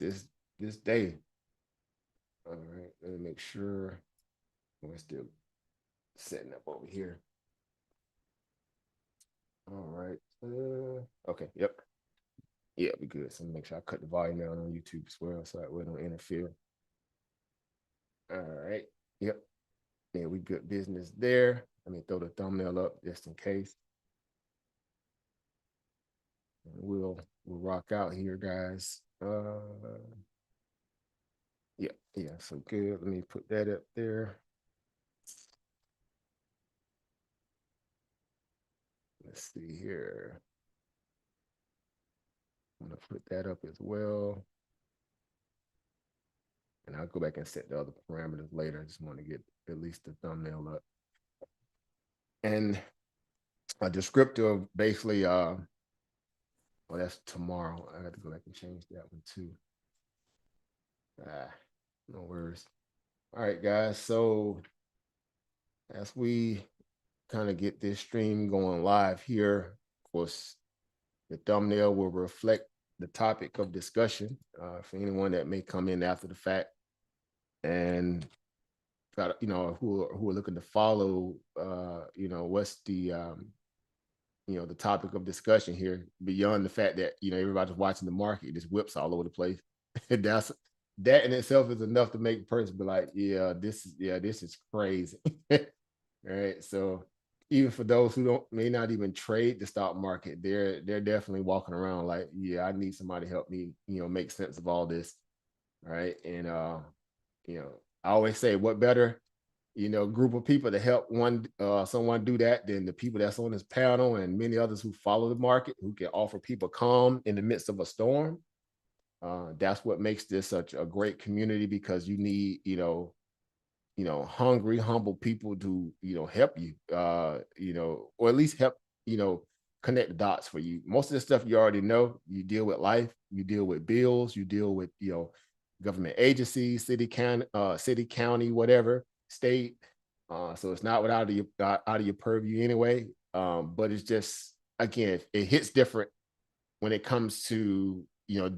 this day. All right, let me make sure we're still setting up over here. All right. Okay. Yep. Yeah, we good. So make sure I cut the volume down on YouTube as well, so that we don't interfere. All right. Yep. Yeah, we good business there. Let me throw the thumbnail up just in case. We'll rock out here, guys. Yeah. So good. Let me put that up there. Let's see here. I'm gonna put that up as well. And I'll go back and set the other parameters later. I just want to get at least the thumbnail up. And a descriptor basically, well, that's tomorrow. I have to go back and change that one too. No worries. All right, guys. So as we kind of get this stream going live here, of course, the thumbnail will reflect the topic of discussion for anyone that may come in after the fact and who are looking to follow what's the the topic of discussion here, beyond the fact that everybody's watching the market, just whips all over the place. That in itself is enough to make a person be like, this is crazy. All right. So even for those who may not even trade the stock market, they're definitely walking around like, I need somebody to help me, make sense of all this. All right. And I always say, what better, group of people to help someone do that than the people that's on this panel and many others who follow the market, who can offer people calm in the midst of a storm. That's what makes this such a great community, because you need, hungry, humble people to, help you, or at least help, connect the dots for you. Most of the stuff you already know. You deal with life, you deal with bills, you deal with, government agencies, city, county, whatever, state. So it's not out of your purview anyway. But it's just, again, it hits different when it comes to,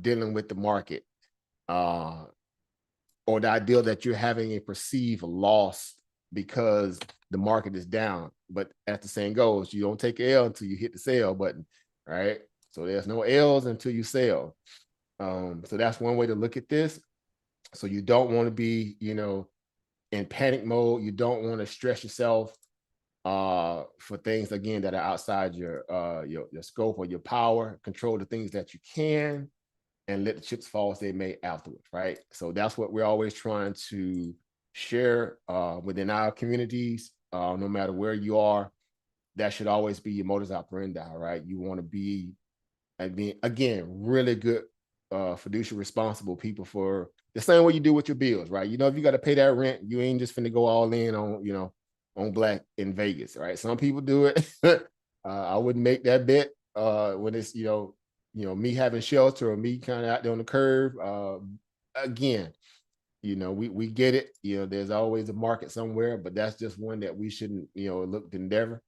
dealing with the market, or the idea that you're having a perceived loss because the market is down. But as the saying goes, you don't take an L until you hit the sell button, right? So there's no L's until you sell. So that's one way to look at this. So you don't want to be, in panic mode. You don't want to stress yourself for things, again, that are outside your scope or your power. Control the things that you can, and let the chips fall as they may afterwards, right? So that's what we're always trying to share within our communities, no matter where you are. That should always be your modus operandi, right? You want to be, again, really good fiduciary responsible people, for the same way you do with your bills, right? If you got to pay that rent, you ain't just finna go all in on, on black in Vegas, right? Some people do it. I wouldn't make that bet when it's, me having shelter, or me kind of out there on the curve. Again, we get it. There's always a market somewhere, but that's just one that we shouldn't, look to endeavor.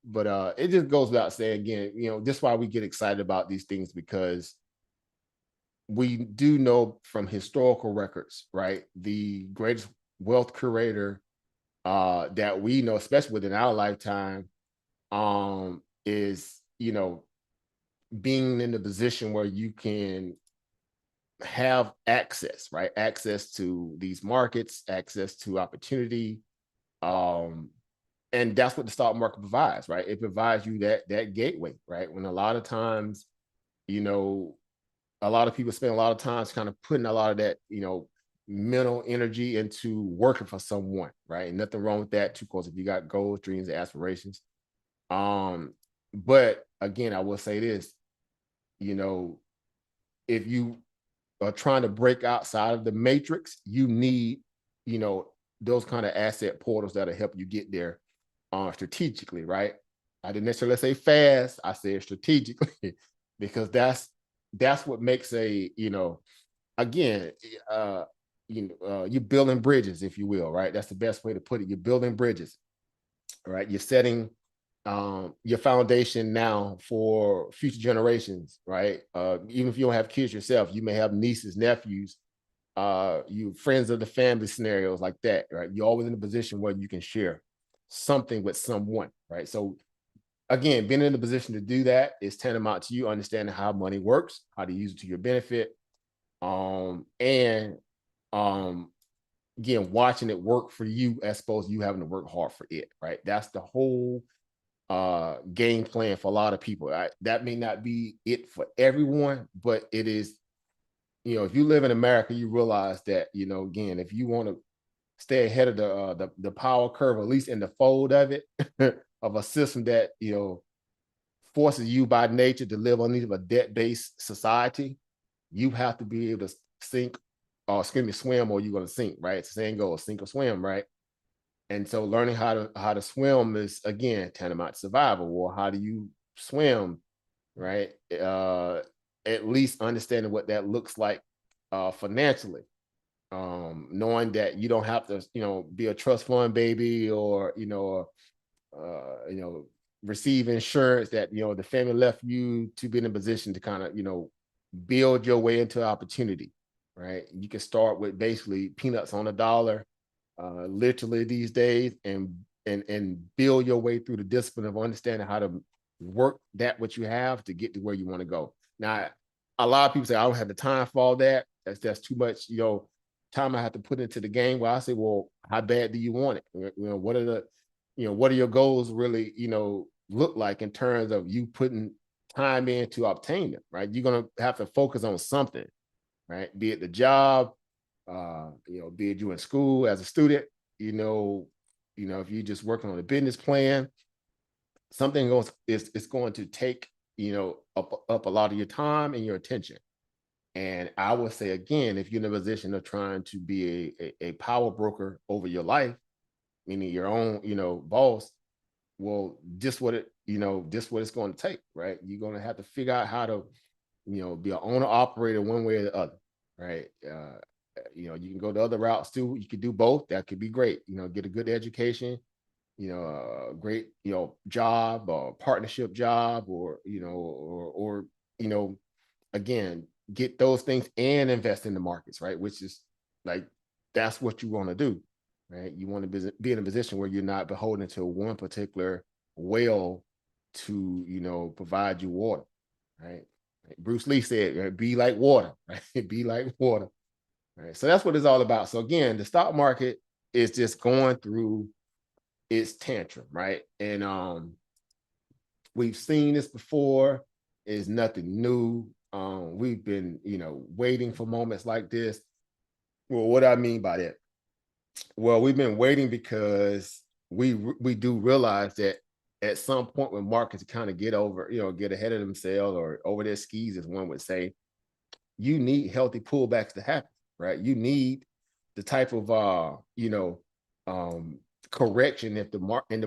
But it just goes without saying, again, just why we get excited about these things, because we do know from historical records, right? The greatest wealth creator that we know, especially within our lifetime, is, being in the position where you can have access, right? Access to these markets, access to opportunity. And that's what the stock market provides, right? It provides you that gateway, right? When a lot of times, a lot of people spend a lot of times kind of putting a lot of that, mental energy into working for someone, right? And nothing wrong with that, too, because if you got goals, dreams, and aspirations. But again, I will say this, if you are trying to break outside of the matrix, you need, those kind of asset portals that'll help you get there strategically, right? I didn't necessarily say fast, I said strategically, because that's what makes again, you're building bridges, if you will, right? That's the best way to put it. You're building bridges, right? You're setting your foundation now for future generations, right? Even if you don't have kids yourself, you may have nieces, nephews, you friends of the family scenarios like that, right? You're always in a position where you can share something with someone, right? So again, being in a position to do that is tantamount to you understanding how money works, how to use it to your benefit, and again, watching it work for you as opposed to you having to work hard for it, right? That's the whole game plan for a lot of people. Right? That may not be it for everyone, but it is, if you live in America, you realize that, again, if you want to stay ahead of the power curve, at least in the fold of it, of a system that, forces you by nature to live on a debt-based society, you have to be able to sink or swim, or you're going to sink, right? It's the saying goes, sink or swim, right? And so learning how to swim is, again, tantamount to survival. Well, how do you swim, right? At least understanding what that looks like financially, knowing that you don't have to, be a trust fund baby, or receive insurance that the family left you, to be in a position to kind of build your way into opportunity, right? You can start with basically peanuts on a dollar, literally these days, and build your way through the discipline of understanding how to work that what you have to get to where you want to go. Now, a lot of people say, I don't have the time for all that. That's too much, time I have to put into the game. Well, I say, well, how bad do you want it? What are what are your goals really, look like in terms of you putting time in to obtain them, right? You're going to have to focus on something, right? Be it the job, be it you in school as a student, if you're just working on a business plan, something goes, it's going to take, up a lot of your time and your attention. And I would say, again, if you're in a position of trying to be a power broker over your life, meaning your own, boss, well, just what it's going to take, right? You're going to have to figure out how to, be an owner operator one way or the other, right? You can go the other routes too. You could do both. That could be great. Get a good education, a great, job or partnership job, or, again, get those things and invest in the markets, right? Which is like, that's what you want to do, right? You want to be in a position where you're not beholden to one particular whale to, provide you water, right? Bruce Lee said, right, be like water, right? Be like water. Right. So that's what it's all about. So again, the stock market is just going through its tantrum, right? And we've seen this before. It's nothing new. We've been, waiting for moments like this. Well, what do I mean by that? Well, we've been waiting because we do realize that at some point when markets kind of get over, get ahead of themselves or over their skis, as one would say, you need healthy pullbacks to happen, right? You need the type of correction if the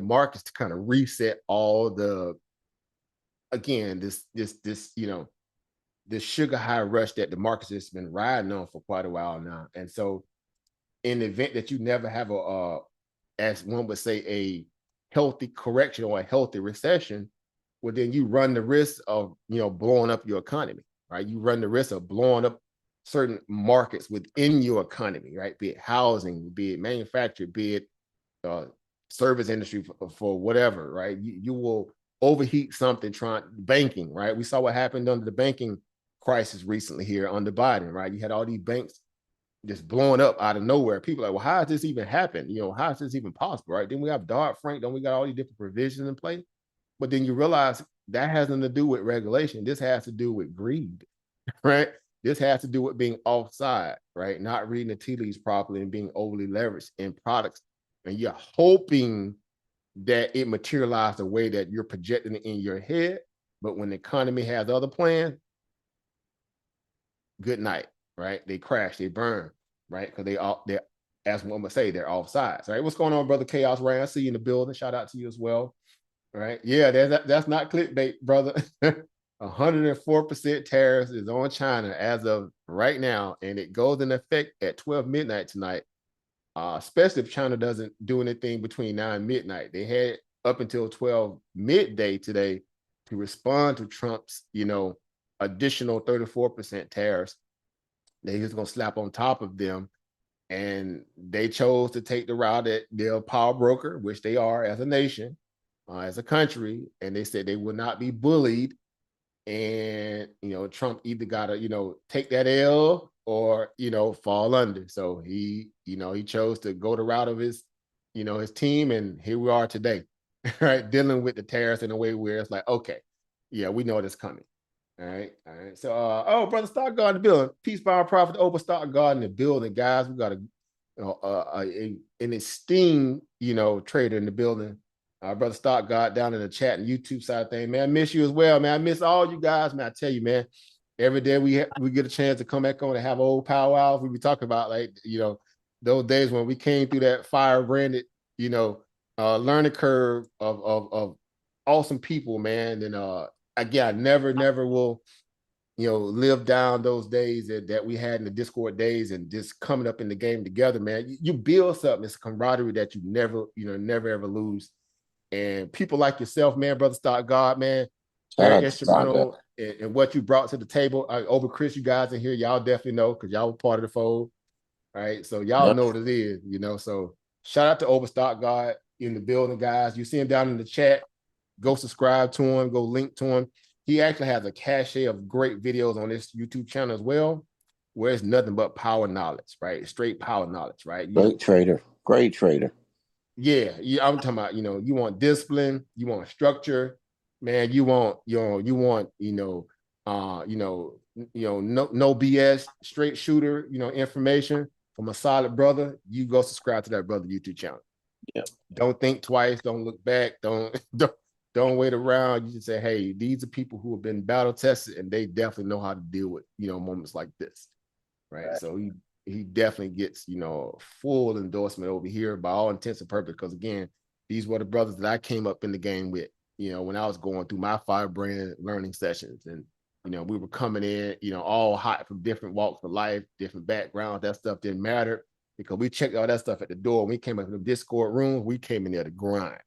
markets to kind of reset all the, again, this sugar high rush that the markets has been riding on for quite a while now. And so in the event that you never have as one would say, a healthy correction or a healthy recession, well, then you run the risk of, blowing up your economy, right? You run the risk of blowing up certain markets within your economy, right? Be it housing, be it manufacturing, be it service industry for whatever, right? You will overheat something banking, right? We saw what happened under the banking crisis recently here under Biden, right? You had all these banks just blowing up out of nowhere. People are like, well, how has this even happened? How is this even possible, right? Then we have Dodd-Frank, then we got all these different provisions in place. But then you realize that has nothing to do with regulation. This has to do with greed, right? This has to do with being offside, right? Not reading the tea leaves properly and being overly leveraged in products. And you're hoping that it materialized the way that you're projecting it in your head. But when the economy has other plans, good night, right? They crash, they burn, right? Because they're, as one would say, they're offsides, right? What's going on, brother Chaos Ryan? I see you in the building. Shout out to you as well, right? Yeah, that's not clickbait, brother. 104% tariffs is on China as of right now, and it goes in effect at 12 midnight tonight. Especially if China doesn't do anything between 9 and midnight. They had up until 12 midday today to respond to Trump's, additional 34% tariffs that he's going to slap on top of them. And they chose to take the route that they're a power broker, which they are as a nation, as a country. And they said they will not be bullied. And, Trump either got to, take that L or, fall under. So he chose to go the route of his team. And here we are today, right? Dealing with the tariffs in a way where it's like, okay, yeah, we know it's coming. All right. So, brother Stock Guard in the building. Peace, power, profit, over Stock Guard in the building, guys. We got an esteemed, trader in the building. Brother Stock Guard down in the chat and YouTube side of thing, man. I miss you as well, man. I miss all you guys, man. I tell you, man. Every day we get a chance to come back on and have old powwows. We be talking about those days when we came through that fire branded, learning curve of awesome people, man. And again, I never will, live down those days that we had in the Discord days and just coming up in the game together, man. You build something. It's a camaraderie that you never ever lose. And people like yourself, man, brother Stock God, man, very instrumental in what you brought to the table. Over Chris, you guys in here, y'all definitely know because y'all were part of the fold, right? So y'all know what it is, So shout out to Overstock God in the building, guys. You see him down in the chat. Go subscribe to him. Go link to him. He actually has a cache of great videos on this YouTube channel as well, where it's nothing but power knowledge, right? Straight power knowledge, right? Great trader. Yeah, I'm talking about, you want discipline, you want structure, man. You want, no BS, straight shooter, information from a solid brother. You go subscribe to that brother YouTube channel. Yeah. Don't think twice. Don't look back. Don't wait around. You just say, hey, these are people who have been battle tested, and they definitely know how to deal with, moments like this, right? So he definitely gets, full endorsement over here by all intents and purposes. Because again, these were the brothers that I came up in the game with, when I was going through my firebrand learning sessions. And, we were coming in, all hot from different walks of life, different backgrounds. That stuff didn't matter because we checked all that stuff at the door. When we came up in the Discord room, we came in there to grind,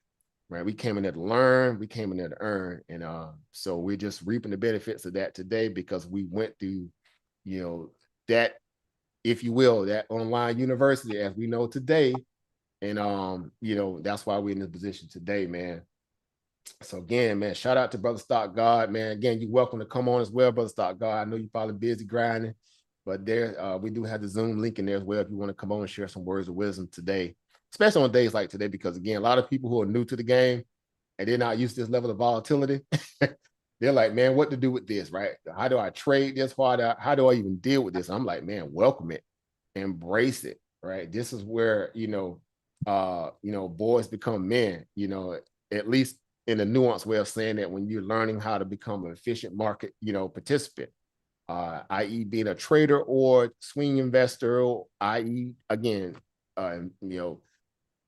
right? We came in there to learn, we came in there to earn. And so we're just reaping the benefits of that today because we went through, that, if you will, that online university as we know today. And that's why we're in this position today, man. So again, man, shout out to brother Stock God, man. Again, you're welcome to come on as well, brother Stock God. I know you're probably busy grinding, but there we do have the Zoom link in there as well if you want to come on and share some words of wisdom today, especially on days like today, because again, a lot of people who are new to the game and they're not used to this level of volatility. They're like, man, what to do with this, right? How do I trade this? How do I even deal with this? I'm like, man, welcome it, embrace it, right? This is where, boys become men, at least in a nuanced way of saying that when you're learning how to become an efficient market, participant, i.e. being a trader or swing investor, i.e. again,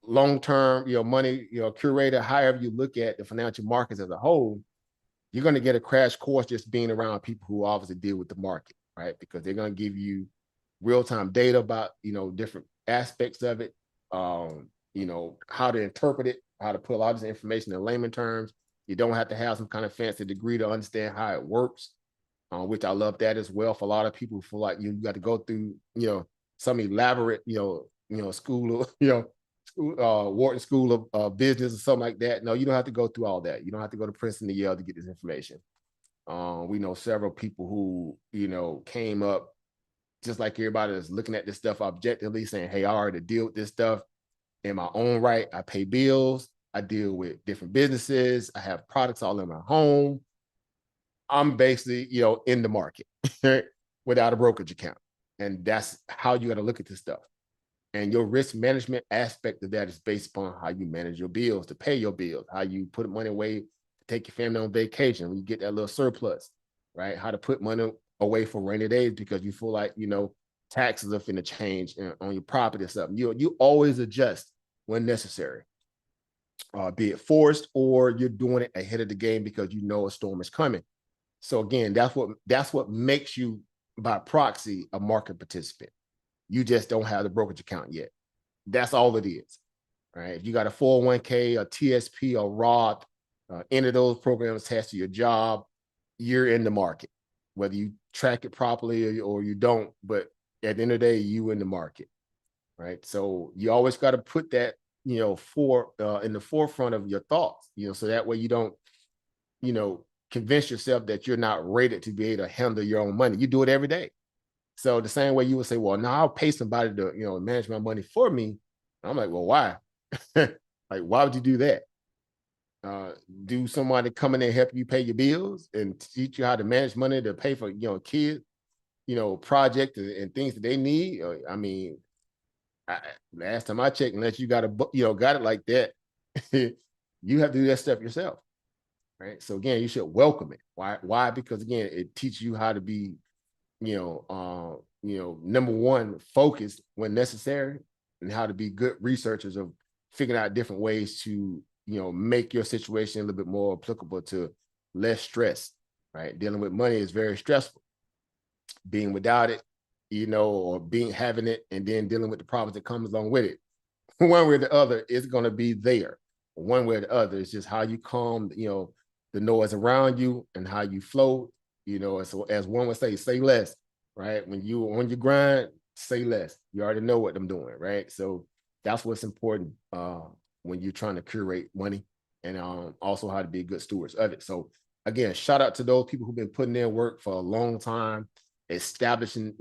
long-term, money, curator, however you look at the financial markets as a whole, you're going to get a crash course just being around people who obviously deal with the market, right? Because they're going to give you real-time data about, different aspects of it, how to interpret it, how to put a lot of this information in layman terms. You don't have to have some kind of fancy degree to understand how it works, which I love that as well. For a lot of people who feel like you got to go through, some elaborate, school, Wharton School of Business or something like that. No, you don't have to go through all that. You don't have to go to Princeton or Yale to get this information. We know several people who, came up just like everybody that's looking at this stuff objectively saying, hey, I already deal with this stuff in my own right. I pay bills. I deal with different businesses. I have products all in my home. I'm basically, in the market without a brokerage account. And that's how you got to look at this stuff. And your risk management aspect of that is based upon how you manage your bills, to pay your bills, how you put money away to take your family on vacation when you get that little surplus, right? How to put money away for rainy days because you feel like, taxes are finna change on your property or something. You always adjust when necessary, be it forced or you're doing it ahead of the game because you know a storm is coming. So again, that's what makes you by proxy a market participant. You just don't have the brokerage account yet. That's all it is. right? If you got a 401k, a TSP, a Roth, any of those programs attached to your job, you're in the market, whether you track it properly or you don't. But at the end of the day, you in the market, right? So you always got to put that, in the forefront of your thoughts, so that way you don't, convince yourself that you're not rated to be able to handle your own money. You do it every day. So the same way you would say, well, no, I'll pay somebody to, manage my money for me. I'm like, well, why? Like, why would you do that? Do somebody come in and help you pay your bills and teach you how to manage money to pay for, kids, project and things that they need? I mean, last time I checked, unless you got got it like that, you have to do that stuff yourself, right? So again, you should welcome it. Why? Because again, it teaches you how to be, number one, focused when necessary, and how to be good researchers of figuring out different ways to, make your situation a little bit more applicable to less stress, right? Dealing with money is very stressful. Being without it, or having it and then dealing with the problems that comes along with it. One way or the other, it's going to be there. One way or the other, it's just how you calm, the noise around you and how you flow. As one would say less, right? When you on your grind, say less. You already know what I'm doing, right? So that's what's important when you're trying to curate money, and also how to be good stewards of it. So again, shout out to those people who've been putting in work for a long time, establishing,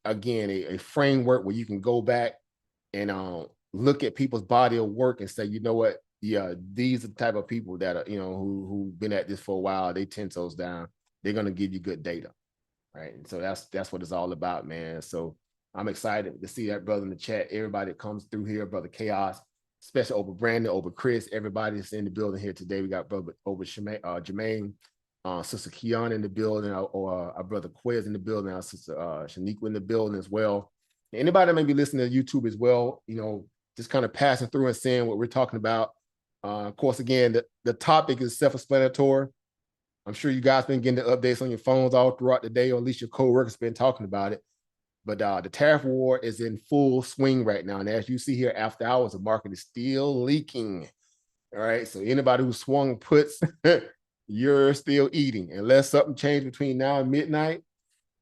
again, a framework where you can go back and look at people's body of work and say, you know what, yeah, these are the type of people that are, who've been at this for a while. They 10 toes down. They're gonna give you good data, right? And so that's what it's all about, man. So I'm excited to see that brother in the chat. Everybody that comes through here, brother Chaos, especially over Brandon, over Chris, everybody that's in the building here today. We got brother over Jermaine, sister Keon in the building, or our brother Quez in the building, our sister Shaniqua in the building as well. Anybody that may be listening to YouTube as well, just kind of passing through and seeing what we're talking about. Of course, again, the topic is self-explanatory. I'm sure you guys been getting the updates on your phones all throughout the day, or at least your co-workers been talking about it. But the tariff war is in full swing right now. And as you see here, after hours, the market is still leaking. All right. So anybody who swung puts, you're still eating. Unless something changed between now and midnight,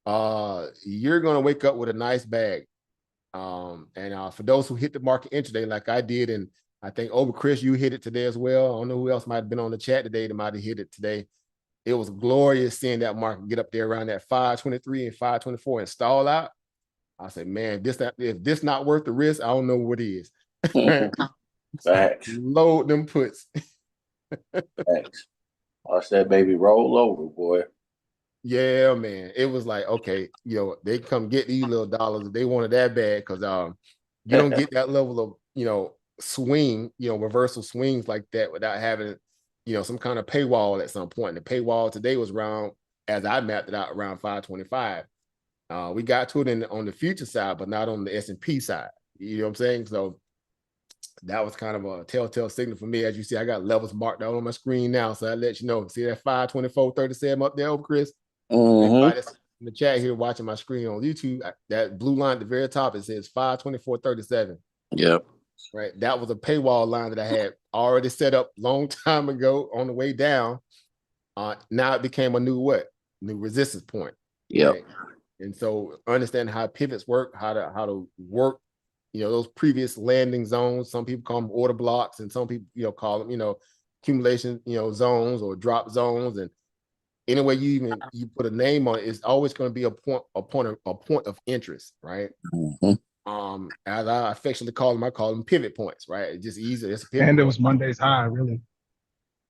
you're going to wake up with a nice bag. And for those who hit the market intraday, like I did, and I think over Chris, you hit it today as well. I don't know who else might have been on the chat today that might have hit it today. It was glorious seeing that market get up there around that 523 and 524 and stall out. I said, man, if this not worth the risk, I don't know what is. Facts. Load them puts. Facts. Watch that baby roll over, boy. Yeah, man. It was like, okay, they come get these little dollars if they wanted that bad, because you don't get that level of swing, reversal swings like that without having some kind of paywall at some point. And the paywall today was around, as I mapped it out, around 525. We got to it on the future side, but not on the S&P side. You know what I'm saying? So that was kind of a telltale signal for me. As you see, I got levels marked out on my screen now, so I let you know. See that 524.37 up there, over Chris? Everybody that's in the chat here watching my screen on YouTube, that blue line at the very top, it says 524.37. Yep. Right. That was a paywall line that I had already set up long time ago on the way down. Now it became a new resistance point. Yep. Right? And so understand how pivots work, how to work, those previous landing zones. Some people call them order blocks, and some people, call them, accumulation, zones or drop zones. And any way you put a name on it, it's always going to be a point of interest, right? As I affectionately call them, I call them pivot points, right? It's just easy. It's a pivot And it point. was Monday's high, really.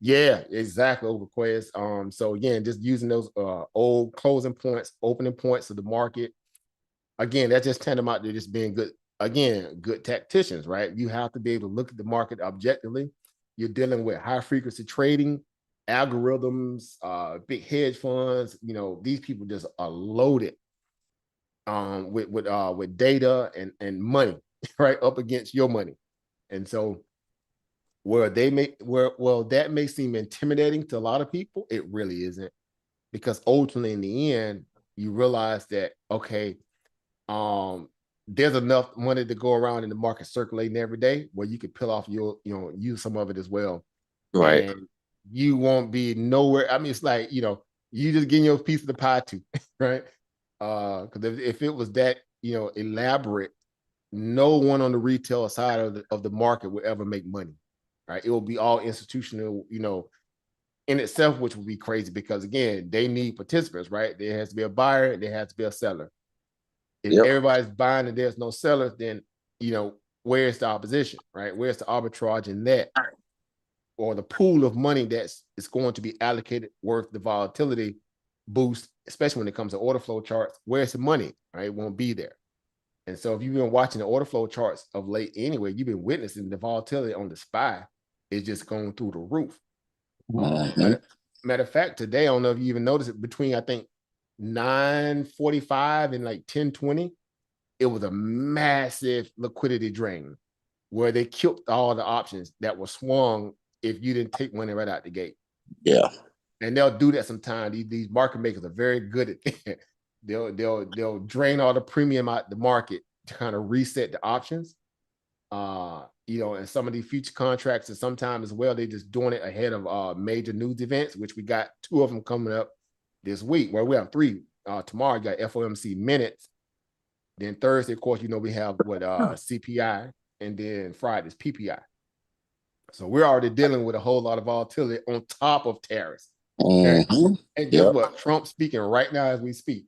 Yeah, exactly. Over Quest. So again, just using those old closing points, opening points of the market. Again, that's just tantamount to just being good tacticians, right? You have to be able to look at the market objectively. You're dealing with high frequency trading, algorithms, big hedge funds. These people just are loaded with data and money, right, up against your money. And so that may seem intimidating to a lot of people, it really isn't, because ultimately in the end, you realize that, okay, there's enough money to go around in the market circulating every day where you could peel off your, use some of it as well. Right. And you won't be nowhere. I mean, it's like, you just getting your piece of the pie too, right? Because if it was that, elaborate, no one on the retail side of the market would ever make money, right? It will be all institutional, in itself, which would be crazy because again, they need participants, right? There has to be a buyer, there has to be a seller. If Yep. everybody's buying and there's no sellers, then where's the opposition, right? Where's the arbitrage in that, or the pool of money that's going to be allocated worth the volatility boost, especially when it comes to order flow charts? Where's the money, right? It won't be there. And so if you've been watching the order flow charts of late anyway, you've been witnessing the volatility on the SPY is just going through the roof. Matter of fact, today, I don't know if you even noticed it, between I think 9:45 and like 10:20, it was a massive liquidity drain where they killed all the options that were swung if you didn't take money right out the gate. Yeah. And they'll do that sometimes. These market makers are very good at it. They'll drain all the premium out the market to kind of reset the options. And some of these future contracts, and sometimes as well, they're just doing it ahead of major news events, which we got 2 of them coming up this week. Well, we have 3. Tomorrow, we got FOMC minutes. Then Thursday, of course, we have CPI, and then Friday's PPI. So we're already dealing with a whole lot of volatility on top of tariffs. Okay? And guess what? Trump's speaking right now as we speak.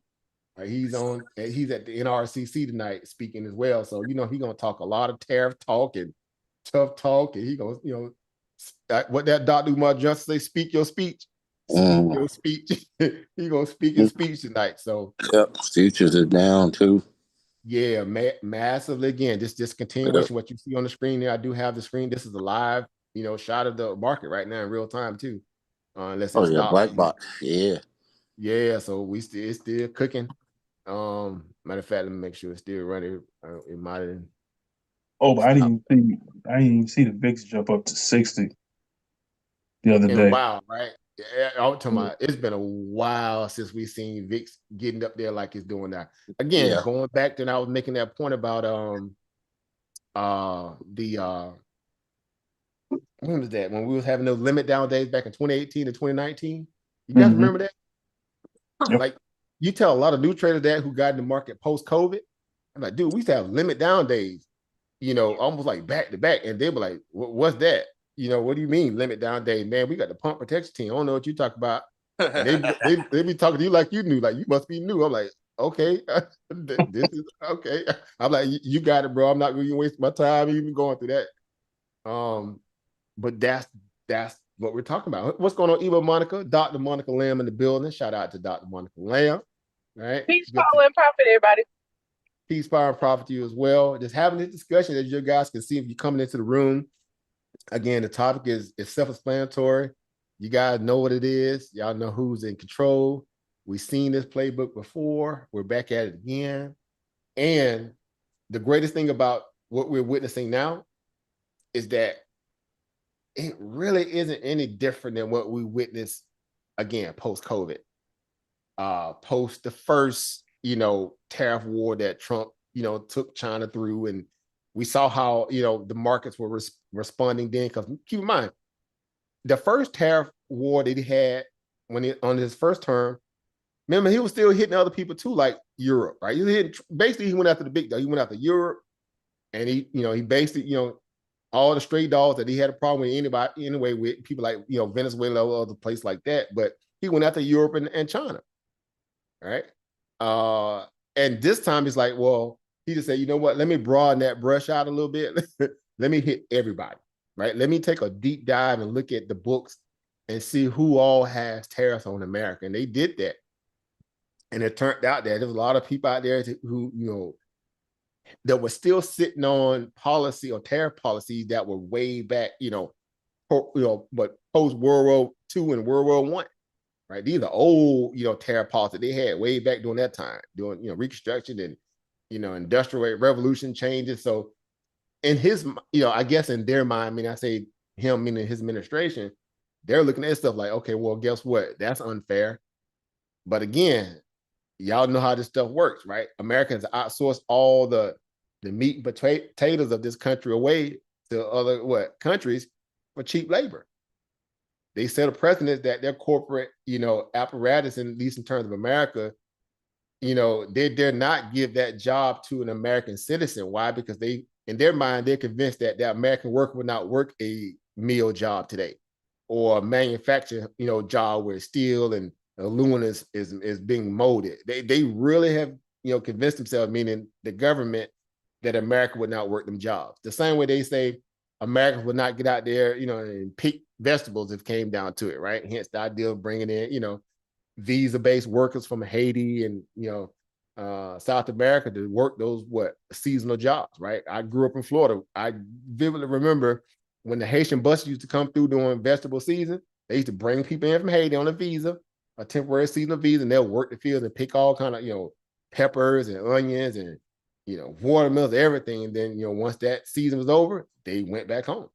Right? He's at the NRCC tonight speaking as well. So he's gonna talk a lot of tariff talk and tough talk, and he goes, what that Dr. Umar just say, speak your speech. Speak your speech. He gonna speak his speech tonight. So futures are down too. Yeah, massively. Again, this continuation, what you see on the screen there, I do have the screen. This is a live, shot of the market right now in real time too. Unless it stops. Black box. Yeah, so it's still cooking. Matter of fact, let me make sure it's still running. It might have. Oh, but I didn't even see the VIX jump up to 60 the other day. Wow, right? I'm talking about, it's been a while since we've seen VIX getting up there like it's doing now. Again, going back to, and I was making that point about when was that? When we was having those limit down days back in 2018 and 2019. You guys remember that? Yep. Like, you tell a lot of new traders that who got in the market post-COVID, I'm like, dude, we used to have limit down days, almost like back to back. And they were like, what's that? What do you mean limit down day? Man, we got the pump protection team. I don't know what you talk about. And they be talking to you like you knew, like you must be new. I'm like, okay, this is okay. I'm like, you got it, bro. I'm not going to waste my time even going through that. But that's what we're talking about. What's going on, Eva Monica? Dr. Monica Lamb in the building. Shout out to Dr. Monica Lamb. Right? Peace, power, and profit, everybody. Peace, power, and profit to you as well. Just having this discussion, as you guys can see if you're coming into the room. Again, the topic is self-explanatory. You guys know what it is. Y'all know who's in control. We've seen this playbook before. We're back at it again. And the greatest thing about what we're witnessing now is that it really isn't any different than what we witnessed, again, post-COVID. Post the first, tariff war that Trump, took China through, and we saw how, the markets were responding then. Because keep in mind, the first tariff war that he had on his first term, remember, he was still hitting other people too, like Europe, right? He went after the big dog. He went after Europe, and he basically, all the stray dogs that he had a problem with anybody anyway, with people like, Venezuela or other place like that. But he went after Europe and China, right? And this time he's like, well, he just said, you know what? Let me broaden that brush out a little bit. Let me hit everybody, right? Let me take a deep dive and look at the books and see who all has tariffs on America. And they did that. And it turned out that there was a lot of people out there who, that were still sitting on policy or tariff policies that were way back, but post World War II and World War I, right? These are old, tariff policies they had way back during that time, doing, Reconstruction and, Industrial Revolution changes. So in his, I guess in their mind, I say him, meaning his administration, they're looking at stuff like, okay, well, guess what? That's unfair. But again, y'all know how this stuff works, right? Americans outsource all the the meat and potatoes of this country away to other countries for cheap labor. They set a precedent that their corporate, apparatus, at least in terms of America, they dare not give that job to an American citizen. Why? Because they, in their mind, they're convinced that the American worker would not work a meal job today, or a manufacturing, job where steel and aluminum is being molded. They really have, convinced themselves, meaning the government, that America would not work them jobs. The same way they say Americans would not get out there, and pick vegetables if it came down to it, right? Hence the idea of bringing in, visa-based workers from Haiti and, South America to work those seasonal jobs, right? I grew up in Florida. I vividly remember when the Haitian buses used to come through during vegetable season, they used to bring people in from Haiti on a visa, a temporary seasonal visa, and they'll work the fields and pick all kind of, peppers and onions and, watermelons, everything. And then, once that season was over, they went back home.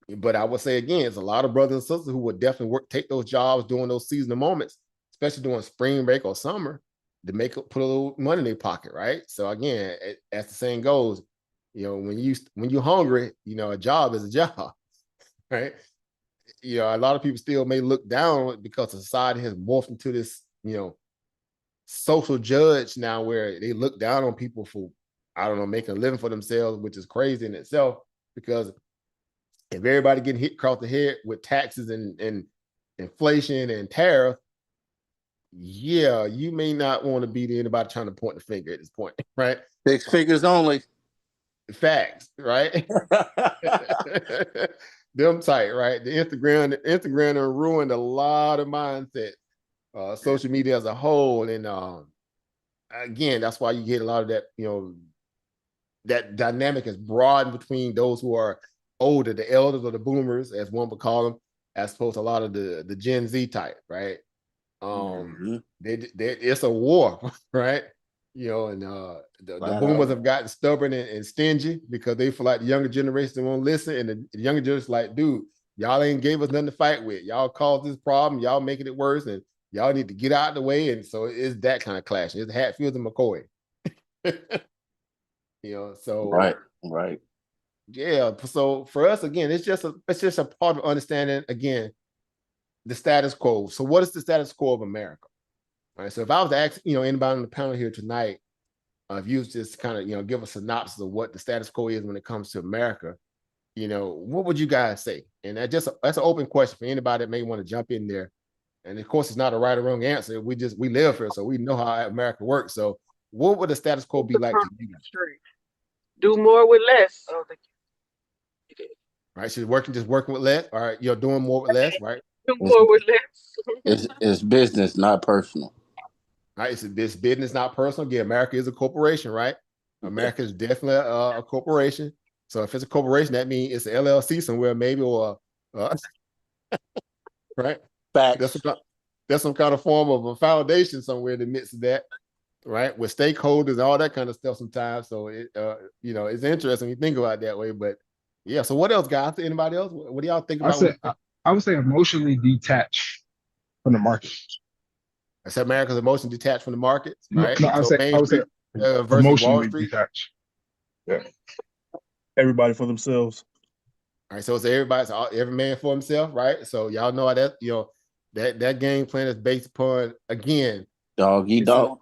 But I would say, again, it's a lot of brothers and sisters who would definitely take those jobs during those seasonal moments, especially during spring break or summer, to put a little money in their pocket, right? So again, as the saying goes, when you're hungry, a job is a job, right? A lot of people still may look down because society has morphed into this, social judge now, where they look down on people for, I don't know, making a living for themselves, which is crazy in itself, because if everybody getting hit across the head with taxes and inflation and tariff, yeah, you may not want to be anybody trying to point the finger at this point, right? 6 figures only. Facts, right? Them tight, right? The Instagram ruined a lot of mindsets, social media as a whole. And again, that's why you get a lot of that, that dynamic is broadened between those who are older, the elders or the boomers, as one would call them, as opposed to a lot of the Gen Z type, right? It's a war, right? And the boomers have gotten stubborn and stingy because they feel like the younger generation won't listen, and the younger generation like, dude, y'all ain't gave us nothing to fight with. Y'all caused this problem. Y'all making it worse, and y'all need to get out of the way. And so it's that kind of clash. It's Hatfield and McCoy. So right. Yeah. So for us, again, it's just a part of understanding, again, the status quo. So what is the status quo of America? All right. So if I was to ask, anybody on the panel here tonight, if you just kind of, give a synopsis of what the status quo is when it comes to America, what would you guys say? And that's an open question for anybody that may want to jump in there. And of course, it's not a right or wrong answer. We live here, so we know how America works. So what would the status quo be like to you? Do more with less. Oh, thank you. Right. She's just working with less. All right. You're doing more with less, right? Do more with less. It's business, not personal. Right. It's this business, not personal. Again, America is a corporation, right? America is definitely a corporation. So if it's a corporation, that means it's an LLC somewhere, maybe, or right. Facts. That's some kind of form of a foundation somewhere in the midst of that, right? With stakeholders and all that kind of stuff sometimes. So it's interesting when you think about it that way. But yeah, so what else, guys? Anybody else? What do y'all think about? I would say emotionally detached from the market. I said America's emotionally detached from the market, right? No, I would say versus emotionally Wall Street. detached. Yeah. Everybody for themselves. All right, so it's every man for himself, right? So y'all know how that, that game plan is based upon, again, dog world.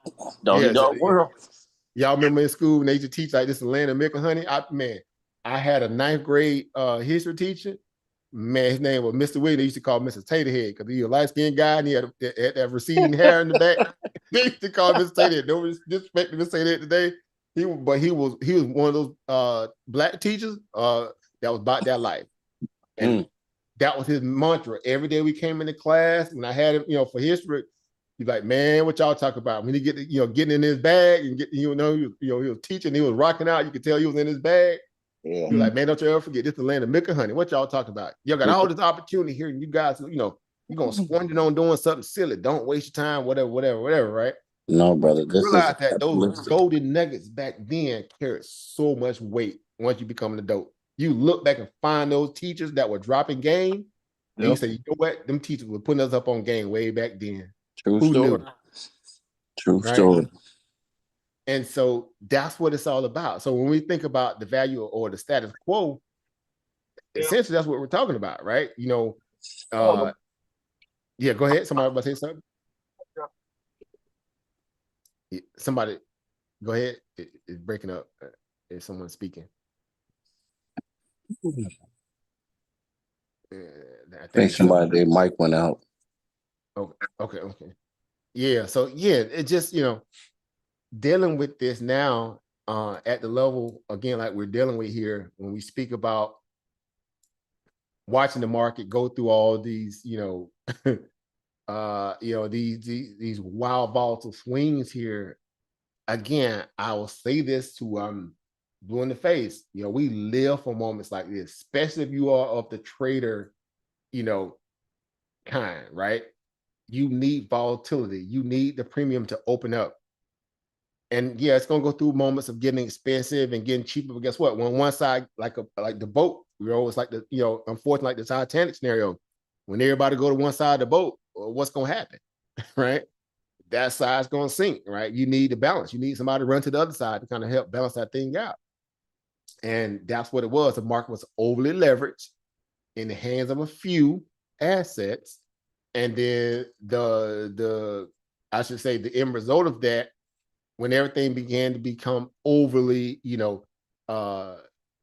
Y'all remember in school when they used to teach like this, the land of milk and honey? I had a 9th grade history teacher. Man, his name was Mr. Williams. They used to call him Mr. Taterhead because he was a light-skinned guy and he had that receding hair in the back. They used to call him Mr. Taterhead. No disrespect to Mr. Taterhead today. He was one of those black teachers that was about that life. And that was his mantra. Every day we came into class, when I had him, for history, he's like, man, what y'all talk about? When he get, getting in his bag and he was teaching, he was rocking out. You could tell he was in his bag. Yeah. You're like, man, don't you ever forget, this is the land of milk and honey. What y'all talking about? Y'all got all this opportunity here, and you guys, you're gonna squander it on doing something silly. Don't waste your time, whatever, right? No, brother. Realize that those golden nuggets back then carried so much weight once you become an adult. You look back and find those teachers that were dropping game, and you say, you know what? Them teachers were putting us up on game way back then. True story. True story. And so that's what it's all about. So when we think about the value or the status quo, essentially that's what we're talking about, right? You know, yeah, go ahead. Somebody about to say something? Yeah, somebody, go ahead. It's breaking up. Is someone speaking? I think somebody, their mic went out. Okay. Yeah, so yeah, it just, you know, dealing with this now at the level, again, like we're dealing with here, when we speak about watching the market go through all these, you know, these wild volatile swings here. Again, I will say this to blue in the face, you know, we live for moments like this, especially if you are of the trader, you know, kind, right? You need volatility. You need the premium to open up. And yeah, it's gonna go through moments of getting expensive and getting cheaper. But guess what? When one side, like the boat, you know, it's like the, you know, unfortunately, like the Titanic scenario, when everybody go to one side of the boat, what's gonna happen, right? That side's gonna sink, right? You need the balance. You need somebody to run to the other side to kind of help balance that thing out. And that's what it was. The market was overly leveraged in the hands of a few assets. And then I should say the end result of that, when everything began to become overly, you know,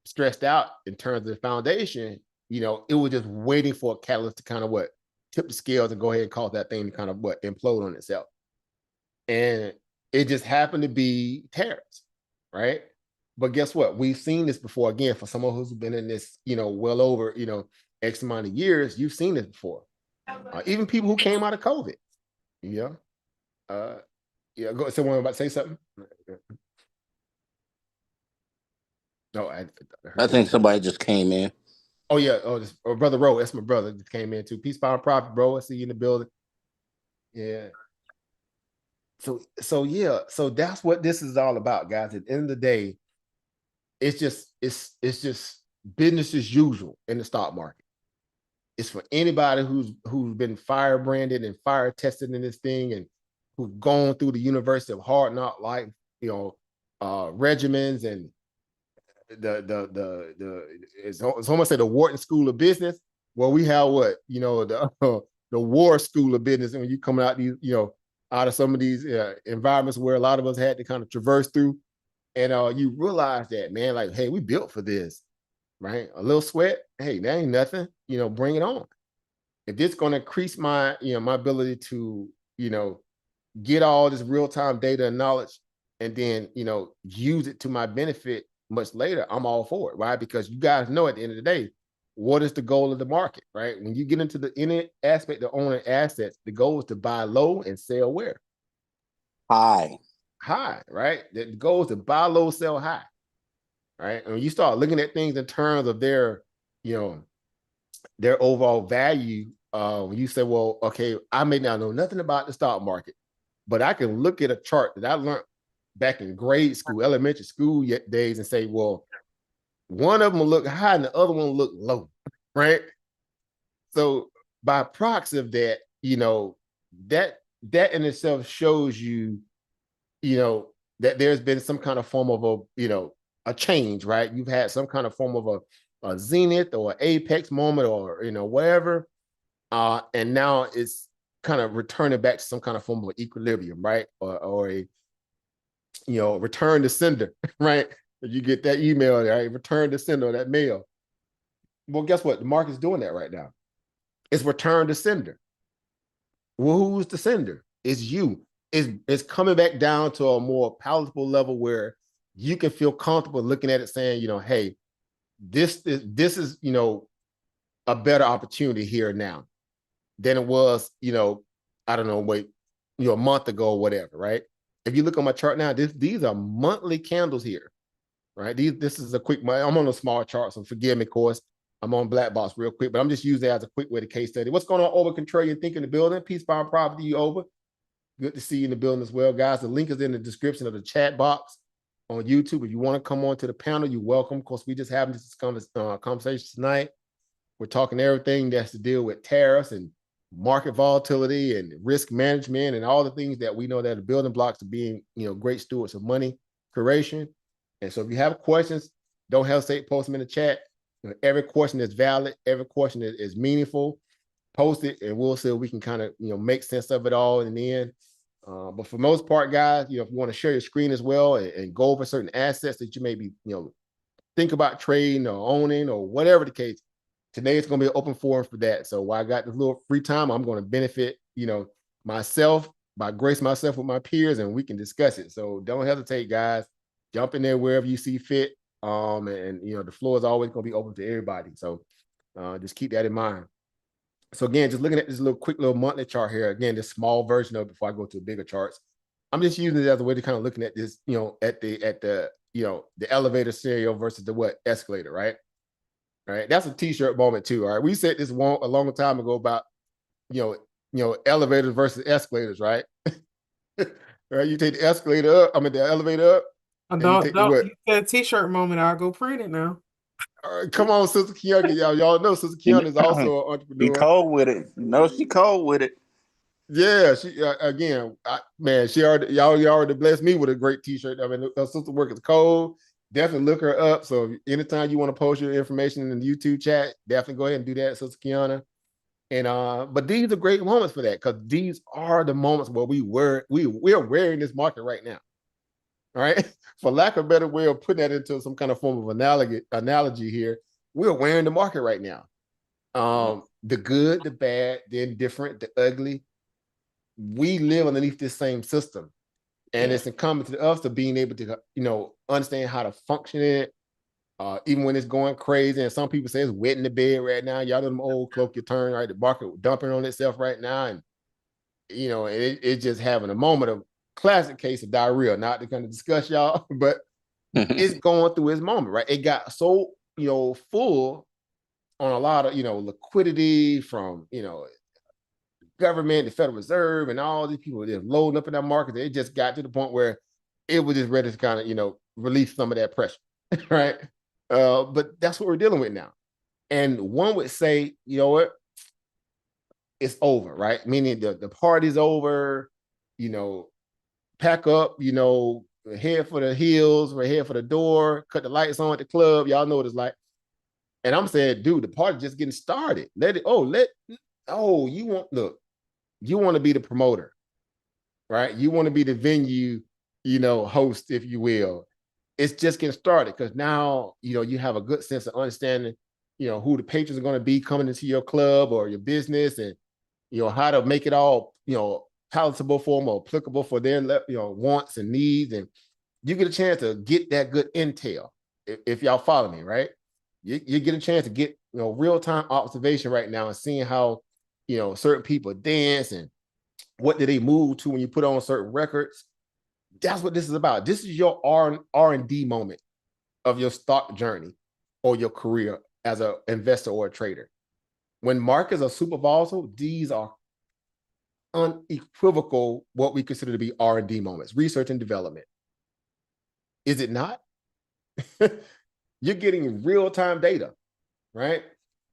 stressed out in terms of the foundation, you know, it was just waiting for a catalyst to kind of what, tip the scales and go ahead and cause that thing to kind of what, implode on itself. And it just happened to be tariffs, right? But guess what? We've seen this before. Again, for someone who's been in this, you know, well over, you know, X amount of years, you've seen this before. Even people who came out of COVID, you know. Yeah, go. Someone about to say something? No, I think somebody just came in. Oh yeah. Oh, brother Rowe. That's my brother. Just came in too. Peace, power, and profit, bro. I see you in the building. Yeah. So yeah. So that's what this is all about, guys. At the end of the day, it's just business as usual in the stock market. It's for anybody who's been fire branded and fire tested in this thing, and who've gone through the University of Hard Knock life, you know, regimens, and it's almost like the Wharton School of Business, where we have what, you know, the War School of Business. And when you come out these, you know, out of some of these environments where a lot of us had to kind of traverse through, and you realize that, man, like, hey, we built for this, right? A little sweat, hey, that ain't nothing, you know, bring it on. If this going to increase my, you know, my ability to, you know, get all this real-time data and knowledge, and then, you know, use it to my benefit much later, I'm all for it, right? Because you guys know, at the end of the day, what is the goal of the market, right? When you get into the any aspect of owning assets, the goal is to buy low and sell where? High, right? The goal is to buy low, sell high, right? And when you start looking at things in terms of their, you know, their overall value, when you say, well, okay, I may not know nothing about the stock market, but I can look at a chart that I learned back in grade school, elementary school days, and say, well, one of them will look high and the other one will look low, right? So by proxy of that, you know, that in itself shows you, you know, that there's been some kind of form of a, you know, a change, right? You've had some kind of form of a zenith or an apex moment, or, you know, whatever. And now it's kind of returning back to some kind of form of equilibrium, right? Or a, you know, return to sender, right? You get that email, right? Return to sender, that mail. Well, guess what? The market's doing that right now. It's return to sender. Well, who's the sender? It's you. It's coming back down to a more palatable level where you can feel comfortable looking at it, saying, you know, hey, this is, you know, a better opportunity here now than it was, you know, I don't know, wait, you know, a month ago or whatever, right? If you look on my chart now, these are monthly candles here, right? This is a quick, I'm on a small chart, so forgive me, of course. I'm on Black Box real quick, but I'm just using that as a quick way to case study. What's going on, Over? Control your thinking, the building. Peace, power, profit to you, Over. Good to see you in the building as well, guys. The link is in the description of the chat box on YouTube. If you want to come on to the panel, you're welcome. Of course, we just having this conversation tonight. We're talking everything that's to deal with tariffs and market volatility and risk management and all the things that we know that are building blocks to being, great stewards of money creation. And so if you have questions, don't hesitate to post them in the chat. Every question is valid. Every question is meaningful. Post it and we'll see if we can kind of, make sense of it all in the end. But for most part, guys, if you want to share your screen as well and go over certain assets that you may be, think about trading or owning or whatever the case, today it's going to be an open forum for that. So while I got this little free time, I'm going to benefit, myself by grace myself with my peers, and we can discuss it. So don't hesitate, guys. Jump in there wherever you see fit. And the floor is always going to be open to everybody. So just keep that in mind. So again, just looking at this quick little monthly chart here. Again, this small version of it before I go to bigger charts. I'm just using it as a way to kind of looking at this, at the elevator scenario versus the escalator, right? Right. That's a t-shirt moment too. All right. We said this a long time ago about, elevators versus escalators, right? Right. You take the escalator up, the elevator up. You said t-shirt moment. I'll go print it now. Come on, Sister Kiana. Y'all know Sister Kiana is also an entrepreneur. She cold with it. She cold with it. Yeah, she she already y'all already blessed me with a great t-shirt. Her sister work is cold. Definitely look her up. So anytime you want to post your information in the YouTube chat, definitely go ahead and do that, Sister Kiana. And but these are great moments for that, because these are the moments where we're wearing this market right now. All right. For lack of a better way of putting that into some kind of form of analogy here, we're wearing the market right now. The good, the bad, the indifferent, the ugly. We live underneath this same system. And it's incumbent to us to being able to, understand how to function in it, even when it's going crazy. And some people say it's wet in the bed right now. Y'all know them old cloak your turn, right? The market dumping on itself right now. And, it's just having a moment of classic case of diarrhea, not to kind of discuss y'all, but it's going through its moment, right? It got so, full on a lot of, liquidity from, government, the Federal Reserve, and all these people just loading up in that market. It just got to the point where it was just ready to kind of, release some of that pressure, right? But that's what we're dealing with now. And one would say, you know what? It's over, right? Meaning the party's over, pack up, head for the hills, or head for the door, cut the lights on at the club. Y'all know what it's like. And I'm saying, dude, the party's just getting started. You want to be the promoter, right? You want to be the venue, host, if you will. It's just getting started, because now, you have a good sense of understanding, who the patrons are going to be coming into your club or your business, and, how to make it all, palatable for them or applicable for their, wants and needs. And you get a chance to get that good intel, if y'all follow me, right? You get a chance to get, real-time observation right now and seeing how, certain people dance and what do they move to when you put on certain records. That's what this is about. This is your R&D moment of your stock journey or your career as an investor or a trader. When markets are super volatile, these are unequivocal, what we consider to be R&D moments, research and development. Is it not? You're getting real-time data, right?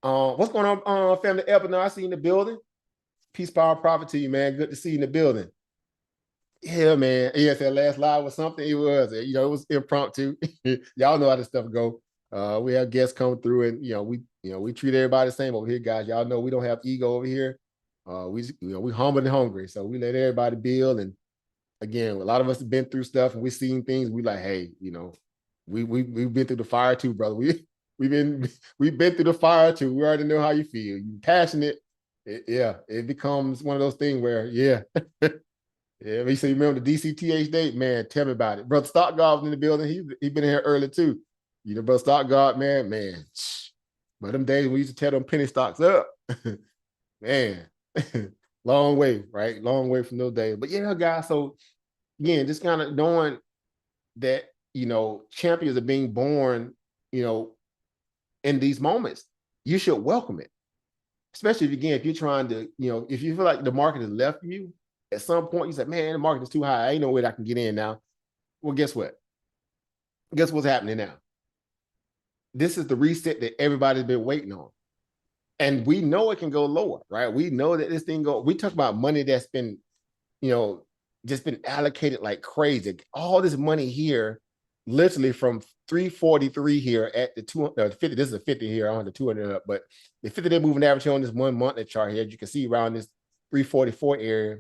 What's going on, family Ebony? I see you in the building. Peace, power, and profit to you, man. Good to see you in the building. Yeah, man. Yes, that last live was something. It was, it was impromptu. Y'all know how this stuff go. We have guests come through, and we treat everybody the same over here, guys. Y'all know we don't have ego over here. We humble and hungry, so we let everybody build. And again, a lot of us have been through stuff, and we've seen things. We like, hey, we've been through the fire too, brother. We've been through the fire too. We already know how you feel. You're passionate. It becomes one of those things where, yeah. You say, remember the DCTH date? Man, tell me about it. Brother Stockgard was in the building. He been here early too. Brother Stockgard, man. But them days we used to tear them penny stocks up. Man, long way, right? Long way from those days. But yeah, guys, so again, just kind of knowing that, champions are being born, in these moments. You should welcome it. Especially if you're trying to, if you feel like the market has left you, at some point you say, man, the market is too high. I ain't no way that I can get in now. Well, guess what? Guess what's happening now? This is the reset that everybody's been waiting on. And we know it can go lower, right? We know that this thing we talk about money that's been, just been allocated like crazy. All this money here, literally from 343 here at the 250. This is a 50 here on the 200 up, but the 50-day moving average here on this 1 monthly chart here, as you can see around this 344 area,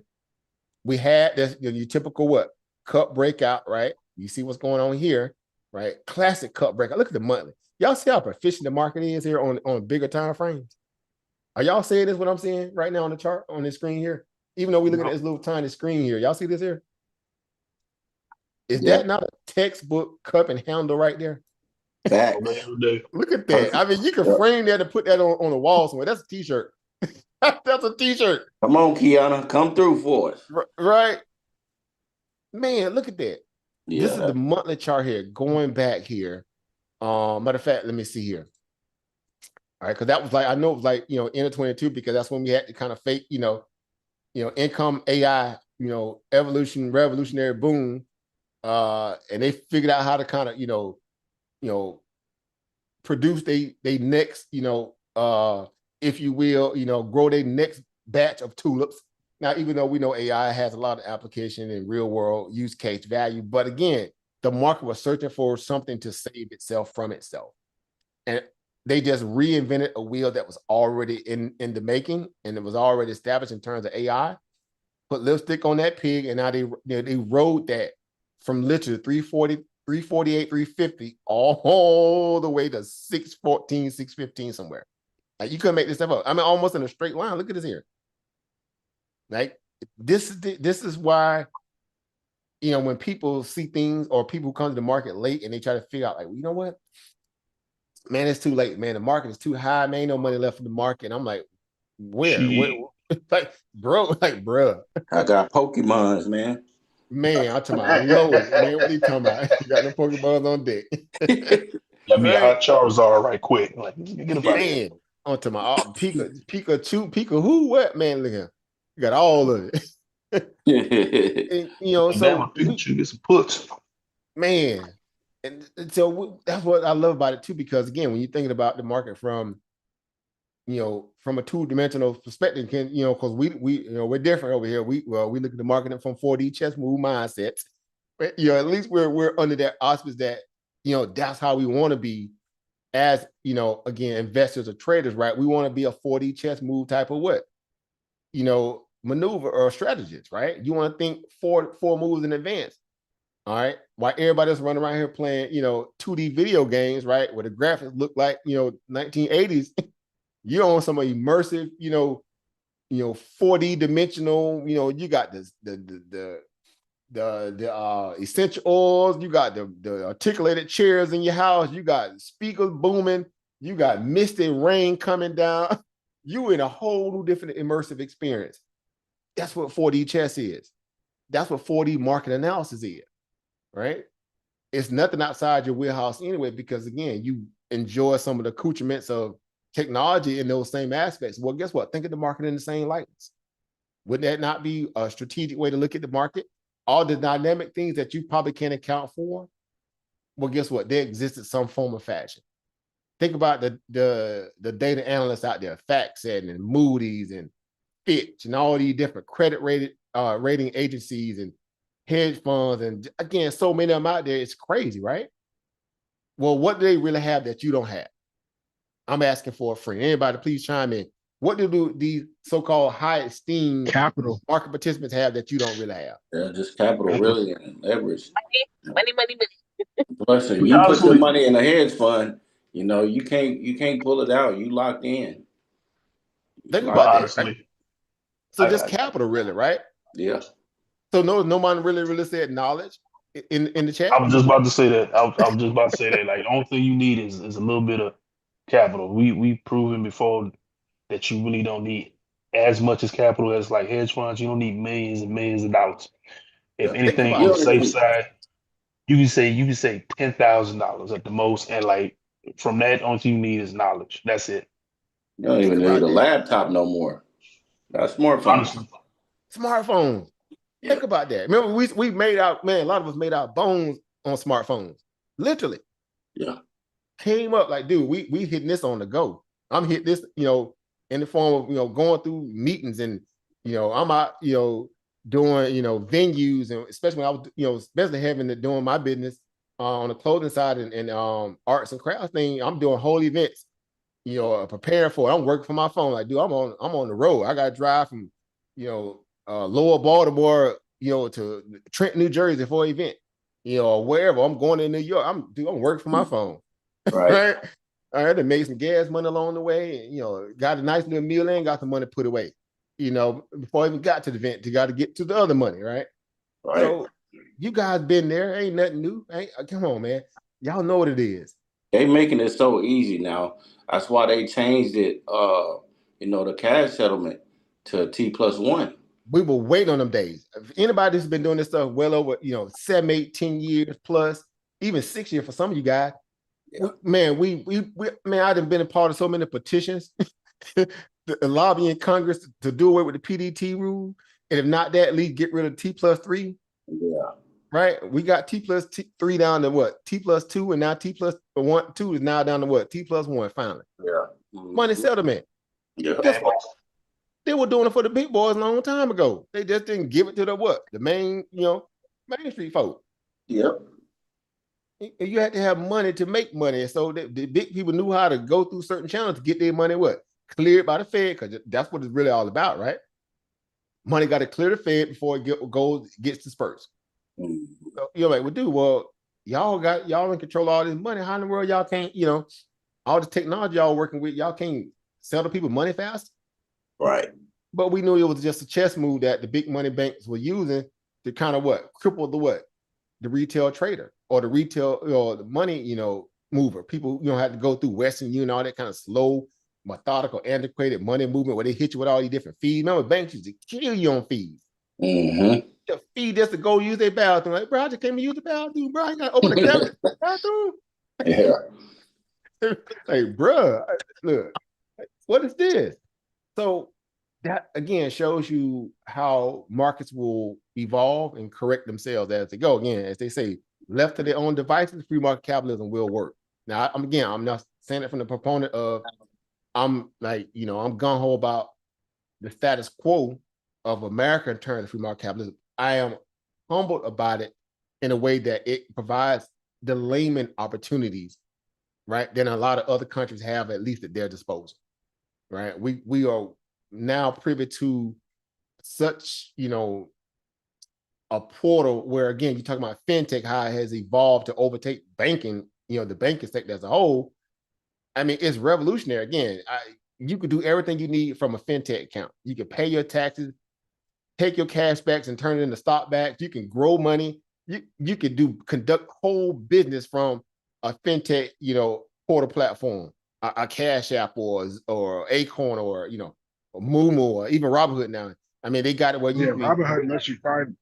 we had this your typical what cup breakout, right? You see what's going on here, right? Classic cup breakout. Look at the monthly. Y'all see how proficient the market is here on bigger time frames? Are y'all seeing this? What I'm seeing right now on the chart on this screen here? Even though we're looking at this little tiny screen here, y'all see this here? Is that not a textbook cup and handle right there? Facts. Look at that. I mean, you can frame that and put that on the wall somewhere. That's a t-shirt. That's a t-shirt. Come on, Kiana, come through for us. Right. Man, look at that. Yeah. This is the monthly chart here, going back here. Matter of fact, let me see here. All right, because that was like, I know it was like, end of 22, because that's when we had to kind of fake, income AI, revolutionary boom. And they figured out how to kind of, produce they next, if you will, grow their next batch of tulips. Now, even though we know AI has a lot of application and real world use case value, but again, the market was searching for something to save itself from itself. And they just reinvented a wheel that was already in the making, and it was already established in terms of AI, put lipstick on that pig, and now they rode that from literally 340, 348, 350, all the way to 614, 615 somewhere. Like, you couldn't make this stuff up. I mean, almost in a straight line. Look at this here. Like, this is why, when people see things, or people who come to the market late and they try to figure out, like, well, you know what? Man, it's too late, man. The market is too high, man. Ain't no money left in the market. And I'm like, where? Like, bro, I got Pokemons, man. Man, I'm talking about Lord, man. What are you talking about? You got no Pokeballs on deck. Let me hot Charizard right quick. Like, get about man, I'm talking about Pikachu, who, what? Man, look at him. You got all of it. And, so Pikachu get some puts. Man, and so that's what I love about it too, because again, when you're thinking about the market from a two-dimensional perspective, because we're different over here. We look at the market from 4D chess move mindsets. But, at least we're under that auspice that that's how we want to be as again, investors or traders, right? We want to be a 4D chess move type of maneuver or strategist, right? You want to think four moves in advance. All right. While everybody's running around here playing, 2D video games, right? Where the graphics look like, 1980s, you're on some immersive, 4D dimensional, you got this, the essential oils, you got the articulated chairs in your house, you got speakers booming, you got misty rain coming down. You in a whole new different immersive experience. That's what 4D chess is. That's what 4D market analysis is. Right? It's nothing outside your wheelhouse anyway, because again, you enjoy some of the accoutrements of technology in those same aspects. Well, guess what? Think of the market in the same lights. Would that not be a strategic way to look at the market? All the dynamic things that you probably can't account for, well, guess what? They exist in some form or fashion. Think about the data analysts out there, FactSet and Moody's and Fitch and all these different credit rating agencies and hedge funds, and again, so many of them out there. It's crazy, right? Well, what do they really have that you don't have? I'm asking for a friend. Anybody, please chime in. What do these so-called high esteemed capital market participants have that you don't really have? Yeah, just capital really and leverage. Money. Plus, if you put the money in a hedge fund, you can't pull it out. You locked in. Think about that. Right? So just capital, really, right? Yeah. So no one really said knowledge in the chat. I was just about to say that. I was just about to say that. Like, the only thing you need is a little bit of capital. We've proven before that you really don't need as much as capital as like hedge funds. You don't need millions and millions of dollars. If anything, on the safe side, you can say $10,000 at the most, and like from that, only thing you need is knowledge. That's it. You don't even need a laptop no more. Got smartphones. Honestly. Smartphones. Yeah. Think about that. Remember, we made out, man, a lot of us made out bones on smartphones. Literally. Yeah. Came up like, dude, we hitting this on the go. I'm hitting this, in the form of, going through meetings and, I'm out, doing, venues, and especially when I was, especially having to doing my business on the clothing side and arts and crafts thing. I'm doing whole events, preparing for it. I'm working from my phone. Like, dude, I'm on the road. I got to drive from, Lower Baltimore, to Trenton, New Jersey for an event, or wherever. I'm going to New York. I'm working from my phone. Right. Right. I had to make some gas money along the way, and, got a nice little meal in, got the money put away, before I even got to the event, you got to get to the other money, right? Right. So you guys been there, ain't nothing new. Come on, man. Y'all know what it is. They making it so easy now. That's why they changed it, the cash settlement to T+1. We were waiting on them days. If anybody that's been doing this stuff well over, 7, 8, 10 years plus, even 6 years for some of you guys, Yeah. man, I done been a part of so many petitions, lobbying Congress to do away with the PDT rule, and if not that, at least get rid of T+3. Yeah. Right, we got T+3 down to what? T+2, and now T+1, 2 is now down to what? T+1 finally. Yeah. Money settlement. Yeah. Guess what? They were doing it for the big boys a long time ago. They just didn't give it to the main, Main Street folk. Yep. You had to have money to make money. So the big people knew how to go through certain channels to get their money cleared by the Fed, because that's what it's really all about, right? Money got to clear the Fed before it gets dispersed. So you're like, y'all in control of all this money. How in the world y'all can't, all the technology y'all working with, y'all can't sell to people money fast? Right. But we knew it was just a chess move that the big money banks were using to kind of cripple the retail trader, or the retail, or the money, mover. People, had to go through Western Union, all that kind of slow, methodical, antiquated money movement where they hit you with all these different fees. Remember, banks used to kill you on fees. Mm-hmm. The fee just to go use their bathroom. Like, bro, I just came to use the bathroom, bro. I got to open the cabinet bathroom. Yeah. Like, bro, look, what is this? So that again shows you how markets will evolve and correct themselves as they go. Again, as they say, left to their own devices, free market capitalism will work. Now, I'm not saying it from the proponent of, I'm gung-ho about the status quo of America in terms of free market capitalism. I am humbled about it in a way that it provides the layman opportunities, right, than a lot of other countries have, at least at their disposal, right? We are now privy to such, a portal where, again, you talk about fintech, how it has evolved to overtake banking, the banking sector as a whole. I mean, it's revolutionary. Again, you could do everything you need from a fintech account. You can pay your taxes, take your cash backs and turn it into stock backs. You can grow money. You could conduct whole business from a fintech, portal platform, a Cash App or Acorn or Moomoo or even Robinhood now. I mean, they got it where you Robinhood lets you find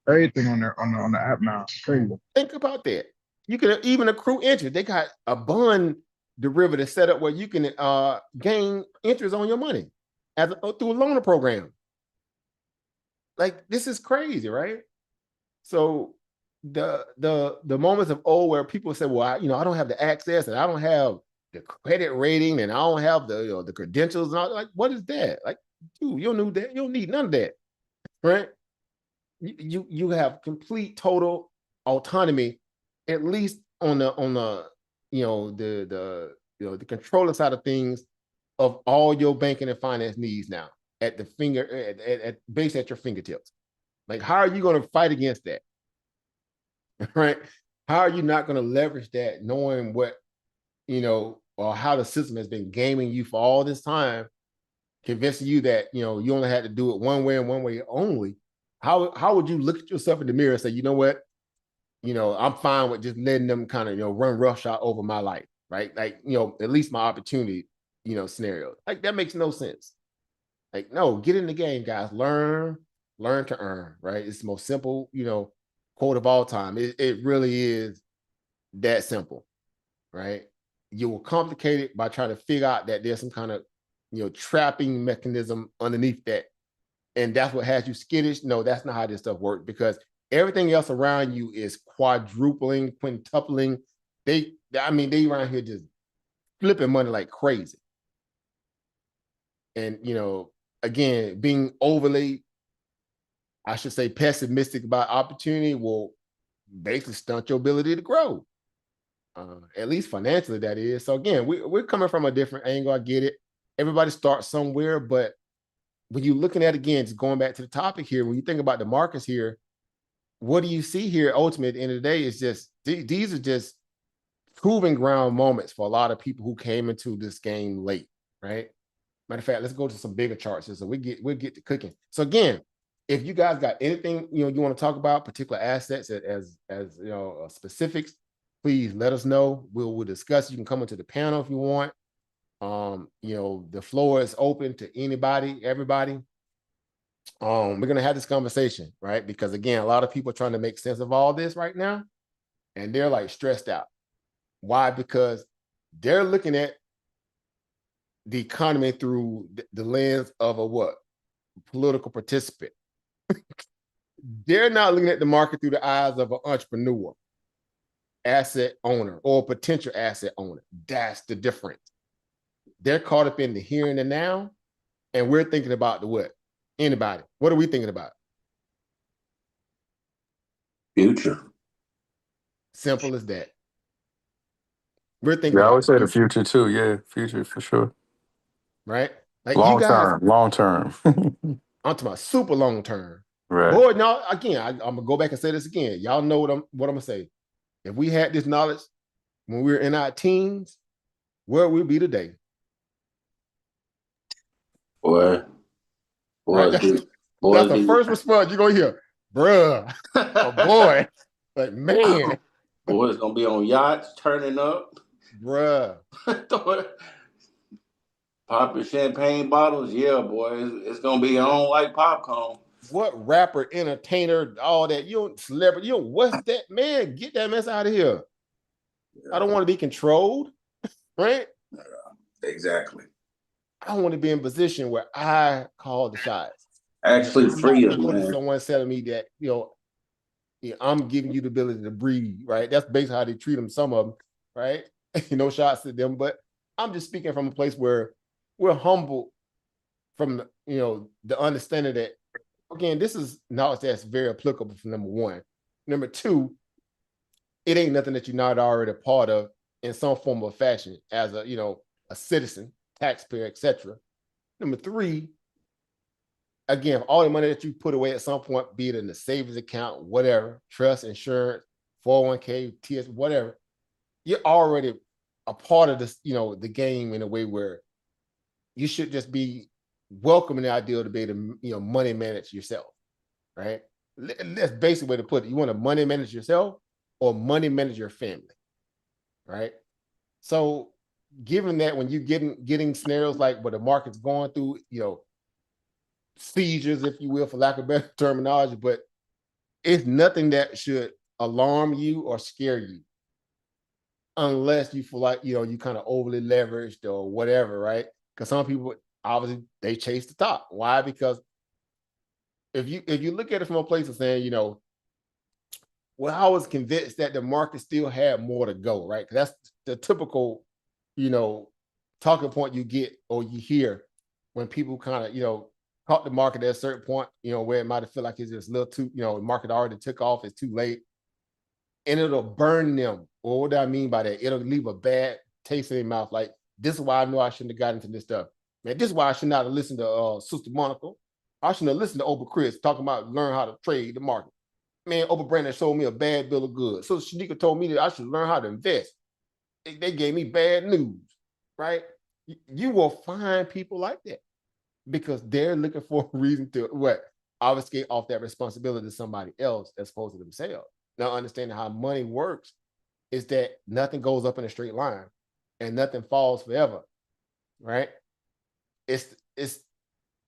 everything on the app now. It's crazy. Think about that. You can even accrue interest. They got a bond derivative set up where you can gain interest on your money through a loaner program. Like, this is crazy, right? So the moments of old where people say, well, I don't have the access, and I don't have the credit rating, and I don't have the credentials, and all, like, what is that? Like, dude, you don't need none of that, right? You have complete total autonomy, at least on the the controller side of things, of all your banking and finance needs now at your fingertips. Like, how are you going to fight against that? Right? How are you not going to leverage that, knowing what, or how the system has been gaming you for all this time, convincing you that, you only had to do it one way and one way only? How would you look at yourself in the mirror and say, you know what? I'm fine with just letting them kind of, run roughshod over my life, right? Like, at least my opportunity, scenario. Like, that makes no sense. Like, no, get in the game, guys. Learn to earn, right? It's the most simple, quote of all time. It really is that simple, right? You will complicate it by trying to figure out that there's some kind of, trapping mechanism underneath that. And that's what has you skittish. No, that's not how this stuff works, because everything else around you is quadrupling, quintupling. They around here just flipping money like crazy. And, again, being overly, I should say, pessimistic about opportunity will basically stunt your ability to grow. At least financially, that is. So again, we're coming from a different angle. I get it. Everybody starts somewhere, but when you're looking at, again, just going back to the topic here, when you think about the markets here, what do you see here? Ultimately, at the end of the day, is just these are just proving ground moments for a lot of people who came into this game late, right? Matter of fact, let's go to some bigger charts here, so we'll get to cooking. So again, if you guys got anything you want to talk about, particular assets as specifics, please let us know. We'll discuss. You can come into the panel if you want. The floor is open to anybody, everybody. We're gonna have this conversation, right? Because again, a lot of people are trying to make sense of all this right now, and they're like stressed out. Why? Because they're looking at the economy through the lens of a what? Political participant. They're not looking at the market through the eyes of an entrepreneur, asset owner, or potential asset owner. That's the difference. They're caught up in the here and the now, and we're thinking about the what? Anybody? What are we thinking about? Future. Simple as that. We're thinking Yeah, I about would say the future, future too. Yeah, future for sure. right? Like Long you guys, long term. I'm talking about super long term. Right. Boy, now again, I'm gonna go back and say this again. Y'all know what I'm gonna say. If we had this knowledge when we were in our teens, where would we be today? Boy, Right? That's the first response you're gonna hear, bruh. Oh boy, but man, boy, it's gonna be on yachts turning up, bruh. Popping champagne bottles, yeah, boy, it's gonna be on like popcorn. What rapper, entertainer, all that, celebrity, what's that, man? Get that mess out of here. Yeah. I don't want to be controlled, right? Exactly. I want to be in a position where I call the shots. Actually, freedom, man. Someone telling me that, I'm giving you the ability to breathe, right? That's basically how they treat them, some of them, right? No shots at them, but I'm just speaking from a place where we're humble from, the understanding that, again, this is knowledge that's very applicable for number one. Number two, it ain't nothing that you're not already a part of in some form or fashion as a citizen, taxpayer, etc. Number three, again, all the money that you put away at some point, be it in the savings account, whatever, trust, insurance, 401k, TS, whatever, you're already a part of this, the game in a way where you should just be welcoming the idea to be able to, money manage yourself, right? That's basically the way to put it. You want to money manage yourself or money manage your family, right? So given that when you're getting scenarios like what the market's going through, seizures, if you will, for lack of better terminology, but it's nothing that should alarm you or scare you unless you feel like, you kind of overly leveraged or whatever, right? Because some people, obviously, they chase the top. Why? Because if you look at it from a place of saying, well, I was convinced that the market still had more to go, right? Because that's the typical, talking point you get or you hear when people kind of, caught the market at a certain point, where it might have felt like it's just a little too, the market already took off, it's too late. And it'll burn them. Well, what do I mean by that? It'll leave a bad taste in their mouth. Like, this is why I know I shouldn't have got into this stuff. Man, this is why I should not have listened to Sister Monica. I shouldn't have listened to Oprah Chris talking about learn how to trade the market. Man, Oprah Brandon sold me a bad bill of goods. So Shanika told me that I should learn how to invest. They gave me bad news, right? You will find people like that because they're looking for a reason to obfuscate off that responsibility to somebody else as opposed to themselves. Now, understanding how money works is that nothing goes up in a straight line and nothing falls forever, right? It's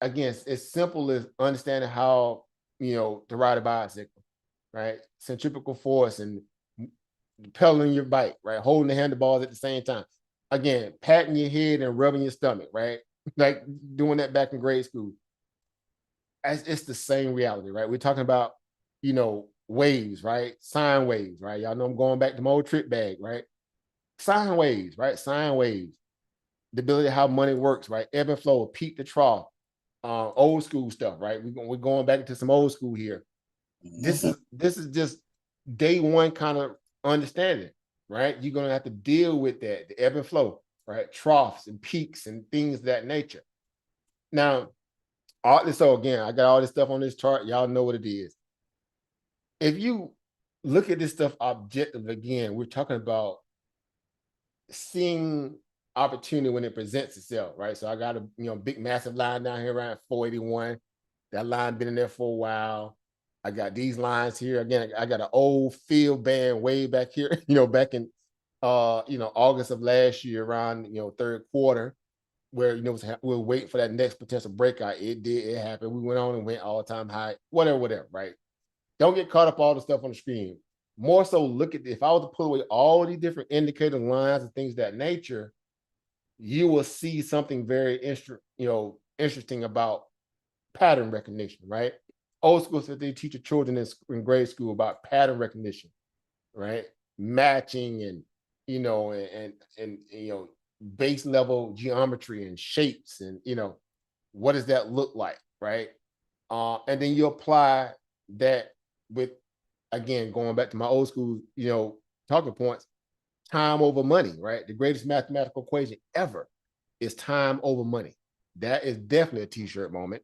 again, it's simple as understanding how, to ride a bicycle, right? Centripetal force and pedaling your bike, right? Holding the handlebars at the same time. Again, patting your head and rubbing your stomach, right? Like doing that back in grade school. It's the same reality, right? We're talking about, waves, right? Sine waves, right? Y'all know I'm going back to my old trip bag, right? Sine waves, right? Sine waves. the ability of how money works, right? Ebb and flow, peak to trough, old school stuff, right? We're going back into some old school here. This is just day one kind of understanding, right? You're gonna have to deal with that, the ebb and flow, right? Troughs and peaks and things of that nature. Now, so again, I got all this stuff on this chart. Y'all know what it is. If you look at this stuff objectively, again, we're talking about seeing opportunity when it presents itself, right? So I got a big massive line down here around 481. That line been in there for a while. I got these lines here. Again, I got an old field band way back here, back in August of last year around third quarter, where we'll wait for that next potential breakout. It happened. We went on and went all-time high, whatever, right? Don't get caught up all the stuff on the screen. More so look at, if I was to pull away all these different indicator lines and things of that nature, you will see something very interesting about pattern recognition, right? Old school said they teach your children in grade school about pattern recognition, right? Matching and base level geometry and shapes and what does that look like, right? And then you apply that with, again, going back to my old school, talking points, time over money, right? The greatest mathematical equation ever is time over money. That is definitely a t-shirt moment.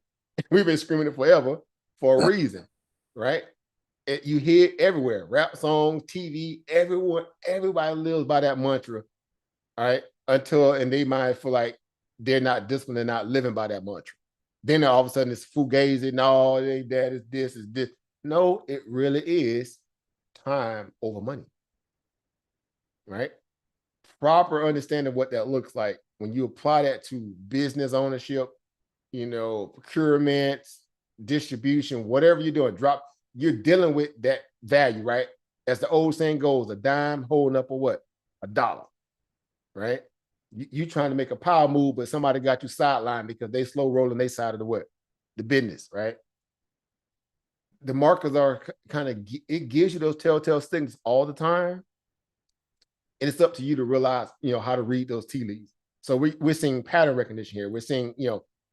We've been screaming it forever for a reason, right? You hear it everywhere, rap songs, TV, everybody lives by that mantra, all right? And they might feel like they're not disciplined, they're not living by that mantra. Then all of a sudden it's fugazi and all that is this, is this. No, it really is time over money, right? Proper understanding of what that looks like when you apply that to business ownership, procurement, distribution, whatever you're doing, you're dealing with that value, right? As the old saying goes, a dime holding up a dollar, right? You trying to make a power move, but somebody got you sidelined because they slow rolling their side of the business, right? The markers are it gives you those telltale things all the time. And it's up to you to realize, how to read those tea leaves. So we're seeing pattern recognition here. We're seeing,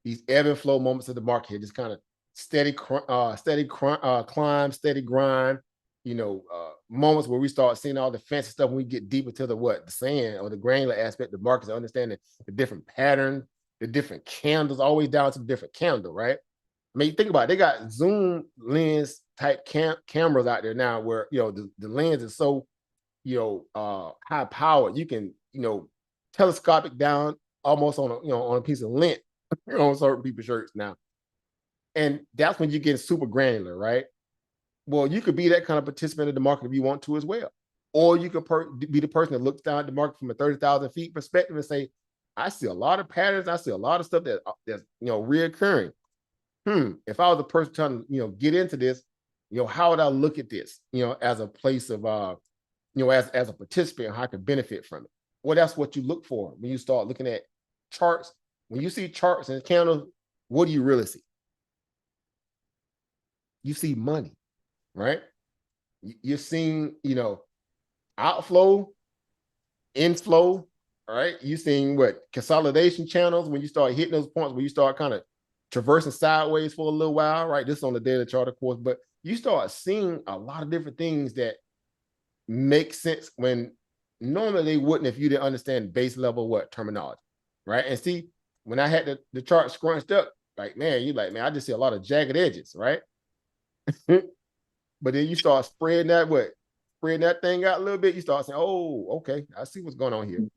these ebb and flow moments of the market here, just kind of steady climb, steady grind, moments where we start seeing all the fancy stuff when we get deeper to the sand or the granular aspect of the markets, understanding the different patterns, the different candles, always down to the different candle, right? I mean, think about it. They got zoom lens type cameras out there now where, the lens is so, high powered. You can, telescopic down almost on a piece of lint on certain people's shirts now. And that's when you get super granular, right? Well, you could be that kind of participant in the market if you want to as well. Or you could be the person that looks down at the market from a 30,000 feet perspective and say, I see a lot of patterns. I see a lot of stuff that's reoccurring. If I was a person trying to, get into this, how would I look at this, as a place of, as a participant, how I can benefit from it? Well, that's what you look for when you start looking at charts. When you see charts and candles, what do you really see? You see money, right? You're seeing, outflow, inflow, all right? You're seeing consolidation channels when you start hitting those points where you start kind of traversing sideways for a little while, right? This is on the daily chart, of course, but you start seeing a lot of different things that make sense when normally they wouldn't if you didn't understand base level terminology, right? And see, when I had the chart scrunched up, man, I just see a lot of jagged edges, right? But then you start spreading that thing out a little bit, you start saying, oh, okay, I see what's going on here.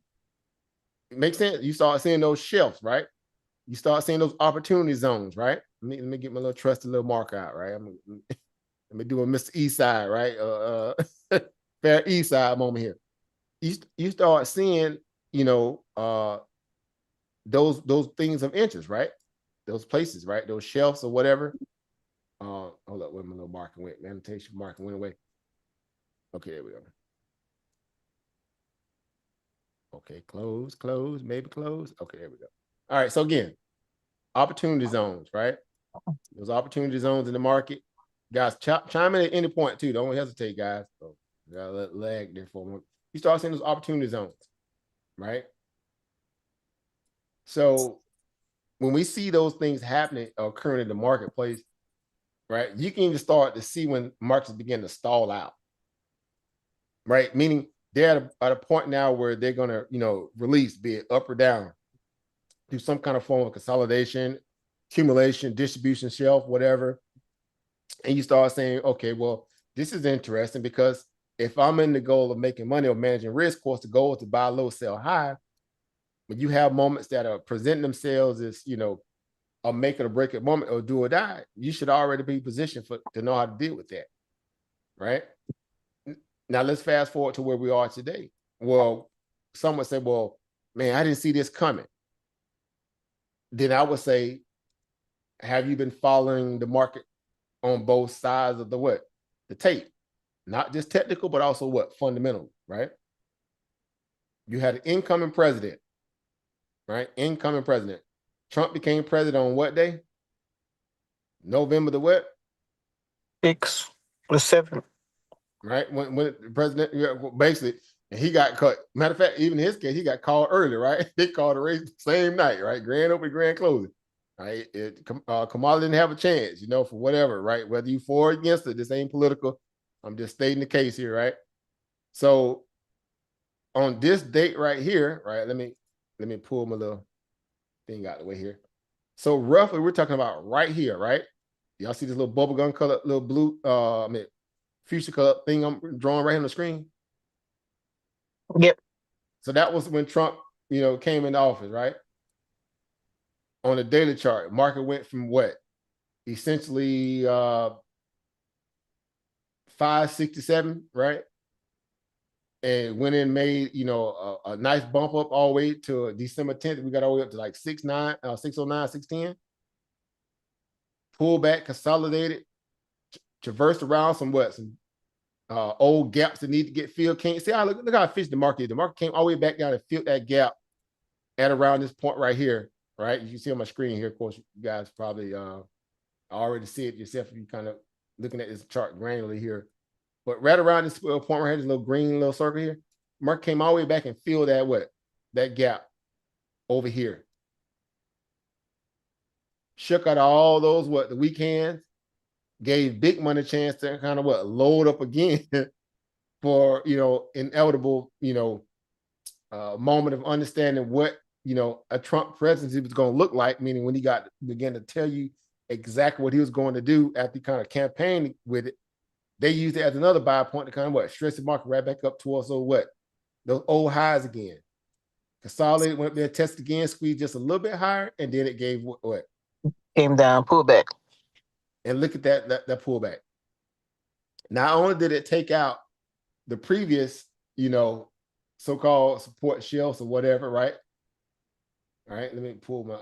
It makes sense. You start seeing those shelves, right? You start seeing those opportunity zones, right? Let me get my little trusty little marker out, right? Let me do a Mr. Eastside, right? Fair Eastside moment here. You start seeing, those things of interest, right? Those places, right? Those shelves or whatever. Hold up, where my little marker went? Annotation marker went away. Okay, there we go. Okay, close, maybe close. Okay, there we go. All right, so again, opportunity zones, right? Those opportunity zones in the market. Guys, chime in at any point too. Don't hesitate, guys. So, got a little lag there for a moment. You start seeing those opportunity zones, right? So when we see those things happening occurring in the marketplace, right, you can even start to see when markets begin to stall out, right? Meaning they're at a point now where they're going to, release, be it up or down, do some kind of form of consolidation, accumulation, distribution shelf, whatever. And you start saying, okay, well, this is interesting because if I'm in the goal of making money or managing risk, of course, the goal is to buy low, sell high. But you have moments that are presenting themselves as, a make it or break it moment or do or die. You should already be positioned to know how to deal with that, right? Now let's fast forward to where we are today. Well, some would say, well, man, I didn't see this coming. Then I would say, have you been following the market on both sides of the tape? Not just technical, but also fundamental, right? You had an incoming president, right? Incoming president. Trump became president on what day? November the what? 6 or 7. Right? When the president, basically, and he got cut. Matter of fact, even in his case, he got called early, right? They called the race the same night, right? Grand opening, grand closing. Right? Kamala didn't have a chance, for whatever, right? Whether you for or against it, this ain't political. I'm just stating the case here, right? So on this date right here, right? Let me pull my little thing out of the way here. So roughly, we're talking about right here, right? Y'all see this little bubblegum color, little blue, fuchsia color thing I'm drawing right here on the screen? Yep. So that was when Trump, came into office, right? On the daily chart, market went from essentially 567, right? And went in, made a nice bump up all the way to December 10th. We got all the way up to like 609, 610. Pulled back, consolidated, traversed around some old gaps that need to get filled. Can't see. Look how efficient the market is. The market came all the way back down and filled that gap at around this point right here, right? You can see on my screen here. Of course, you guys probably already see it yourself if you kind of looking at this chart granularly here. But right around this point right here, this little green little circle here, market came all the way back and filled that gap over here. Shook out all those the weekends, gave big money a chance to kind of load up again for inevitable moment of understanding what a Trump presidency was going to look like, meaning when he began to tell you exactly what he was going to do after he kind of campaigned with it. They used it as another buy point to kind of stress the market right back up towards those old highs again. Consolidated, went up there, tested again, squeezed just a little bit higher, and then it gave what? Came down, pulled back. And look at that pullback. Not only did it take out the previous, so-called support shelves or whatever, right? All right, let me pull my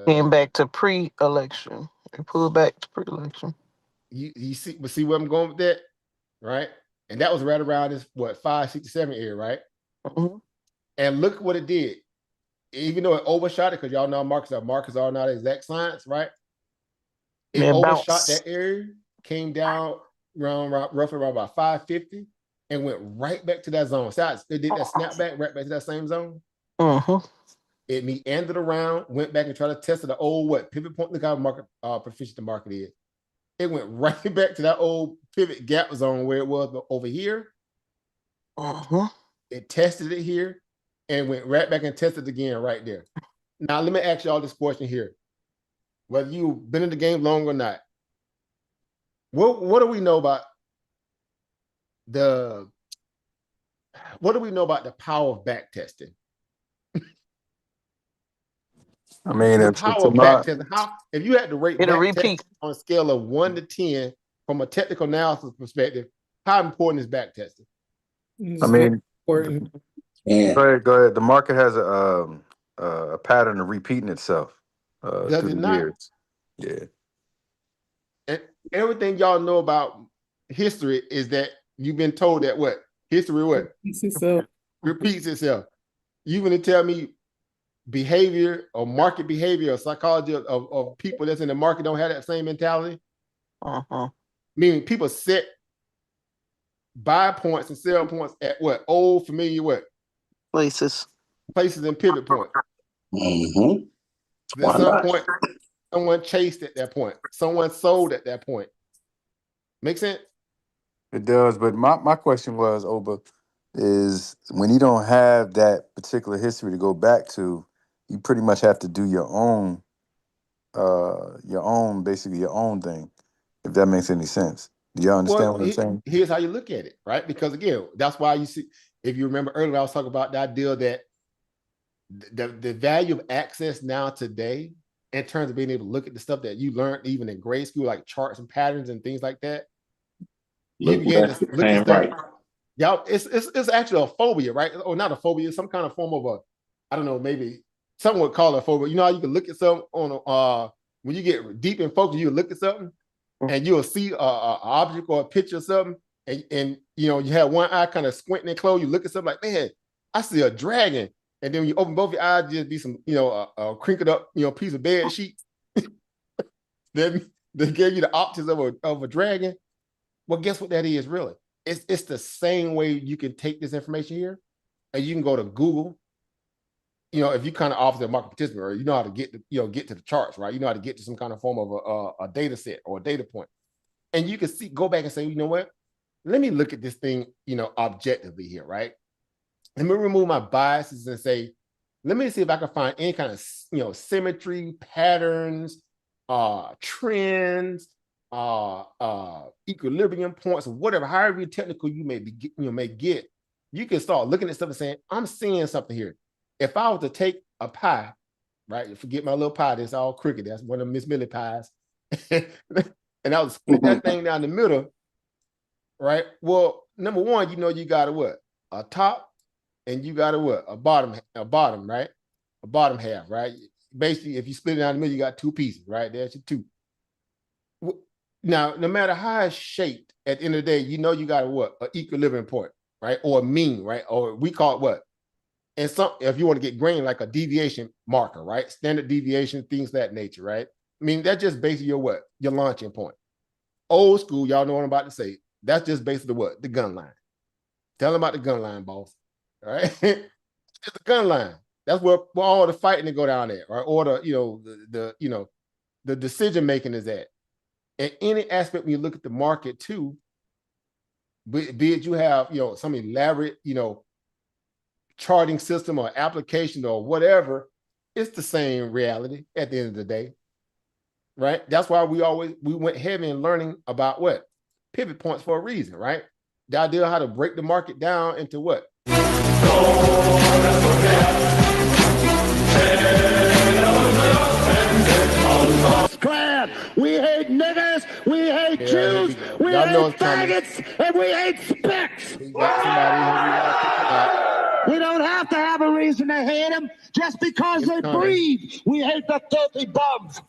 Came back to pre-election. It pulled back to pre-election. You see where I'm going with that, right? And that was right around this 567 area, right? Mm-hmm. And look what it did. Even though it overshot it, because y'all know markets are not exact science, right? It overshot that area, came down roughly around about 550, and went right back to that zone. So it did that snapback right back to that same zone. Mm-hmm. It meandered around, went back and tried to test the old pivot point. Look how market proficient the market is. It went right back to that old pivot gap zone where it was over here. Mm-hmm. It tested it here and went right back and tested it again right there. Now, let me ask y'all this question here. Whether you've been in the game long or not, what do we know about the power of back testing? I mean, The it's power of back testing. If you had to rate It'll back repeat testing on a scale of 1 to 10 from a technical analysis perspective, how important is back testing? I mean, Important. Yeah. go ahead. The market has a pattern of repeating itself Does through it the not? years. Yeah. And everything y'all know about history is that you've been told that history repeats itself. You gonna tell me behavior or market behavior or psychology of people that's in the market don't have that same mentality? Uh-huh. Meaning people set buy points and sell points at old familiar Places. and pivot points. Mm-hmm. At some point, someone chased at that point. Someone sold at that point. Make sense? It does, but my question was, Oba, is when you don't have that particular history to go back to, you pretty much have to do basically your own thing, if that makes any sense. Do y'all understand what I'm saying? Here's how you look at it, right? Because again, that's why you see, if you remember earlier, I was talking about that deal that the value of access now today, in terms of being able to look at the stuff that you learned even in grade school, like charts and patterns and things like that. You begin to look at stuff. Y'all, it's actually a phobia, right? Or not a phobia, some kind of form of a, I don't know, maybe some would call it a phobia. You know how you can look at something on when you get deep in focus, you look at something and you'll see a object or a picture of something, and you know, you have one eye kind of squinting and closed, you look at something like, man, I see a dragon. And then when you open both your eyes, just be some, you know, a crinkled up, you know, piece of bed sheet. Then they gave you the optics of a dragon. Well, guess what that is really? It's the same way you can take this information here, and you can go to Google. You know, if you kind of offer a market participant, or you know how to get to the charts, right? You know how to get to some kind of form of a data set or a data point, and you can go back and say, you know what? Let me look at this thing, you know, objectively here, right? Let me remove my biases and say, let me see if I can find any kind of, you know, symmetry, patterns, trends, equilibrium points, or whatever, however technical you may be, get, you can start looking at stuff and saying, I'm seeing something here. If I was to take a pie, right? Forget my little pie, that's all crooked. That's one of Miss Millie pies. And I would split that thing down the middle, right? Well, number one, you know, you got a top, and you got a bottom, right? A bottom half, right? Basically, if you split it down the middle, you got two pieces, right? There's your two. Now, no matter how it's shaped, at the end of the day, you know you got an equilibrium point, right? Or a mean, right? Or we call it what? And if you want to get grain, like a deviation marker, right? Standard deviation, things of that nature, right? I mean, that's just basically your launching point. Old school, y'all know what I'm about to say. That's just basically the gun line. Tell them about the gun line, boss. All right, it's the gun line. That's where all the fighting to go down there, right? Or the decision making is at. In any aspect, when you look at the market too, be it you have some elaborate charting system or application or whatever, it's the same reality at the end of the day, right? That's why we went heavy in learning about what pivot points for a reason, right? The idea how to break the market down into what. Clan. We hate niggers, we hate Jews, we hate faggots, and we hate specs. We got somebody here we gotta pick it up. We don't have to have a reason to hate them just because they breathe. We hate the filthy bums.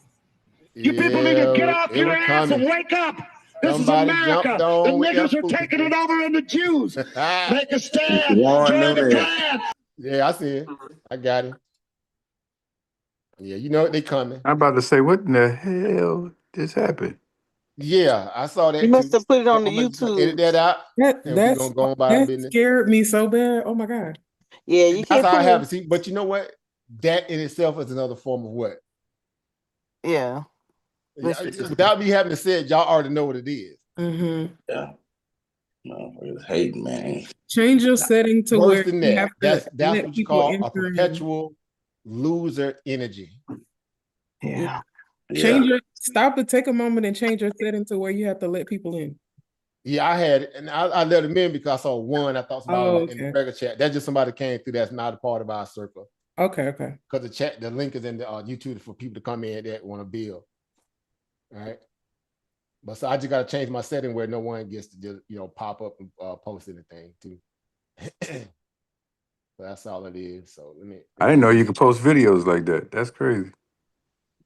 You people need to get off your ass and wake up. This is America. The niggers are taking it over in the Jews. Make a stand. Join the Klan. Yeah, I see it. I got it. Yeah, you know they coming. I'm about to say, what in the hell just happened? Yeah, I saw that. You must have put it on the YouTube. Edit that out. That scared me so bad. Oh my God. Yeah, you can't. That's how I have it. See, but you know what? That in itself is another form of what? Yeah. Without me having to say it, y'all already know what it is. Mm-hmm. Yeah. No, it's hating, man. Change your setting to Worse where than you that. have That's to let what you people call a perpetual loser energy. Yeah. Stop and take a moment and change your setting to where you have to let people in. Yeah, I had it, and I let them in because I saw one. I thought somebody in the regular chat. That's just somebody came through. That's not a part of our circle. Okay. Because the link is in the YouTube for people to come in that want to build. All right. But so I just got to change my setting where no one gets to just pop up and post anything too. So that's all it is. So I didn't know you could post videos like that. That's crazy.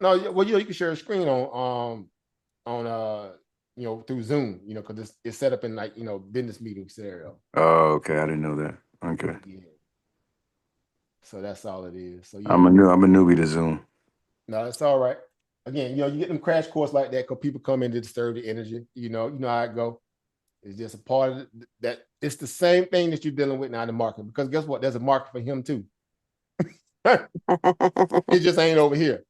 No, well, you can share a screen on through Zoom, because it's set up in business meeting scenario. Oh, okay. I didn't know that. Okay. Yeah. So that's all it is. So yeah. I'm a newbie to Zoom. No, it's all right. Again, you get them crash course like that because people come in to disturb the energy. You know how it go. It's just a part of that. It's the same thing that you're dealing with now in the market, because guess what? There's a market for him too. It just ain't over here.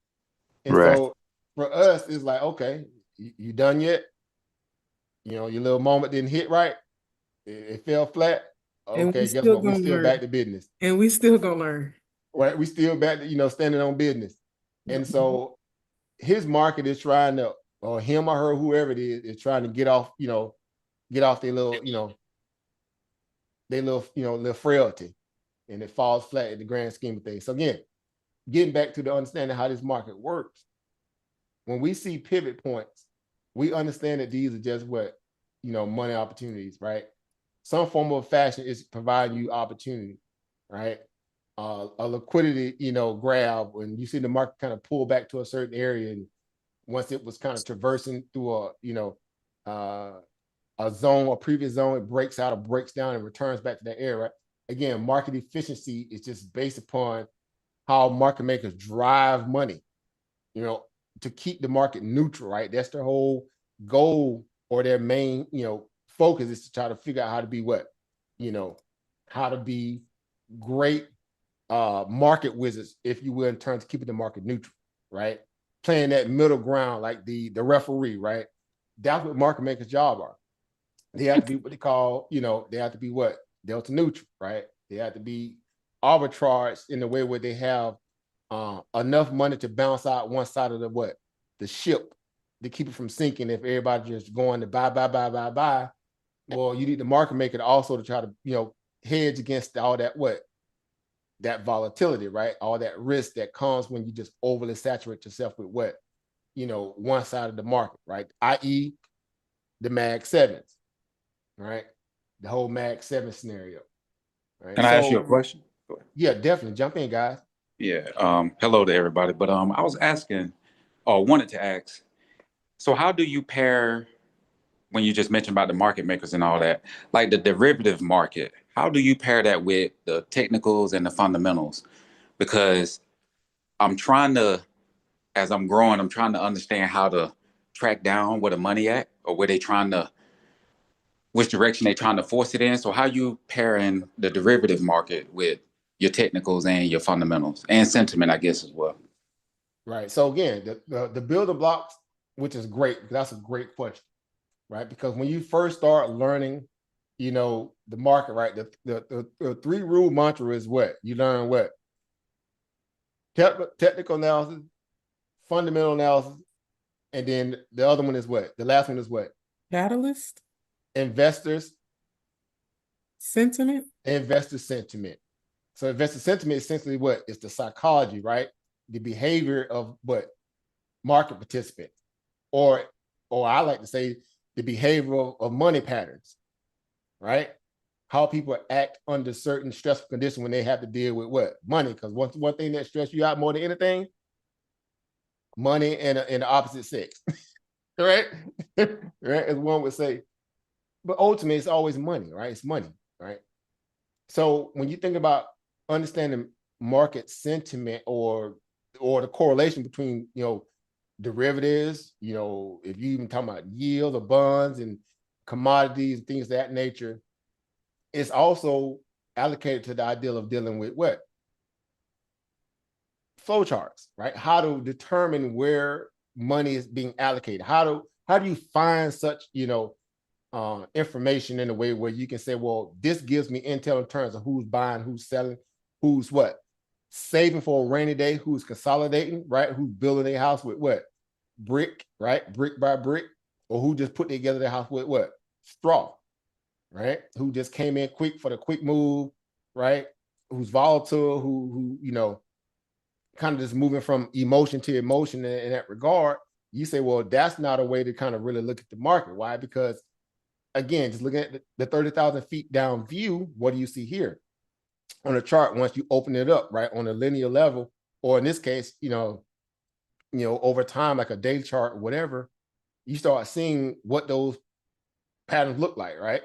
And Right. so for us, it's like, okay, you done yet? You know, your little moment didn't hit right. It fell flat. And Okay, we guess still what? We gonna still learn. back to business. And we still gonna learn. Right? We still back to, you know, standing on business. And so his market is trying to, or him or her, whoever it is trying to get off, you know, get off their little, you know, little frailty. And it falls flat in the grand scheme of things. So again, getting back to the understanding how this market works. When we see pivot points, we understand that these are just what, you know, money opportunities, right? Some form of fashion is providing you opportunity, right? A liquidity, you know, grab when you see the market kind of pull back to a certain area, and once it was kind of traversing through a, you know, a zone, a previous zone, it breaks out or breaks down and returns back to that area, right? Again, market efficiency is just based upon how market makers drive money, you know, to keep the market neutral, right? That's their whole goal, or their main, you know, focus is to try to figure out how to be what, you know, how to be great market wizards, if you will, in terms of keeping the market neutral, right? Playing that middle ground like the referee, right? That's what market makers' job are. They have to be what they call, you know, they have to be what? Delta neutral, right? They have to be arbitrage in the way where they have enough money to bounce out one side of the what? The ship, to keep it from sinking. If everybody just going to buy, well, you need the market maker also to try to, you know, hedge against all that what? That volatility, right? All that risk that comes when you just overly saturate yourself with what? You know, one side of the market, right? i.e. the Mag 7s, right? The whole Mag 7 scenario, right? Can I ask you a question? Go ahead. Yeah, definitely. Jump in, guys. Yeah. Hello to everybody. But I was asking, or wanted to ask, so how do you pair, when you just mentioned about the market makers and all that, like the derivative market, how do you pair that with the technicals and the fundamentals? Because I'm trying to, as I'm growing, I'm trying to understand how to track down where the money at, or where they trying to, which direction they trying to force it in. So how you pairing the derivative market with your technicals and your fundamentals and sentiment, I guess, as well. Right. So again, the building blocks, which is great. That's a great question, right? Because when you first start learning, you know, the market, right? The three rule mantra is what? You learn what? Technical analysis, fundamental analysis, and then the other one is what? The last one is what? Catalyst. Investors. Sentiment. Investor sentiment. So investor sentiment is essentially what? It's the psychology, right? The behavior of what? Market participants. Or I like to say the behavior of money patterns, right? How people act under certain stressful conditions when they have to deal with what? Money. Because one thing that stresses you out more than anything, money and the opposite sex, right? Right, as one would say. But ultimately, it's always money, right? It's money, right? So when you think about understanding market sentiment, or the correlation between, you know, derivatives, you know, if you even talk about yield or bonds and commodities and things of that nature, it's also allocated to the ideal of dealing with what? Flow charts, right? How to determine where money is being allocated. How do you find such, you know, information in a way where you can say, well, this gives me intel in terms of who's buying, who's selling, who's what? Saving for a rainy day, who's consolidating, right? Who's building their house with what? Brick, right? Brick by brick, or who just put together their house with what? Straw, right? Who just came in quick for the quick move, right? Who's volatile, who you know, kind of just moving from emotion to emotion in that regard. You say, well, that's not a way to kind of really look at the market. Why? Because again, just looking at the 30,000 feet down view, what do you see here on the chart? Once you open it up, right, on a linear level, or in this case, you know, over time, like a day chart, whatever, you start seeing what those patterns look like, right?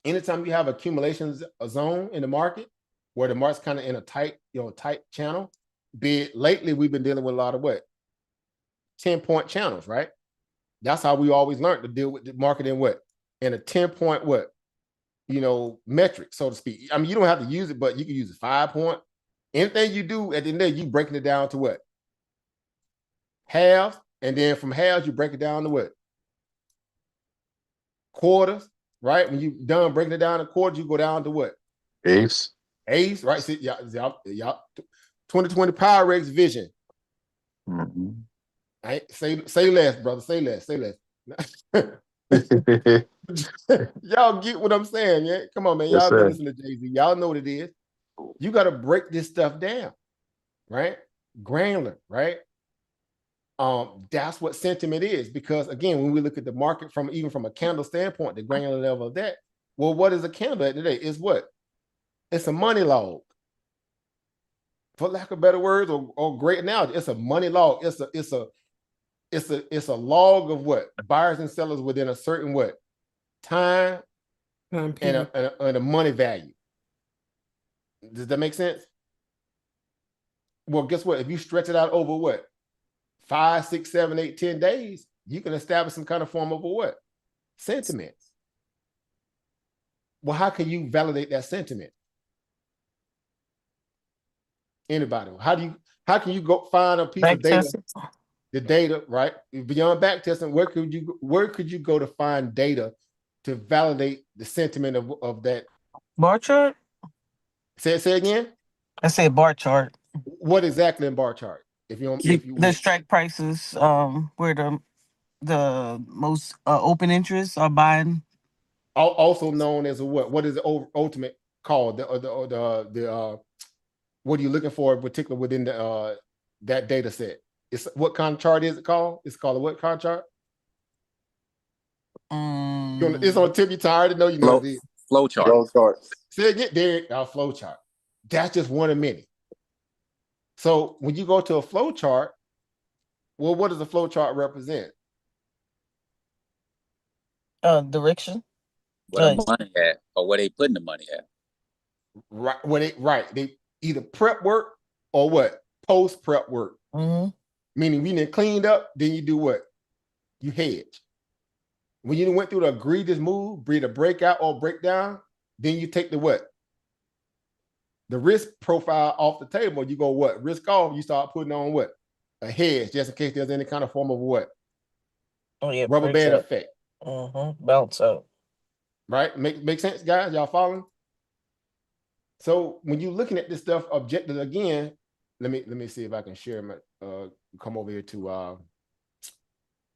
Anytime you have accumulations zone in the market, where the market's kind of in a tight, tight channel, be it lately, we've been dealing with a lot of what? 10-point channels, right? That's how we always learned to deal with the market in what? In a 10-point what? Metric, so to speak. I mean, you don't have to use it, but you can use a 5-point, Anything you do at the end of the day, you breaking it down to what? Halves, and then from halves, you break it down to what? Quarters, right? When you done breaking it down to quarters, you go down to what? Eighths. Eighths, right? See, y'all, 2020 Pyrex vision. Mm-hmm. Say less, brother. Say less. Y'all get what I'm saying, yeah? Come on, man. Y'all been listening to Jay-Z. Y'all know what it is. You got to break this stuff down, right? Granular, right? That's what sentiment is, because again, when we look at the market from even from a candle standpoint, the granular level of that, well, what is a candle at today? Is what? It's a money log. For lack of better words or great analogy, it's a money log. It's a log of what? Buyers and sellers within a certain what? Time and a money value. Does that make sense? Well, guess what? If you stretch it out over what? 5, 6, 7, 8, 10 days, you can establish some kind of form of a what? Sentiment. Well, how can you validate that sentiment? Anybody? How can you go find a piece of data? The data, right? Beyond back testing, where could you go to find data to validate the sentiment of that? Bar chart? Say again? I said bar chart. What exactly in bar chart? If you the strike prices, where the most open interests are buying. Also known as a what? What is the ultimate called? The what are you looking for in particular within the that data set? It's what kind of chart is it called? It's called a what kind of chart? It's on the tip of your tongue. I already know you know it. Flow chart. Flow chart. Say again, there, flow chart. That's just one of many. So when you go to a flow chart, well, what does a flow chart represent? Direction. Where the money at, or where they putting the money at. Right. They either prep work or what? Post prep work. Mm-hmm. Meaning when they cleaned up, then you do what? You hedge. When you went through the egregious move, be it a breakout or breakdown, then you take the what? The risk profile off the table. You go what? Risk off, you start putting on what? A hedge, just in case there's any kind of form of what? Oh yeah, rubber band effect. Bounce out. Right? Make sense, guys? Y'all following? So when you're looking at this stuff objective again, let me see if I can share my come over here to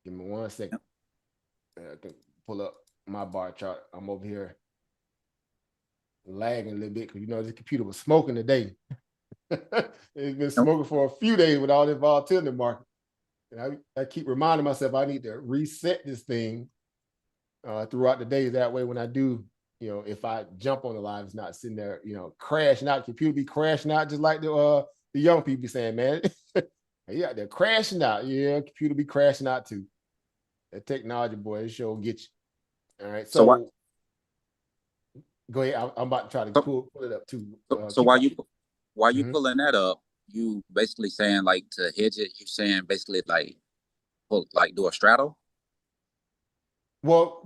give me 1 second. I can pull up my bar chart. I'm over here lagging a little bit because this computer was smoking today. It's been smoking for a few days with all this volatility in the market. And I keep reminding myself I need to reset this thing throughout the day. That way when I do, if I jump on the live, it's not sitting there, crashing out. Computer be crashing out just like the young people be saying, man. Yeah, they're crashing out. Yeah, computer be crashing out too. That technology, boy, it sure get you. All right, so go ahead. I'm about to try to pull it up too. So while you pulling that up, you basically saying like to hedge it. You're saying basically like do a straddle. Well,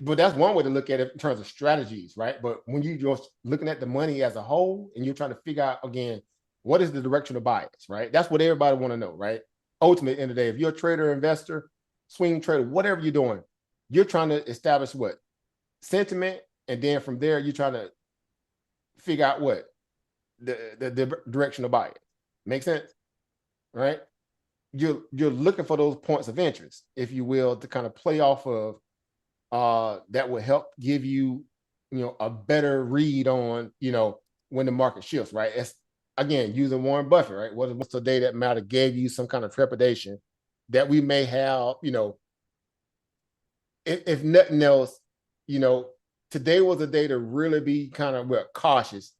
but that's one way to look at it in terms of strategies, right? But when you're just looking at the money as a whole and you're trying to figure out again, what is the direction of bias, right? That's what everybody want to know, right? Ultimately, end of the day, if you're a trader, investor, swing trader, whatever you're doing, you're trying to establish what? Sentiment, and then from there, you're trying to figure out what? The direction of bias. Make sense? Right? You're looking for those points of interest, if you will, to kind of play off of that will help give you, a better read on, when the market shifts, right? It's again using Warren Buffett, right? What's the day that matter gave you some kind of trepidation that we may have, if nothing else, today was a day to really be kind of cautious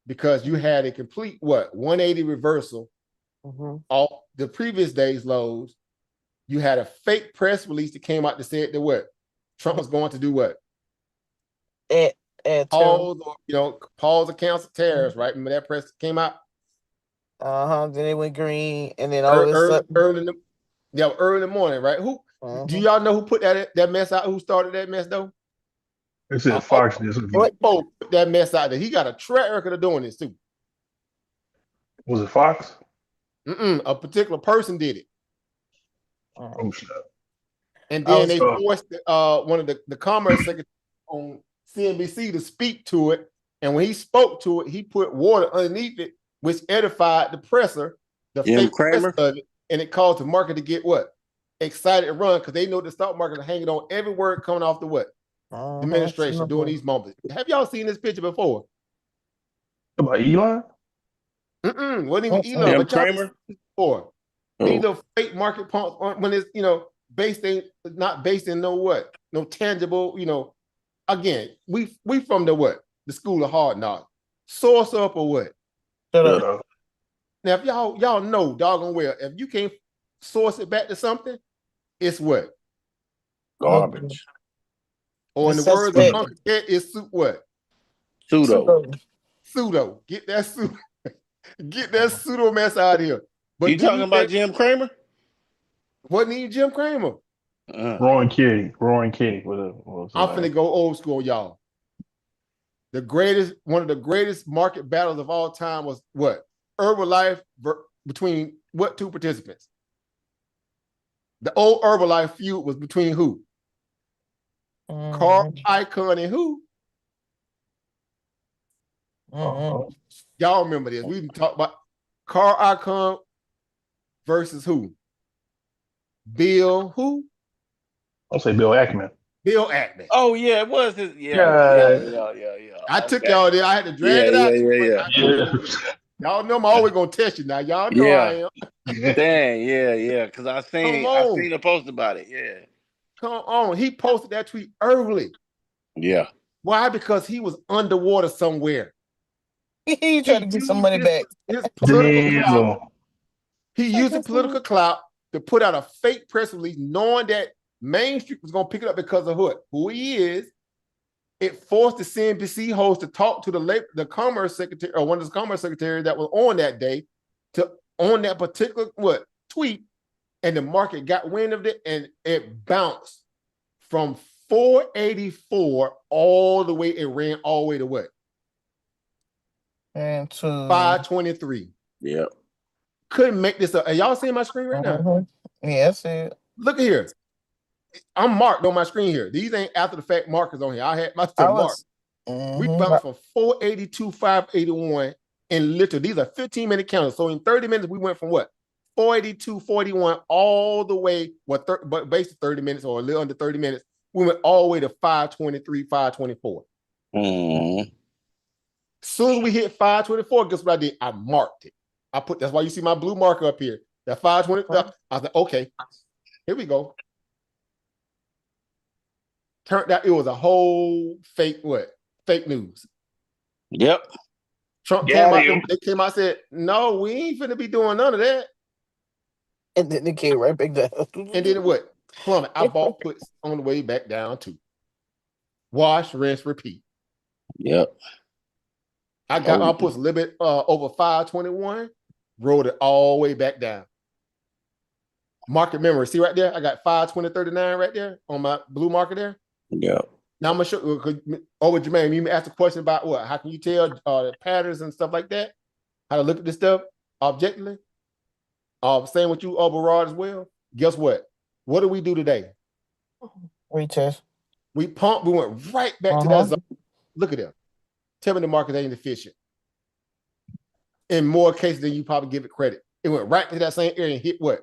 because you had a complete 180 reversal off the previous day's lows. You had a fake press release that came out that said that what? Trump was going to do what? Pause or cancel tariffs, right? Remember that press came out? Then it went green, and then early in the morning, right? Who do y'all know who put that mess out? Who started that mess though? They said Fox did. Put that mess out there. He got a track record of doing this too. Was it Fox? A particular person did it. Oh shit. And then they forced one of the commerce secretary on CNBC to speak to it. And when he spoke to it, he put water underneath it, which edified the presser, the fake presser of it, and it caused the market to get what? Excited and run, because they know the stock market is hanging on every word coming off the what? Administration during these moments. Have y'all seen this picture before? About Elon? Wasn't even Elon, but Kramer before. These are fake market pumps when it's not based in no tangible, again, we from the what? The school of hard knocks. Source up or what? Shut up. Now if y'all know doggone well, if you can't source it back to something, it's what? Garbage. Or in the words of Uncle Ted, it's what? Pseudo. Get that pseudo. Get that pseudo mess out of here. But you talking about Jim Cramer? Wasn't even Jim Cramer. Rowan Kenny. I'm finna go old school, y'all. One of the greatest market battles of all time was what? Herbalife between what two participants? The old Herbalife feud was between who? Carl Icahn and who? Y'all remember this. We talked about Carl Icahn versus who? Bill who? I'll say Bill Ackman. Bill Ackman. Oh yeah, it was his. Yeah. I took y'all there. I had to drag it out. Yeah. Y'all know I'm always gonna test you now. Y'all know I am. Dang, yeah. Because I seen a post about it. Yeah. Come on. He posted that tweet early. Yeah. Why? Because he was underwater somewhere. He tried to get some money back. His political clout. He used the political clout to put out a fake press release, knowing that Main Street was going to pick it up because of who he is. It forced the CNBC host to talk to the commerce secretary, or one of the commerce secretaries that was on that day, on that particular tweet, and the market got wind of it, and it bounced from 484 all the way. It ran all the way to what? And to 523. Yep. Couldn't make this up. Are y'all seeing my screen right now? Yeah, I see it. Look at here. I'm marked on my screen here. These ain't after the fact markers on here. I had my stuff marked. We bounced from 482, 581, and literally these are 15-minute counters. So in 30 minutes, we went from what? 482, 41, all the way, but basically 30 minutes or a little under 30 minutes. We went all the way to 523, 524. As soon as we hit 524, guess what I did? I marked it. That's why you see my blue marker up here. That 520. I was like, okay, here we go. Turned out it was a whole fake news. Yep. Trump came out and said, no, we ain't finna be doing none of that. And then it came right back down. And then what? Plummet. I bought puts on the way back down too. Wash, rinse, repeat. Yep. I puts a little bit over 521, rolled it all the way back down. Market memory. See right there? I got 520.39 right there on my blue marker there. Yeah. Now I'm gonna show you. Jermaine, you asked a question about what? How can you tell the patterns and stuff like that? How to look at this stuff objectively? Same with you, Barad, as well. Guess what? What do we do today? Retest. We pumped. We went right back to that zone. Look at them. Tell me the market ain't efficient. In more cases than you probably give it credit. It went right to that same area and hit what?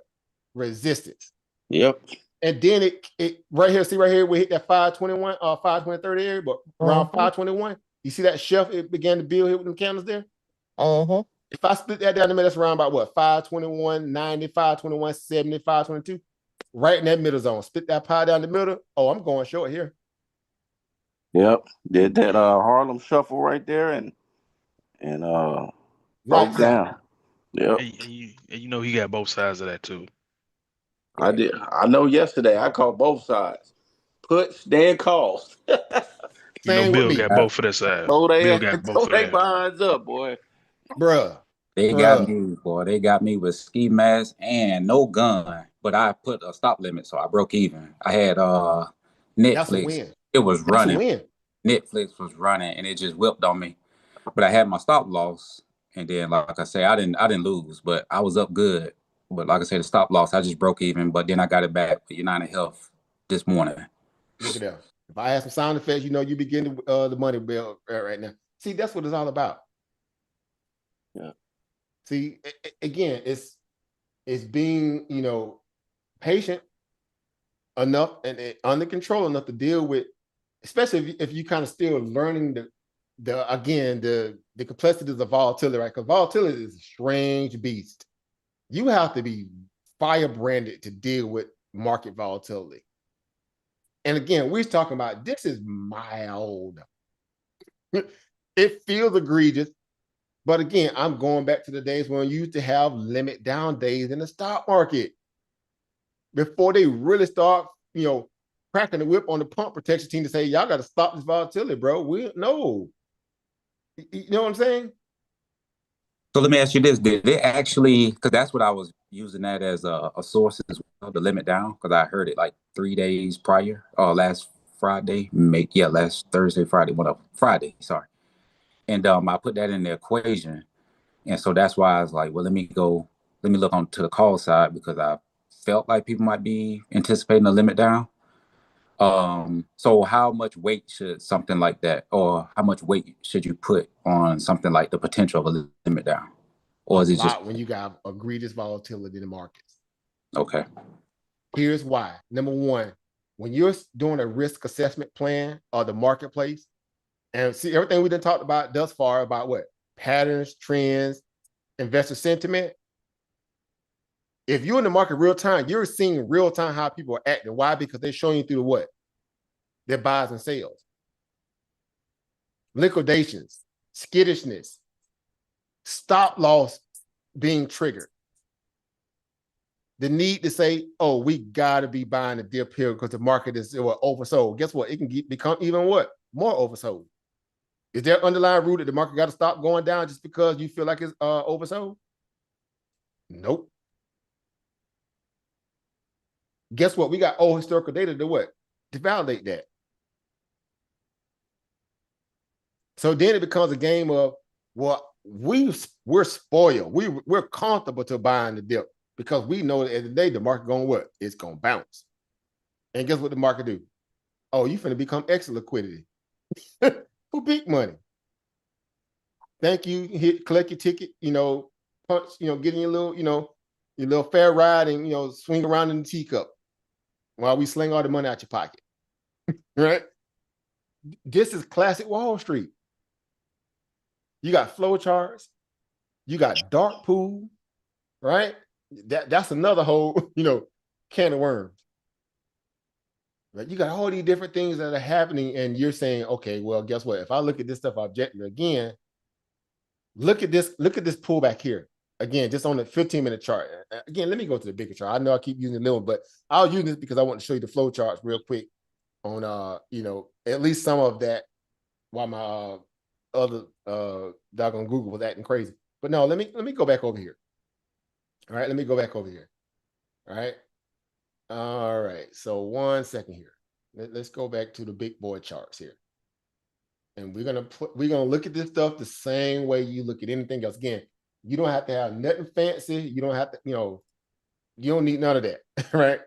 Resistance. Yep. And then it right here, see right here, we hit that 521, 523 area, but around 521, you see that shelf, it began to build here with them candles there? If I split that down the middle, that's around about what? 521, 90, 521, 70, 522. Right in that middle zone. Split that pie down the middle. Oh, I'm going short here. Yep. Did that Harlem shuffle right there and broke down. Yep. And you know he got both sides of that too. I did. I know yesterday I called both sides. Puts, then calls. Bill got both of that side. Bill got both of that. Behinds up, boy. Bruh. They got me, boy. They got me with ski mask and no gun. But I put a stop limit, so I broke even. I had Netflix. It was running. Netflix was running, and it just whipped on me. But I had my stop loss, And then, like I say, I didn't lose, but I was up good. But like I said, the stop loss, I just broke even, but then I got it back for United Health this morning. Look at that. If I have some sound effects, you know, you begin the money bill right now. See, that's what it's all about. Yeah. See, again, it's being, you know, patient enough and under control enough to deal with, especially if you kind of still learning the complexities of volatility, right? Because volatility is a strange beast. You have to be firebranded to deal with market volatility. And again, we're talking about this is mild. It feels egregious, but again, I'm going back to the days when you used to have limit down days in the stock market before they really start, you know, cracking the whip on the pump protection team to say, y'all got to stop this volatility, bro. No. You know what I'm saying? So let me ask you this: did they actually? Because that's what I was using that as a source as well, the limit down. Because I heard it like 3 days prior, last Friday, last Thursday, Friday, whatever, Friday. Sorry, and I put that in the equation, and so that's why I was like, well, let me look on to the call side because I felt like people might be anticipating a limit down. So how much weight should something like that, or how much weight should you put on something like the potential of a limit down? Or is it just when you got egregious volatility in the markets? Okay. Here's why. Number one, when you're doing a risk assessment plan of the marketplace, and see everything we done talked about thus far about what? Patterns, trends, investor sentiment. If you're in the market real time, you're seeing real time how people are acting. Why? Because they're showing you through what? Their buys and sales, liquidations, skittishness, stop loss being triggered. The need to say, oh, we got to be buying a dip here because the market is oversold. Guess what? It can become even what? More oversold. Is there underlying rule that the market got to stop going down just because you feel like it's oversold? Nope. Guess what? We got old historical data to what? To validate that. So then it becomes a game of, well, we're spoiled. We're comfortable to buying the dip because we know that at the end of the day, the market going what? It's going to bounce. And guess what the market do? Oh, you finna become extra liquidity for big money. Thank you. Collect your ticket, you know, punch, you know, getting your little, you know, your little fair ride and, you know, swing around in the teacup while we sling all the money out your pocket. Right? This is classic Wall Street. You got flow charts, you got dark pool, right? That's another whole, you know, can of worms. Right? You got all these different things that are happening, and you're saying, okay, well, guess what? If I look at this stuff objectively again, look at this pullback here. Again, just on the 15-minute chart. Again, let me go to the bigger chart. I know I keep using the little one, but I'll use this because I want to show you the flow charts real quick on you know, at least some of that while my other doggone Google was acting crazy. But no, let me go back over here. All right, let me go back over here. All right. So 1 second here. Let's go back to the big boy charts here. And we're gonna look at this stuff the same way you look at anything else. Again, you don't have to have nothing fancy. You don't have to, you know, you don't need none of that, right?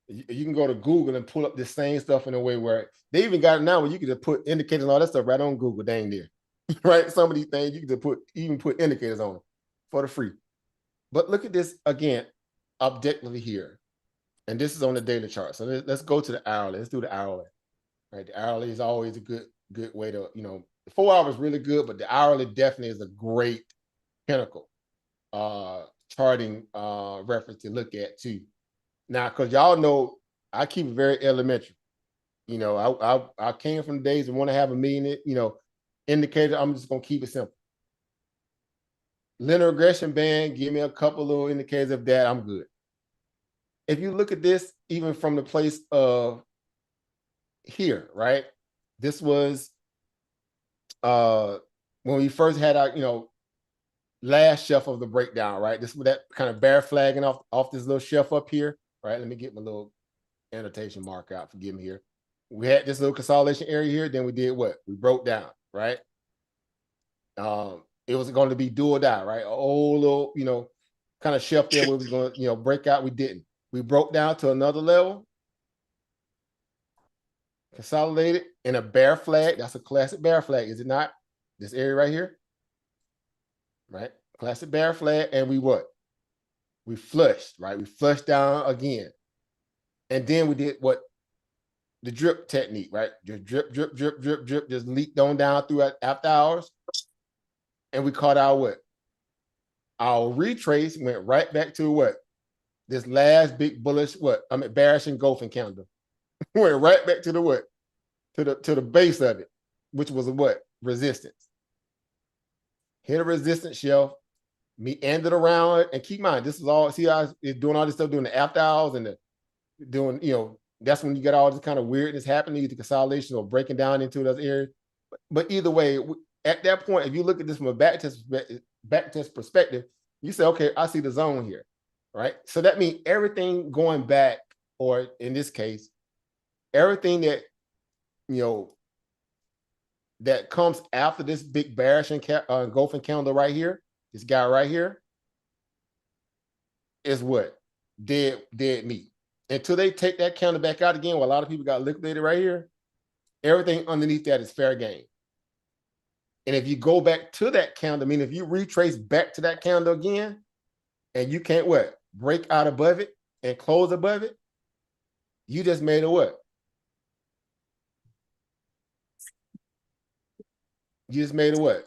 You can go to Google and pull up the same stuff in a way where they even got it now where you can just put indicators and all that stuff right on Google, dang near. Right? Some of these things you can just put indicators on them for the free. But look at this again, objectively here. And this is on the daily chart. So let's go to the hourly. Let's do the hourly. Right? The hourly is always a good way to, you know, the 4 hours is really good, but the hourly definitely is a great pinnacle charting reference to look at too. Now, because y'all know I keep it very elementary. You know, I came from the days and want to have a million, you know, indicator. I'm just gonna keep it simple. Linear regression band, give me a couple little indicators of that, I'm good. If you look at this, even from the place of here, right? This was when we first had our, you know, last shelf of the breakdown, right? This was that kind of bear flagging off this little shelf up here, right? Let me get my little annotation mark out. Forgive me here. We had this little consolidation area here. Then we did what? We broke down, right? it was going to be do or die, right? An old little, you know, kind of shelf there where we was going to, you know, break out. We didn't. We broke down to another level, consolidated in a bear flag. That's a classic bear flag, is it not? This area right here, right? Classic bear flag. And we what? We flushed, right? We flushed down again. And then we did what? The drip technique, right? Just drip, drip, drip, drip, drip, just leaked on down through after hours. And we caught our what? Our retrace went right back to what? This last big bullish, what? I mean, bearish engulfing candle. Went right back to the what? To the base of it, which was a what? Resistance. Hit a resistance shelf, meandered around it, and keep in mind, this is all, see how it's doing all this stuff during the after hours and doing, you know, that's when you get all this kind of weirdness happening, either consolidation or breaking down into those areas. But either way, at that point, if you look at this from a back test perspective, you say, okay, I see the zone here, right? So that means everything going back, or in this case, everything that, you know, that comes after this big bearish engulfing candle right here, this guy right here, is what? Dead meat. Until they take that candle back out again, where a lot of people got liquidated right here, everything underneath that is fair game. And if you go back to that candle, I mean, if you retrace back to that candle again, and you can't what? Break out above it and close above it, you just made a what? You just made a what?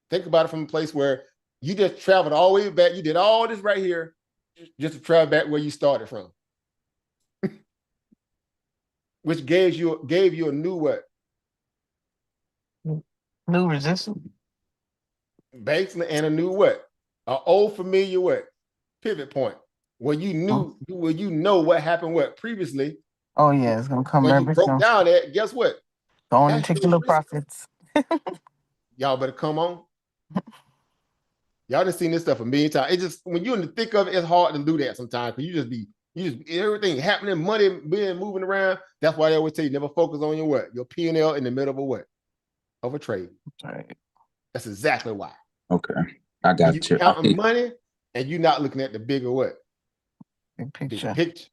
Think about it from a place where you just traveled all the way back. You did all this right here just to travel back where you started from. Which gave you a new what? New resistance. Basically, and a new what? An old familiar what? Pivot point. Where you knew, where you know what happened what previously. Oh yeah, it's gonna come when right you back broke down. down that, guess what? Go on and take your little profits. Y'all better come on. Y'all done seen this stuff a million times. It just, when you're in the thick of it, it's hard to do that sometimes, because you just everything happening, money being moving around. That's why they always tell you never focus on your what? Your P&L in the middle of a what? Of a trade. Right. That's exactly why. Okay, I got you you. counting money and you're not looking at the bigger what? Big picture. Big picture.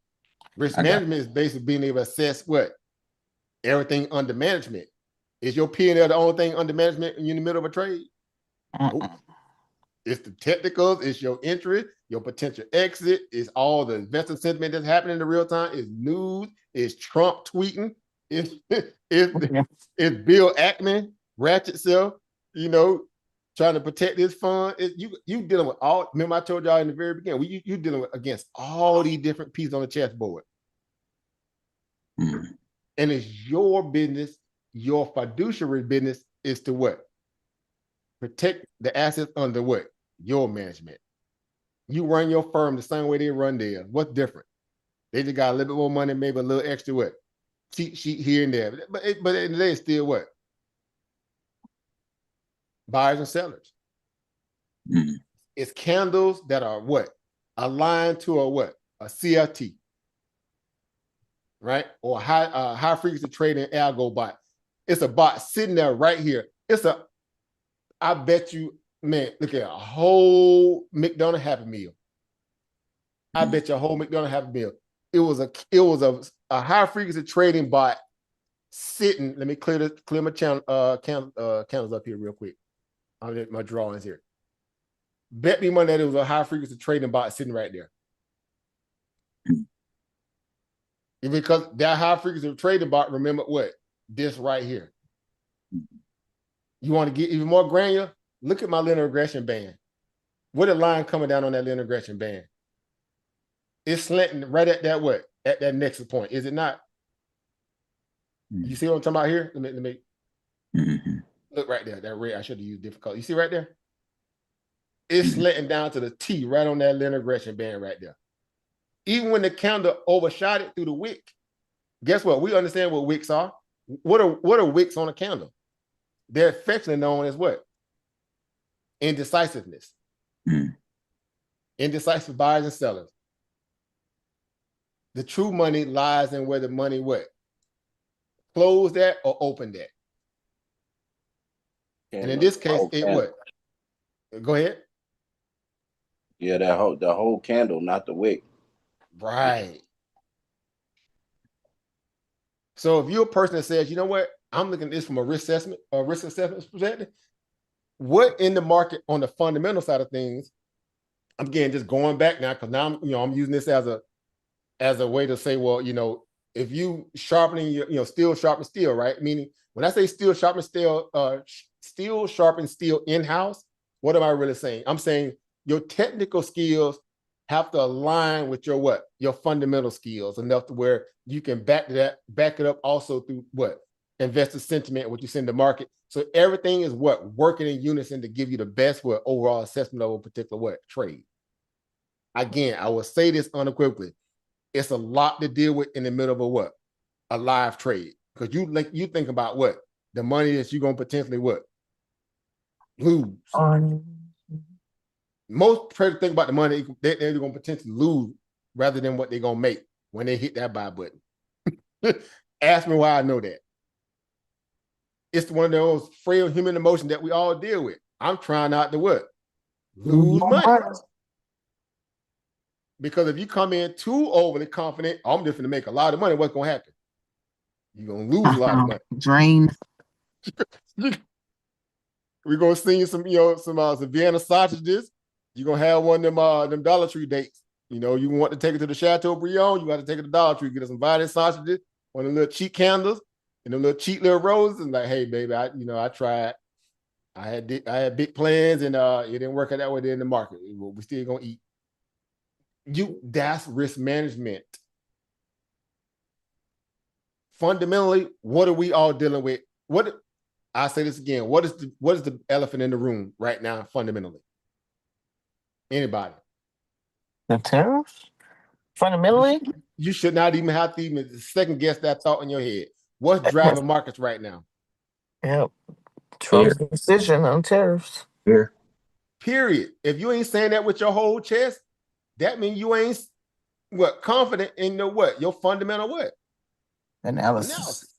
Risk management is basically being able to assess what? Everything under management. Is your P&L the only thing under management when you're in the middle of a trade? Nope. It's the technicals, it's your interest, your potential exit, it's all the investor sentiment that's happening in the real time, it's news, it's Trump tweeting, it's Bill Ackman, ratchet self, you know, trying to protect his fund. You dealing with all, remember I told y'all in the very beginning, you dealing with against all these different pieces on the chessboard. And it's your business, your fiduciary business is to what? Protect the assets under what? Your management. You run your firm the same way they run theirs. What's different? They just got a little bit more money, maybe a little extra what? Cheat sheet here and there. But at the end of the day, it's still what? Buyers and sellers. It's candles that are what? Aligned to a what? A CRT. Right? Or high frequency trading algo bot. It's a bot sitting there right here. I bet you, man, look at a whole McDonald's Happy Meal. I bet you a whole McDonald's Happy Meal. It was a high frequency trading bot sitting. Let me clear my channel candles up here real quick. I'll get my drawings here. Bet me money that it was a high frequency trading bot sitting right there. Because that high frequency trading bot, remember what? This right here. You want to get even more granular? Look at my linear regression band. What a line coming down on that linear regression band. It's slanting right at that what? At that nexus point, is it not? You see what I'm talking about here? Let me look right there. That red, I should have used different color. You see right there? It's slanting down to the T right on that linear regression band right there. Even when the candle overshot it through the wick, guess what? We understand what wicks are. What are wicks on a candle? They're affectionately known as what? Indecisiveness. Indecisive buyers and sellers. The true money lies in where the money what? Closed at or opened at. And in this case, it what? Go ahead. Yeah, the whole candle, not the wick. Right. So if you're a person that says, you know what, I'm looking at this from a risk assessment perspective, what in the market on the fundamental side of things, I'm again just going back now because now I'm using this as a way to say, well, if you sharpening your, steel sharpen steel, right? Meaning when I say steel sharpen steel, steel sharpen steel in-house, what am I really saying? I'm saying your technical skills have to align with your fundamental skills enough to where you can back it up also through investor sentiment, what you see in the market. So everything is working in unison to give you the best overall assessment of a particular trade. Again, I will say this unequivocally. It's a lot to deal with in the middle of a live trade. Because you think about the money that you're gonna potentially lose. Most traders think about the money they're going to potentially lose rather than what they're going to make when they hit that buy button. Ask me why I know that. It's one of those frail human emotions that we all deal with. I'm trying not to lose money. Because if you come in too overly confident, I'm just going to make a lot of money, what's going to happen? You're going to lose a lot of money. Drain. We're going to sing you some Vienna sausages. You're going to have one of them Dollar Tree dates. You want to take it to the Chateaubriand, you got to take it to Dollar Tree, get us some Vienna sausages, one of the little cheap candles, and them little cheap little roses. And like, hey, baby, I tried. I had big plans, and it didn't work out that way in the market. We still going to eat. That's risk management. Fundamentally, what are we all dealing with? I say this again, what is the elephant in the room right now, fundamentally? Anybody? The tariffs? Fundamentally? You should not even have to even second guess that thought in your head. What's driving markets right now? Yep. Trump's decision on tariffs. Yeah. Period. If you ain't saying that with your whole chest, that means you ain't confident in your fundamental analysis.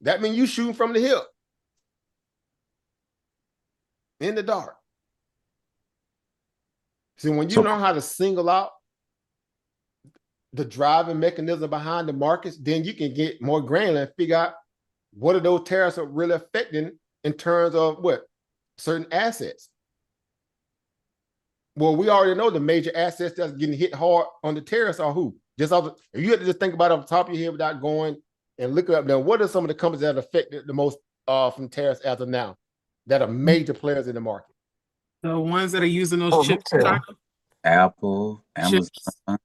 That means you shooting from the hip in the dark. See, when you know how to single out the driving mechanism behind the markets, then you can get more granular and figure out what are those tariffs are really affecting in terms of certain assets. Well, we already know the major assets that's getting hit hard on the tariffs are who? If you had to just think about it off the top of your head without going and looking up, now what are some of the companies that are affected the most from tariffs as of now that are major players in the market? The ones that are using those chips. Apple, Amazon.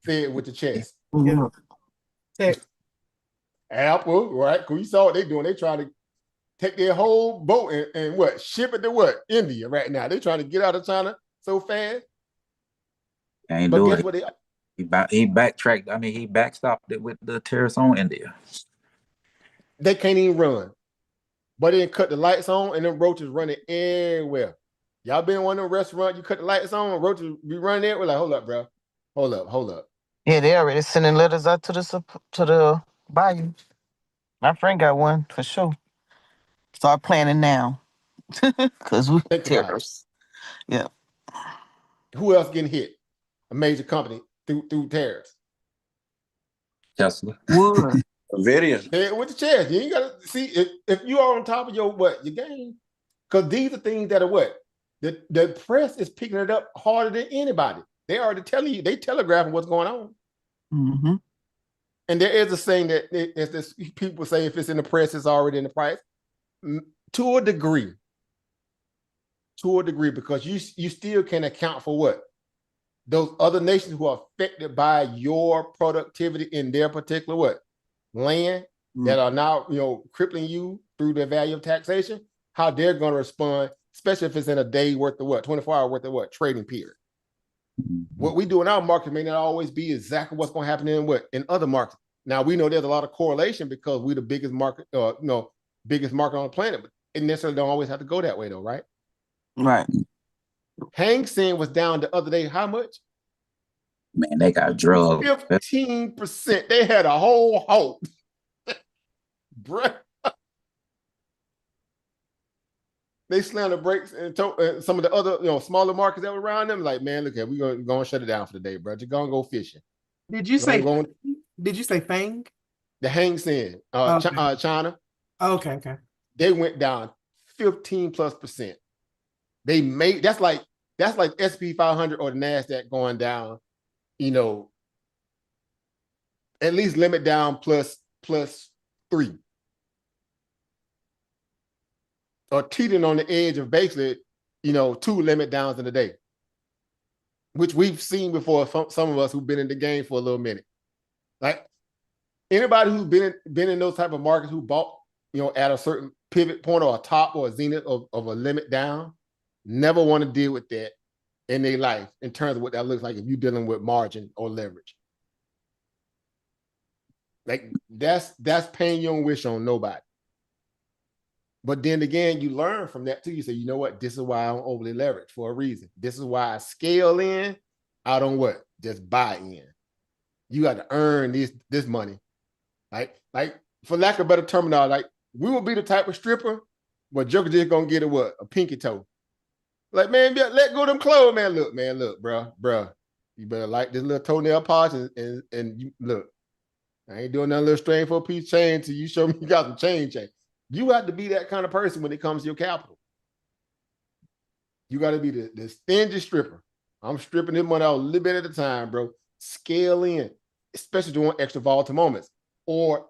Say it with the chest. Yeah. Apple, right? Because you saw what they're doing. They're trying to take their whole boat and ship it to India right now. They're trying to get out of China so fast. Ain't but doing guess it. what He backtracked. I mean, he backstopped it with the tariffs on India. They can't even run. But they cut the lights on and them roaches running everywhere. Y'all been in one of them restaurants, you cut the lights on, roaches be running there. We're like, hold up, bro. Hold up. Yeah, they already sending letters out to the bayou. My friend got one for sure. Start planning now. Because we tariffs. Yeah. Who else getting hit? A major company through tariffs. Tesla. Wood. Nvidia. Yeah, with the chairs. You ain't gotta see if you are on top of your game. Because these are things that are the press is picking it up harder than anybody. They already telling you, they telegraphing what's going on. Mm-hmm. And there is a saying that as this people say, if it's in the press, it's already in the price. To a degree, because you still can account for those other nations who are affected by your productivity in their particular land that are now crippling you through the value of taxation, how they're going to respond, especially if it's in a day worth of 24 hour worth of trading period. What we do in our market may not always be exactly what's going to happen in other markets. Now we know there's a lot of correlation because we're the biggest market, biggest market on the planet, but it necessarily don't always have to go that way though, right? Right. Hang Seng was down the other day. How much? Man, they got drugged. 15%. They had a whole halt. Bruh. they slammed the brakes and some of the other, smaller markets that were around them. Like, man, look at, we're going to shut it down for the day, bro. Just go fishing. Did you say? Did you say Fang? The Hang Seng, China. Okay. They went down 15+%. They made that's like SP 500 or the NASDAQ going down, at least limit down plus 3. Or teetering on the edge of basically, 2 limit downs in a day, which we've seen before. Some of us who've been in the game for a little minute, like anybody who's been in those type of markets who bought, at a certain pivot point or a top or a zenith of a limit down, never want to deal with that in their life in terms of what that looks like if you're dealing with margin or leverage. Like that's paying your own wish on nobody. But then again, you learn from that too. You say, you know what? This is why I'm overly leveraged for a reason. This is why I scale in. I don't what? Just buy in. You got to earn this money. Like for lack of a better terminology, like we will be the type of stripper, but Joker just gonna get a pinky toe. Like, man, let go of them clothes, man. Look, bro. You better like this little toenail polish and you look. I ain't doing that little strain for a piece of chain till you show me you got some chain. You have to be that kind of person when it comes to your capital. You got to be the stingy stripper. I'm stripping this money out a little bit at a time, bro. Scale in, especially during extra volatile moments. Or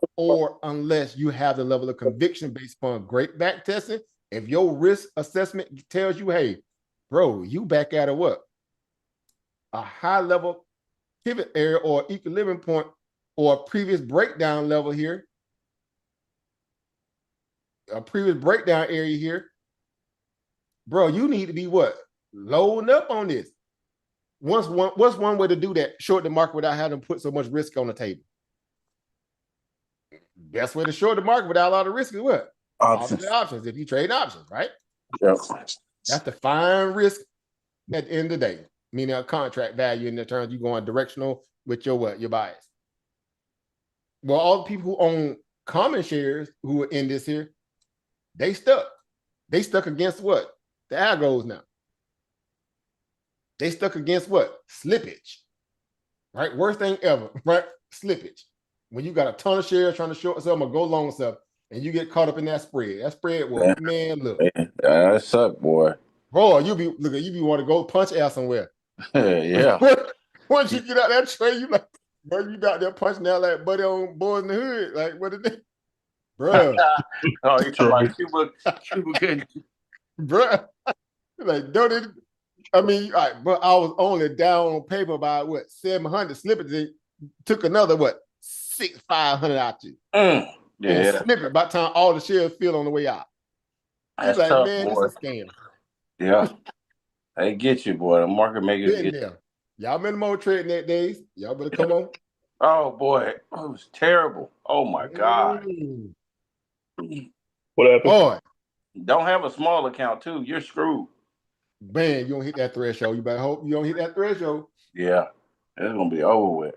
unless you have the level of conviction based upon great back testing, if your risk assessment tells you, hey, bro, you back at what? A high level pivot area or equilibrium point or a previous breakdown level here, a previous breakdown area here, bro, you need to be what? Loading up on this. What's one way to do that? Short the market without having to put so much risk on the table. Best way to short the market without a lot of risk is what? Options. If you trade options, right? Yep. That's the fine risk at the end of the day, meaning a contract value in the terms you going directional with your bias. Well, all the people who own common shares who are in this here, they stuck. They stuck against what? The algos now. They stuck against what? Slippage. Right? Worst thing ever, right? Slippage. When you got a ton of shares trying to short something or go long stuff, and you get caught up in that spread. That spread will, man, look. That suck, boy. Bro, you be want to go punch air somewhere. Yeah. Once you get out that trade, you like, bro, you got there punching out like buddy on Boys in the Hood. Like, what did they? Bro. Oh, you talking about Cuba good. Bro. Like, don't it? I mean, all right, but I was only down on paper by what 700 slippage. They took another what 500 out you. Yeah. Snippet by the time all the shares feel on the way out. It's like, tough, man, boy. This is a scam. Yeah. They get you, boy. The market makers get you. Y'all been more trading that days. Y'all better come on. Oh boy. It was terrible. Oh my God. What happened? Boy. Don't have a small account too. You're screwed. Man, you don't hit that threshold. You better hope you don't hit that threshold. Yeah. It's gonna be over with.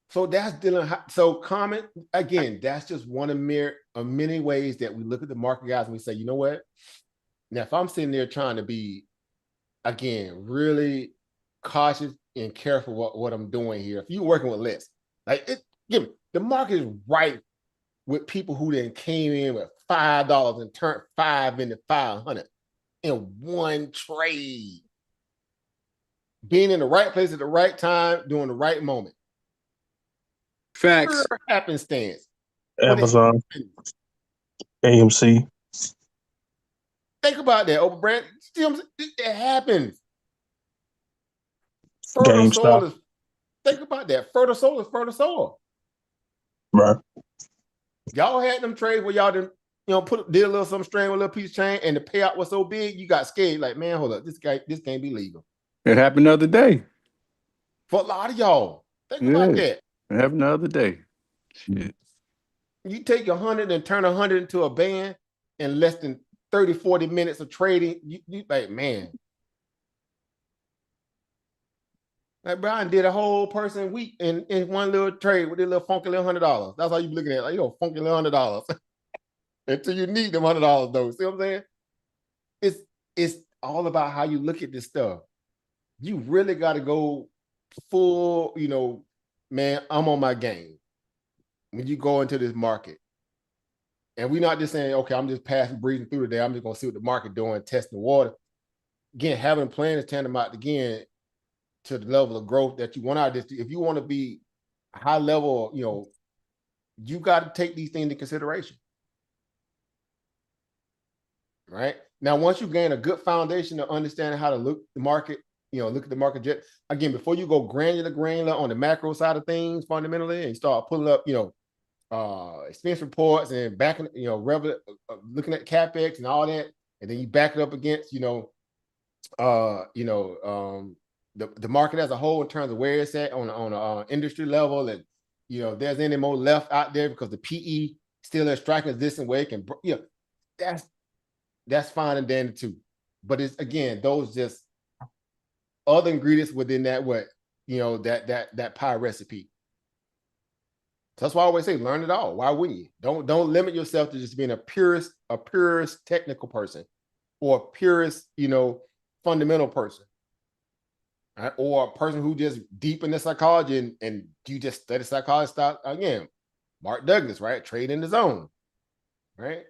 So that's dealing. So comment again. That's just one of many ways that we look at the market, guys, and we say, you know what? Now, if I'm sitting there trying to be, again, really cautious and careful what I'm doing here. If you're working with less, like the market is right with people who then came in with $5 and turned 5 into 500 in one trade. Being in the right place at the right time, doing the right moment. Facts. Pure happenstance. Amazon, AMC. Think about that, Oprah Brand. It happens. Fertile soil is. Think about that. Fertile soil is fertile soil. Right. Y'all had them trades where y'all did a little some string with a little piece of chain, and the payout was so big, you got scared. Like, man, hold up, this can't be legal. It happened the other day. For a lot of y'all, think about that. It happened the other day. Shit. You take 100 and turn 100 into a band in less than 30, 40 minutes of trading. You like, man. Like Brian did a whole person week in one little trade with a little funky little $100. That's how you be looking at it. Like, funky little $100. Until you need them $100 though. See what I'm saying? it's all about how you look at this stuff. You really got to go full, man, I'm on my game when you go into this market. And we're not just saying, okay, I'm just passing, breathing through today. I'm just going to see what the market doing, testing the water. Again, having a plan is tantamount again to the level of growth that you want out of this. If you want to be high level, you got to take these things into consideration. Right? Now, once you gain a good foundation of understanding how to look the market, look at the market again, before you go granular on the macro side of things fundamentally and start pulling up, expense reports and backing, looking at CapEx and all that, and then you back it up against, the market as a whole in terms of where it's at on an industry level, and if there's any more left out there because the PE still is striking a distant way, can that's fine and dandy too. But it's again those just other ingredients within that that pie recipe. So that's why I always say learn it all. Why wouldn't you? Don't limit yourself to just being a purist technical person or a purist, fundamental person. Right? Or a person who just deep in the psychology and you just study psychology stuff. Again, Mark Douglas, right? Trade in the zone. Right?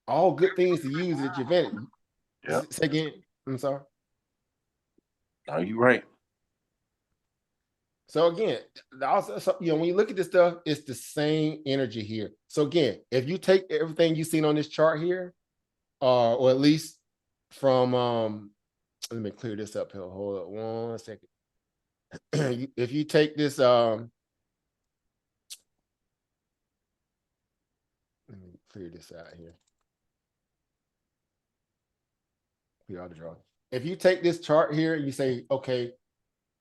All good things to use at your advantage. Yeah. Say again, I'm sorry. No, you're right. So again, also, when you look at this stuff, it's the same energy here. So again, if you take everything you've seen on this chart here, or at least from, let me clear this up here. Hold up 1 second. If you take this, let me clear this out here. Clear all the drawing. If you take this chart here and you say, okay,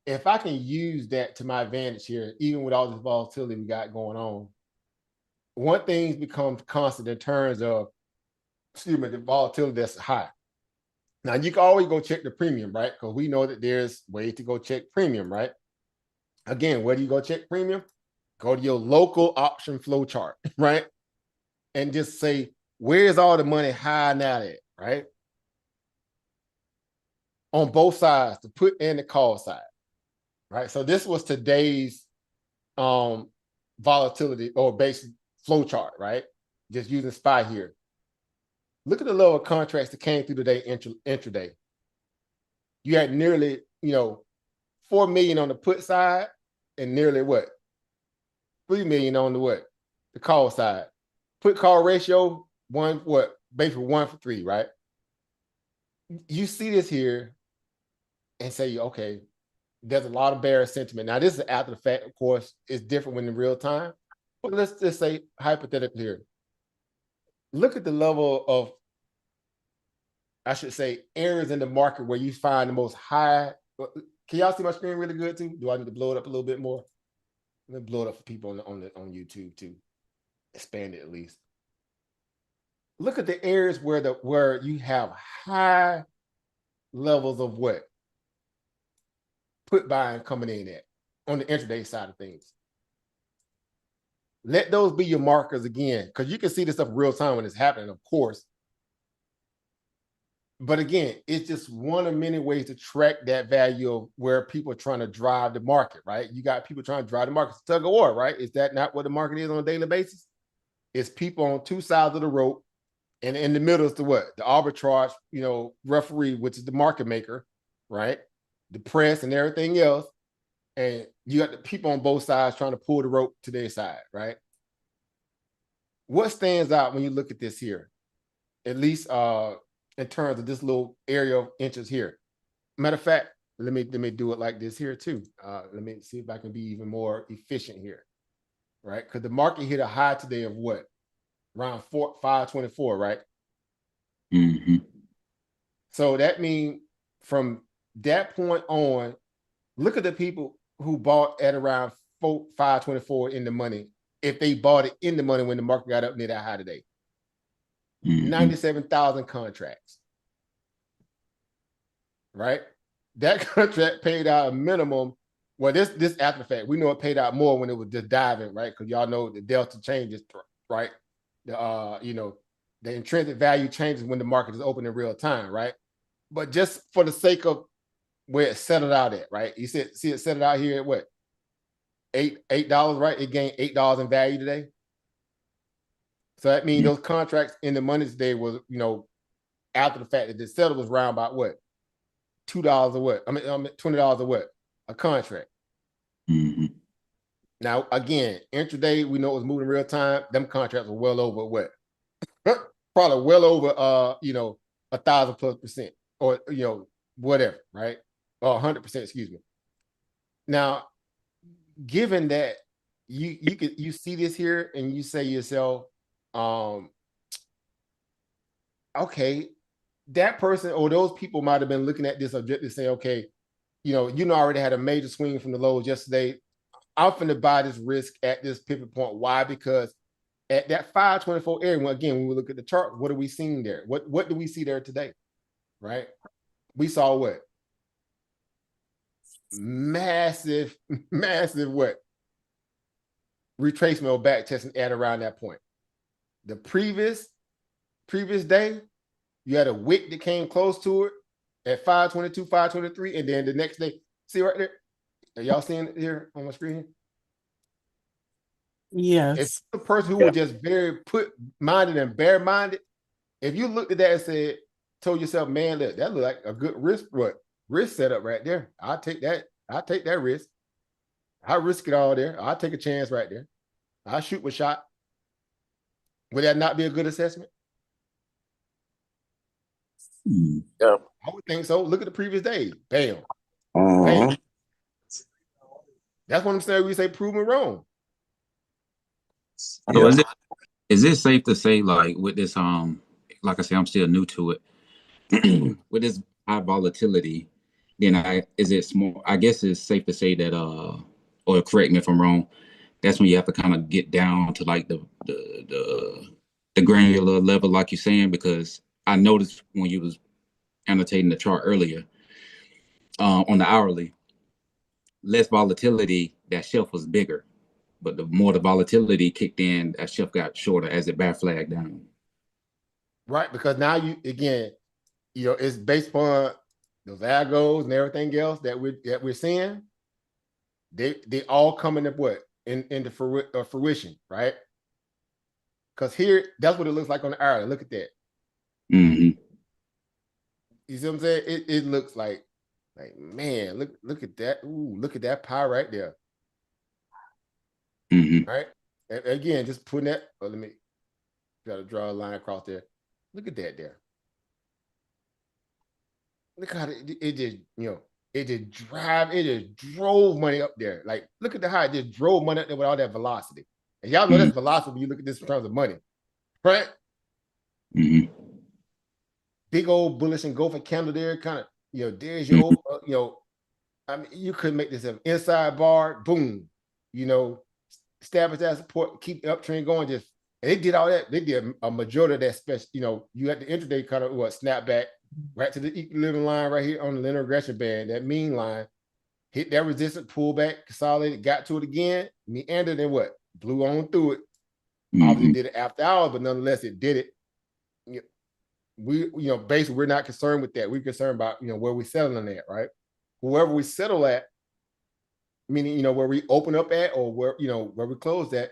if I can use that to my advantage here, even with all this volatility we got going on, one thing becomes constant in terms of, the volatility that's high. Now, you can always go check the premium, right? Because we know that there's ways to go check premium, right? Again, where do you go check premium? Go to your local option flow chart, right? And just say, where's all the money high now at, right? On both sides, the put and the call side. Right. So this was today's volatility or basic flow chart, right? Just using SPY here. Look at the level of contracts that came through today intraday. You had nearly, 4 million on the put side and nearly 3 million on the call side. Put call ratio, basically 1 for 3, right? You see this here and say, okay, there's a lot of bearish sentiment. Now, this is after the fact, of course, it's different when in real time. But let's just say hypothetically here. Look at the level of, I should say, areas in the market where you find the most high. Can y'all see my screen really good too? Do I need to blow it up a little bit more? Let me blow it up for people on YouTube too. Expand it at least. Look at the areas where you have high levels of put buying coming in at on the intraday side of things. Let those be your markers again, because you can see this stuff real time when it's happening, of course. But again, it's just one of many ways to track that value of where people are trying to drive the market, right? You got people trying to drive the market. It's tug of war, right? Is that not what the market is on a daily basis? It's people on two sides of the rope, and in the middle is the arbitrage, referee, which is the market maker, right? The press and everything else, and you got the people on both sides trying to pull the rope to their side, right? What stands out when you look at this here, at least in terms of this little area of interest here? Matter of fact, let me do it like this here too. Let me see if I can be even more efficient here, right? Because the market hit a high today of around 524, right? Mm-hmm. So that means from that point on, look at the people who bought at around 524 in the money. If they bought it in the money when the market got up near that high today, 97,000 contracts, right? That contract paid out a minimum. Well, this after the fact, we know it paid out more when it was just diving, right? Because y'all know the delta changes, right? the intrinsic value changes when the market is open in real time, right? But just for the sake of where it settled out at, right? You see it settled out here at what? $8, right? It gained $8 in value today. So that means those contracts in the money today was, after the fact that the settle was around about what? $2 or what? I mean, $20 or what? A contract. Mm-hmm. Now, again, intraday, we know it was moving real time. Them contracts were well over what? Probably well over 1,000+%, or whatever, right? Or 100%, excuse me. Now, given that you see this here and you say to yourself, okay, that person or those people might have been looking at this objective, say, okay, already had a major swing from the lows yesterday. I'm finna buy this risk at this pivot point. Why? Because at that 524 area, again, when we look at the chart, what are we seeing there? What do we see there today? Right? We saw what? Massive what? Retracement or back testing at around that point. The previous day, you had a wick that came close to it at 522, 523, and then the next day, see right there? Are y'all seeing it here on my screen? Yes. If the person who was just very put-minded and bare-minded, if you looked at that and told yourself, man, look, that look like a good risk setup right there. I'll take that. I'll take that risk. I'll risk it all there. I'll take a chance right there. I'll shoot my shot. Would that not be a good assessment? Yep. I would think so. Look at the previous days. Bam. Uh-huh. Bam. That's what I'm saying. We say proven wrong. So is it safe to say, like, with this, like I said, I'm still new to it, with this high volatility, then is it small? I guess it's safe to say that, or correct me if I'm wrong, that's when you have to kind of get down to like the granular level, like you're saying, because I noticed when you was annotating the chart earlier, on the hourly, less volatility, that shelf was bigger. But the more the volatility kicked in, that shelf got shorter as it back flagged down. Right, because now it's based upon those algos and everything else that we're seeing. They all coming up into fruition, right? Because here, that's what it looks like on the hourly. Look at that. Mm-hmm. You see what I'm saying? It looks like man, look at that. Ooh, look at that pie right there. Mm-hmm. Right? And again, just putting that. Let me try to draw a line across there. Look at that there. Look how it just drove money up there. Like, look at how it just drove money up there with all that velocity. And y'all know that's velocity when you look at this in terms of money, right? Mm-hmm. Big old bullish engulfing candle there, kind of, there's your, I mean, you could make this an inside bar, boom, establish that support, keep the uptrend going. And they did all that. They did a majority of that special. You had the intraday kind of snap back right to the equilibrium line right here on the linear regression band, that mean line, hit that resistance, pull back, consolidated, got to it again, meandered, and what? Blew on through it. Obviously did it after hours, but nonetheless, it did it. Basically, we're not concerned with that. We're concerned about, where we settling at, right? Wherever we settle at, meaning, where we open up at or where we close at,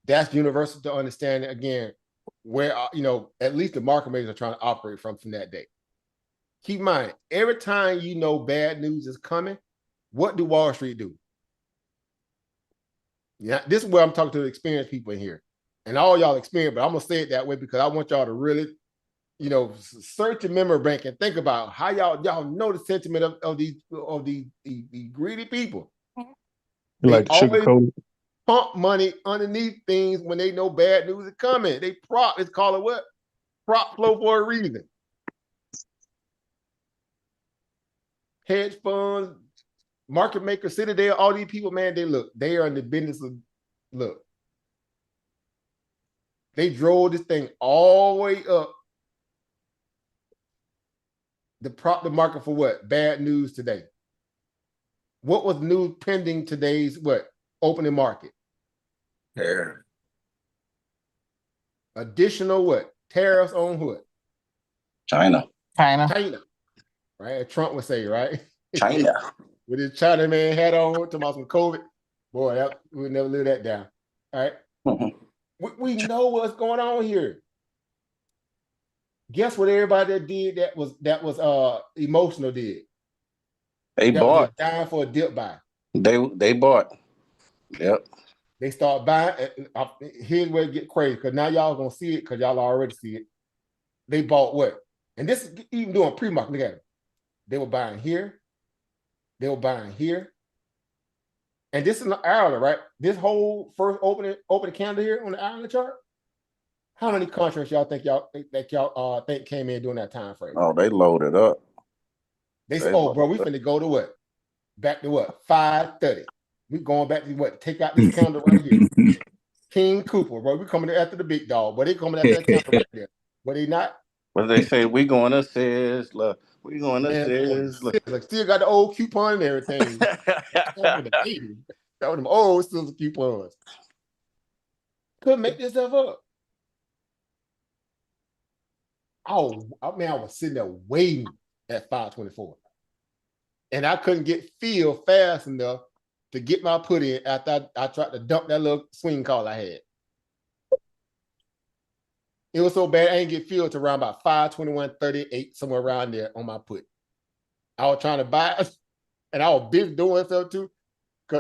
that's universal to understand, again, where, at least the market makers are trying to operate from that day. Keep in mind, every time bad news is coming, what do Wall Street do? Yeah, this is where I'm talking to the experienced people in here. And all y'all experienced, but I'm going to say it that way because I want y'all to really, search your memory bank and think about how y'all know the sentiment of these greedy people. You like the sugar coat? Pump money underneath things when they know bad news is coming. They it's called it what? Prop flow for a reason. Hedge funds, market makers, Citadel, all these people, man, they are in the business of, they drove this thing all the way up. The prop the market for what? Bad news today. What was news pending today's what? Opening market. Yeah. Additional what? tariffs on what? China. China. Right? Trump would say, right? China. With his China man hat on, talking about some COVID. Boy, we'll never live that down. All right. We know what's going on here. Guess what everybody that did that was emotional did? They that bought. Was just dying for a dip buy. They bought. Yep. They start buying. Here's where it get crazy, because now y'all gonna see it, because y'all already see it. They bought what? And this is even doing pre-market. Look at it. They were buying here. They were buying here. And this is an hourly, right? This whole first opening candle here on the hourly chart. How many contracts y'all think think came in during that time frame? Oh, they loaded up. They said, "Oh, bro, we finna go to what? Back to what? 5:30. We going back to what? Take out this candle right here. King Cooper, bro. We coming after the big dog, but they coming after that candle right there. But they not. What they say? We going to Sizzler. We going to Sizzler. Like, still got the old coupon and everything. That was them old Sizzler coupons. Couldn't make this stuff up. Oh, I was sitting there waiting at 5:24. And I couldn't get filled fast enough to get my put in after I tried to dump that little swing call I had. It was so bad I didn't get filled to around about 5:21:38, somewhere around there on my put. I was trying to buy, and I was busy doing stuff too.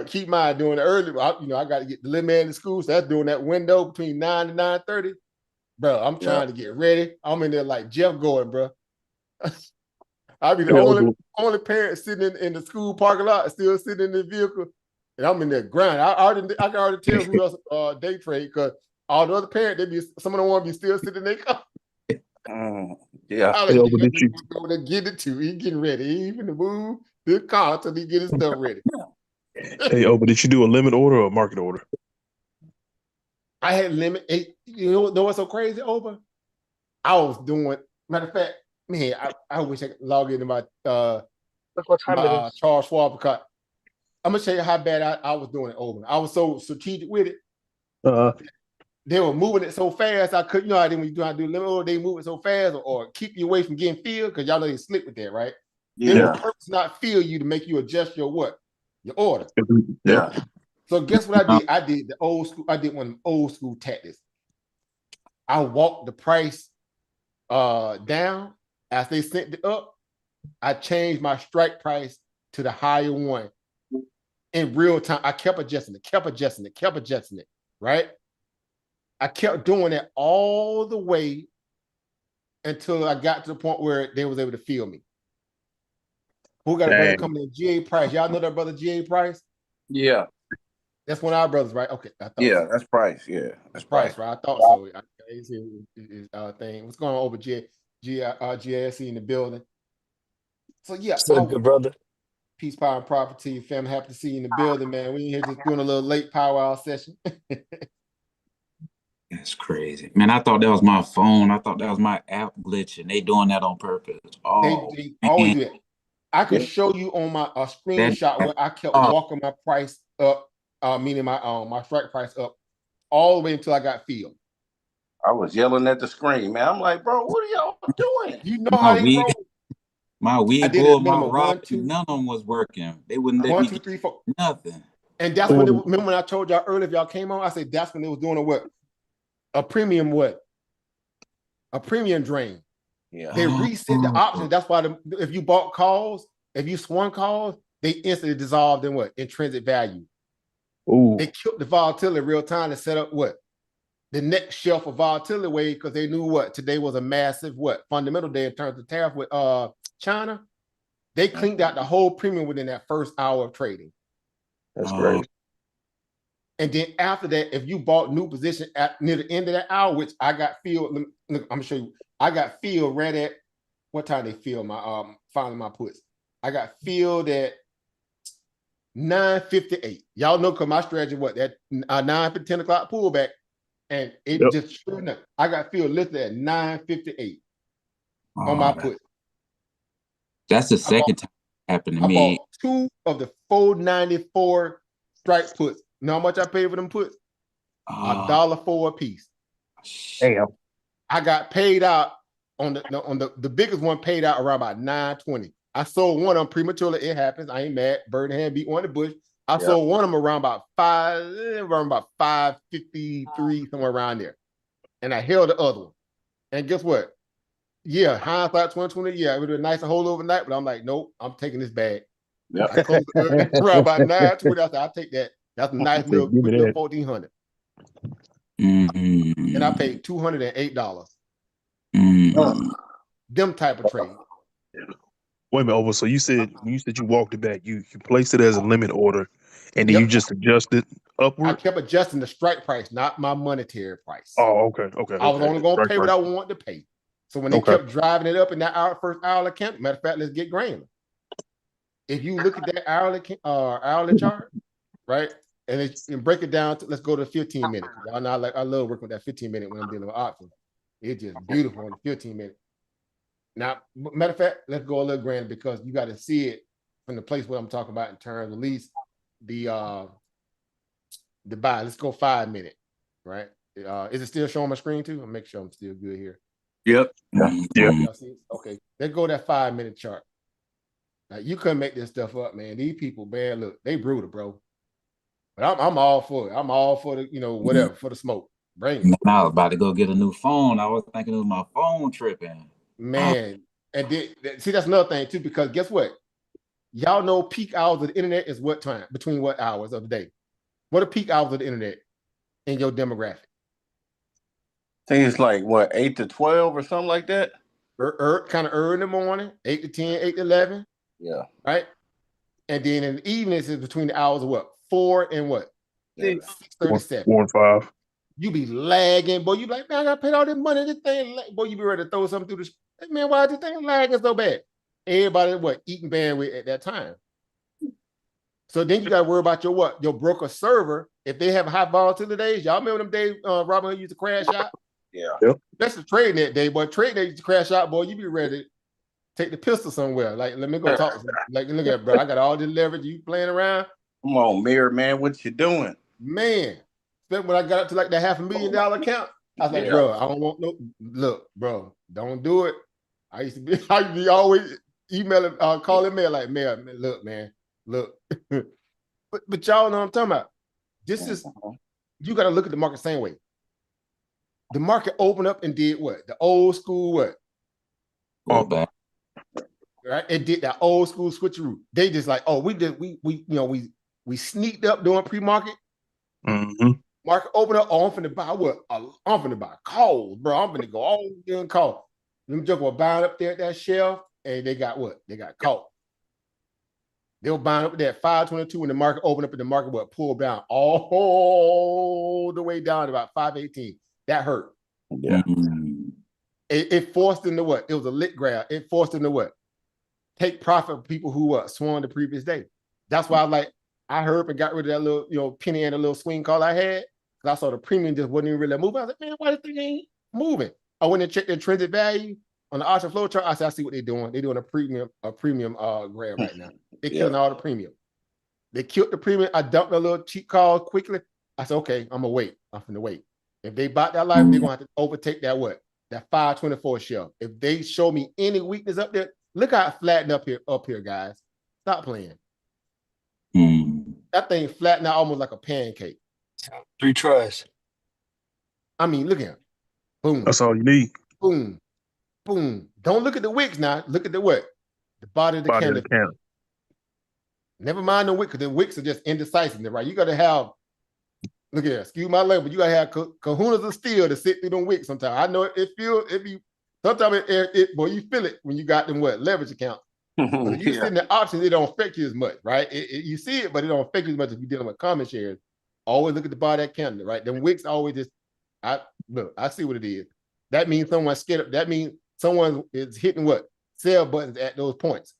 Keep mind doing it early. I got to get the little man to school, so that's doing that window between 9 and 9:30. Bro, I'm trying to get ready. I'm in there like Jeff Gordon, bro. I'll be the only parent sitting in the school parking lot, still sitting in the vehicle, and I'm in there grinding. I can already tell who else day trade, because all the other parents, some of them want to be still sitting in their car. Yeah. I'll let you go to get it too. He getting ready. He even to move the car until he get his stuff ready. Hey, but did you do a limit order or a market order? I had limit. You know what's so crazy, Oba? I was doing, matter of fact, man, I wish I could log into my Look what time it is. Charles Schwab account. I'm gonna show you how bad I was doing it, Oba. I was so strategic with it. They were moving it so fast, I couldn't, I didn't do limit order, they move it so fast or keep you away from getting filled, because y'all know they slip with that, right? Yeah. They will purpose not fill you to make you adjust your what? Your order. Yeah. So guess what I did? I did one of them old school tactics. I walked the price down as they sent it up. I changed my strike price to the higher one in real time. I kept adjusting it, right? I kept doing that all the way until I got to the point where they was able to feel me. Who got a brother coming in? G.A. Price. Y'all know that brother G.A. Price? Yeah. That's one of our brothers, right? Okay. Yeah, that's Price. Yeah, that's Price, right? I thought so. I see his thing. What's going on over GASC in the building? So yeah, good brother. Peace, power, and property. Fam, happy to see you in the building, man. We in here just doing a little late powwow session. That's crazy, man. I thought that was my phone. I thought that was my app glitching. They doing that on purpose. Oh, they always do that. I could show you on my screenshot where I kept walking my price up, meaning my strike price up, all the way until I got filled. I was yelling at the screen, man. I'm like, bro, what are y'all doing? You know how they roll. My weed bull, my rock, none of them was working. They wouldn't let 1, me 2, 3, 4. Nothing. And that's when remember when I told y'all earlier, if y'all came on, I said that's when they was doing a premium drain. Yeah. They reset the options. That's why if you bought calls, if you swung calls, they instantly dissolved in intrinsic value. Ooh. They killed the volatility in real time to set up the next shelf of volatility wave, because they knew today was a massive fundamental day in terms of tariff with China. They cleaned out the whole premium within that first hour of trading. That's great. And then after that, if you bought new position near the end of that hour, which I got filled, look, I'm gonna show you. I got filled right at what time they filled my finally my puts. I got filled at 9:58. Y'all know because my strategy that 10 o'clock pullback, and it just sure enough, I got filled listed at 9:58 on my put. That's the second time it happened to me. I bought 2 of the 494 strike puts. You know how much I paid for them puts? $1.04 a piece. Damn. I got paid out on the biggest one, paid out around about 920. I sold one of them prematurely. It happens. I ain't mad. Bird in hand beat one in the bush. I sold one of them around about 553, somewhere around there. And I held the other one. And guess what? Yeah, hindsight 2020. Yeah, it would have been nice to hold overnight, but I'm like, nope, I'm taking this bag. Yep. I closed around about 920. I said, I'll take that. That's a nice little, Give me quick little that. 1400. Mm-hmm. And I paid $208. Mm-hmm. Them type of trade. Wait a minute, over. So you said you walked it back. You placed it as a limit order, and then you just adjusted upward. I kept adjusting the strike price, not my monetary price. Oh, okay. I was only going to pay what I wanted to pay. So when they kept driving it up in that first hourly count, matter of fact, let's get granular. If you look at that hourly chart, right, and break it down to, let's go to 15 minutes. Y'all know I love working with that 15-minute when I'm dealing with options. It's just beautiful on the 15-minute. Now, matter of fact, let's go a little granular because you got to see it from the place what I'm talking about in terms of at least the buy. Let's go 5-minute, right? Is it still showing my screen too? I'll make sure I'm still good here. Yep. Yeah. Okay, let's go that 5-minute chart. Now, you couldn't make this stuff up, man. These people, man, look, they brutal, bro. But I'm all for it. I'm all for the, whatever, for the smoke. Bring it. I was about to go get a new phone. I was thinking it was my phone tripping. Man, and see, that's another thing too, because guess what? Y'all know peak hours of the internet is what time? Between what hours of the day? What are peak hours of the internet in your demographic? I think it's like what, 8 to 12 or something like that. Kind of early in the morning, 8 to 10, 8 to 11. Yeah. Right. And then in the evenings is between the hours of what? 4 and what? 6:37. 4 and 5. You be lagging, boy. You be like, man, I got paid all this money. This thing, boy, you be ready to throw something through the. Man, why is this thing lagging so bad? Everybody eating bandwidth at that time. So then you got to worry about your broker server. If they have high volatility days, y'all remember them days Robin Hood used to crash out? Yeah. Yep. That's the trading that day, boy. Trading that used to crash out, boy. You be ready to take the pistol somewhere. Like, let me go talk. Like, look at it, bro. I got all this leverage. You playing around? Come on, Mirror man, what you doing? Man, when I got up to like that $500,000 account, I was like, bro, I don't want no. Look, bro, don't do it. I used to be always emailing, calling mail like, man, look, man, look. but y'all know what I'm talking about. This is, you got to look at the market the same way. The market opened up and did what? The old school what? Go back. Right? It did that old school switcheroo. They just like, oh, we sneaked up doing pre-market. Mm-hmm. Market open up. Oh, I'm finna buy what? I'm finna buy calls, bro. I'm finna go all doing calls. Them jokers were buying up there at that shelf, and they got what? They got caught. They were buying up there at 522 when the market opened up, and the market pulled down all the way down to about 518. That hurt. Yeah. Mm-hmm. It forced them to what? It was a lit grab. It forced them to what? Take profit from people who swung the previous day. That's why I heard and got rid of that little, penny and a little swing call I had. Because I saw the premium just wasn't even really moving. I was like, man, why this thing ain't moving? I went and checked the intrinsic value on the option flow chart. I said, I see what they're doing. They're doing a premium grab right now. They're killing all the premium. They killed the premium. I dumped a little cheap call quickly. I said, okay, I'm gonna wait. I'm finna wait. If they bought that life, they're gonna have to overtake that what? That 524 shelf. If they show me any weakness up there, look how it flattened up here, guys. Stop playing. That thing flattened out almost like a pancake. 3 tries. I mean, look at him. Boom. That's all you need. Boom. Boom. Don't look at the wicks now. Look at the what? The body of the candle. Never mind the wick, because the wicks are just indecisive, right? You got to have, look here, excuse my language, you got to have kahunas of steel to sit through them wicks sometimes. I know sometimes boy, you feel it when you got them leverage accounts. But if you sit in the options, it don't affect you as much, right? You see it, but it don't affect you as much if you're dealing with common shares. Always look at the body of that candle, right? Them wicks always just, I see what it is. That means someone's scared. That means someone is hitting what? Sell buttons at those points.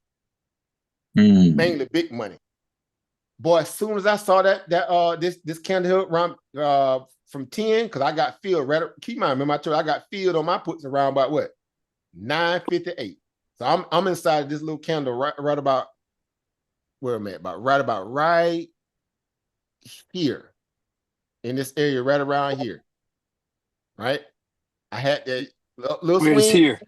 Mainly big money. Boy, as soon as I saw this candle around from 10, because I got filled right up. Keep in mind, remember I got filled on my puts around about what? 9:58. So I'm inside this little candle right about where I'm at, about right here in this area, right around here. Right? I had that Little Where's swing. here?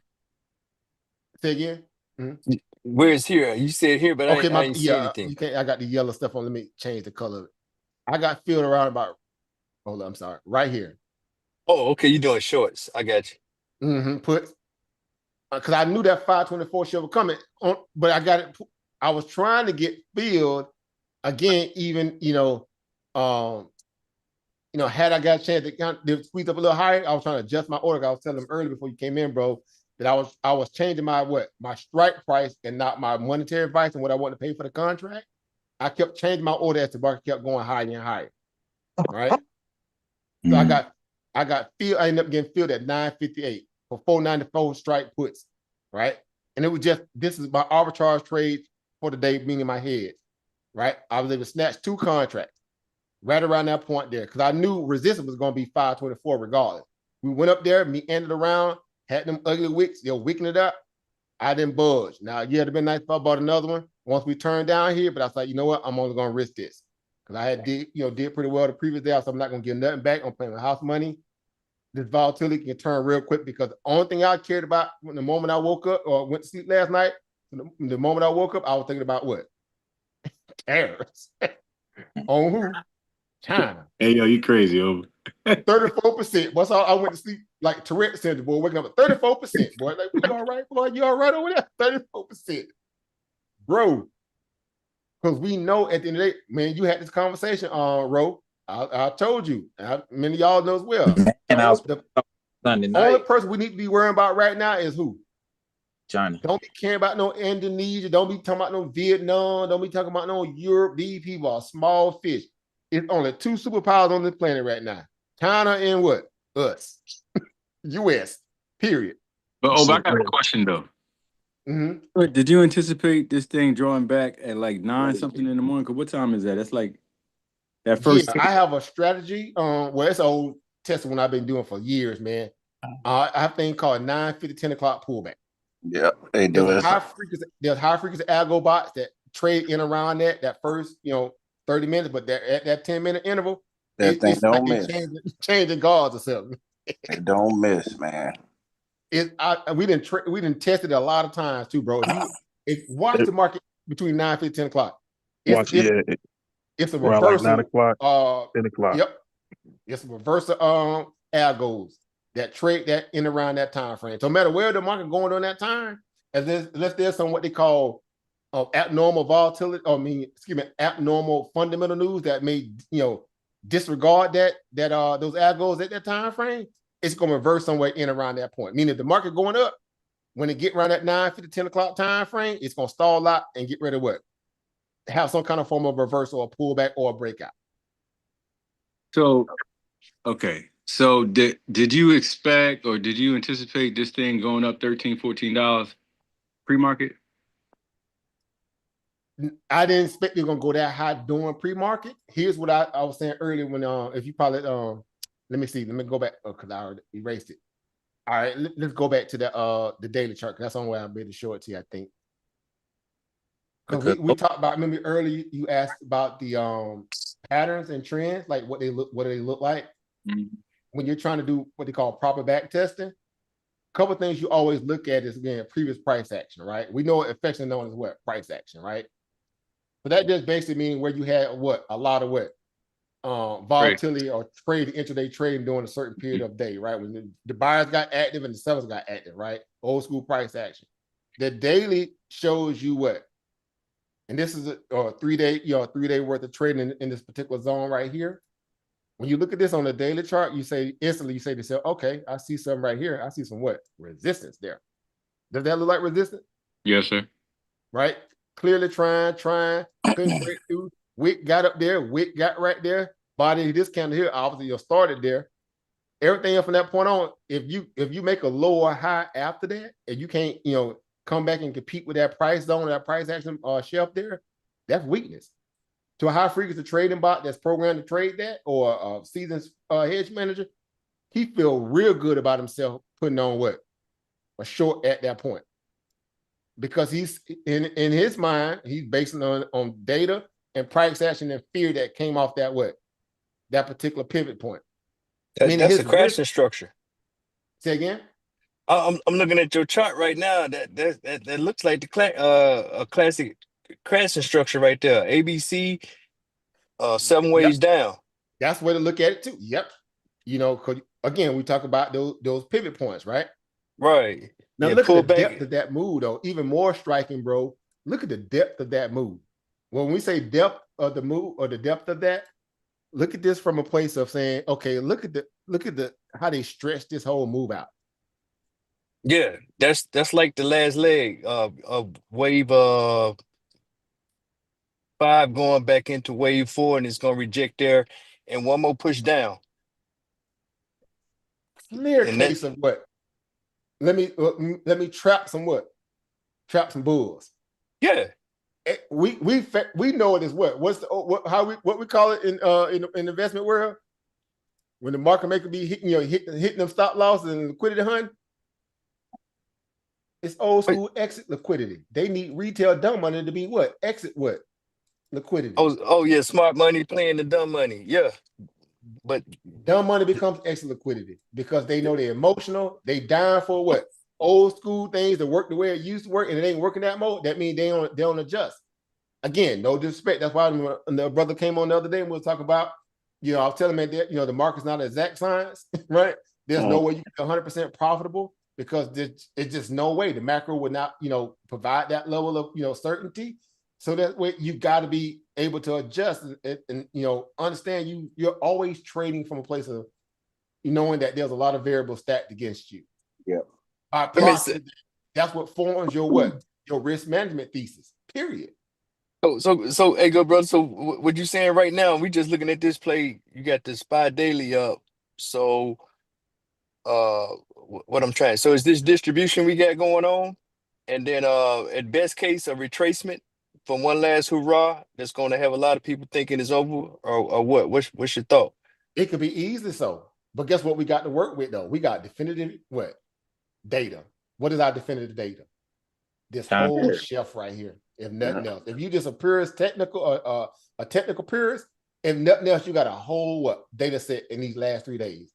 Say again. Mm-hmm. Where's here? You said here, but Okay, I didn't see anything. you can't. I got the yellow stuff on. Let me change the color. I got filled around about. Hold on, I'm sorry. Right here. Oh, okay. You doing shorts? I got you. Mm-hmm. Put because I knew that 524 show was coming on, but I got it. I was trying to get filled again. Even had I got a chance to squeeze up a little higher, I was trying to adjust my order. I was telling them earlier before you came in, bro, that I was changing my strike price and not my monetary price and what I wanted to pay for the contract. I kept changing my order as the market kept going higher and higher. Right. So I got filled. I ended up getting filled at 958 for 494 strike puts. Right. And it was this is my arbitrage trade for the day being in my head. Right. I was able to snatch 2 contracts right around that point there because I knew resistance was going to be 524 regardless. We went up there, me ended around, had them ugly wicks, they'll weaken it up. I didn't budge. Now, yeah, it'd been nice if I bought another one once we turned down here, but I was like, you know what? I'm only going to risk this because I had did pretty well the previous day, so I'm not going to get nothing back. I'm paying my house money. This volatility can turn real quick because the only thing I cared about when the moment I woke up or went to sleep last night, the moment I woke up, I was thinking about what? Tariffs. On who? China. Hey, yo, you crazy, over. 34%. What's all I went to sleep like Tariff said, boy, waking up at 34%. Boy, like, you all right, boy? You all right over there? 34%. Bro, because we know at the end of the day, man, you had this conversation, Ro. I told you. Many of y'all know as well. And I was Sunday night. Only person we need to be worrying about right now is who? China. Don't be caring about no Indonesia. Don't be talking about no Vietnam. Don't be talking about no Europe. These people are small fish. It's only 2 superpowers on this planet right now. China and what? Us. US. Period. But I got a question though. Mm-hmm. Did you anticipate this thing drawing back at like 9 something in the morning? Because what time is that? That's like that first. Yeah, I have a strategy. It's an old test one I've been doing for years, man. I have a thing called 9:50, 10 o'clock pullback. Yeah, they do it. There's high frequency algo bots that trade in around that first 30 minutes, but at that 10-minute interval, that thing don't miss. Changing guards or something. It don't miss, man. We didn't test it a lot of times too, bro. If watch the market between 9:50, 10 o'clock. It's a reversal. Like 9 o'clock, 10 o'clock. Yep. It's a reversal algos that trade that in around that time frame. So no matter where the market going on that time, unless there's some what they call abnormal volatility, abnormal fundamental news that may disregard those algos at that time frame, it's going to reverse somewhere in around that point. Meaning if the market going up, when it get around that 9:50, 10 o'clock time frame, it's going to stall out and get ready to what? Have some kind of form of reversal or pullback or a breakout. So, okay. So did you expect or did you anticipate this thing going up $13, $14 pre-market? I didn't expect they're gonna go that high during pre-market. Here's what I was saying earlier when if you probably let me go back because I already erased it. All right, let's go back to the daily chart. That's the only way I'll be able to show it to you, I think. Because we talked about, remember earlier you asked about the patterns and trends, like what do they look like when you're trying to do what they call proper back testing. A couple of things you always look at is again previous price action, right? We know affectionately known as what? Price action, right? But that just basically means where you had a lot of volatility or intraday trading during a certain period of day, right? When the buyers got active and the sellers got active, right? Old school price action. The daily shows you what? And this is a 3-day worth of trading in this particular zone right here. When you look at this on the daily chart, you say to yourself, okay, I see something right here. I see some resistance there. Does that look like resistance? Yes, sir. Right? Clearly trying, couldn't break through. Wick got up there, Wick got right there. Body discounted here, obviously you started there. Everything from that point on, if you make a lower high after that, and you can't, come back and compete with that price zone, that price action shelf there, that's weakness. To a high frequency trading bot that's programmed to trade that, or a seasoned hedge manager, he feel real good about himself putting on a short at that point. Because he's in his mind, he's basing on data and price action and fear that came off that particular pivot point. That's a crashing structure. Say again? I'm looking at your chart right now. That looks like a classic crashing structure right there. ABC, 7 ways down. That's where to look at it too. Yep. You know, 'cause again, we talk about those pivot points, right? Right. Now Yeah, look at pull the back. depth of that move, though. Even more striking, bro. Look at the depth of that move. When we say depth of the move or the depth of that, look at this from a place of saying, okay, look at the how they stretch this whole move out. Yeah, that's like the last leg of wave 5 going back into wave 4, and it's gonna reject there, and one more push down. Clear And case of what? Let me trap some what? Trap some bulls. Yeah. We know it as what? What's the what we call it in the investment world? When the market maker be hitting them stop losses and liquidity hunt. It's old school exit liquidity. They need retail dumb money to be what? Exit what? Liquidity. Oh yeah, smart money playing the dumb money. Yeah. But dumb money becomes exit liquidity because they know they're emotional. They dying for what? Old school things that work the way it used to work, and it ain't working that mode. That means they don't adjust. Again, no disrespect. That's why when the brother came on the other day and we were talking about, I was telling him that the market's not an exact science, right? There's no way you can be 100% profitable because it's just no way. The macro would not, provide that level of certainty. So that way you got to be able to adjust and understand you're always trading from a place of knowing that there's a lot of variables stacked against you. Yeah. That's what forms your risk management thesis. Period. So hey, good brother. So what you saying right now? We just looking at this play. You got the SPY daily up. So what I'm trying. So is this distribution we got going on, and then at best case a retracement from one last hoorah that's going to have a lot of people thinking it's over, or what? What's your thought? It could be easily so, but guess what? We got to work with though. We got definitive data. What is our definitive data? This whole shelf right here. If nothing else, if you just a purist technical a technical purist, if nothing else, you got a whole data set in these last 3 days.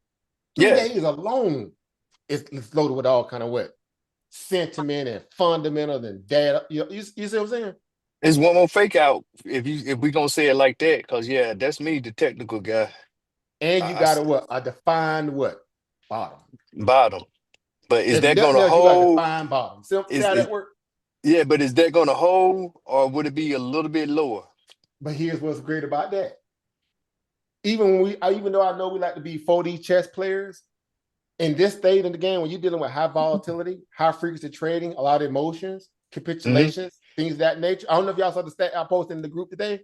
3 days alone, it's loaded with all kind of sentiment and fundamental and data. You see what I'm saying? It's one more fake out if we gonna say it like that, because that's me, the technical guy. And you got a defined bottom. But is if that gonna else, hold? You got a defined bottom. See how that works? Yeah, but is that gonna hold, or would it be a little bit lower? But here's what's great about that. Even though I know we like to be 4D chess players, in this state in the game, when you're dealing with high volatility, high frequency trading, a lot of emotions, capitulations, things of that nature. I don't know if y'all saw the stat I posted in the group today.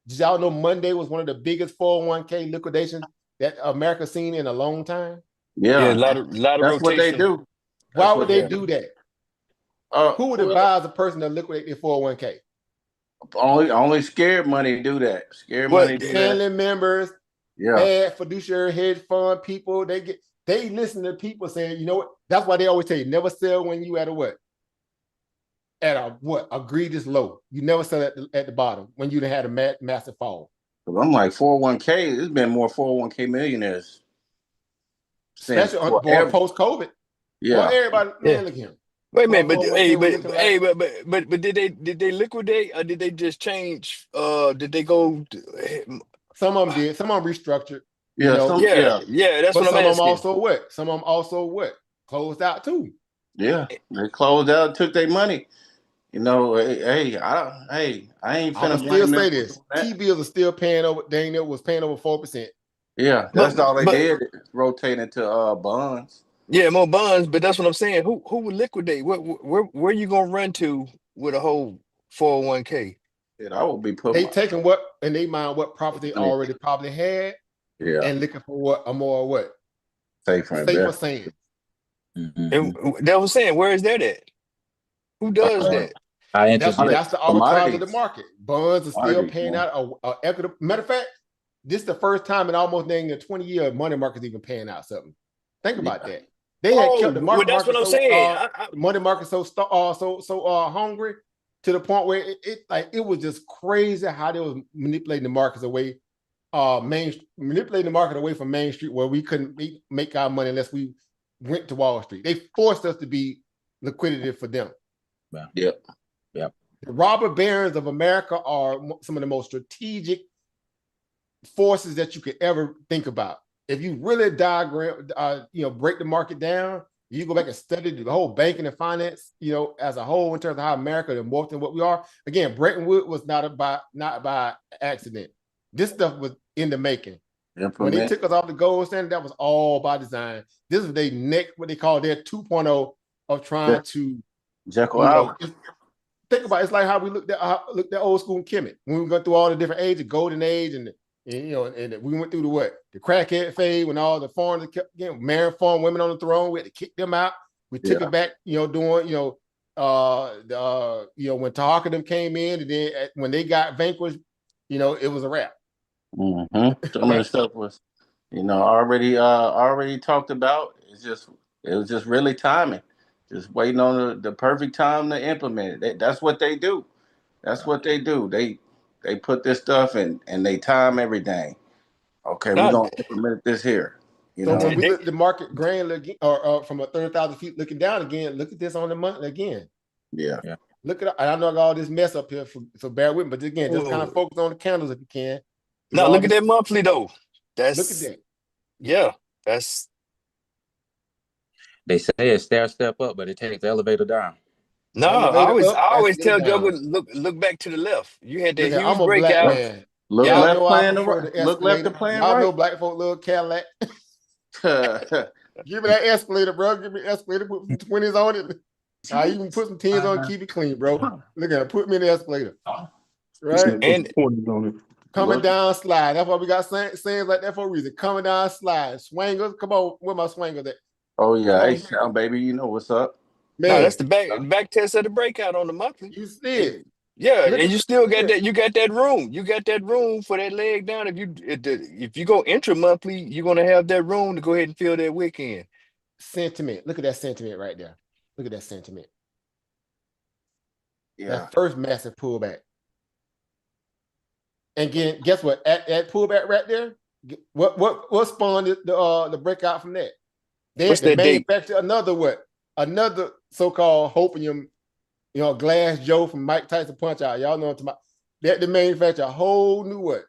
Did y'all know Monday was one of the biggest 401k liquidations that America's seen in a long time? Yeah, a lot of that's rotation. What they do. Why would they do that? Who would advise a person to liquidate their 401k? Only scared money do that. Scared money do family members, yeah, bad fiduciary hedge fund people. They listen to people saying, you know what? That's why they always tell you never sell when you at a egregious low. You never sell at the bottom when you had a massive fall. I'm like 401k. There's been more 401k millionaires, especially post COVID. Yeah, well, everybody, man, look at him. Wait a minute, but did they liquidate, or did they just change? Did they go? Some of them did. Some of them restructured. Yeah, That's what I'm asking. Some of them also closed out too. Yeah, they closed out, took their money. Hey, I ain't finna still say this. T-bills are still paying over. Daniel was paying over 4%. Yeah, that's all they did. Rotate into bonds. Yeah, more bonds. But that's what I'm saying. Who would liquidate? Where you gonna run to with a whole 401k? I would be put. They taking what in their mind what profit they already probably had. Yeah, and looking for a more safer saying. And that was saying, where is that at? Who does that? That's the arbitrage of the market. Bonds are still paying out a equity. Matter of fact, this is the first time in almost 20 years money market's even paying out something. Think about that. They had kept the market. That's what I'm saying. Money market so hungry to the point where it was just crazy how they was manipulating the markets away. Manipulating the market away from Main Street, where we couldn't make our money unless we went to Wall Street. They forced us to be liquidity for them. Yep. The robber barons of America are some of the most strategic forces that you could ever think about. If you really diagram, break the market down, you go back and study the whole banking and finance, as a whole in terms of how America morphed and what we are. Again, Bretton Woods was not by accident. This stuff was in the making. When they took us off the gold standard, that was all by design. This is what they call their 2.0 of trying to Jekyll. Think about it, it's like how we looked at old school in Kemet when we went through all the different ages, golden age, and we went through the crackhead phase when all the foreigners kept marrying foreign women on the throne. We had to kick them out. We took it back, doing when Tahaka came in, and then when they got vanquished, it was a wrap. Some of the stuff was, already talked about. It was just really timing. Just waiting on the perfect time to implement it. That's what they do. That's what they do. They put this stuff in and they time everything. Okay, we're gonna implement this here. So when we look at the market grain or from a 30,000 feet looking down again, look at this on the monthly again. Yeah. Look at I know I got all this mess up here, so bear with me. But again, just kind of focus on the candles if you can. No, look at that monthly though. Look at that. Yeah, that's. They say it's step up, but it takes the elevator down. No, I always tell Joe, look back to the left. You had that huge breakout. Black man. Look left playing look left to playing right. Y'all know black folk little Cadillac. Give me that escalator, bro. Give me an escalator. Put some 20s on it. I even put some 10s on. Keep it clean, bro. Look at it. Put me in the escalator. Right? And 20s on it. Coming down slide. That's why we got sayings like that for a reason. Coming down slide. Swangers. Come on. Where my swangers at? Oh yeah, H-Town, baby. You know what's up. Man, no, that's the back test of the breakout on the monthly. You see it. Yeah, and you still got that. You got that room. You got that room for that leg down. If you go intra-monthly, you're gonna have that room to go ahead and fill that wick in. Sentiment. Look at that sentiment right there. Look at that sentiment. Yeah. That first massive pullback. And again, guess what? At pullback right there, what spawned the breakout from that? They manufactured another so-called hopium, Glass Joe from Mike Tyson Punch Out. Y'all know what I'm talking about. They had to manufacture a whole new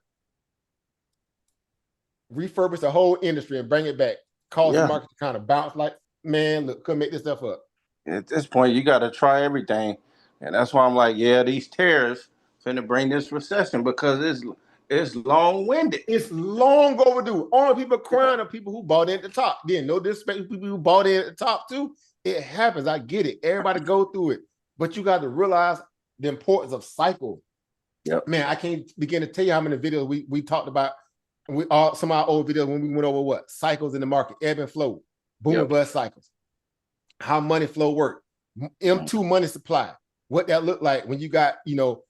refurbish the whole industry and bring it back. Cause the market to kind of bounce like, man, look, couldn't make this stuff up. At this point, you got to try everything. And that's why I'm like, these tariffs finna bring this recession because it's long-winded. It's long overdue. Only people crying are people who bought in at the top. Then no disrespect to people who bought in at the top too. It happens. I get it. Everybody go through it. But you got to realize the importance of cycle. Yep. Man, I can't begin to tell you how many videos we talked about. Some of our old videos when we went over cycles in the market, ebb and flow, boom and bust cycles, how money flow work, M2 money supply, what that looked like when you got,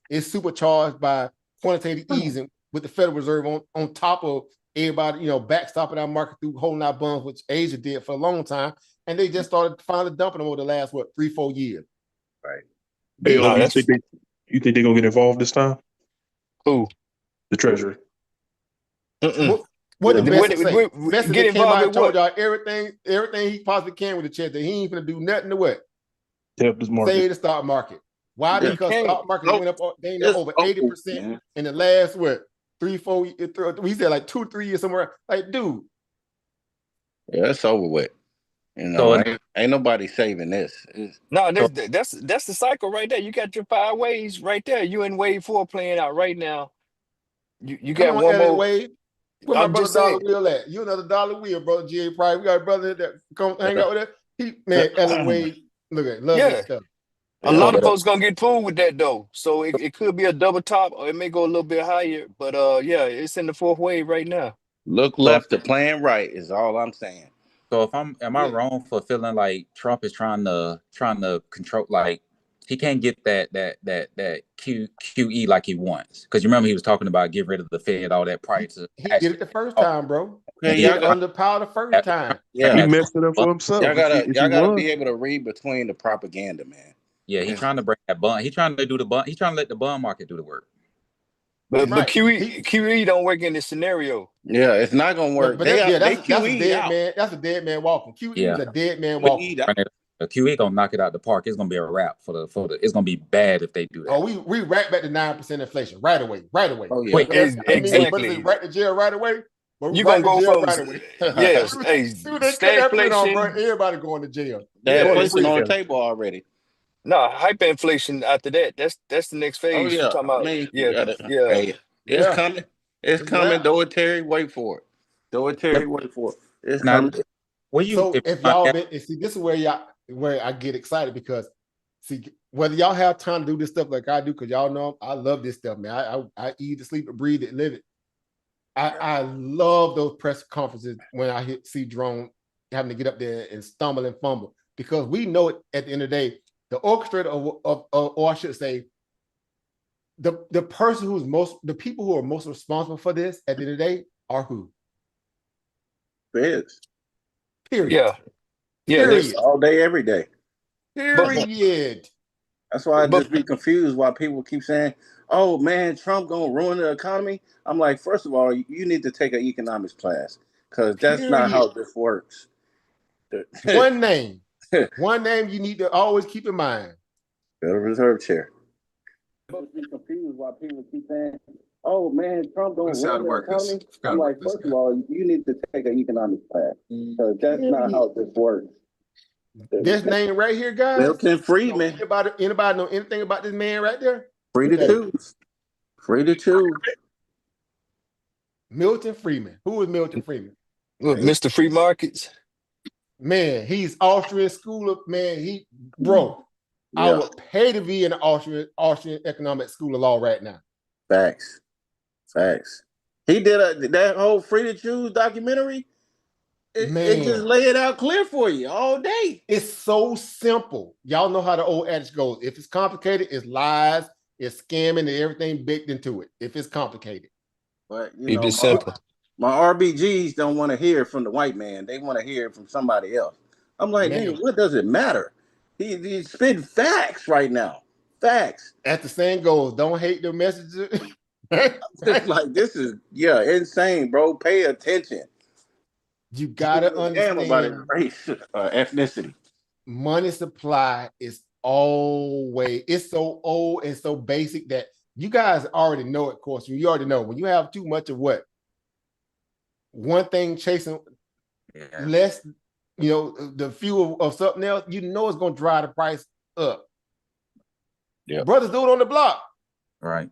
it's supercharged by quantitative easing with the Federal Reserve on top of everybody, backstopping our market through holding our bonds, which Asia did for a long time. And they just started finally dumping them over the last, 3-4 years. Right. Hey, you think they're going to get involved this time? Who? The Treasury. What did Bessent say? Bessent came out and told y'all everything he possibly can with the check that he ain't gonna do nothing to what? Help this market. Save the stock market. Why? Because stock market went up over 80% in the last 3-4. He said like 2-3 years somewhere. Like, dude. Yeah, it's over with. Ain't nobody saving this. That's the cycle right there. You got your 5 waves right there. You in wave 4 playing out right now. You got one more wave. Where my brother Dollar Wheel at? You another Dollar Wheel, brother G.A. Price. We got a brother that come hang out with us. Ellen Wade, look at love that stuff. A lot of folks gonna get fooled with that though. So it could be a double top or it may go a little bit higher. But it's in the 4th wave right now. Look left to plan right is all I'm saying. So am I wrong for feeling like Trump is trying to control, like he can't get that QE like he wants? Because you remember he was talking about getting rid of the Fed, all that prior to. He did it the first time, bro. He did it under power the first time. Yeah, he messed it up for himself. Y'all gotta be able to read between the propaganda, man. Yeah, he's trying to bring that bond. He's trying to do the bond. He's trying to let the bond market do the work. But Right. QE don't work in this scenario. Yeah, it's not gonna work. But They that's a QE dead out. man. That's a dead man walking. QE Yeah. is a dead man QE walking. out. The QE gonna knock it out the park. It's gonna be a wrap for the. It's gonna be bad if they do that. Oh, we right back to 9% inflation right away. Oh yeah. Quick. Exactly. Right to jail right away. But You're right gonna to go jail from right away. yes, hey, Soon they cut that foot on, bro. stagflation. Everybody going to jail. That Going to inflation on the prison. table already. No, hyperinflation after that. That's the next phase. Oh yeah. You're talking about, I mean, yeah. Hey, it's coming. It's coming. Right. Do it, Terry. Wait for it. Do it, Terry. Wait for it. It's Now, coming. So if y'all been, and see, this is where I get excited because see whether y'all have time to do this stuff like I do, because y'all know I love this stuff, man. I eat it, sleep it, breathe it, live it. I love those press conferences when I see Jerome having to get up there and stumble and fumble, because we know it at the end of the day, the orchestrator or I should say, the person the people who are most responsible for this at the end of the day are who? Feds. Period. Yeah. Period. All day, every day. Period. That's why I just be confused why people keep saying, "Oh man, Trump gonna ruin the economy." I'm like, first of all, you need to take an economics class because that's not how this works. One name you need to always keep in mind. Federal Reserve Chair. I be confused why people keep saying, "Oh man, Trump gonna ruin the economy." I'm like, first of all, you need to take an economics class because that's not how this works. This name right here, guys. Milton Friedman. Anybody know anything about this man right there? Free to choose. Free to choose. Milton Friedman. Who is Milton Friedman? Mr. Free Markets. Man, he's Austrian school of man. I would pay to be in the Austrian economic school of law right now. Facts. He did that whole Free to Choose documentary. It just lay it out clear for you all day. It's so simple. Y'all know how the old adage goes. If it's complicated, it's lies, it's scamming, and everything baked into it. If it's complicated. But keep it simple. My RBGs don't want to hear it from the white man. They want to hear it from somebody else. I'm like, man, what does it matter? He's spitting facts right now. Facts. As the saying goes, don't hate the messages. It's like, this is insane, bro. Pay attention. You gotta understand about race, ethnicity. Money supply is it's so old and so basic that you guys already know it, of course. You already know when you have too much of one thing chasing less, the fuel of something else, it's gonna drive the price up. Yeah. Brothers do it on the block. Right.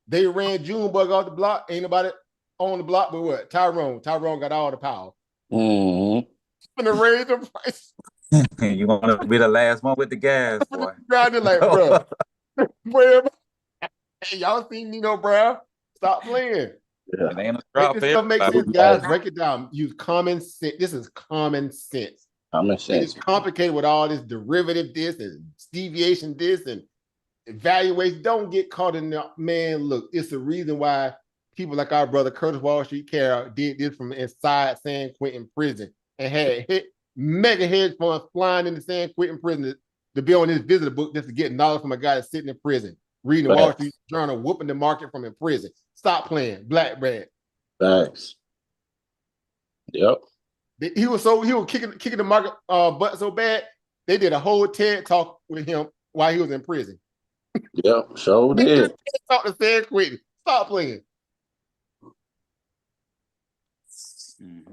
They ran Junebug off the block. Ain't nobody on the block, but what? Tyrone got all the power. Gonna raise the price. You want to be the last one with the gas, boy. They're like, bro, hey, y'all seen Nino Brown? Stop playing. It ain't a drop. Make this stuff make sense, guys. Break it down. Use common sense. This is common sense. Common sense. It's complicated with all this derivative, this and deviation, this and evaluation. Don't get caught in the man. Look, it's the reason why people like our brother Curtis Wall Street Carroll did this from inside San Quentin prison and had hit mega hedge funds flying into San Quentin prison to be on his visitor book just to get knowledge from a guy that's sitting in prison, reading the Wall Street Journal, whooping the market from in prison. Stop playing, black bread. Thanks. Yep. He was kicking the market butt so bad, they did a whole TED talk with him while he was in prison. Yep, so did. Talk to San Quentin. Stop playing.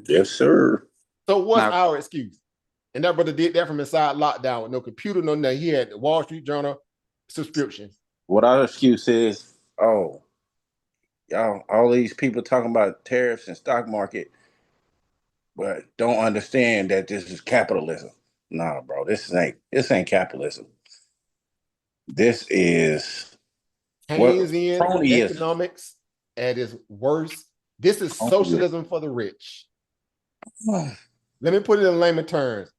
Yes, sir. So what's our excuse? And that brother did that from inside lockdown with no computer, no nothing. He had the Wall Street Journal subscription. What our excuse is, y'all, all these people talking about tariffs and stock market, but don't understand that this is capitalism. Nah, bro, this ain't capitalism. This is Keynesian economics at its worst. This is socialism for the rich. Let me put it in layman terms.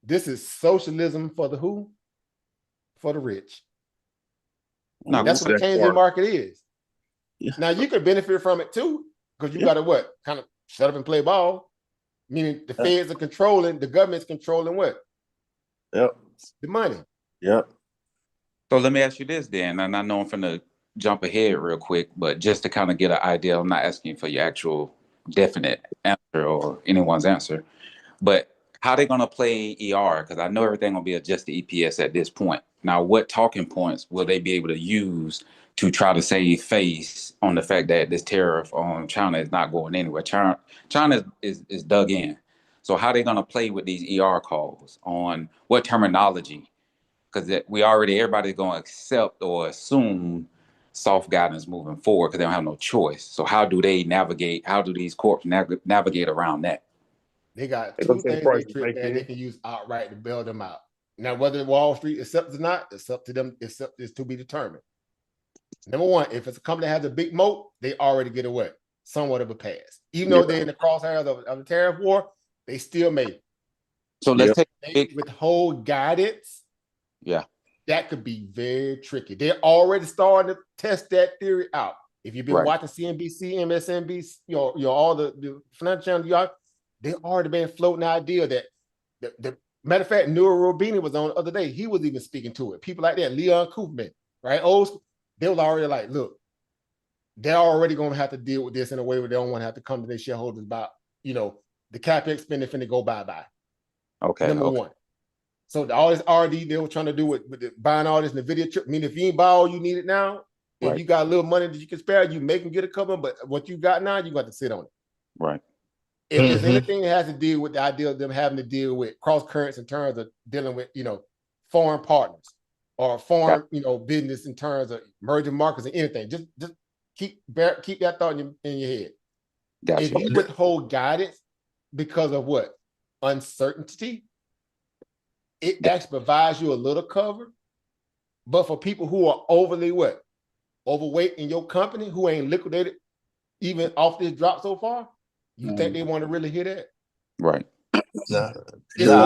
This is socialism for the who? For the rich. That's what the Keynesian market is. Yeah. Now you could benefit from it too, because you got to kind of shut up and play ball. Meaning the feds are controlling, the government's controlling what? Yep. The money. Yep. So let me ask you this then, and I know I'm finna jump ahead real quick, but just to kind of get an idea, I'm not asking for your actual definite answer or anyone's answer, but how they gonna play ER? Because I know everything gonna be adjusted EPS at this point. Now, what talking points will they be able to use to try to save face on the fact that this tariff on China is not going anywhere? China is dug in. So how they gonna play with these ER calls on what terminology? Because everybody's gonna accept or assume soft guidance moving forward because they don't have no choice. So how do they navigate? How do these corps navigate around that? They got They're gonna two say the things price they is trick baked that they in. can use outright to bail them out. Now, whether Wall Street accepts or not, it's up to them. It's to be determined. Number one, if it's a company that has a big moat, they already get away somewhat of a pass. Even though they're in the crosshairs of the tariff war, they still may. So let's take they withhold guidance. Yeah. That could be very tricky. They're already starting to test that theory out. If you've been watching CNBC, MSNBC, all the financial channels, they already been floating the idea that the matter of fact, Noah Rubini was on the other day. He was even speaking to it. People like that, Leon Koopman, right? They was already like, look, they're already going to have to deal with this in a way where they don't want to have to come to their shareholders about, the CapEx spending finna go bye-bye. Okay. Number one. So all this R&D they were trying to do with buying all this NVIDIA chip. I mean, if you ain't buy all you need it now, if you got a little money that you can spare, you make them get a couple, but what you got now, you got to sit on it. Right. If there's anything that has to deal with the idea of them having to deal with cross currents in terms of dealing with, foreign partners or foreign, business in terms of emerging markets and anything, just keep that thought in your head. Gotcha. If you withhold guidance because of what? Uncertainty, it actually provides you a little cover. But for people who are overweight in your company, who ain't liquidated even off this drop so far, you think they want to really hear that? Right. I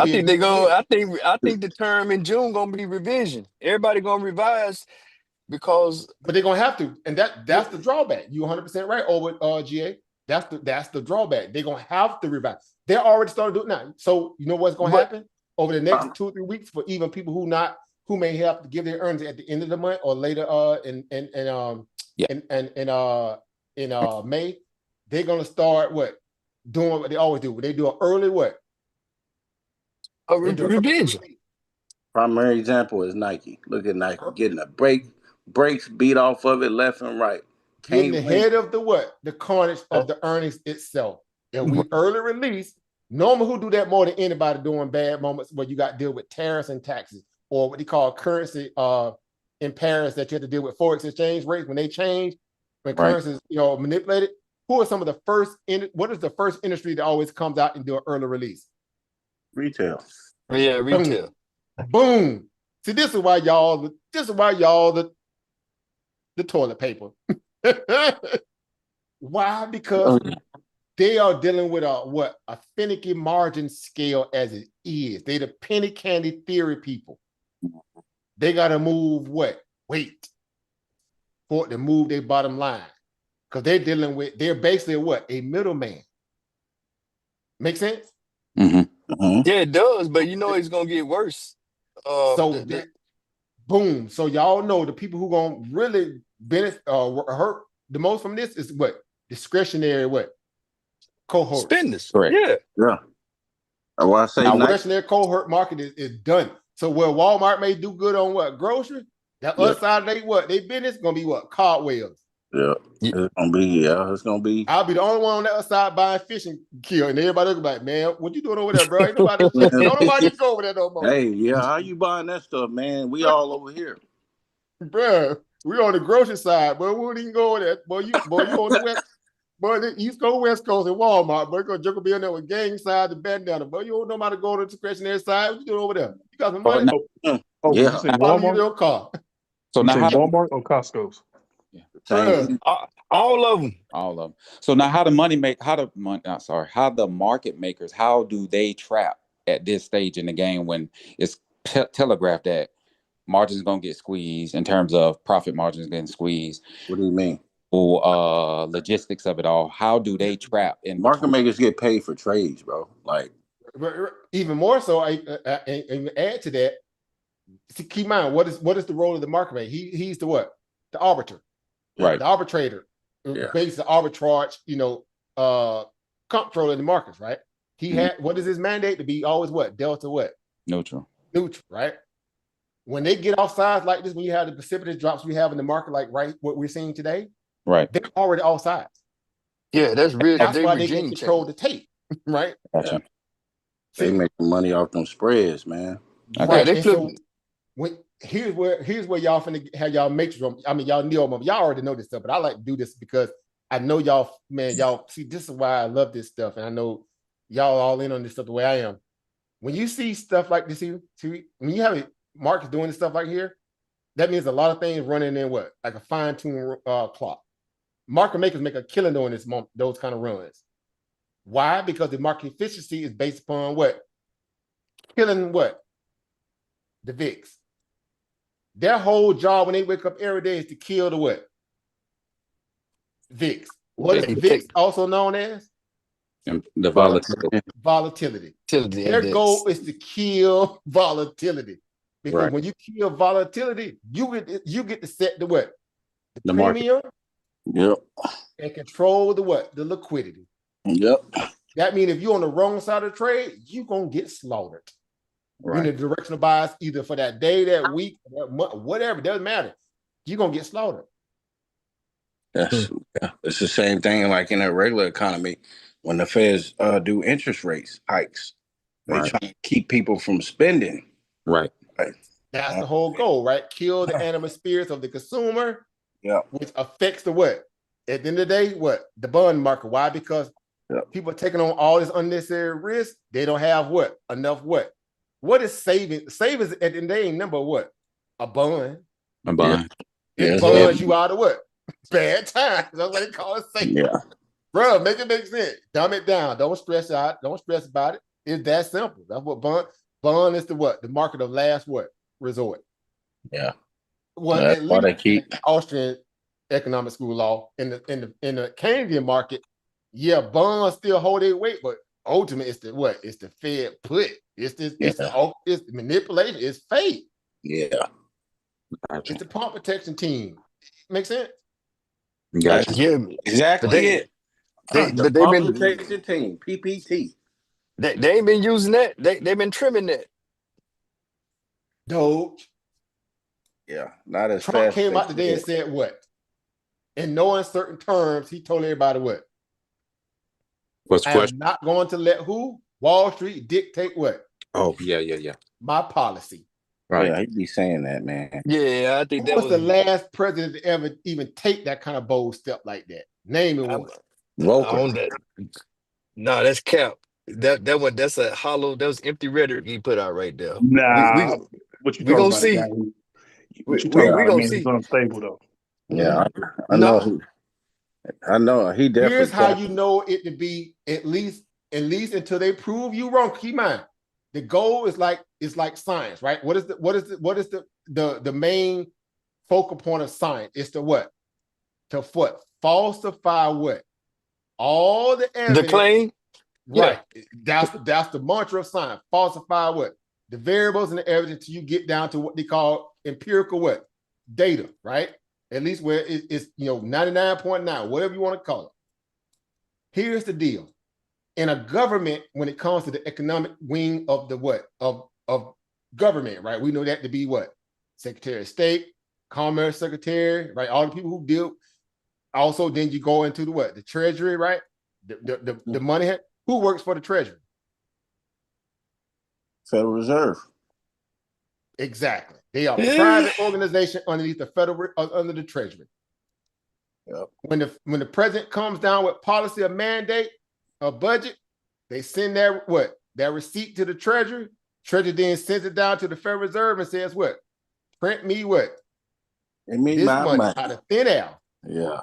think they're going. I think the term in June gonna be revision. Everybody gonna revise because. But they're gonna have to, and that's the drawback. You 100% right over GA. That's the drawback. They're gonna have to revise. They're already starting to do it now. So you know what's gonna happen over the next 2 or 3 weeks for even people who may have to give their earnings at the end of the month or later in May. They're gonna start doing what they always do. They do an early revision. Primary example is Nike. Look at Nike getting breaks beat off of it left and right. Getting ahead of the carnage of the earnings itself. And we early release. Normally, who do that more than anybody during bad moments where you got to deal with tariffs and taxes, or what they call currency impairments that you have to deal with forex exchange rates when they change, when currencies manipulated. Who are some of the first? What is the first industry that always comes out and do an early release? Retail. Yeah, retail. Boom. See, this is why y'all the toilet paper. Why? Because they are dealing with a finicky margin scale as it is. They the penny candy theory people. They got to move weight for it to move their bottom line. Because they're basically a middleman. Make sense? Yeah, it does, but it's gonna get worse. Boom. So y'all know the people who gonna really benefit hurt the most from this is discretionary cohort spenders. Yeah. Well, I say discretionary cohort market is done. So where Walmart may do good on grocery, that other side of they business gonna be cartwheels. Yeah. It's gonna be. I'll be the only one on that other side buying fishing gear, and everybody will be like, "Man, what you doing over there, bro? Ain't nobody can go over there no more." Hey, how you buying that stuff, man? We all over here, bro. We on the grocery side, but we wouldn't even go over there. Boy, you on the west, the East Coast, West Coast, and Walmart. Boy, you're gonna be in there with gang side, the bandana. But you don't know how to go to the discretionary side. What you doing over there? You got some money? You say Walmart? Your car. So you say Walmart or Costco's? All of them. So now how the market makers, how do they trap at this stage in the game when it's telegraphed that margins gonna get squeezed in terms of profit margins getting squeezed? What do you mean? Or logistics of it all? How do they trap? And market makers get paid for trades, bro. Like even more so. I add to that. Keep in mind what is the role of the market maker? He's the arbiter. Right. The arbitrator makes the arbitrage, control in the markets, right? He had, what is his mandate? To be always what? Delta what? Neutral, right? When they get off sides like this, when you have the precipitous drops we have in the market, like what we're seeing today, right? they're already off sides. Yeah, that's why they can control the tape, right? Gotcha. They make money off them spreads, man. Right. And so here's where y'all finna have y'all matrix. I mean, y'all know, y'all already know this stuff, but I like to do this because I know y'all, man, y'all see, this is why I love this stuff. And I know y'all all in on this stuff the way I am. When you see stuff like this here, when you have markets doing this stuff like here, that means a lot of things running in what? Like a fine-tuned clock. Market makers make a killing doing those kind of runs. Why? Because the market efficiency is based upon what? Killing what? The VIX. Their whole job when they wake up every day is to kill the what? VIX. What is VIX also known as? The volatility. Volatility. Their goal is to kill volatility. Because when you kill volatility, you get to set the what? The premium. Yep. And control the what? The liquidity. Yep. That means if you're on the wrong side of the trade, you're going to get slaughtered. Right. In the directional bias, either for that day, that week, that month, whatever, doesn't matter. You're going to get slaughtered. It's the same thing like in a regular economy when the Feds do interest rates hikes. They try to keep people from spending. Right. That's the whole goal, right? Kill the animal spirits of the consumer, which affects the what? At the end of the day, what? The bond market. Why? Because people are taking on all this unnecessary risk. They don't have what? Enough what? What is saving? Savings at the end of the day ain't number what? A bond. A bond. It bonds you out of what? Bad times. That's what they call it savings. Yeah. Bro, make it make sense. Dumb it down. Don't stress out. Don't stress about it. It's that simple. That's what bond is the what? The market of last what? Resort. Yeah. Well, that's at why they least keep Austrian economic school law in the Keynesian market, bonds still hold their weight, but ultimately it's the what? It's the Fed put. It's the manipulation. It's fake. Yeah. Gotcha. It's the pump protection team. Make sense? Gotcha. Yeah, exactly it. But they've been protection team, PPT. They ain't been using that. They've been trimming that. Doge. Yeah, not as Trump fast. came out today and said what? In no uncertain terms, he told everybody what? What's the question? I'm not going to let who? Wall Street dictate what? Oh, yeah. My policy. Right. Yeah, he'd be saying that, man. Yeah, I think Who that was the last president to ever even take that kind of bold step like that? Name it one. On that. No, that's cap. That's a hollow. That was empty rhetoric he put out right there. Nah, what you talking gonna about? see. What you talking about? Gonna Man, see. it's unstable though. Yeah, I know. I know. He definitely. Here's how you know it to be at least until they prove you wrong. Keep in mind, the goal is like science, right? What is the main focal point of science? It's to what? To what? Falsify what? All the evidence. The claim. Right. Yeah. That's the mantra of science. Falsify what? The variables and the evidence till you get down to what they call empirical what? Data, right? At least where it's 99.9, whatever you want to call it. Here's the deal. In a government, when it comes to the economic wing of the what? Of government, right? We know that to be what? Secretary of State, Commerce Secretary, right? All the people who deal. Also, then you go into the what? The Treasury, right? The money. Who works for the Treasury? Federal Reserve. Exactly. They are a private organization underneath the under the Treasury. Yep. When the president comes down with policy or mandate or budget, they send that receipt to the Treasury. Treasury then sends it down to the Federal Reserve and says what? Print me what? This money out of thin air. Yeah.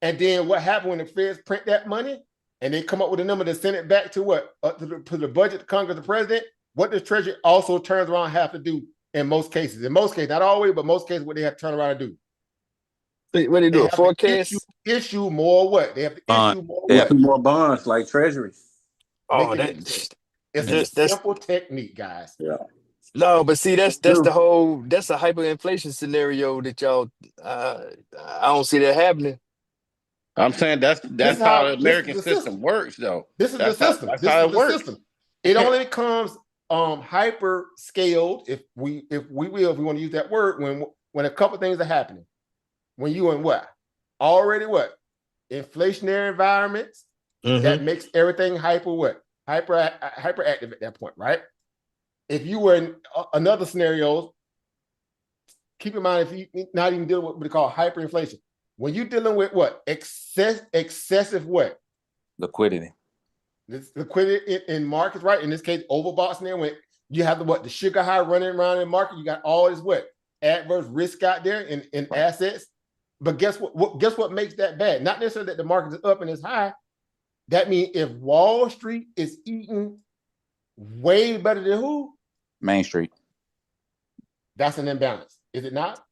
And then what happened when the Feds print that money and they come up with a number to send it back to what? To the budget, the Congress, the president? What the Treasury also turns around and have to do in most cases. In most cases, not always, but most cases, what they have to turn around and do. What do? A forecast? Issue more what? They have to issue more what? More bonds like Treasury. It's a simple technique, guys. Yeah. No, but see, that's a hyperinflation scenario that y'all. I don't see that happening. I'm saying that's how the American system works, though. This is the system. This is the system. It only becomes hyper scaled, if we want to use that word, when a couple things are happening. When you in inflationary environments, that makes everything hyperactive at that point, right? If you were in another scenario, keep in mind, if you not even dealing with what they call hyperinflation, when you're dealing with excessive liquidity. This liquidity in markets, right? In this case, overbought there, when you have the sugar high running around in the market, you got all this adverse risk out there in assets. But guess what makes that bad? Not necessarily that the market is up and it's high. That means if Wall Street is eating way better than who? Main Street. That's an imbalance, is it not?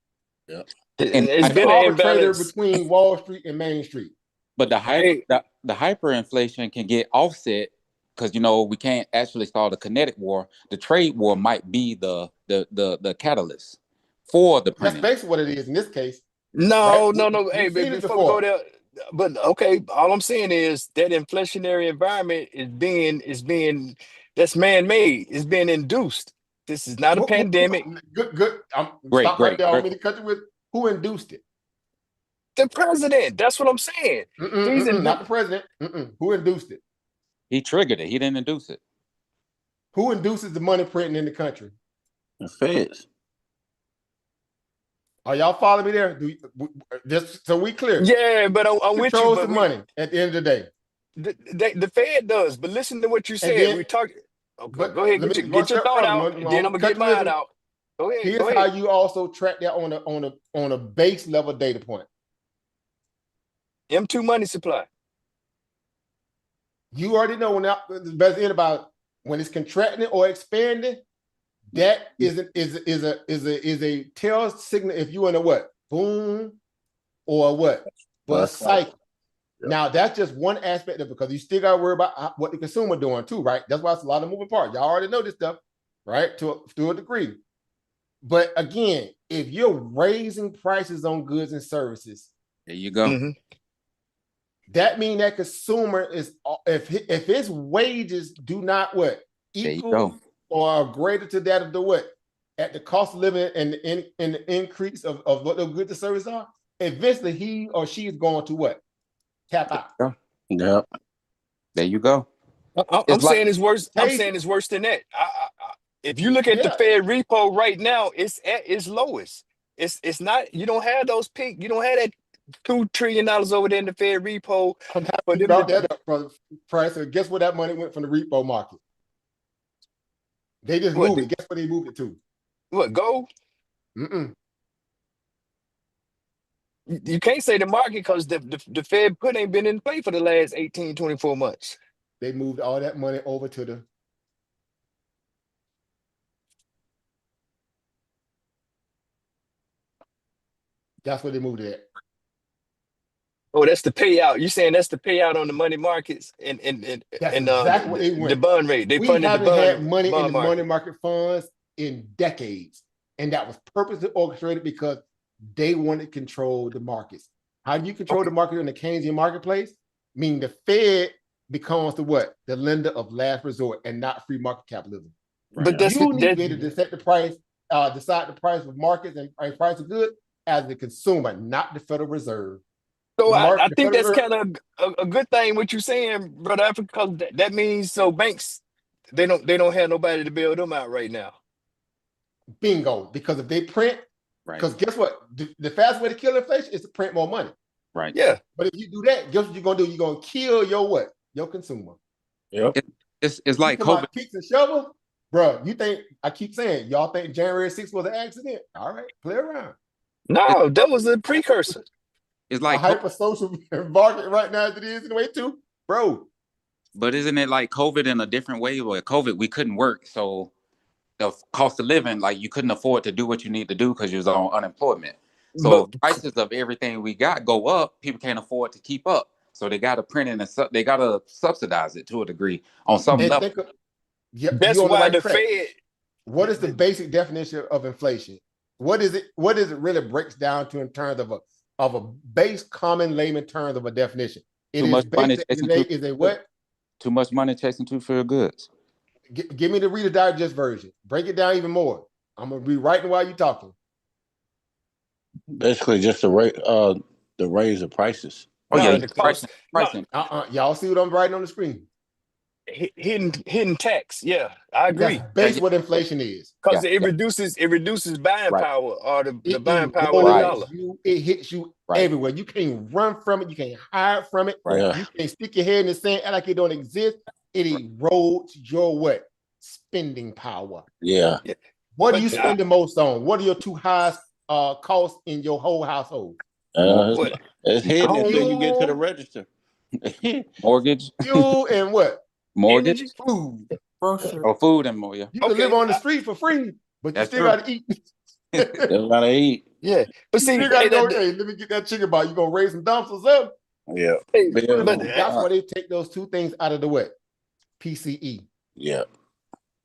Yeah. It's been an imbalance between Wall Street and Main Street. But the hyperinflation can get offset because we can't actually start a kinetic war. The trade war might be the catalyst for the printing. That's basically what it is in this case. No. Hey, before we go there, but okay, all I'm saying is that inflationary environment is being that's man-made. It's being induced. This is not a pandemic. Good. Stop right there. I want me to cut you with who induced it. The president. That's what I'm saying. Not the president. Who induced it? He triggered it. He didn't induce it. Who induces the money printing in the country? The Feds. Are y'all following me there? Just so we clear. Yeah, but I'm with you. Controls the money at the end of the day. The Fed does, but listen to what you said. We talked. Okay, go ahead. Get your thought out, and then I'm gonna get mine out. Go ahead. Here's how you also track that on a base level data point. M2 money supply. You already know when it's contracting or expanding. That is a tail signal if you're in a boom or bust cycle. Yep. Now that's just one aspect of it, because you still got to worry about what the consumer doing too, right? That's why it's a lot of moving parts. Y'all already know this stuff, right? To a degree. But again, if you're raising prices on goods and services, there you go. That means that consumer is, if his wages do not equal or are greater to that of at the cost of living and the increase of what the goods and services are, eventually he or she is going to tap out. Yeah. There you go. I'm saying it's worse. I'm saying it's worse than that. If you look at the Fed repo right now, it's at its lowest. It's not. You don't have those peak. You don't have that $2 trillion over there in the Fed repo. But you brought that up, brother Price. So guess where that money went from the repo market? They just moved it. Guess where they moved it to? What, gold? You can't say the market, because the Fed put ain't been in play for the last 18, 24 months. They moved all that money over to the that's where they moved it at. Oh, that's the payout. You saying that's the payout on the money markets and exactly what they went. The bond rate. They haven't had money in the money market funds in decades, and that was purposely orchestrated because they wanted to control the markets. How do you control the market in the Keynesian marketplace? Meaning the Fed becomes the lender of last resort and not free market capitalism. Right. But you need to be able to set the price, decide the price of markets and price of goods as the consumer, not the Federal Reserve. So I think that's kind of a good thing what you're saying, Brother Africa, because that means banks they don't have nobody to bail them out right now. Bingo, because if they print, because guess what? The fast way to kill inflation is to print more money. Right. Yeah. But if you do that, guess what you're gonna do? You're gonna kill your consumer. Yep. It's like COVID. Picks and shovel, bro. You think I keep saying y'all think January 6th was an accident? All right, play around. No, that was a precursor. It's like a hyper social market right now as it is in a way too, bro. But isn't it like COVID in a different way? Where COVID we couldn't work, so the cost of living, like you couldn't afford to do what you need to do because you was on unemployment. So prices of everything we got go up. People can't afford to keep up, so they got to print it and they got to subsidize it to a degree on some level. That's why the Fed. What is the basic definition of inflation? What is it? What does it really breaks down to in terms of a base common layman terms of a definition? It Too is much money basically chasing is a what? Too much money chasing too few goods. Give me the Reader Digest version. Break it down even more. I'm gonna be writing while you're talking. Basically, just the raise of prices. Oh yeah, the cost. pricing. Y'all see what I'm writing on the screen? Hidden tax. Yeah, I agree. That's basically what inflation is. Because it reduces buying power or the buying power of the dollar. It hits you everywhere. You can't run from it. You can't hide from it. Right. You can't stick your head in the sand act like it don't exist. It erodes your what? Spending power. Yeah. What do you spend the most on? What are your two highest costs in your whole household? It's hidden until you get to the register. Mortgage. Fuel and what? Mortgage. Food. Or food and more, yeah. You can live on the street for free, but you still gotta eat. Still gotta eat. Yeah. But see, you gotta go, hey, let me get that chicken bite. You gonna raise some dumps or something? Yeah. But that's why they take those two things out of the what? PCE. Yeah.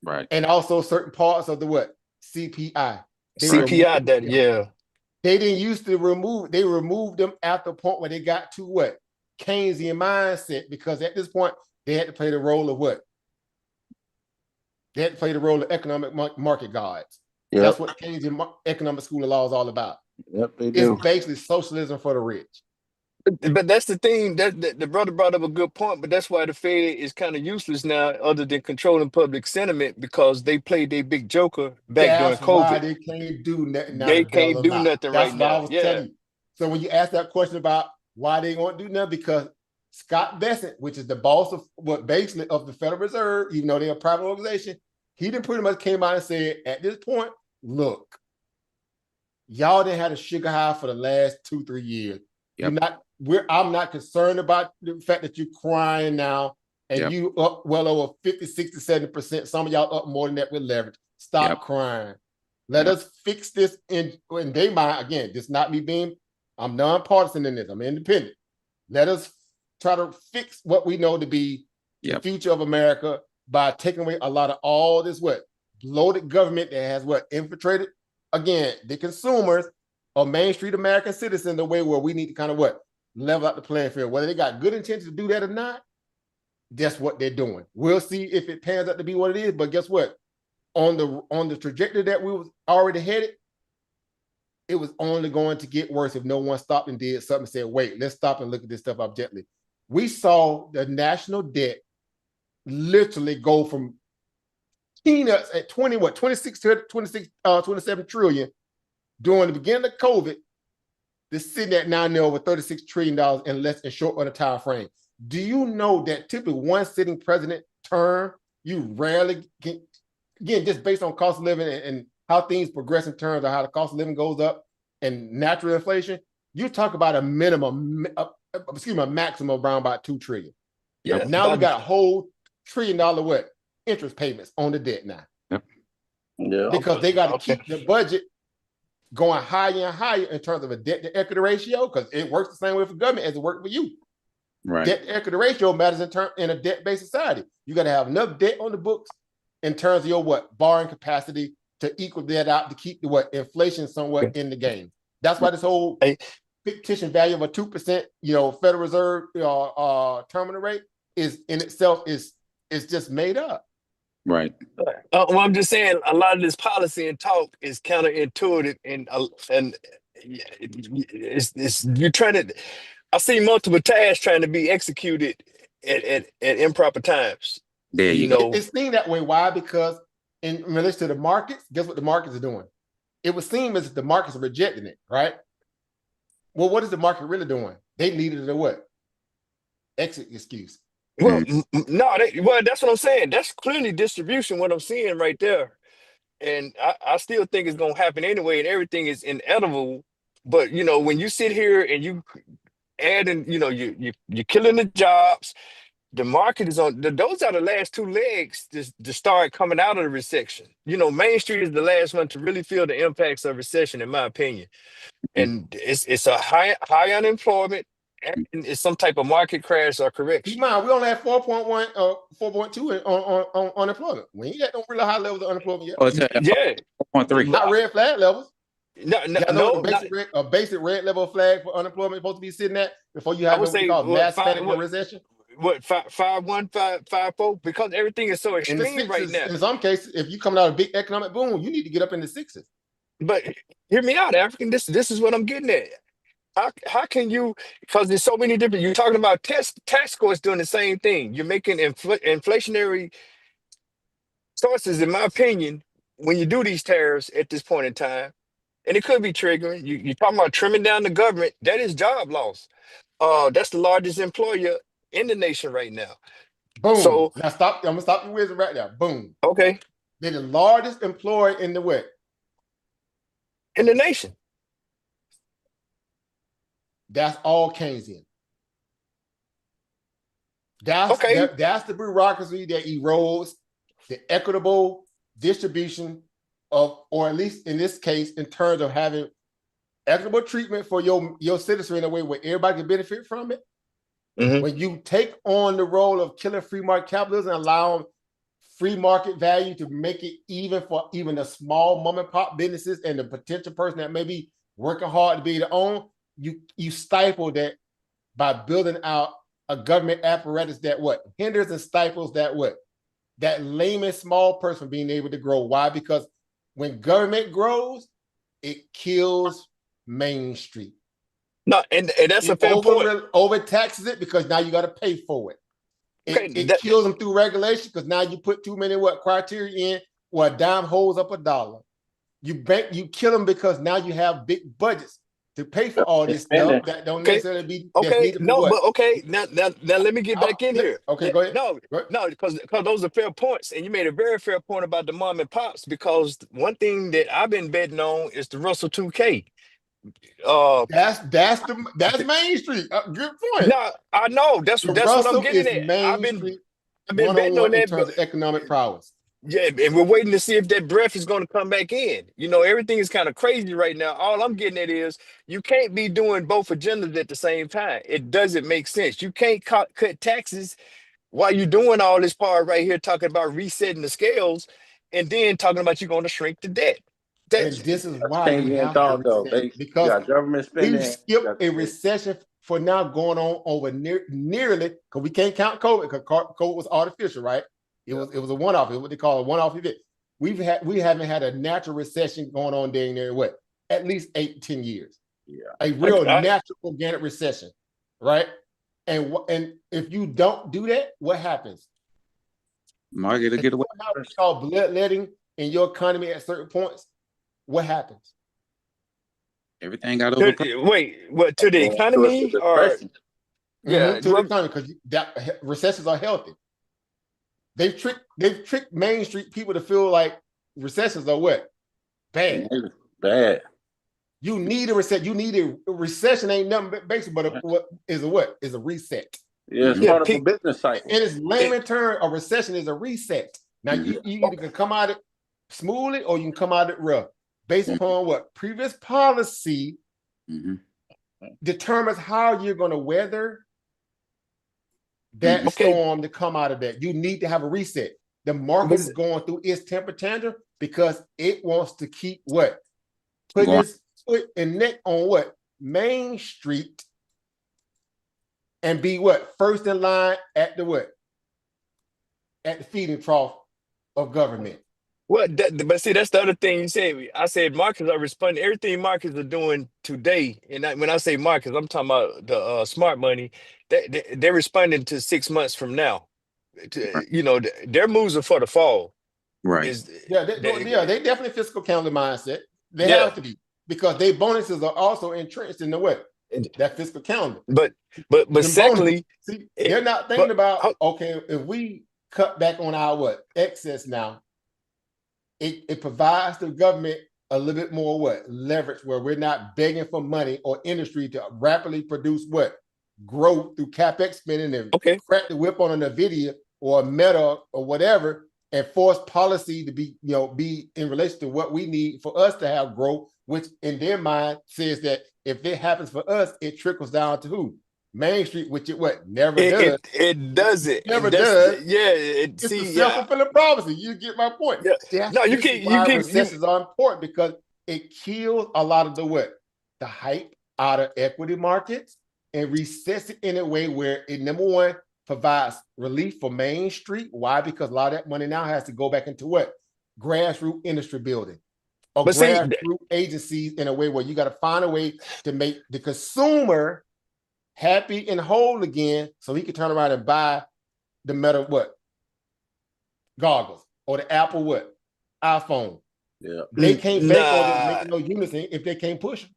Right. And also certain parts of the what? CPI. CPI that, yeah. They didn't used to they removed them after the point where they got to what? Keynesian mindset, because at this point they had to play the role of what? They had to play the role of economic market guards. Yep. That's what Keynesian economic school of law is all about. Yep, they do. It's basically socialism for the rich. But that's the thing, that the brother brought up a good point, but that's why the Fed is kind of useless now, other than controlling public sentiment, because they played their big joker back during COVID. Why they can't do nothing now. They can't do nothing right now. That's what I was telling you. So when you ask that question about why they won't do nothing, because Scott Bessent, which is the boss of what basically of the Federal Reserve, even though they're a private organization, he didn't pretty much came out and said, at this point, look, y'all didn't have a sugar high for the last 2-3 years. Yep. I'm not concerned about the fact that you're crying now and you up well over 50, 60, 70%. Some of y'all up more than that with leverage. Stop crying. Let us fix this in their mind. Again, this not me being, I'm nonpartisan in this. I'm independent. Let us try to fix what we know to be the future of America by taking away a lot of all this what? Bloated government that has what? Infiltrated, again, the consumers or Main Street American citizens the way where we need to kind of what? Level out the playing field. Whether they got good intentions to do that or not, that's what they're doing. We'll see if it pans out to be what it is. But guess what? On the trajectory that we was already headed, it was only going to get worse if no one stopped and did something and said, wait, let's stop and look at this stuff objectively. We saw the national debt literally go from peanuts at 27 trillion during the beginning of COVID. They're sitting at now near over $36 trillion in less than short on a time frame. Do you know that typically one sitting president term, you rarely get, again, just based on cost of living and how things progress in terms of how the cost of living goes up and natural inflation, you talk about a maximum around about $2 trillion. Yeah. Now we got a whole $1 trillion what? Interest payments on the debt now. Yep. Yeah. Because they got to keep the budget going higher and higher in terms of a debt to equity ratio, because it works the same way for government as it worked for you. Right. Debt to equity ratio matters in a debt-based society. You got to have enough debt on the books in terms of your what? Borrowing capacity to equal that out to keep the what? Inflation somewhat in the game. That's why this whole fictitious value of a 2%, Federal Reserve terminal rate is in itself is just made up. Right. Well, I'm just saying a lot of this policy and talk is counterintuitive, and it's you're trying to. I see multiple tasks trying to be executed at improper times. There you go. It's seen that way. Why? Because in relation to the markets, guess what the markets are doing? It would seem as if the markets are rejecting it, right? Well, what is the market really doing? They needed a what? Exit excuse. Well, no, that's what I'm saying. That's clearly distribution, what I'm seeing right there. And I still think it's going to happen anyway, and everything is inevitable. But, when you sit here and you add in, you're killing the jobs, the market is on, those are the last two legs to start coming out of the recession. Main Street is the last one to really feel the impacts of recession, in my opinion. And it's a high unemployment. and it's some type of market crash or Keep correction. in mind, we only have 4.1 or 4.2 on unemployment. We ain't got no really high levels of unemployment yet. Oh, it's at Yeah. 4.3. Not red flag levels. No, Y'all know what not, a basic red level flag for unemployment is supposed to be sitting at before you I have would what we say call what mass panic and recession? what 5.1, 5.4, because everything is so In the extreme right sixes, now. in some cases, if you're coming out of a big economic boom, you need to get up in the sixes. But hear me out, African. This is what I'm getting at. How can you, because there's so many different, you're talking about tax courts doing the same thing. You're making inflationary sources, in my opinion, when you do these tariffs at this point in time, and it could be triggering. You're talking about trimming down the government. That is job loss. That's the largest employer in the nation right now. Boom. So now stop. I'm gonna stop your wisdom right there. Boom. Okay. They're the largest employer in the what? In the nation. That's all Keynesian. That's the bureaucracy that erodes the equitable distribution of, or at least in this case, in terms of having equitable treatment for your citizen in a way where everybody can benefit from it. Mm-hmm. When you take on the role of killing free market capitalism and allowing free market value to make it even for even the small mom and pop businesses and the potential person that may be working hard to be able to own, you stifle that by building out a government apparatus that what hinders and stifles that layman small person being able to grow. Why? Because when government grows, it kills Main Street. No, and that's a fair point. Overtaxes it because now you got to pay for it. It kills them through regulation because now you put too many criteria in where a dime holds up a dollar. You kill them because now you have big budgets to pay for all this stuff that don't necessarily be needed for what? But now let me get back in here. Okay, go ahead. No, because those are fair points, and you made a very fair point about the mom and pops. Because one thing that I've been betting on is the Russell 2K. That's Main Street. Good point. No, I know that's what I'm getting at. Main Street. I've been betting on that in terms of economic prowess. Yeah, and we're waiting to see if that breath is going to come back in. Everything is kind of crazy right now. All I'm getting at is you can't be doing both agendas at the same time. It doesn't make sense. You can't cut taxes while you're doing all this part right here, talking about resetting the scales, and then talking about you're going to shrink the debt. And this is why you have to reset, because government spending. We've skipped a recession for now going on over nearly, because we can't count COVID, because COVID was artificial, right? It was a one-off. It's what they call a one-off event. We haven't had a natural recession going on there what? At least 8 to 10 years. Yeah. A real natural organic recession, right? And if you don't do that, what happens? Market will get away. How we call bloodletting in your economy at certain points. What happens? Everything got over. What to the economy or to the economy, because recessions are healthy. They've tricked Main Street people to feel like recessions are what? Bad. Bad. You need a reset. You need a recession. Ain't nothing basically but is a reset. Yeah, it's part of a business cycle. In its layman term, a recession is a reset. Now you either can come out it smoothly or you can come out it rough, based upon what previous policy determines how you're going to weather that storm to come out of that. You need to have a reset. The market is going through its temper tantrum because it wants to keep what? Putting its foot and neck on what? Main Street, and be what? First in line at the what? At the feeding trough of government. But see, that's the other thing you said. I said markets are responding. Everything markets are doing today, and when I say markets, I'm talking about the smart money. They're responding to 6 months from now. Their moves are for the fall. Right. They definitely fiscal calendar mindset. They have to be, because their bonuses are also entrenched in the what? That fiscal calendar. But secondly, they're not thinking about if we cut back on our what excess now. It provides the government a little bit more leverage, where we're not begging for money or industry to rapidly produce growth through capex spending and crack the whip on a NVIDIA or a Meta or whatever, and force policy to be in relation to what we need for us to have growth, which in their mind says that if it happens for us, it trickles down to who? Main Street, which it what never does. It doesn't. Never And that's does. It's a see, self-fulfilling prophecy. You get my point. yeah. No, This is why recessions are important, because it kills a lot of the what? The hype out of equity markets and resets it in a way where it, number one, provides relief for Main Street. Why? Because a lot of that money now has to go back into what? Grassroots industry building or grassroots agencies, in a way where you got to find a way to make the consumer happy and whole again, so he can turn around and buy the Meta what? Goggles, or the Apple what? iPhone. Yeah. They can't bank on them making no units if they can't push them.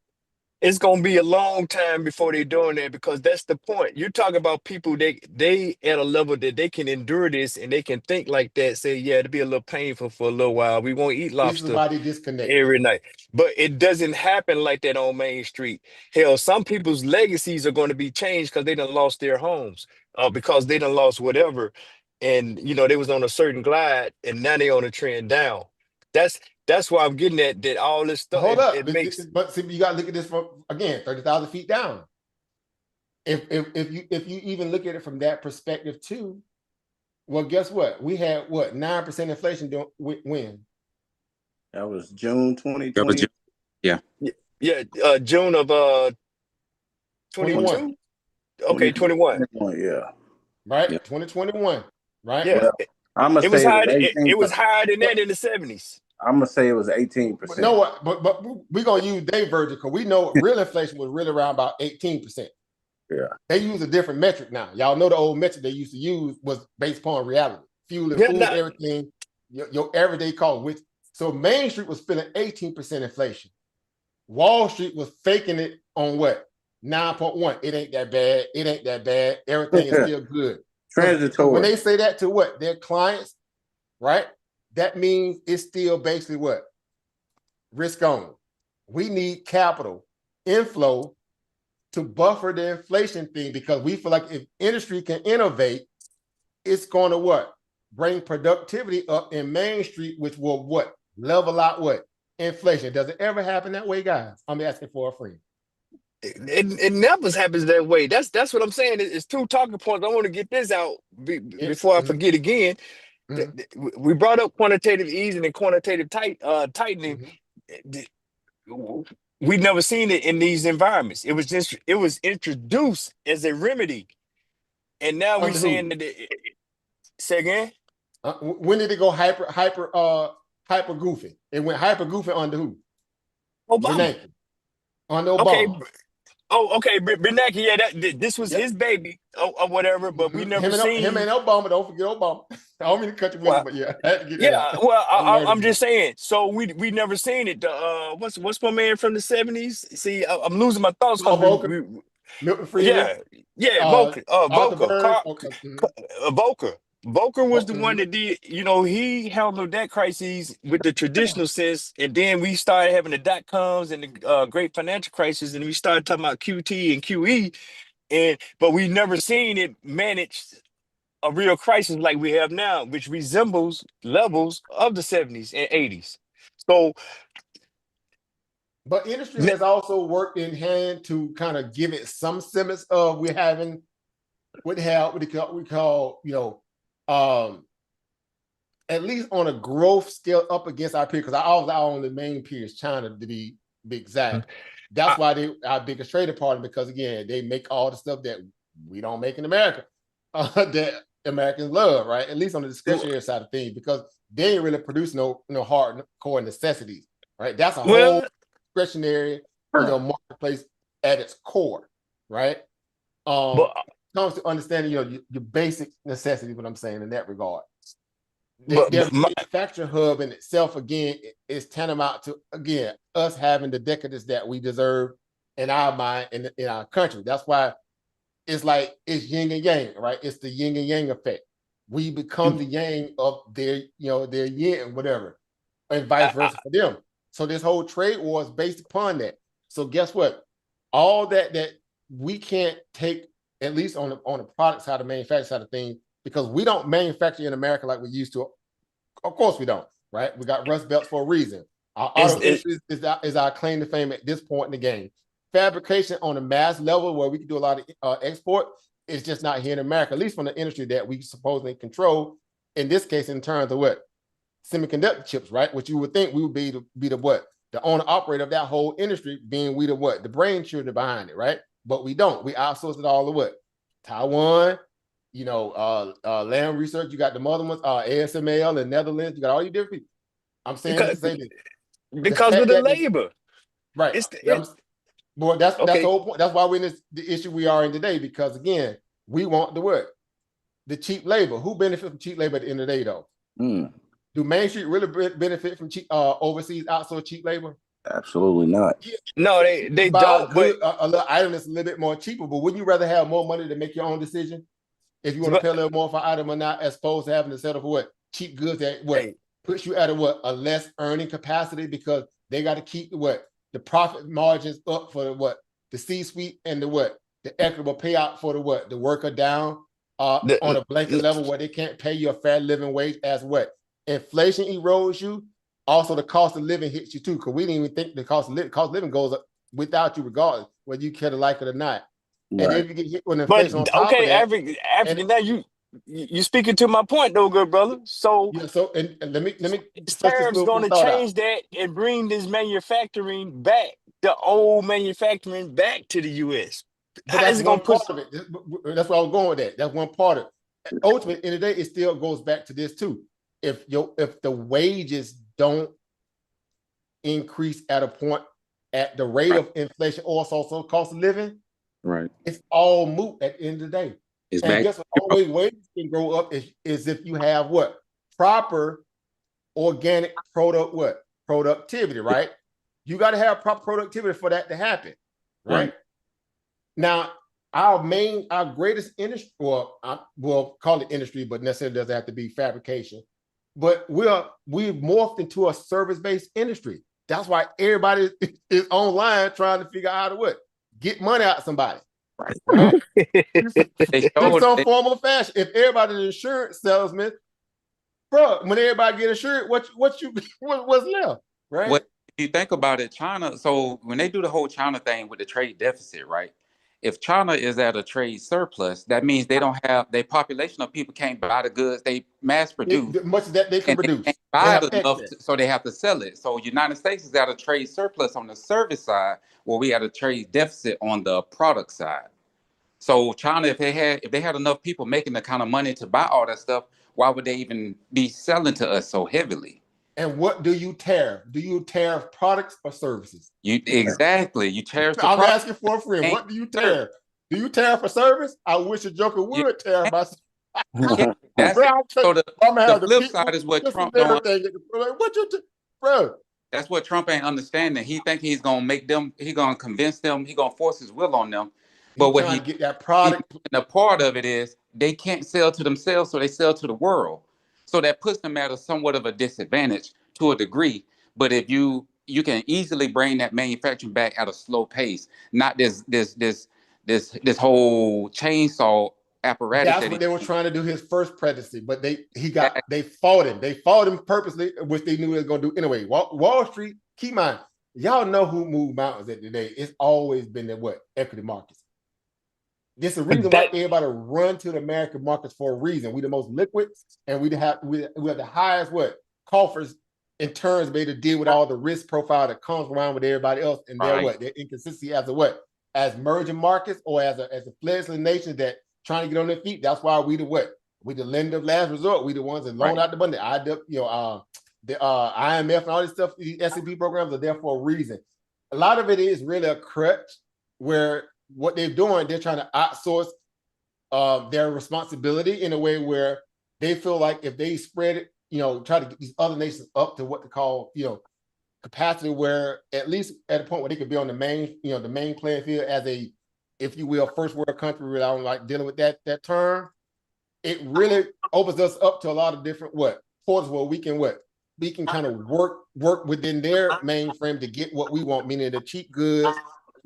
It's gonna be a long time before they're doing that, because that's the point. You're talking about people, they at a level that they can endure this and they can think like that, say, yeah, it'll be a little painful for a little while. We won't eat lobster. This is why they disconnect every night. But it doesn't happen like that on Main Street. Hell, some people's legacies are going to be changed because they done lost their homes, because they done lost whatever. And they was on a certain glide and now they on a trend down. That's why I'm getting at that all this stuff. Hold up, it makes. but see, you got to look at this from, again, 30,000 feet down. If you even look at it from that perspective too, well, guess what? We had what 9% inflation when? That was June 2020. Yeah, June of 21. Okay, 21. Yeah. Right, yeah. 2021. Right. Yeah, well, I'm gonna say it was higher than that in the 70s. I'm gonna say it was 18%. But know what? But we're gonna use their version, because we know real inflation was really around about 18%. Yeah. They use a different metric now. Y'all know the old metric they used to use was based upon reality. Fuel and food, everything, your everyday cost. Which, so Main Street was feeling 18% inflation. Wall Street was faking it on what? 9.1. It ain't that bad. It ain't that bad. Everything is still good. Transitory. When they say that to what? Their clients, right? That means it's still basically what? Risk on. We need capital inflow to buffer the inflation thing, because we feel like if industry can innovate, it's going to what? Bring productivity up in Main Street, which will what? Level out what? Inflation. Does it ever happen that way, guys? I'm asking for a friend. It never happens that way. That's what I'm saying. It's two talking points. I want to get this out before I forget again. We brought up quantitative easing and quantitative tightening. We've never seen it in these environments. It was introduced as a remedy, and now we're saying that. Say again. When did it go hyper goofy? It went hyper goofy under who? Obama. Under Obama. Okay. Oh, okay, Bernanke, yeah, this was his baby or whatever, but we never seen him and Obama. Don't forget Obama. I don't mean to cut you with, but yeah, I had to get that out. Well, I'm just saying. So we never seen it. What's my man from the 70s? See, I'm losing my thoughts. Milton Friedman. Volcker. Volcker was the one that did, he handled that crisis with the traditional sense, and then we started having the dot-coms and the great financial crisis, and we started talking about QT and QE, but we never seen it manage a real crisis like we have now, which resembles levels of the 70s and 80s. So, but industry has also worked in hand to kind of give it some semblance of we call at least on a growth scale up against our peers, because I always on the main peers, China to be exact. That's why they our biggest trading partner, because again, they make all the stuff that we don't make in America, that Americans love, right? At least on the discretionary side of things, because they ain't really produce no hardcore necessities, right? That's a whole discretionary, marketplace at its core, right? Comes to understanding, your basic necessities, what I'm saying in that regard. The manufacturing hub in itself, again, is tantamount to, again, us having the decadence that we deserve in our mind and in our country. That's why it's like it's yin and yang, right? It's the yin and yang effect. We become the yang of their yin, whatever, and vice versa for them. So this whole trade war is based upon that. So guess what? All that we can't take, at least on the product side, the manufacturing side of things, because we don't manufacture in America like we used to. Of course we don't, right? We got rust belts for a reason. Our auto industry is our claim to fame at this point in the game. fabrication on a mass level where we can do a lot of export is just not here in America, at least from the industry that we supposedly control. In this case, in terms of what? Semiconductor chips, right? Which you would think we would be the what? The owner operator of that whole industry, being we the what? The brain children behind it, right? But we don't. We outsource it all to what? Taiwan, you know, Land Research. You got the mother ones, ASML in Netherlands. You got all these different people. I'm saying this to say this. Because of the labor. Right. Boy, that's the whole point. That's why we're in the issue we are in today, because again, we want the what? The cheap labor. Who benefits from cheap labor at the end of the day, though? Do Main Street really benefit from cheap overseas outsourced cheap labor? Absolutely not. Yeah. No, they buy don't. A little item that's a little bit more cheaper, but wouldn't you rather have more money to make your own decision if you want to pay a little more for an item or not, as opposed to having to settle for what? Cheap goods that puts you at a less earning capacity, because they got to keep the profit margins up for the C-suite, and the equitable payout for the worker down on a blanket level where they can't pay you a fair living wage, as inflation erodes you. Also, the cost of living hits you too, because we didn't even think the cost of living goes up without you, regardless whether you care to like it or not. Right. And then you get hit with inflation on top of that. African, now you speaking to my point though, good brother. So and let me tariffs going to change that and bring this manufacturing back, the old manufacturing back to the U.S. But that's one part of it. That's where I was going with that. That's one part of it. Ultimately, in the day, it still goes back to this too. If the wages don't increase at a point at the rate of inflation, or also cost of living, right, it's all moot at the end of the day. And guess what? Always wages can grow up is if you have proper organic productivity, right? You got to have proper productivity for that to happen, right? Now, our greatest industry, we'll call it industry, but necessarily doesn't have to be fabrication. But we've morphed into a service-based industry. That's why everybody is online trying to figure out how to get money out of somebody. Right? In some form or fashion. If everybody's an insurance salesman, bro, when everybody get insured, what's left, right? What if you think about it, China, so when they do the whole China thing with the trade deficit, right? If China is at a trade surplus, that means they don't have, their population of people can't buy the goods they mass produce. Much that they can produce. They buy it enough, so they have to sell it. So United States is at a trade surplus on the service side, where we had a trade deficit on the product side. So China, if they had enough people making the kind of money to buy all that stuff, why would they even be selling to us so heavily? And what do you tariff? Do you tariff products or services? Exactly. You tariff. I'm asking for a friend. What do you tariff? Do you tariff a service? I wish a joker would tariff my. So the flip side is what Trump don't. Bro. That's what Trump ain't understanding. He think he's gonna make them. He gonna convince them. He gonna force his will on them. But what he get that product. And a part of it is they can't sell to themselves, so they sell to the world. So that puts them at somewhat of a disadvantage to a degree. But if you can easily bring that manufacturing back at a slow pace, not this whole chainsaw apparatus. That's what they were trying to do his first presidency, but they fought him. They fought him purposely, which they knew they was going to do anyway. Wall Street, keep in mind, y'all know who moved mountains at today. It's always been the equity markets. This is the reason why everybody run to the American markets for a reason. We the most liquid, and we have the highest coffers in terms of to deal with all the risk profile that comes around with everybody else, and their inconsistency as merging markets or as a fledgling nation that trying to get on their feet. That's why we the lender of last resort. We the ones that loan out the money. The IMF and all this stuff. These S&P programs are there for a reason. A lot of it is really a crutch where. What they're doing, they're trying to outsource their responsibility in a way where they feel like if they spread it, try to get these other nations up to what they call, capacity, where at least at a point where they could be on the main playing field as a, if you will, first world country. Really, I don't like dealing with that term. It really opens us up to a lot of different portals where we can kind of work within their mainframe to get what we want, meaning the cheap goods.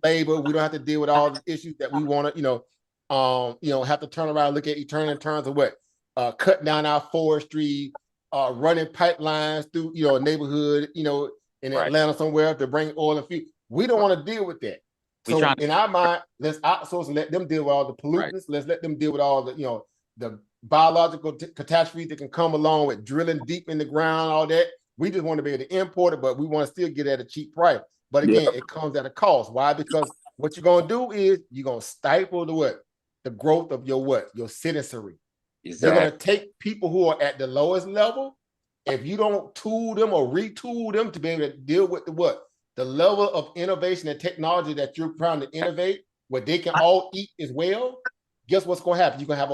Labor, we don't have to deal with all the issues that we want to, have to turn around, look at in terms of cutting down our forestry, running pipelines through, a neighborhood, in Atlanta somewhere to bring oil and fuel. We don't want to deal with that. So in our mind, let's outsource and let them deal with all the pollutants. Right. Let's let them deal with all the, the biological catastrophes that can come along with drilling deep in the ground, all that. We just want to be able to import it, but we want to still get it at a cheap price. But again, it comes at a cost. Why? Because what you're going to do is you're going to stifle the growth of your citizenry. Exactly. You're going to take people who are at the lowest level. If you don't tool them or retool them to be able to deal with the level of innovation and technology that you're trying to innovate, where they can all eat as well, guess what's going to happen? You're going to have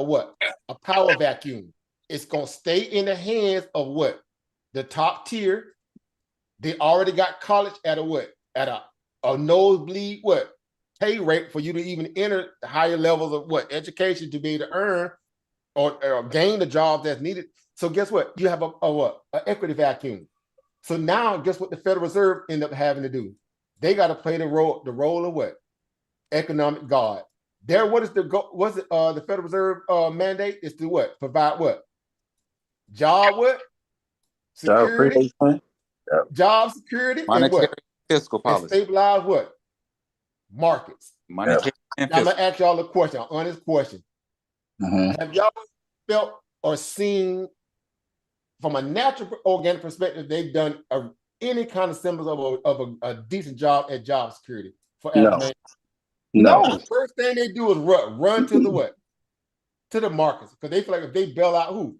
a power vacuum. It's going to stay in the hands of the top tier. They already got college at a nosebleed pay rate for you to even enter the higher levels of education to be able to earn or gain the job that's needed. So guess what? You have an equity vacuum. So now guess what the Federal Reserve end up having to do? They got to play the role of economic guard. What is the Federal Reserve mandate is to provide job security, job security, monetary and fiscal policy, and stabilize markets. Monetary and now, I'm gonna ask y'all a question, an honest question. Have y'all felt or seen from a natural organic perspective they've done any kind of symbols of a decent job at job security for African? No. The first thing they do is run to the markets, because they feel like if they bail out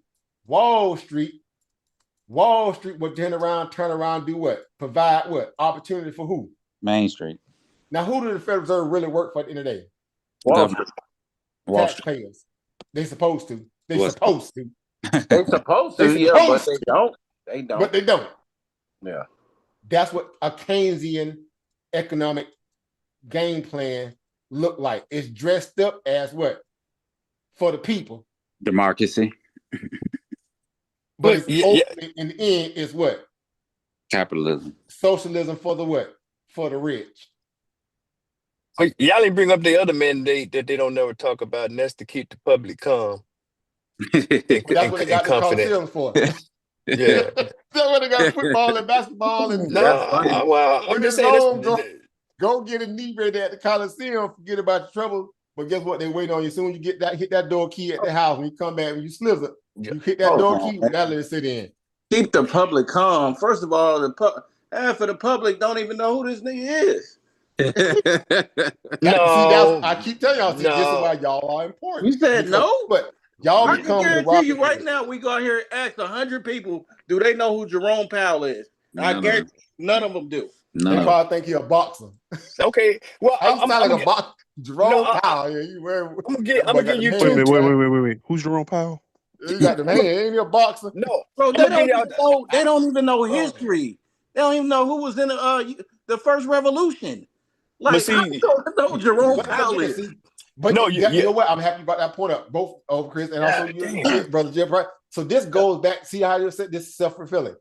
Wall Street will turn around, do provide opportunity for who? Main Street. Now, who do the Federal Reserve really work for at the end of the day? Wall Street. Taxpayers. They supposed to. They're supposed to, yeah, but they don't. But they don't. Yeah. That's what a Keynesian economic game plan look like. It's dressed up as for the people. Democracy. But it's in the end, it's Capitalism. Socialism for the for the rich. Y'all ain't bring up the other mandate that they don't never talk about, and that's to keep the public calm. That's what they got the Coliseum for. Yeah. That's what they got football and basketball and I'm just saying go get inebriated at the Coliseum, forget about your trouble. But guess what? They wait on you. As soon as you hit that door key at the house, when you come back, when you slither, you hit that door key, that let it sit in. Keep the public calm. First of all, half of the public don't even know who this nigga is. I keep telling y'all, this is why y'all are important. You said no? But y'all I can guarantee you right now, we go out here and ask 100 people, do they know who Jerome Powell is? I guarantee none of them do. They probably think he's a boxer. Okay. Well, I'm like a boxer. Jerome Powell. I'm gonna get you Wait. Who's Jerome Powell? You got the man. Ain't he a boxer? No. Bro, they don't even know history. They don't even know who was in the first revolution. Like, I don't know Jerome Powell is. But you know what? I'm happy about that point up, both of Chris and also you, Brother Jim. Right? So this goes back. See how you said this is self-fulfilling.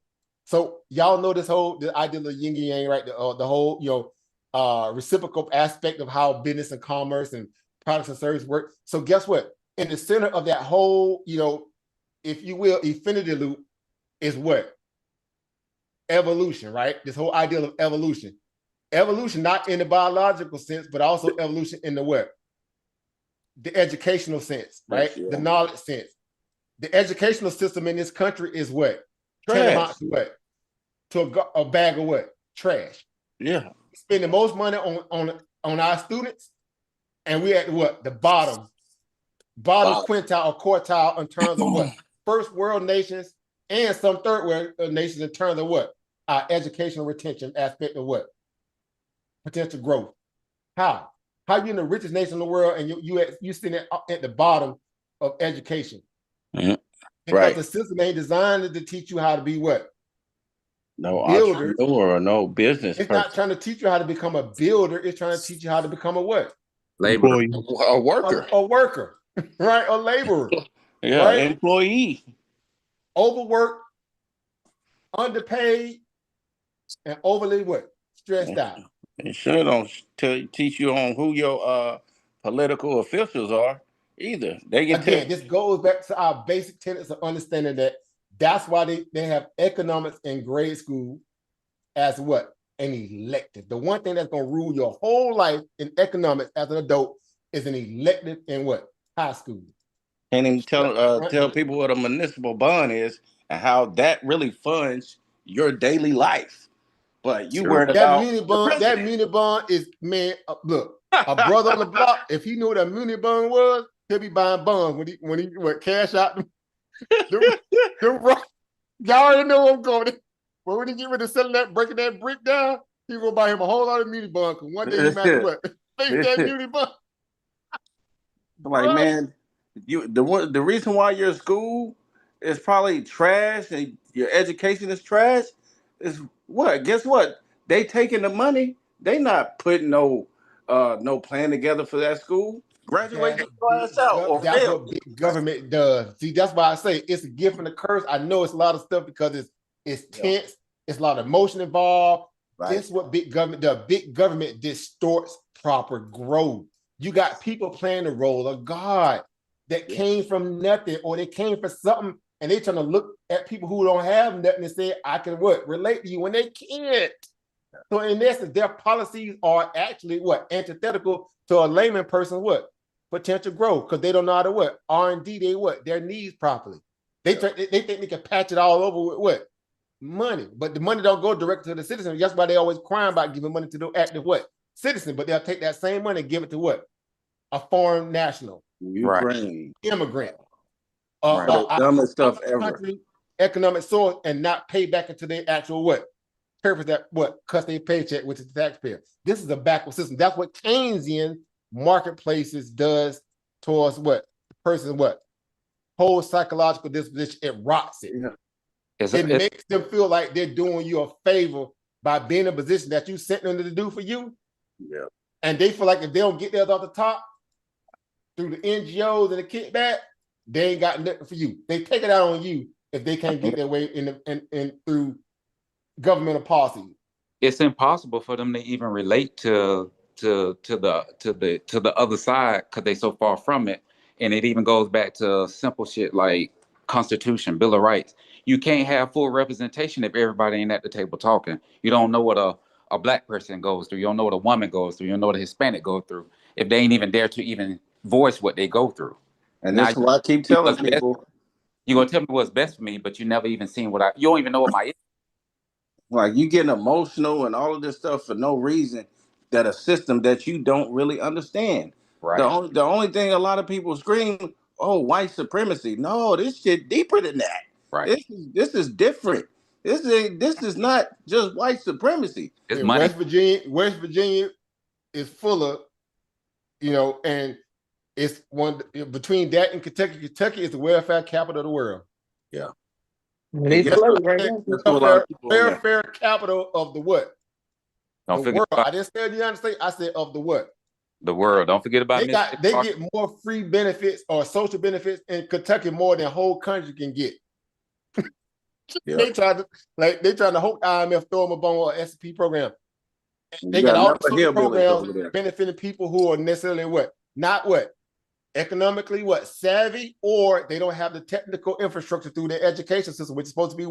So y'all know this idea of yin and yang, right? The whole reciprocal aspect of how business and commerce and products and services work. So guess what? In the center of that whole, if you will, infinity loop is what? Evolution, right? This whole idea of evolution. Evolution, not in the biological sense, but also evolution in the what? The educational sense, right? Yes, yeah. The knowledge sense. The educational system in this country is what? Trash. To what? To a bag of what? Trash. Yeah. Spending most money on our students, and we at what? The bottom quintile or quartile in terms of what? First world nations and some third world nations in terms of what? Our educational retention aspect of what? Potential growth. How you in the richest nation in the world and you sitting at the bottom of education? Mm-hmm. Because the system ain't designed to teach you how to be what? No builder or no business. It's not trying to teach you how to become a builder. It's trying to teach you how to become a what? Laborer. A worker. A worker, right? A laborer. Yeah, right? Employee. Overworked, underpaid, and overly what? Stressed out. It sure don't teach you on who your political officials are either. They get this goes back to our basic tenets of understanding that that's why they have economics in grade school as what? an elective. The one thing that's going to rule your whole life in economics as an adult is an elective in what? High school. Can't even tell people what a municipal bond is and how that really funds your daily life. But you worried about that muni bond is, man, look, a brother on the block, if he knew what a muni bond was, he'll be buying bonds when he cash out y'all already know where I'm going. But when he get ready to selling that, breaking that brick down, he will buy him a whole lot of muni bond, because one day he might do what? Face that muni bond. Like, man, the reason why your school is probably trash and your education is trash is what? Guess what? They taking the money. They not putting no plan together for that school. Graduate your class out or that's fail. what big government does. See, that's why I say it's a gift and a curse. I know it's a lot of stuff because it's tense. It's a lot of emotion involved. Right. This is what big government does. Big government distorts proper growth. You got people playing the role of God that came from nothing, or they came from something, and they trying to look at people who don't have nothing and say, I can relate to you, when they can't. So in essence, their policies are actually antithetical to a layman person's potential growth, because they don't know how to R&D their needs properly. They think they can patch it all over with money, but the money don't go direct to the citizen. That's why they always crying about giving money to the active citizen, but they'll take that same money and give it to a foreign national, Ukraine, immigrant, dumbest stuff ever, country, economic source, and not pay back into their actual purpose that cuts their paycheck, which is the taxpayer. This is a backward system. That's what Keynesian marketplaces does towards the person's whole psychological disposition. It rots it. It makes them feel like they're doing you a favor by being in a position that you sent them to do for you. Yeah. And they feel like if they don't get theirs off the top through the NGOs and the kickback, they ain't got nothing for you. They take it out on you if they can't get their way in through governmental policy. It's impossible for them to even relate to the other side, because they so far from it. And it even goes back to simple shit like Constitution, Bill of Rights. You can't have full representation if everybody ain't at the table talking. You don't know what a black person goes through. You don't know what a woman goes through. You don't know what a Hispanic goes through if they ain't even dare to even voice what they go through. And that's why I keep telling people. You're going to tell me what's best for me, but you never even seen you don't even know what my like, you getting emotional and all of this stuff for no reason, that a system that you don't really understand. Right. The only thing a lot of people scream, oh, white supremacy. No, this shit deeper than that. Right. This is different. This is not just white supremacy. It's money. West Virginia is full of, and it's one between that and Kentucky. Kentucky is the welfare capital of the world. Yeah. Welfare capital of the what? Don't the world. I didn't say the United States. I said of the what? The world. Don't forget about they get more free benefits or social benefits in Kentucky more than whole country can get. Yeah. They trying to hope IMF throw them a bone or S&P program. They got all social programs benefiting people who are necessarily not economically savvy, or they don't have the technical infrastructure through their education system, which is supposed to be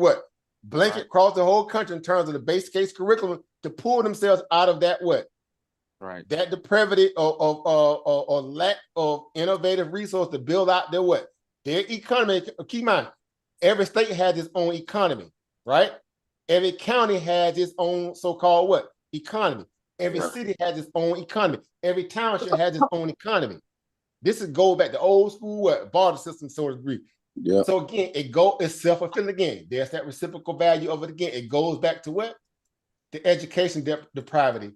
blanket across the whole country in terms of the base case curriculum to pull themselves out of that that depravity or lack of innovative resource to build out their economy. Keep in mind, every state has its own economy, right? Every county has its own so-called economy. Every city has its own economy. Every township has its own economy. This is go back to old school barter system, so to speak. Yeah. So again, it's self-fulfilling again. There's that reciprocal value of it again. It goes back to the education depravity.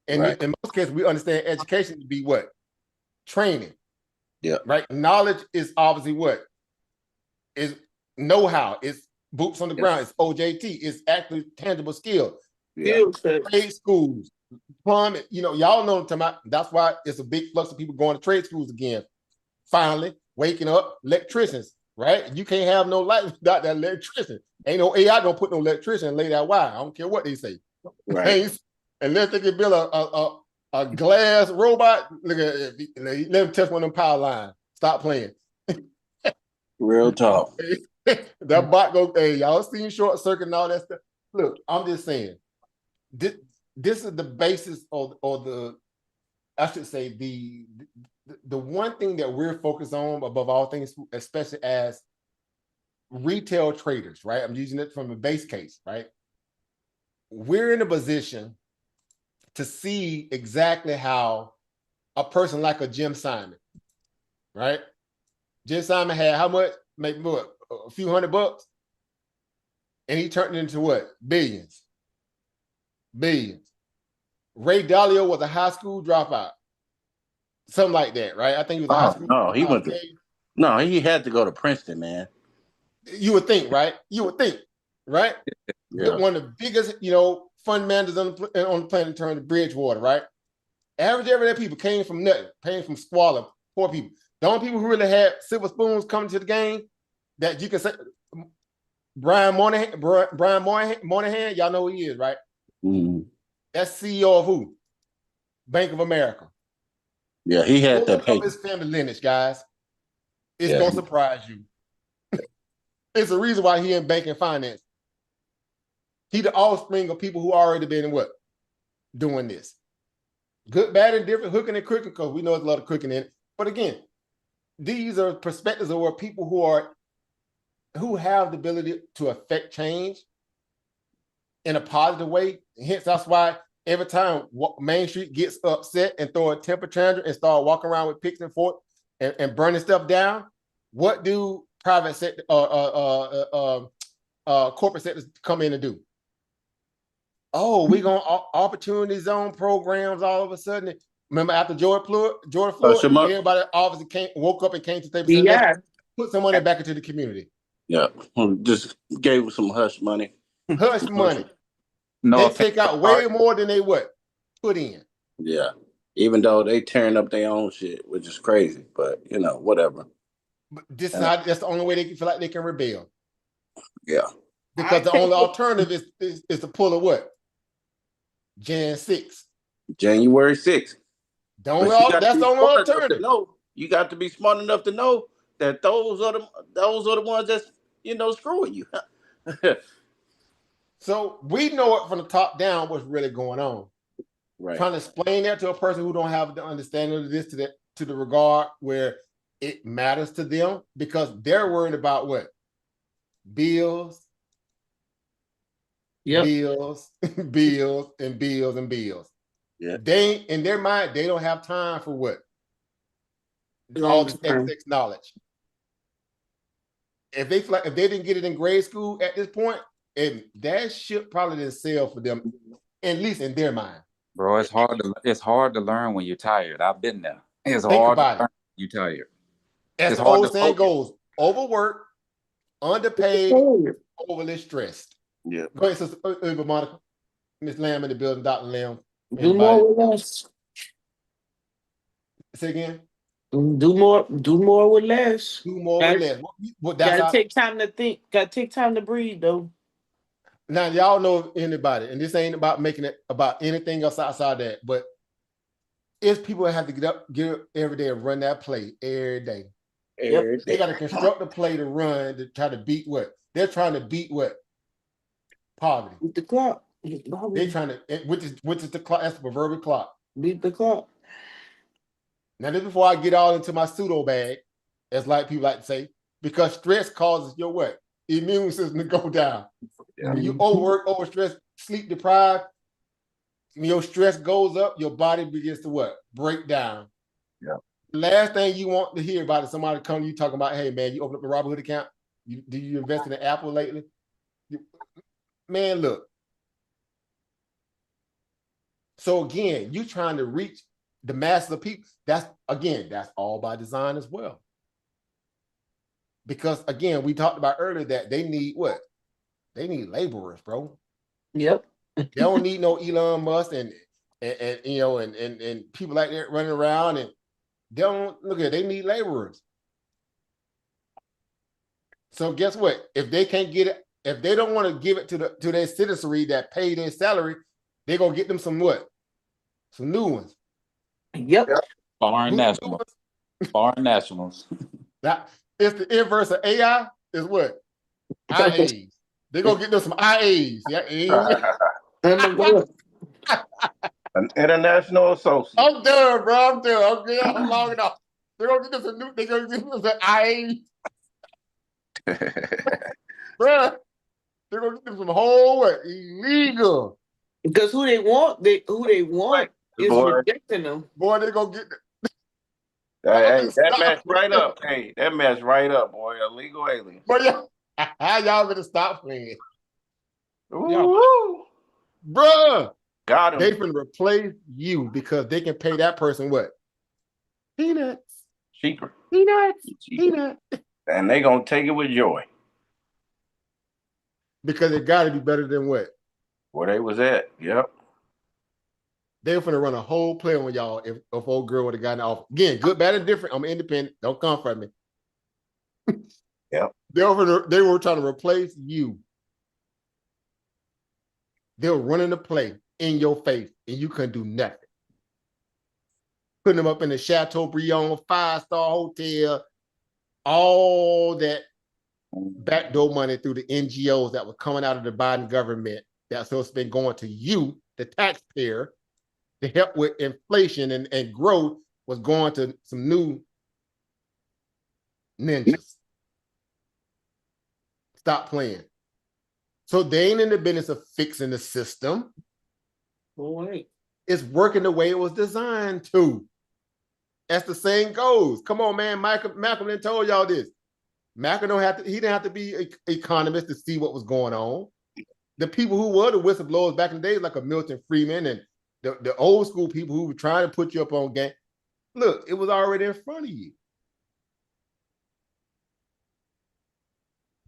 And in most cases, we understand education to be training. Yeah. Right. Knowledge is obviously is know-how. It's boots on the ground. It's OJT. It's actually tangible skill. Yeah. Trade schools, plumbing. Y'all know what I'm talking about. That's why it's a big flux of people going to trade schools again. Finally, waking up electricians. Right? You can't have no light without that electrician. Ain't no AI gonna put no electrician and lay that wire. I don't care what they say. Right. Unless they can build a glass robot, let them test one of them power lines. Stop playing. Real talk. That bot goes, hey, y'all seen Short Circuit and all that stuff. Look, I'm just saying, this is the basis or the, I should say, the one thing that we're focused on above all things, especially as retail traders, right? I'm using it from a base case, right? We're in a position to see exactly how a person like a Jim Simon, right? Jim Simon had how much? Maybe what, a few $100, and he turned it into what? Billions. Billions. Ray Dalio was a high school dropout. Something like that, right? I think he was a high school No, he dropout. went to, no, he had to go to Princeton, man. You would think, right? You would think, right? Yeah. One of the biggest, fund managers on the planet in terms of Bridgewater, right? Average everyday people came from nothing, came from squalor, poor people. The only people who really had silver spoons coming to the game that you can say, Brian Moynihan, y'all know who he is, right? Mm-hmm. That's CEO of who? Bank of America. Yeah, he had that paper. His family lineage, guys. It's gonna surprise you. It's a reason why he in banking finance. He the offspring of people who already been in what? Doing this. Good, bad, and different, hooking and crooking, because we know there's a lot of crooking in it. But again, these are perspectives of where people who have the ability to affect change in a positive way. Hence, that's why every time Main Street gets upset and throw a temper tantrum and start walking around with picks and forks and burning stuff down, what do private sector corporate sectors come in and do? Oh, we're going to opportunity zone programs all of a sudden. Remember after George Floyd, everybody obviously woke up and came to the table, put some money back into the community. Yeah, just gave them some hush money. Hush money. No, they take out way more than they put in. Yeah, even though they tearing up their own shit, which is crazy, but whatever. But this is how, that's the only way they can feel like they can rebel. Yeah, because the only alternative is to pull a what? January 6th. That's the only alternative. You got to be smart enough to know that those are the ones that's screwing you. So we know it from the top down what's really going on. Right. Trying to explain that to a person who don't have the understanding of this to the regard where it matters to them, because they're worried about what? Bills. Yep. Bills, bills, and bills and bills. Yeah. They in their mind, they don't have time for what? All this excess knowledge. If they didn't get it in grade school at this point, and that shit probably didn't sell for them, at least in their mind. Bro, it's hard to learn when you're tired. I've been there. It's Think hard about to learn when you're tired. As the old saying goes, overworked, underpaid, overly stressed. Yeah. Go ahead, Sister Monica. Miss Lamb in the building, Dr. Lamb. Do more with less. Say again. Do more with less. Do more with less. Gotta take time to think. Gotta take time to breathe, though. Now, y'all know anybody, and this ain't about making it about anything else outside that, but it's people that have to get up every day and run that play every day. Every day. They got to construct a play to run to try to beat what? They're trying to beat what? Poverty. Beat the clock. They're trying to, which is the clock. That's the proverbial clock. Beat the clock. Now, this before I get all into my pseudo bag, as like people like to say, because stress causes your what? Immune system to go down. Yeah. When you overwork, overstress, sleep deprived, when your stress goes up, your body begins to what? Break down. Yeah. The last thing you want to hear about is somebody come to you talking about, hey man, you open up a Robinhood account? Do you invest in the Apple lately? Man, look. So again, you trying to reach the masses of people. That's all by design as well. Because again, we talked about earlier that they need what? They need laborers, bro. Yep. They don't need no Elon Musk and people like that running around, and they don't look at. They need laborers. So guess what? If they can't get it, if they don't want to give it to their citizenry that pay their salary, they're gonna get them some what? Some new ones. Yep. Foreign nationals. Foreign nationals. That it's the inverse of AI is what? IAs. They're gonna get them some IAs. Yeah. An international associate. I'm done, bro. I'm done. I'm long enough. They're gonna get us a new. They're gonna get us an IA, bro. They're gonna get them some whole illegal. Because who they want is Boy. rejecting them. Boy, they're gonna get. Hey, that mess right up. Hey, that mess right up, boy. Illegal aliens. But y'all better stop playing. Ooh. Bruh. Got him. They can replace you because they can pay that person what? Peanuts. Cheaper. Peanuts. And they gonna take it with joy. Because it gotta be better than what? Where they was at. Yep. They were finna run a whole play on y'all if old girl would have gotten off. Again, good, bad, and different. I'm independent. Don't come from me. Yep. They were trying to replace you. They were running the play in your face, and you couldn't do nothing. Putting them up in the Chateaubriand 5-star hotel, all that backdoor money through the NGOs that were coming out of the Biden government that's supposed to be going to you, the taxpayer, to help with inflation and growth was going to some new ninjas. Stop playing. So they ain't in the business of fixing the system. Boy. It's working the way it was designed to. As the saying goes. Come on, man. Malcolm didn't told y'all this. Malcolm he didn't have to be an economist to see what was going on. The people who were the whistleblowers back in the days, like a Milton Friedman and the old school people who were trying to put you up on game. Look, it was already in front of you.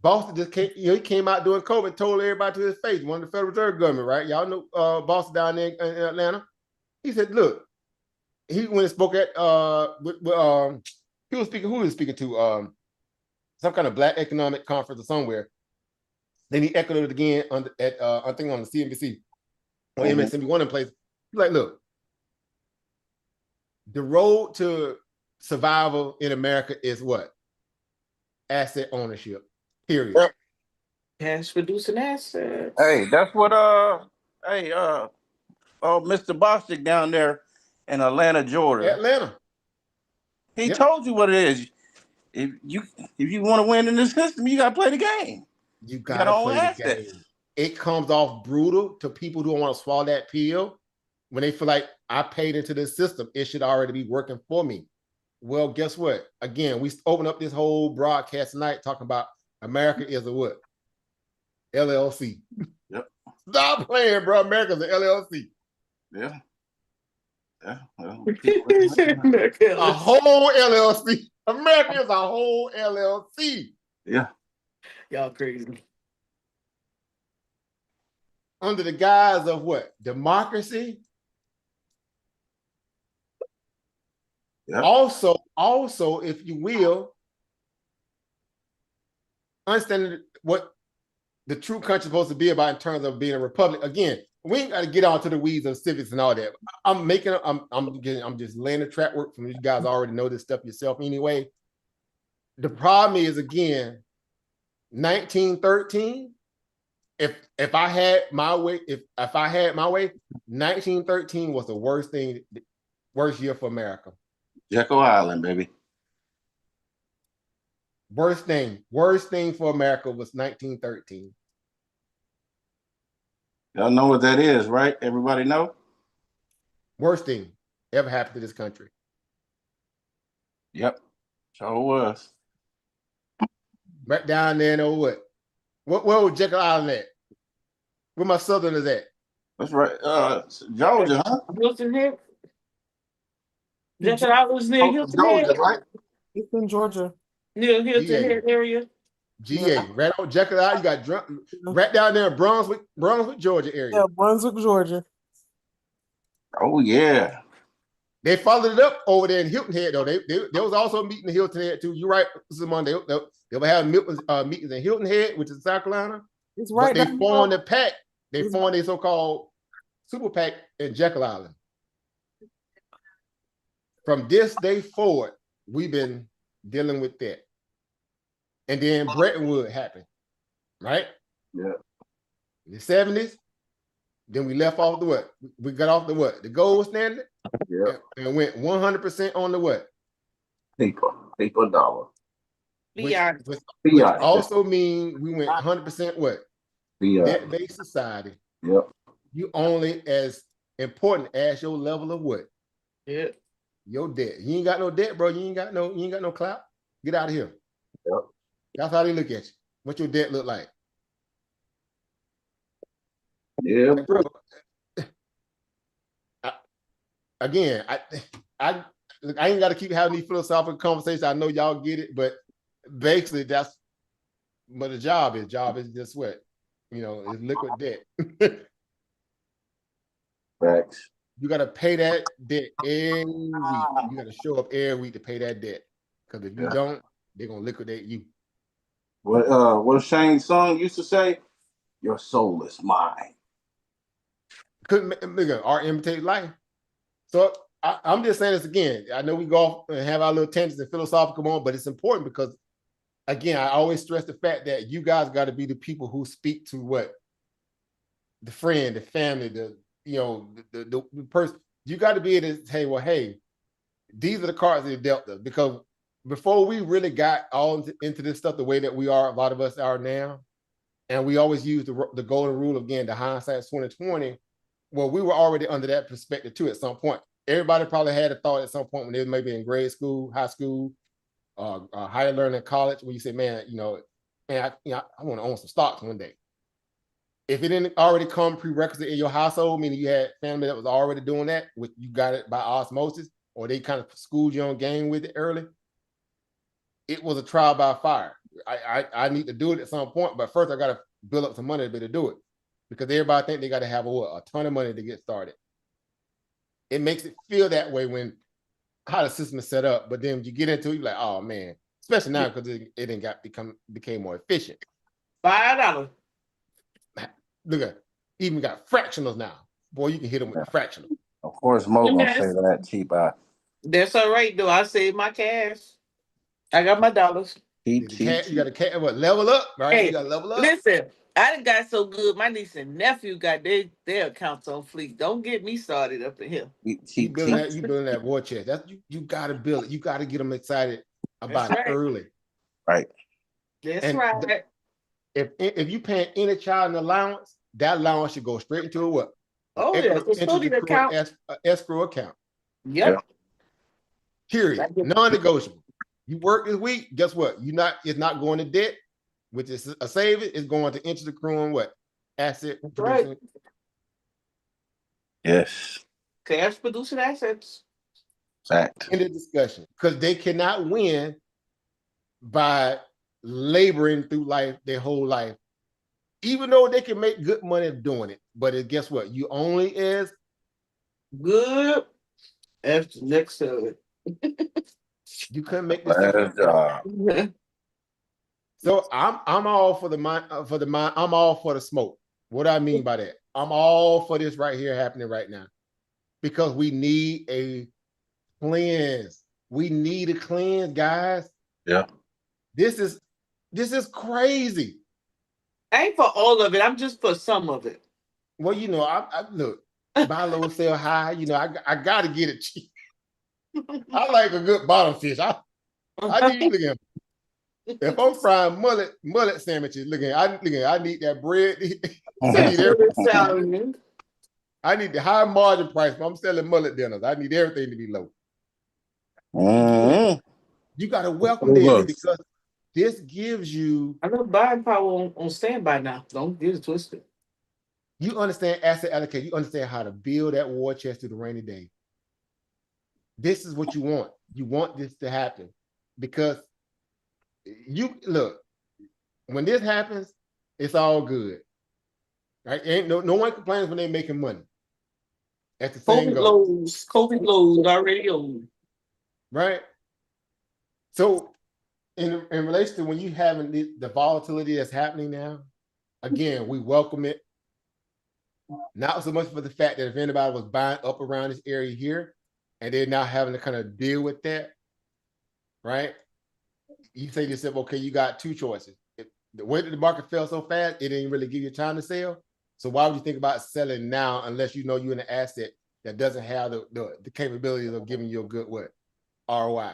Boston just came, he came out during COVID, told everybody to his face, one of the Federal Reserve government, right? Y'all know Boston down there in Atlanta. He said, look, he went and spoke at he was speaking, who he was speaking to? Some kind of Black economic conference or somewhere. Then he echoed it again I think on the CNBC or MSNBC, in place. He's like, look, the road to survival in America is what? Asset ownership. Period. Cash producing assets. Hey, that's what Mr. Bostic down there in Atlanta, Georgia. Atlanta. He told you what it is. If you want to win in this system, you gotta play the game. You gotta play the game. It comes off brutal to people who don't want to swallow that pill when they feel like I paid into this system. It should already be working for me. Well, guess what? Again, we open up this whole broadcast tonight talking about America is a what? LLC. Yep. Stop playing, bro. America's an LLC. Yeah. Yeah. Well, a whole LLC. America is a whole LLC. Yeah. Y'all crazy. Under the guise of what? Democracy. Yep. Also, if you will, understand what the true country is supposed to be about in terms of being a republic. Again, we ain't got to get on to the weeds of civics and all that. I'm just laying the track work from you guys already know this stuff yourself anyway. The problem is, again, 1913. If I had my way, if I had my way, 1913 was the worst year for America. Jekyll Island, baby. Worst thing for America was 1913. Y'all know what that is, right? Everybody know? Worst thing ever happened to this country. Yep. Sure was. Right down there in what was Jekyll Island at? Where my Southerners at? That's right. Georgia, huh? Hilton Head. Jekyll Island was near Hilton Georgia, Head. right? It's in Georgia. Near Hilton Head area. GA, right on Jekyll Island. You got right down there in Brunswick, Georgia area. Yeah, Brunswick, Georgia. Oh yeah. They followed it up over there in Hilton Head, though. They was also meeting in Hilton Head too. You're right, Simone. They were having meetings in Hilton Head, which is South Carolina. It's right. But they formed a pack. They formed a so-called super PAC in Jekyll Island. From this day forward, we've been dealing with that. And then Bretton Woods happened, right? Yeah. In the 70s, Then we left off the what? We got off the what? The gold standard? Yeah. And went 100% on the what? Paper dollar. Which Fiat. also mean we went 100% what? Fiat. Debt-based society. Yep. You only as important as your level of what? Yeah. Your debt. You ain't got no debt, bro. You ain't got no clout. Get out of here. Yep. That's how they look at you. What your debt look like? Yeah, like, bro. Again, I ain't got to keep having these philosophical conversations. I know y'all get it, but basically that's what the job is. Job is just what, is liquid debt. Facts. You got to pay that debt every week. You got to show up every week to pay that debt. Because if you don't, they're gonna liquidate you. What Shane's song used to say? Your soul is mine. Couldn't look at art imitate life. So I'm just saying this again. I know we go off and have our little tangents and philosophical moment, but it's important because, again, I always stress the fact that you guys got to be the people who speak to what the friend, the family, the person. You got to be able to say, well, hey, these are the cards they dealt us. Because before we really got all into this stuff the way that we are, a lot of us are now, and we always use the golden rule again, the hindsight 2020. Well, we were already under that perspective too at some point. Everybody probably had a thought at some point when they were maybe in grade school, high school, higher learning, college, where you say, man, I want to own some stocks one day. If it didn't already come prerequisite in your household, meaning you had family that was already doing that, which you got it by osmosis, or they kind of schooled you on game with it early, it was a trial by fire. I need to do it at some point, but first I got to build up some money to be able to do it. Because everybody think they got to have a ton of money to get started. It makes it feel that way when how the system is set up, but then when you get into it, you're like, oh man, especially now because it became more efficient. $5. Look at even got fractionals now. Boy, you can hit them with the fractional. Of course, Mo gonna say that cheap out. That's all right though. I saved my cash. I got my dollars. You got to level up, right? Hey, you got to level up. Listen, I done got so good. My niece and nephew got their accounts on fleek. Don't get me started up in here. You building that war chest. That's you got to build it. You got to get them excited about it early. Right. That's right. If you paying any child an allowance, that allowance should go straight into a what? Custodian account. Escrow account. Yep. Period. Non-negotiable. You work this week, guess what? It's not going to debt, which is a saving. It's going to interest accruing what? Asset producing. Right. Yes. Cash producing assets. Fact. In the discussion. Because they cannot win by laboring through life their whole life. Even though they can make good money doing it. But guess what? You only as good as the next to it. You couldn't make this stuff. So I'm all for the mind. I'm all for the smoke. What do I mean by that? I'm all for this right here happening right now, because we need a cleanse. We need a cleanse, guys. Yeah. This is crazy. I ain't for all of it. I'm just for some of it. Well, I look, buy low, sell high. I got to get it cheap. I like a good bottom fish. I need look at if I'm frying mullet sandwiches, I need that bread. I need the high margin price. If I'm selling mullet dinners, I need everything to be low. You got to welcome this because this gives you. I know buying power on standby now. Don't get it twisted. You understand asset allocation. You understand how to build that war chest through the rainy day. This is what you want. You want this to happen because you look, when this happens, it's all good. Right? Ain't no one complains when they're making money. At the same goes. COVID lows already old. Right? So in relation to when you having the volatility that's happening now, again, we welcome it. Not so much for the fact that if anybody was buying up around this area here, and they're now having to kind of deal with that, right? You say to yourself, okay, you got two choices. The way that the market fell so fast, it didn't really give you time to sell. So why would you think about selling now unless you know you're in an asset that doesn't have the capabilities of giving you a good what? ROI.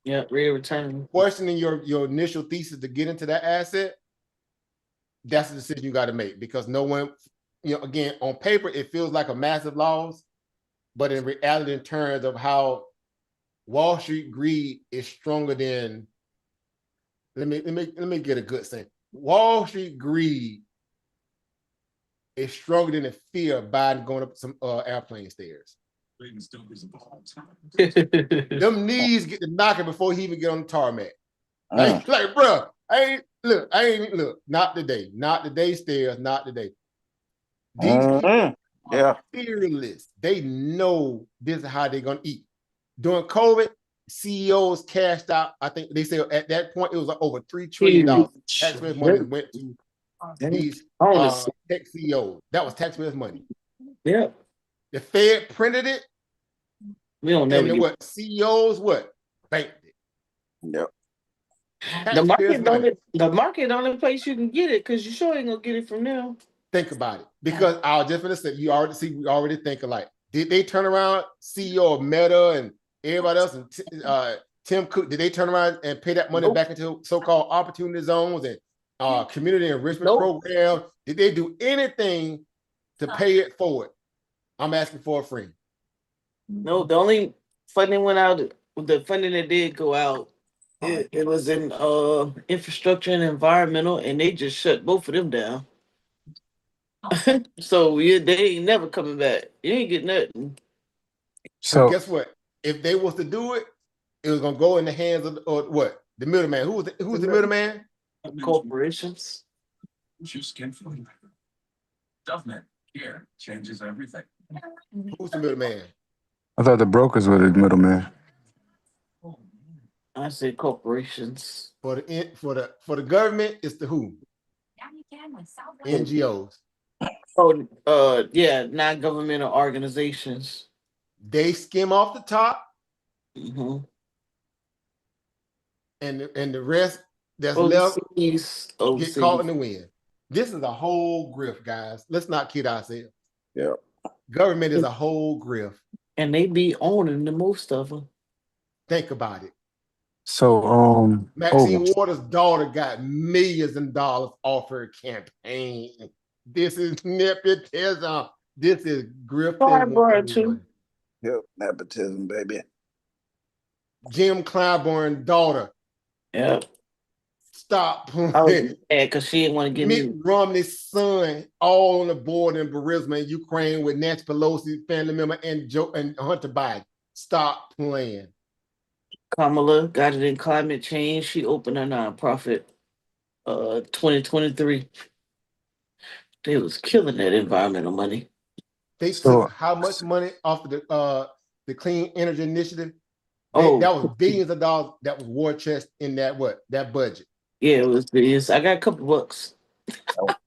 Yeah, real return. Questioning your initial thesis to get into that asset, that's the decision you got to make, because no one, again, on paper, it feels like a massive loss, but in reality, in terms of how Wall Street greed is stronger than, let me get a good sense. Wall Street greed is stronger than the fear of Biden going up some airplane stairs. Them knees get to knocking before he even get on the tarmac. Like, bro, not today, stairs, not today. These people are fearless. They know this is how they're gonna eat. During COVID, CEOs cashed out. I think they say at that point it was like over $3 trillion. Taxpayers' money went to these tech CEOs. That was taxpayers' money. Yeah. The Fed printed it. We don't know what CEOs banked it. Yep. The market only place you can get it, because you sure ain't gonna get it from them. Think about it, because I was just gonna say, we already think alike. Did they turn around CEO of Meta and everybody else and Tim Cook? Did they turn around and pay that money back into so-called opportunity zones and community enrichment programs? Did they do anything to pay it forward? I'm asking for a friend. No, the only funding went out. The funding that did go out, it was in infrastructure and environmental, and they just shut both of them down. So they ain't never coming back. You ain't get nothing. So guess what? If they was to do it, it was gonna go in the hands of the middleman. Who was the middleman? Corporations. Government here changes everything. Who's the middleman? I thought the brokers were the middleman. I said corporations. For the government, it's the who? NGOs. Oh, non-governmental organizations. They skim off the top, mm-hmm. and the rest that's left get caught in the wind. This is a whole grift, guys. Let's not kid ourselves. Yeah. Government is a whole grift. And they be owning the most of them. Think about it. So, Maxine Waters' daughter got millions of dollars off her campaign. This is nepotism. This is grifting. Yep, nepotism, baby. Jim Clyburn daughter. Yep. Stop playing. I was mad because she didn't want to get Mitt Romney's son, all on the board in Burisma in Ukraine with Nancy Pelosi, family member, and Hunter Biden. Stop playing. Kamala got it in climate change. She opened a nonprofit 2023. They was killing that environmental money. They took how much money off of the Clean Energy Initiative? That was billions of dollars that was war chest in that budget. Yeah, it was billions. I got a couple bucks.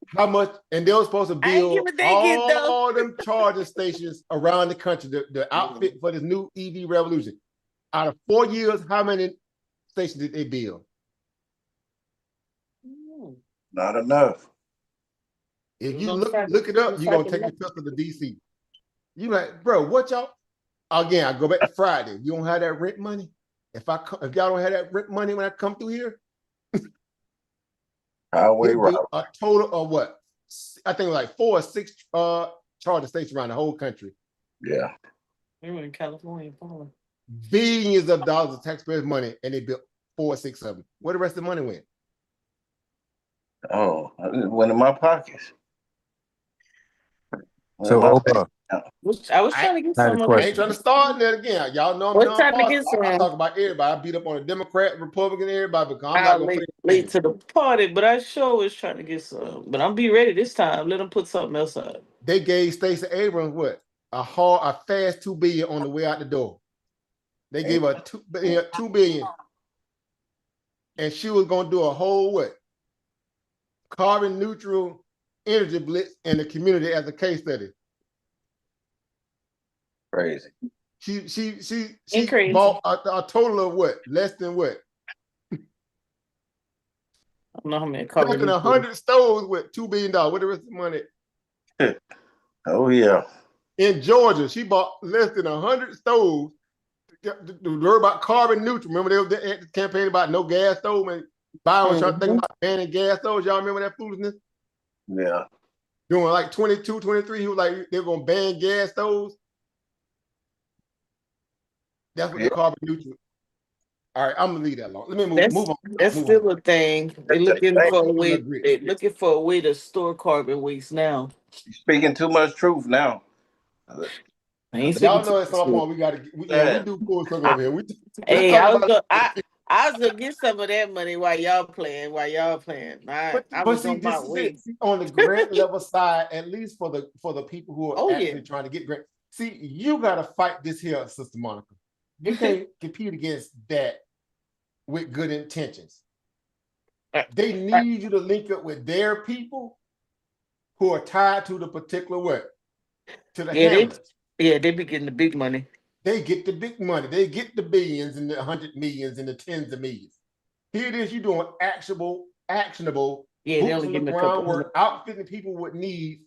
How much? And they were supposed to build all them charging stations around the country, the outfit for this new EV revolution. Out of 4 years, how many stations did they build? Not enough. If you look it up, you're gonna take your pistol to DC. You like, bro, what y'all? Again, I go back to Friday. You don't have that rent money. If y'all don't have that rent money when I come through here, highway route. A total of what? I think like 4 or 6 charging stations around the whole country. Yeah. They were in California. Billions of dollars of taxpayers' money, and they built 4 or 6 of them. Where the rest of the money went? Oh, it went in my pockets. So, I was trying to get some. I ain't trying to start that again. Y'all know I'm trying to get some. I talk about everybody. I beat up on a Democrat, Republican, everybody. Because I'm not gonna late to the party, but I sure was trying to get some. But I'm be ready this time. Let them put something else out. They gave Stacey Abrams what? A fast $2 billion on the way out the door. They gave her $2 billion, and she was gonna do a whole what? Carbon neutral energy blitz in the community as a case study. Crazy. She bought a total of what? Less than what? I don't know how many carbon. Less than 100 stores with $2 billion. What the rest of the money? Oh yeah. In Georgia, she bought less than 100 stoves. The word about carbon neutral. Remember they were at the campaign about no gas stove, and Biden was trying to think about banning gas stoves. Y'all remember that foolishness? Yeah. Doing like 22, 23, he was like, they were going to ban gas stoves. That's what the carbon neutral. All right, I'm gonna leave that alone. Let me move on. That's move still on. a thing. They're looking for a way. They're looking for a way to store carbon waste now. You're speaking too much truth now. Y'all know at some point we got to. We do full circle over here. Hey, I was gonna get some of that money while y'all playing. I was see, on my this is way. it. See, on the grant level side, at least for the people who are actually trying to get grant. See, you got to fight this here, Sister Monica. You can't compete against that with good intentions. They need you to link up with their people who are tied to the particular way, to the hammers. They be getting the big money. They get the big money. They get the billions and the 100 millions and the tens of millions. Here it is, you're doing actionable, boots on the ground work, outfitting people with needs,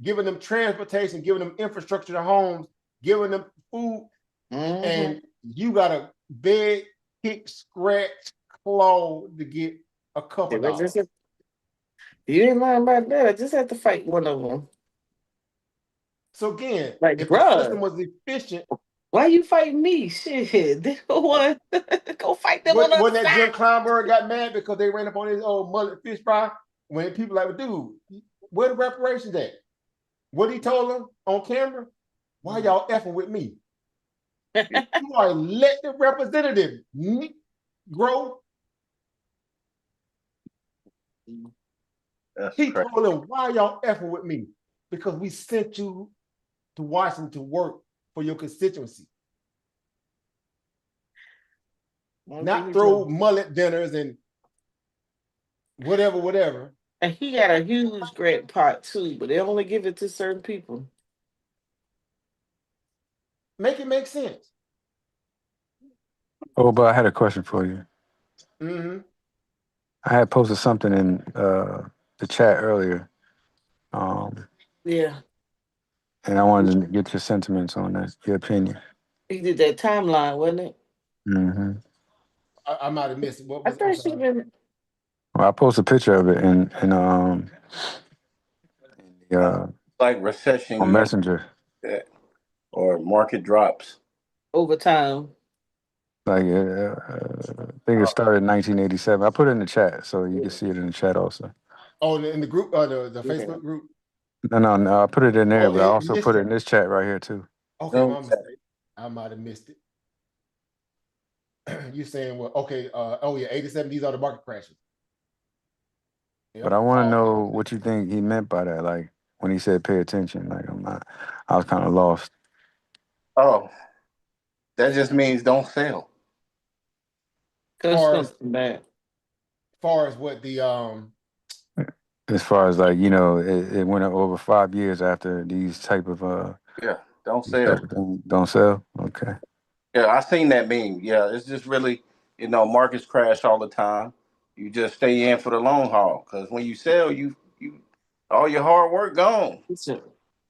giving them transportation, giving them infrastructure to homes, giving them food, and you got to beg, kick, scratch, claw to get a couple dollars. You ain't lying about that. I just had to fight one of them. So again, if the system was efficient, why you fighting me? Shit, go fight them on the when that Jim Kleinberg got mad because they ran up on his old mullet fish fry, when people like, dude, where the reparations at? What he told them on camera? Why y'all effing with me? You are elected representative, grow. He told them, why y'all effing with me? Because we sent you to Washington to work for your constituency. Not throw mullet dinners and whatever. And he got a huge grant pot too, but they only give it to certain people. Make it make sense. Oh, but I had a question for you. Mm-hmm. I had posted something in the chat earlier. Yeah. And I wanted to get your sentiments on that, your opinion. He did that timeline, wasn't it? Mm-hmm. I might have missed it. What was it? Well, I posted a picture of it in like recession on Messenger. Or market drops. Over time. Like I think it started in 1987. I put it in the chat so you can see it in the chat also. Oh, in the group, the Facebook group? No, I put it in there, but I also put it in this chat right here too. Okay, my mistake. I might have missed it. You saying, well, okay, 87, these are the market crashes. Yep. But I want to know what you think he meant by that, like when he said pay attention. Like I was kind of lost. Oh, that just means don't sell. Far as what the as far as like, it went up over 5 years after these type of don't sell. Don't sell. Okay. Yeah, I seen that meme. Yeah, it's just really, markets crash all the time. You just stay in for the long haul, because when you sell, you all your hard work gone. As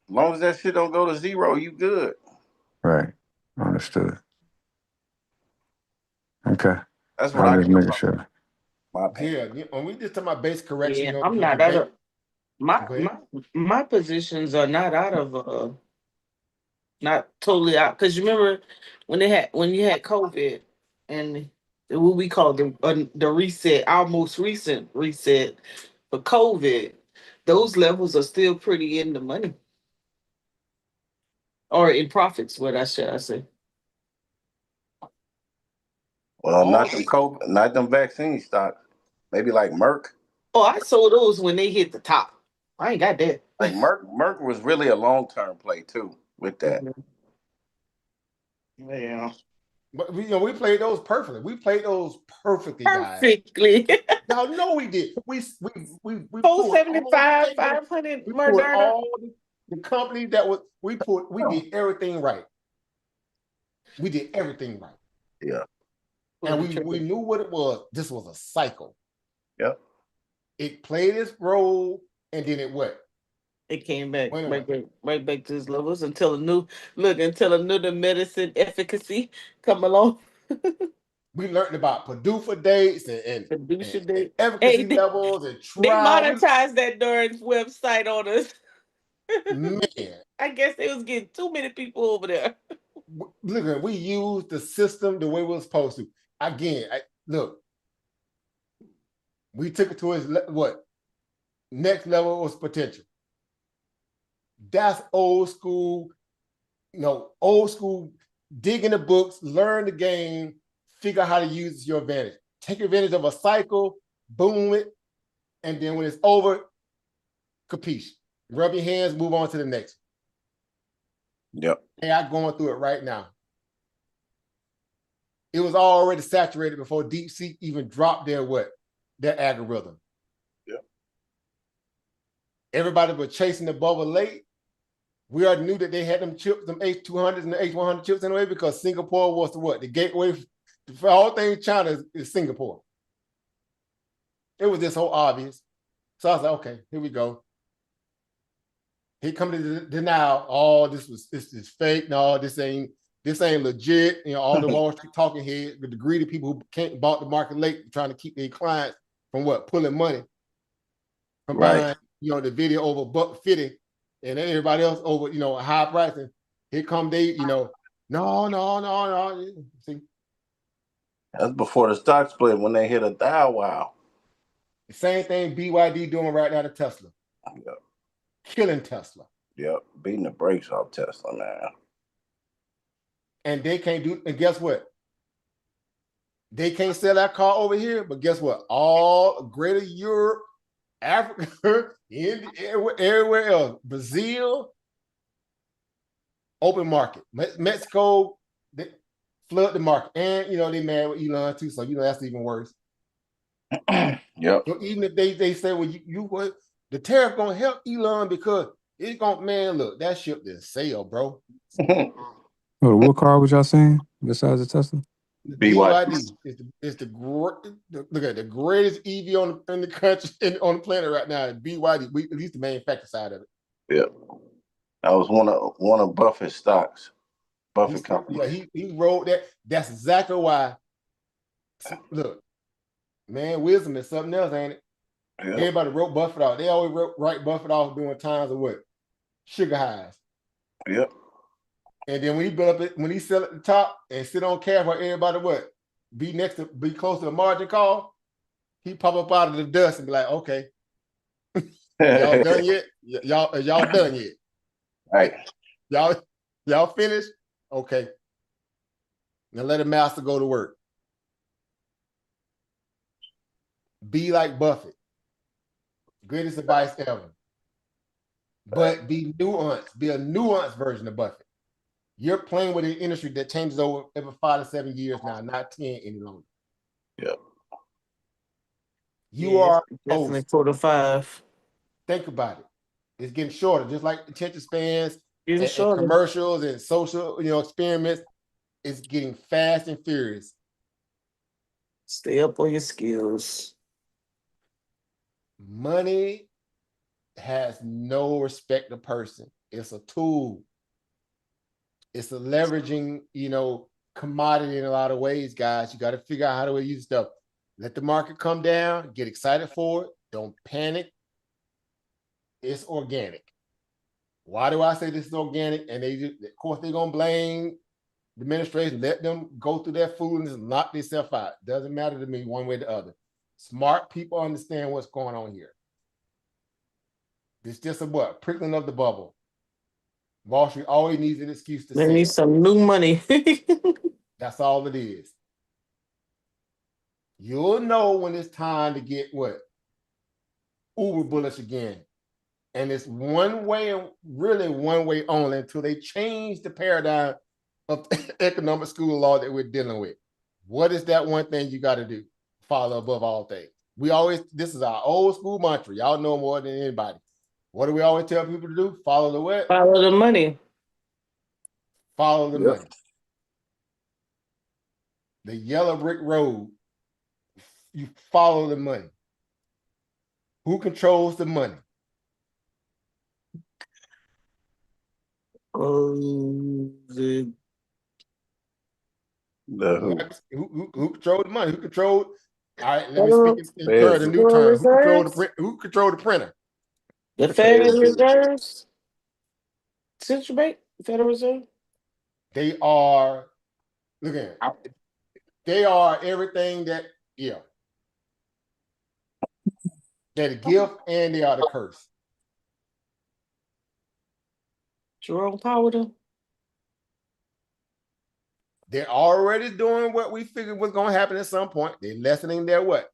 long as that shit don't go to zero, you good. Right. Understood. Okay. That's what I just making sure. My opinion. Yeah, when we just talking about base correction, I'm not out of my positions are not out of not totally out, because you remember when you had COVID and what we call the reset, our most recent reset for COVID, those levels are still pretty in the money or in profits. What I say. Well, not them vaccine stocks. Maybe like Merck. Oh, I sold those when they hit the top. I ain't got that. Like Merck was really a long-term play too with that. Yeah. But we played those perfectly. We played those perfectly, guys. Y'all know we did. We 475, 500. We pulled all the companies that was we did everything right. We did everything right. Yeah. And we knew what it was. This was a cycle. Yep. It played its role, and then it what? It came back right back to its levels until a new medicine efficacy come along. We learned about PDUFA dates and efficacy Hey, levels and they trial. monetized that darn website on us. Man, I guess they was getting too many people over there. Look, we used the system the way we were supposed to. Again, look, we took it to its next level was potential. That's old school, old school. Dig in the books, learn the game, figure out how to use it to your advantage. Take advantage of a cycle, boom it, and then when it's over, capiche. Rub your hands, move on to the next. Yep. Hey, I'm going through it right now. It was already saturated before DeepSeek even dropped their algorithm. Yep. Everybody was chasing the bubble late. We already knew that they had them chips, them H200s and the H100 chips anyway, because Singapore was the gateway for all things China is Singapore. It was just so obvious. So I was like, okay, here we go. He come to denial. Oh, this is fake. No, this ain't legit. All the Wall Street talking heads, the greedy people who can't bought the market late, trying to keep their clients from pulling money from buying, the video over $1.50 and everybody else over, a high price. And here come they, no. See, that's before the stock split when they hit a wow. The same thing BYD doing right now to Tesla. Yep. Killing Tesla. Yep, beating the brakes off Tesla now. And they can't do, and guess what? They can't sell that car over here, but guess what? All greater Europe, Africa, India, everywhere else, Brazil, open market. Mexico, they flood the market. And, they mad with Elon too, so, that's even worse. Yep. So even if they say, well, the tariff gonna help Elon because it's gonna, look, that ship didn't sail, bro. What car was y'all saying besides the Tesla? BYD is the greatest EV in the country on the planet right now. BYD, at least the manufacturer side of it. Yep, that was one of Buffett's stocks. Buffett company. Yeah, he wrote that. That's exactly why. Look, man, wisdom is something else, ain't it? Yep. Everybody wrote Buffett off. They always write Buffett off during times of sugar highs. Yep. And then when he built up when he sell at the top and sit on cash while everybody be close to the margin call, he pop up out of the dust and be like, okay, y'all done yet? Y'all done yet? Right. Y'all finished? Okay. Now let the master go to work. Be like Buffett. Greatest advice ever. But be nuanced. Be a nuanced version of Buffett. You're playing with an industry that changes over every 5 to 7 years now, not 10 any longer. Yep. You are definitely 4 to 5. Think about it. It's getting shorter, just like attention spans and shorter. commercials and social, experiments. It's getting fast and furious. Stay up on your skills. Money has no respect of person. It's a tool. It's a leveraging, commodity in a lot of ways, guys. You got to figure out how to use stuff. Let the market come down. Get excited for it. Don't panic. It's organic. Why do I say this is organic? And of course, they're going to blame the administration. Let them go through their foolishness and knock themselves out. Doesn't matter to me one way or the other. Smart people understand what's going on here. It's just a prickling of the bubble. Wall Street always needs an excuse to They need some new money. That's all it is. You'll know when it's time to get uber bullish again. And it's one way, and really one way only, until they change the paradigm of economic school of law that we're dealing with. What is that one thing you got to do? Follow above all things. This is our old school mantra. Y'all know more than anybody. What do we always tell people to do? Follow the what? Follow the money. Follow the money. The yellow brick road. You follow the money. Who controls the money? The Who controlled the money? Who controlled? All right, let me Federal, speak in terms of new Federal terms. Reserves, Who controlled the printer? the Federal Reserves, Central Bank, Federal Reserve. They are, look at it. They are everything that, yeah. They're the gift and they are the curse. Jerome Powell. They're already doing what we figured was going to happen at some point. They're lessening their what?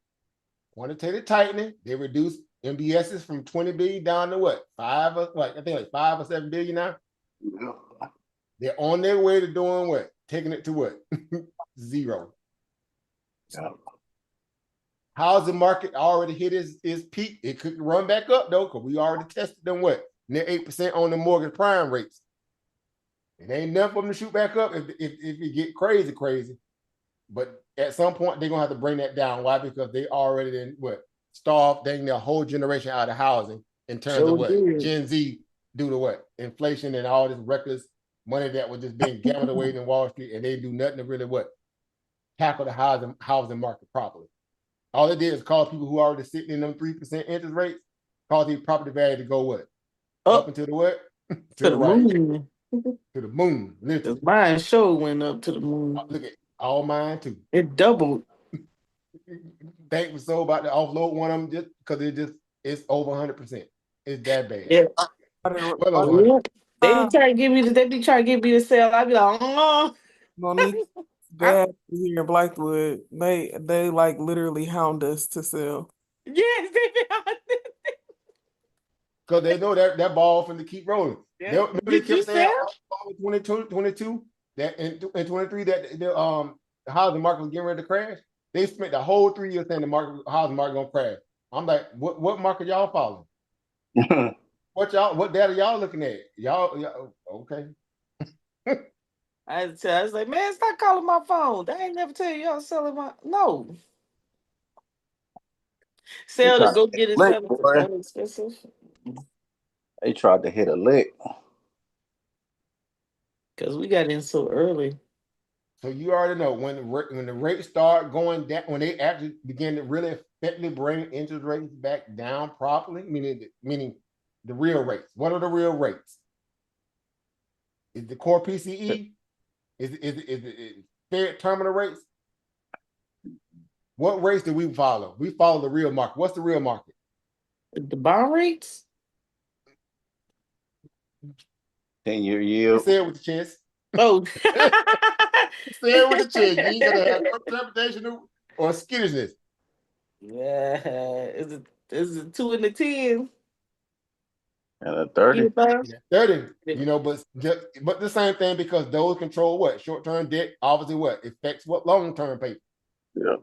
Quantitative tightening. They reduced MBSs from 20 billion down to what? I think like 5 or 7 billion now. Yeah. They're on their way to doing what? Taking it to what? 0. Yeah. Housing market already hit its peak. It could run back up though, because we already tested them what? Near 8% on the mortgage prime rates. It ain't enough for them to shoot back up if it get crazy. But at some point, they're gonna have to bring that down. Why? Because they already then starved their whole generation out of housing in terms of what Gen Z do to what? Inflation and all this reckless money that was just being gambled away in Wall Street, and they do nothing to really tackle the housing market properly. All it did is cause people who are already sitting in them 3% interest rates, cause the property value to go what? Up into the what? to the right. Moon. To the moon. Literally. Mine show went up to the moon. Look at all mine too. It doubled. Bank was so about to offload one of them just because it's over 100%. It's that bad. Yeah. Well, they try to give me they be trying to get me to sell. I be like, Monique, dad here in Blackwood, they like literally hound us to sell. Yes, they be hound us. Because they know that ball finna keep rolling. Yeah. They kept saying 22 that in 23 that the housing market was getting ready to crash. They spent the whole 3 years saying the housing market gonna crash. I'm like, what market y'all following? What data y'all looking at? Y'all okay. I was like, man, stop calling my phone. They ain't never tell you y'all selling my no. Sell to go get it selling expensive. They tried to hit a lick. Because we got in so early. So you already know when the rates start going down, when they actually begin to really effectively bring interest rates back down properly, meaning the real rates. What are the real rates? Is the core PCE? Is it Fed terminal rates? What rates do we follow? We follow the real market. What's the real market? The bond rates? 10-year yield. Say it with the chest. Oh. Say it with the chest. You ain't gonna have no interpretation or skittishness. Yeah. Is it 2 and the 10? And a 30. Yeah, 30, but the same thing, because those control what? Short-term debt, obviously affects long-term paper. Yeah.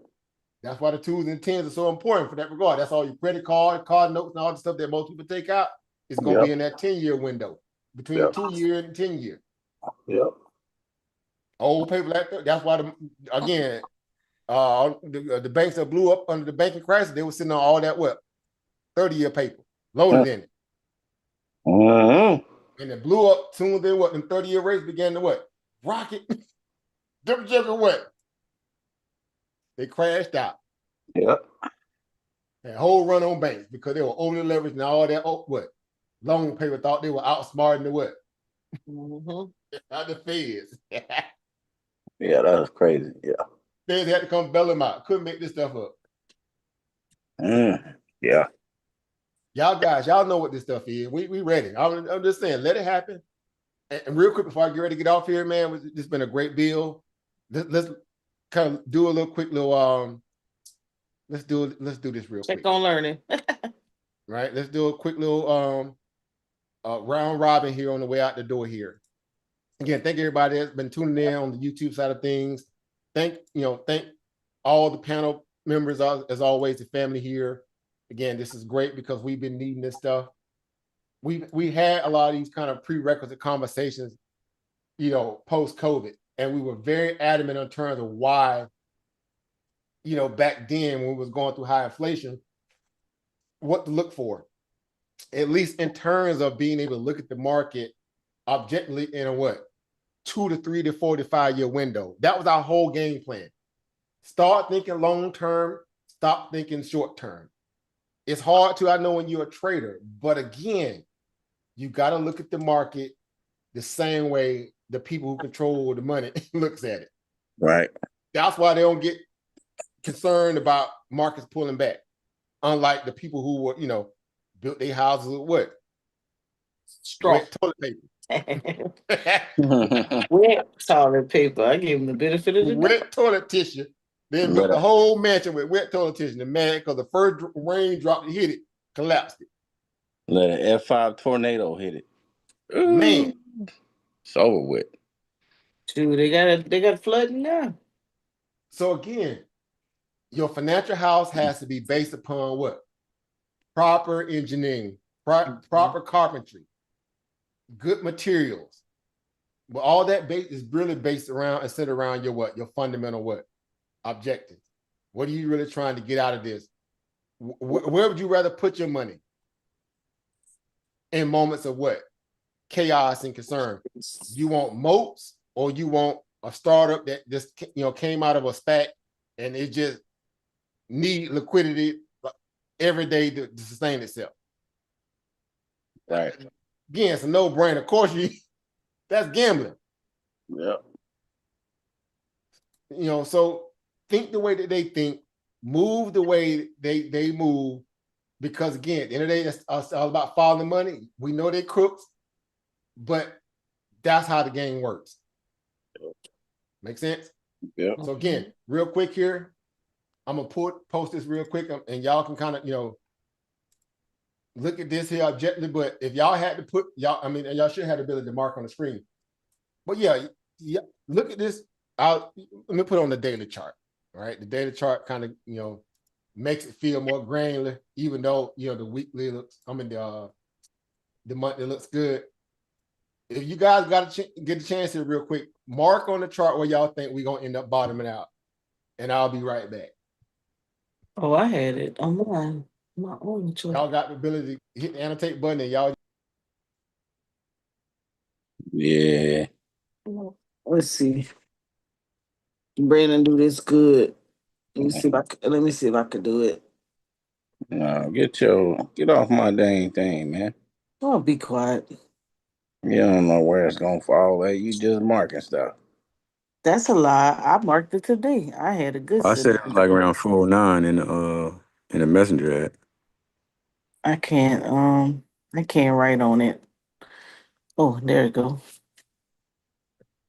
That's why the 2s and 10s are so important for that regard. That's all your credit card notes, and all the stuff that most people take out is going to be in that 10-year window, between 2 year and 10 year. Yep. Old paper like that. That's why the banks that blew up under the banking crisis, they were sitting on all that 30-year paper loaded in it. And it blew up soon as the 30-year rates began to rocket. They crashed out. Yep. That whole run on banks because they were overly leveraged and all that loan paper thought they were outsmarting the Not the feds. Yeah, that was crazy. Yeah. Feds had to come bail them out. Couldn't make this stuff up. Yeah. Y'all guys, y'all know what this stuff is. We ready. I'm just saying, let it happen. And real quick before I get ready to get off here, man, this has been a great bill. Let's kind of do a little quick let's do this real quick. Check on learning. Right. Let's do a quick little round robin here on the way out the door here. Again, thank everybody that's been tuning in on the YouTube side of things. Thank all the panel members, as always, the family here. Again, this is great because we've been needing this stuff. We had a lot of these kind of prerequisite conversations, post-COVID, and we were very adamant in terms of why, back then when we was going through high inflation, what to look for, at least in terms of being able to look at the market objectively in a what? 2 to 3 to 4 to 5 year window. That was our whole game plan. Start thinking long term, stop thinking short term. It's hard to, I know, when you're a trader, but again, you got to look at the market the same way the people who control the money looks at it. Right. That's why they don't get concerned about markets pulling back. Unlike the people who were, built their houses with what? Straw. Wet toilet paper. Wet toilet paper. I gave them the benefit of the doubt. Wet toilet tissue. They built the whole mansion with wet toilet tissue. The man, because the first raindrop that hit it, collapsed it. Let an F5 tornado hit it. Man. It's over with. Dude, they got flooding now. So again, your financial house has to be based upon what? Proper engineering, proper carpentry, good materials. But all that is really based around and centered around your what? Your fundamental what? Objectives. What are you really trying to get out of this? Where would you rather put your money? In moments of what? Chaos and concern. You want moats, or you want a startup that just came out of a SPAC and it just need liquidity every day to sustain itself. Right. Again, it's a no-brainer. Of course, that's gambling. Yeah. So think the way that they think, move the way they move, because again, at the end of the day, it's all about following money. We know they're crooks, but that's how the game works. Make sense? Yeah. So again, real quick here, I'm gonna post this real quick, and y'all can kind of look at this here objectively. But if y'all had to put y'all should have the ability to mark on the screen. But yeah, look at this. Let me put it on the daily chart. All right, the daily chart kind of makes it feel more granular, even though the weekly looks. The monthly looks good. If you guys got to get a chance here real quick, mark on the chart where y'all think we're gonna end up bottoming out, and I'll be right back. Oh, I had it on my own chart. Y'all got the ability to hit the annotate button, and y'all. Yeah. Let's see. Brandon, do this good. Let me see if I can do it. No, get off my dang thing, man. Oh, be quiet. You don't know where it's gonna fall at. You just marking stuff. That's a lie. I marked it today. I had a good. I said it was like around 409 in the messenger ad. I can't write on it. Oh, there it go.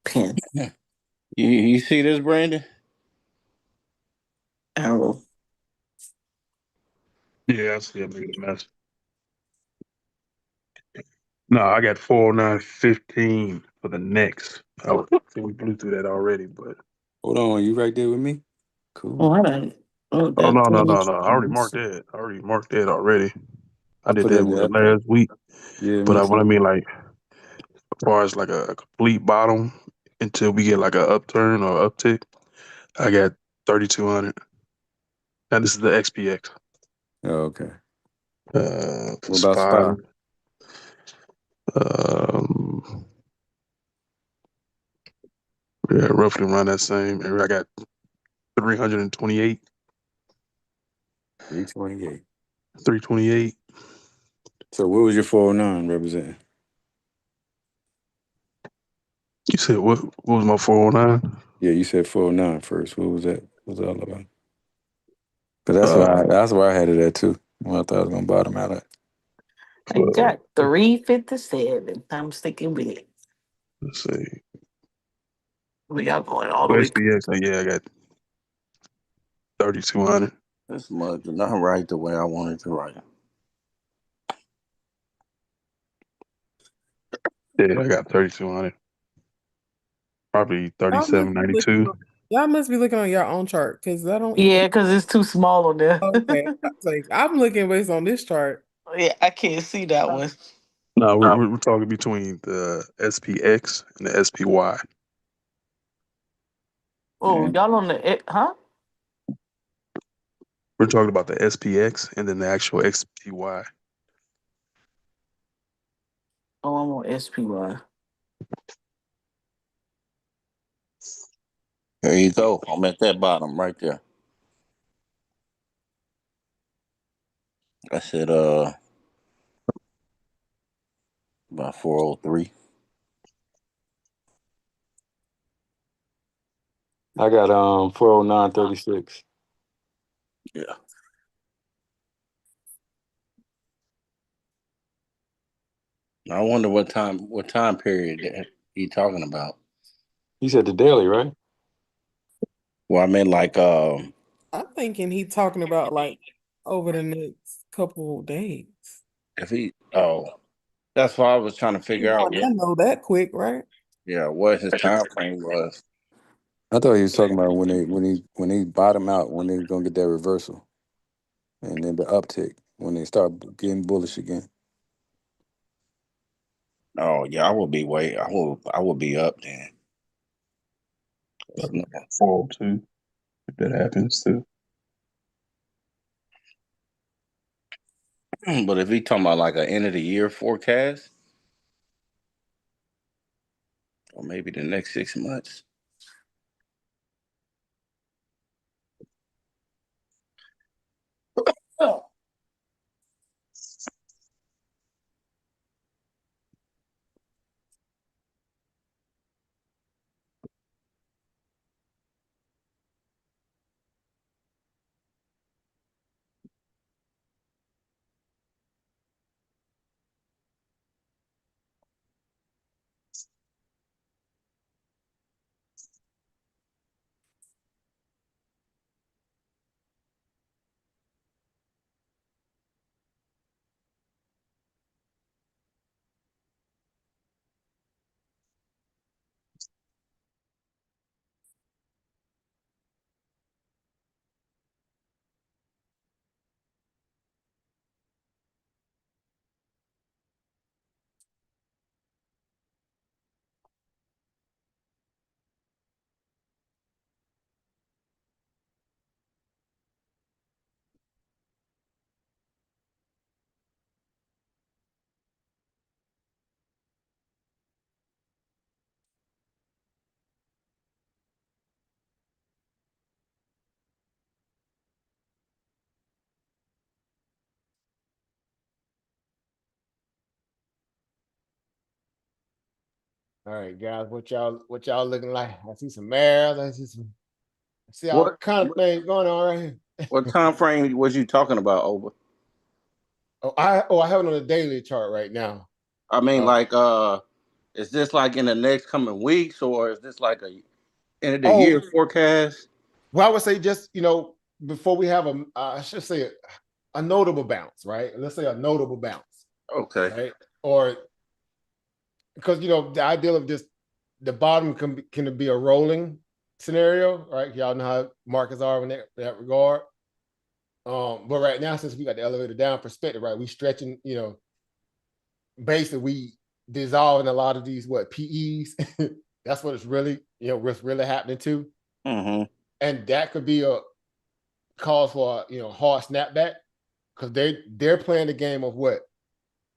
Pen. You see this, Brandon? Arrow. Yeah, I see it making a mess. No, I got 409.15 for the next. I think we blew through that already, but Hold on, you right there with me? Cool. Oh, I don't. no. I already marked that. Already. I did put that in the last week. Yeah, But what I mean, like, as far as like a complete bottom until we get like an upturn or uptick, I got 3,200. Now this is the XPX. Oh, okay. For What about SPY? Yeah, roughly around that same area. I got 328. 328. 328. So what was your 409 representing? You said what was my 409? Yeah, you said 409 first. What was that? What was that all about? Because that's where I had it at too. Well, I thought I was gonna bottom out at. I got 357. I'm sticking with it. Let's see. We got going all the way. SPX, yeah, I got 3,200. This mug did not write the way I wanted to write it. Yeah, I got 3,200. Probably 37.92. Y'all must be looking on your own chart, because I don't. Yeah, because it's too small on there. Okay, I'm looking based on this chart. Yeah, I can't see that one. No, we're talking between the SPX and the SPY. Oh, y'all on the huh? We're talking about the SPX and then the actual XPY. Oh, I'm on SPY. There you go. I'm at that bottom right there. I said about 403. I got 409.36. Yeah. I wonder what time period that he talking about. He said the daily, right? Well, I mean like I'm thinking he talking about like over the next couple of days. if he that's why I was trying to figure out I know that quick, right? what his time frame was. I thought he was talking about when they bottom out, when they're gonna get that reversal, and then the uptick when they start getting bullish again. Oh yeah, I will be up then. 402, if that happens too. But if he talking about like an end of the year forecast, or maybe the next 6 months. Oh. All right, guys, what y'all looking like? I see some mares. I see all What kind of things going on right here. what time frame was you talking about, Over? I have it on the daily chart right now. I mean, is this like in the next coming weeks, or is this like a end of the year forecast? Well, I would say just before we have I should say a notable bounce, right? Let's say a notable bounce, Okay. right? Or because the idea of just the bottom can be a rolling scenario, right? Y'all know how markets are in that regard. But right now, since we got the elevator down perspective, right, we stretching, basically we dissolving a lot of these PEs. That's what it's really, what's really happening too. Mm-hmm. And that could be a cause for hard snapback because they're playing the game of what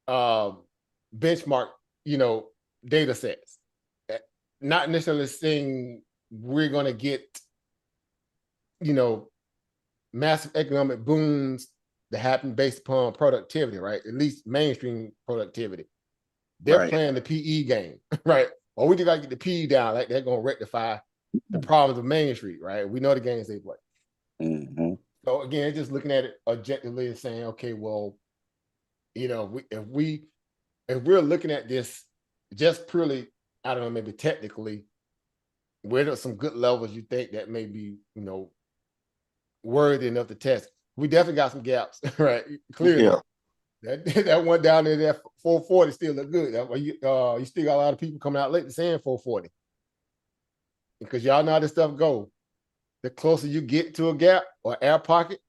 benchmark, data sets. Not necessarily saying we're going to get, massive economic booms that happen based upon productivity, right? At least mainstream productivity. They're playing the PE game, right? Or we just got to get the PE down, like they're going to rectify the problems of Main Street, right? We know the games they play. Mm-hmm. So again, just looking at it objectively and saying, okay, well, if we're looking at this just purely, I don't know, maybe technically, where there's some good levels you think that may be, worthy enough to test. We definitely got some gaps, right? Clearly. Yeah. That one down there, that 440 still look good. You still got a lot of people coming out late saying 440. Because y'all know how this stuff go. The closer you get to a gap or air pocket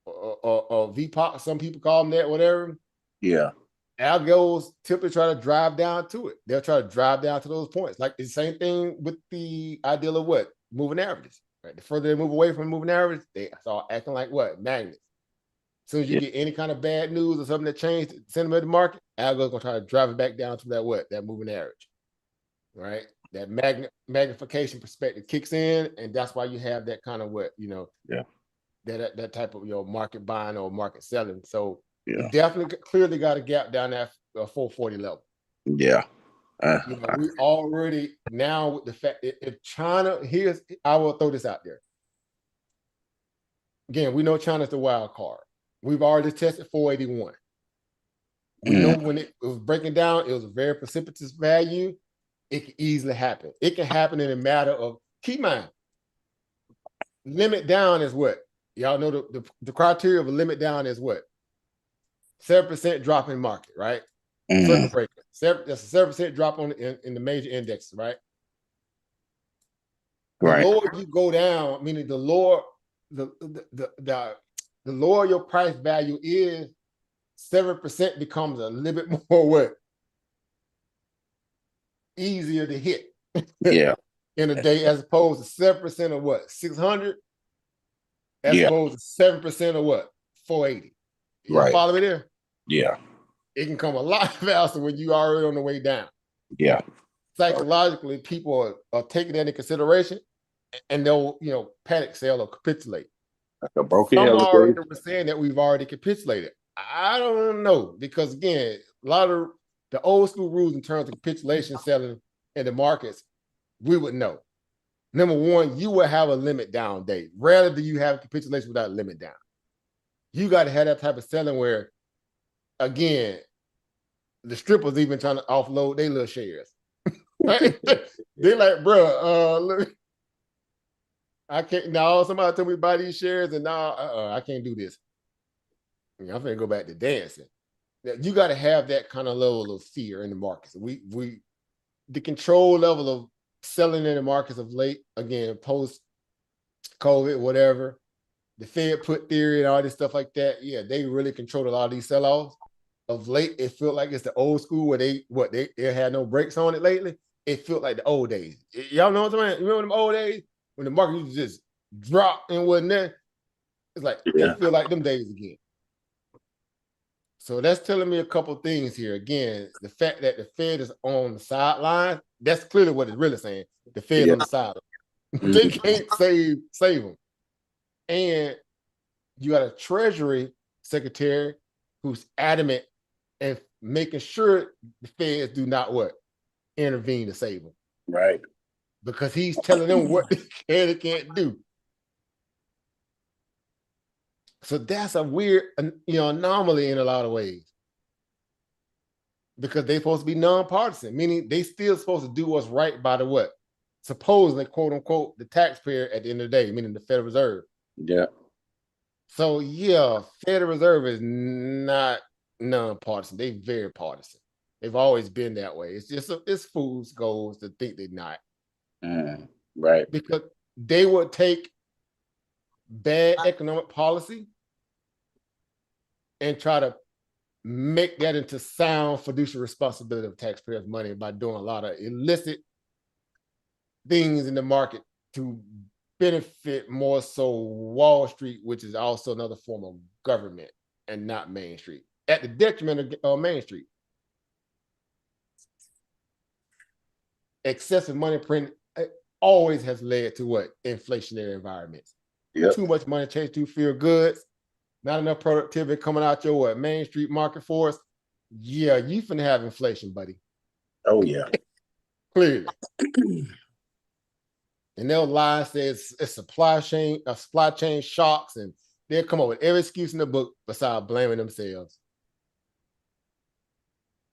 or V-pop, some people call them that, whatever. Yeah. Algos typically try to drive down to it. They'll try to drive down to those points. Like the same thing with the ideal of moving averages. Right? The further they move away from moving average, they start acting like magnets. As soon as you get any kind of bad news or something that changed the sentiment of the market, algo's gonna try to drive it back down to that moving average. Right. that magnification perspective kicks in, and that's why you have that kind of that type of market buying or market selling. So we definitely clearly got a gap down that 440 level. Yeah. We already now with the fact that if China, I will throw this out there. Again, we know China's the wild card. We've already tested 481. We know when it was breaking down, it was a very precipitous value. It can easily happen. It can happen in a matter of, keep in mind, limit down is what? Y'all know the criteria of a limit down is what? 7% drop in market, right? Circuit breaker. That's a 7% drop in the major indexes, right? The lower you go down, meaning the lower the lower your price value is, 7% becomes a little bit more what? Easier to hit. Yeah. In a day, as opposed to 7% of what? 600, as opposed to 7% of what? 480. You follow me there? Yeah. It can come a lot faster when you already on the way down. Yeah. Psychologically, people are taking that into consideration, and they'll panic sell or capitulate. Some already were saying that we've already capitulated. I don't know, because again, a lot of the old school rules in terms of capitulation selling in the markets, we would know. Number one, you will have a limit down date. Rarely do you have capitulation without a limit down. You got to have that type of selling where, again, the strippers even trying to offload their little shares. They're like, bro, look, I can't. Now somebody told me buy these shares, and now I can't do this. I'm gonna go back to dancing. You got to have that kind of level of fear in the markets. The control level of selling in the markets of late, again, post COVID, whatever, the Fed put theory and all this stuff like that. Yeah, they really controlled a lot of these sell-offs. Of late, it felt like it's the old school where they had no brakes on it lately. It felt like the old days. Y'all know what I'm saying? You remember them old days when the market used to just drop and wasn't there? It's like it feel like them days again. So that's telling me a couple things here. Again, the fact that the Fed is on the sideline, that's clearly what it's really saying. The Fed's on the sideline. They can't save them. And you got a Treasury secretary who's adamant and making sure the Feds do not intervene to save them. Right. Because he's telling them what they can and can't do. So that's a weird, anomaly in a lot of ways. Because they're supposed to be nonpartisan, meaning they still supposed to do what's right by the what? Supposedly, quote unquote, the taxpayer at the end of the day, meaning the Federal Reserve. Yeah. So yeah, Federal Reserve is not nonpartisan. They're very partisan. They've always been that way. It's just it's fool's goals to think they're not. Right. Because they would take bad economic policy and try to make that into sound fiduciary responsibility of taxpayers' money by doing a lot of illicit things in the market to benefit more so Wall Street, which is also another form of government and not Main Street, at the detriment of Main Street. Excessive money print always has led to what? Inflationary environments. Yep. Too much money chasing too few goods, not enough productivity coming out your Main Street market force. Yeah, you finna have inflation, buddy. Oh yeah. Clearly. And they'll lie and say it's supply chain shocks, and they'll come up with every excuse in the book besides blaming themselves.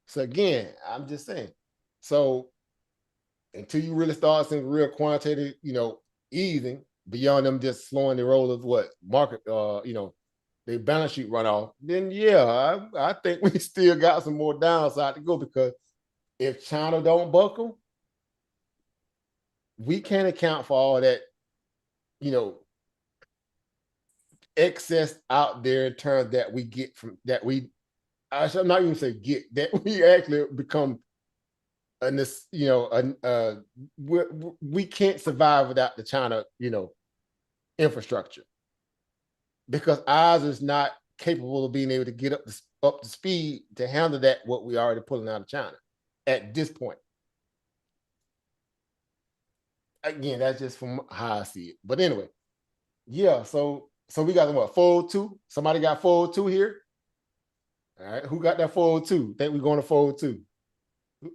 So again, I'm just saying. So until you really start seeing real quantitative, easing beyond them just slowing the roll of what market, their balance sheet runoff, then yeah, I think we still got some more downside to go, because if China don't buckle, we can't account for all that, excess out there in terms that we get from that I should not even say get, that we actually become we can't survive without the China, infrastructure, because ours is not capable of being able to get up to speed to handle that, what we already pulling out of China at this point. again, that's just from how I see it. But anyway, yeah. So we got what 402. Somebody got 402 here. All right, who got that 402? Think we're going to 402?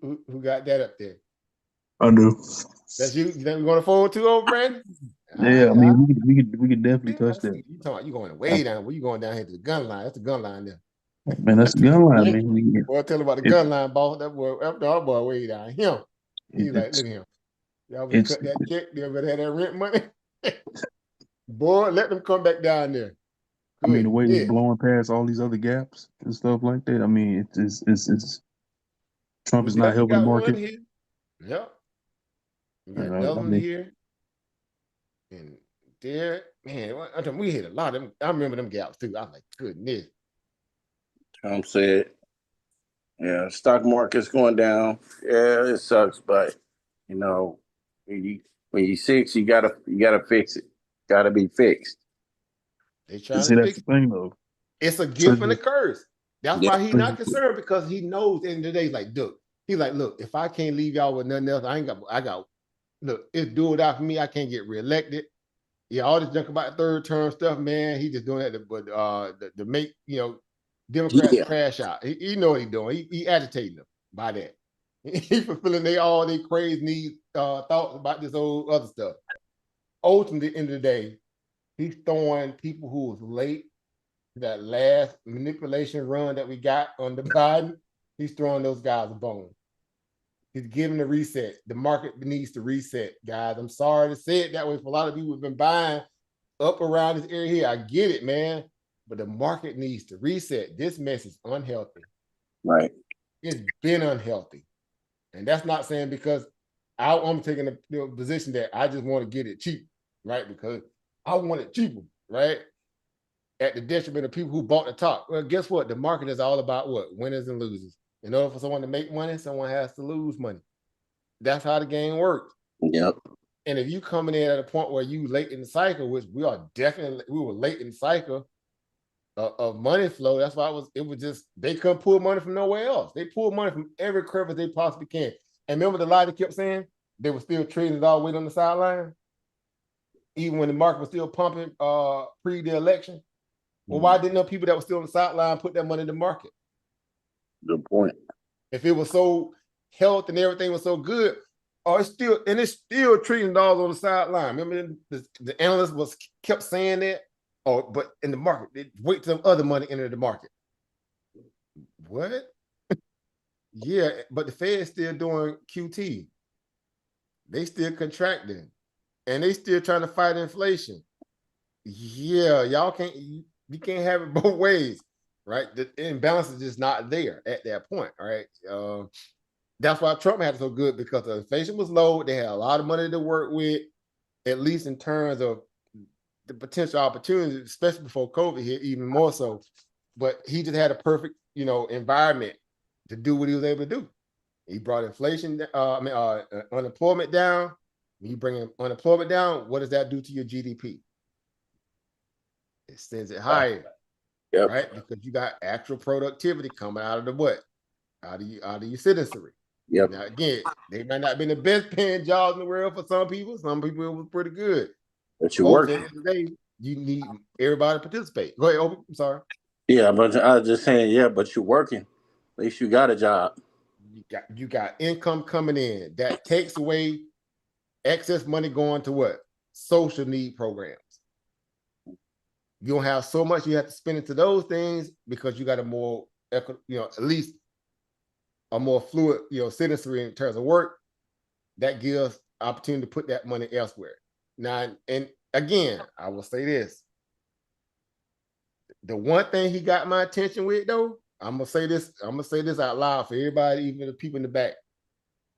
Who got that up there? I do. That's you. You think we're going to 402 over, Brandon? Yeah, I mean, we could definitely touch that. You talking about you going way down? Where you going down here to the gun line? That's the gun line there. Man, that's the gun line, man. Boy, tell about the gun line, boss. That boy, after our boy way down. Him. He's like, look at him. Y'all better cut that check. They better have that rent money. Boy, let them come back down there. I mean, the way it's blowing past all these other gaps and stuff like that. I mean, it's Trump is not helping the market. Yep. We got another one here. And there, man, we hit a lot of them. I remember them gaps too. I was like, goodness. Trump said, yeah, stock market's going down. Yeah, it sucks, but you know, when you 6, you gotta fix it. Gotta be fixed. They trying to fix the thing though. It's a gift and a curse. That's why he's not concerned, because he knows at the end of the day, like, look, he's like, look, if I can't leave y'all with nothing else, I got look, it's do it out for me. I can't get reelected. Yeah, all this junk about third term stuff, man. He just doing that to make, Democrats crash out. He know what he's doing. He agitating them by that. He fulfilling all their crazy needs, thoughts about this old other stuff. Ultimately, at the end of the day, he's throwing people who was late to that last manipulation run that we got under Biden. He's throwing those guys a bone. He's giving a reset. The market needs to reset, guys. I'm sorry to say it that way. For a lot of people who've been buying up around this area here, I get it, man. But the market needs to reset. This mess is unhealthy. Right. It's been unhealthy. And that's not saying because I'm taking a position that I just want to get it cheap, right? Because I want it cheaper, right? At the detriment of people who bought the top. Well, guess what? The market is all about what? Winners and losers. In order for someone to make money, someone has to lose money. That's how the game works. Yep. And if you coming in at a point where you late in the cycle, which we were late in the cycle of money flow. That's why it was just, they couldn't pull money from nowhere else. They pulled money from every crevice they possibly can. And remember the lie they kept saying? They were still trading it all the way on the sideline, even when the market was still pumping pre the election. Well, why didn't no people that were still on the sideline put that money in the market? Good point. If it was so health and everything was so good, it's still trading dollars on the sideline. Remember the analyst kept saying that? But in the market, they wait till other money enter the market. What? Yeah, but the Fed's still doing QT. They still contracting, and they still trying to fight inflation. Yeah, you can't have it both ways, right? The imbalance is just not there at that point, all right? That's why Trump had it so good, because the inflation was low. They had a lot of money to work with, at least in terms of the potential opportunities, especially before COVID hit, even more so. But he just had a perfect, environment to do what he was able to do. He brought inflation, unemployment down. When you bring unemployment down, what does that do to your GDP? It sends it higher, right? Because you got actual productivity coming out of the what? Out of your citizenry. Yep. Now again, they might not be the best paying jobs in the world for some people. Some people it was pretty good. But you're working. At the end of the day, you need everybody to participate. Go ahead, Obi. I'm sorry. Yeah, but I was just saying, but you're working. At least you got a job. You got income coming in. That takes away excess money going to what? Social need programs. You don't have so much you have to spend into those things, because you got a more, at least a more fluid, citizenry in terms of work. That gives opportunity to put that money elsewhere. Now, and again, I will say this. The one thing he got my attention with, though, I'm gonna say this out loud for everybody, even the people in the back.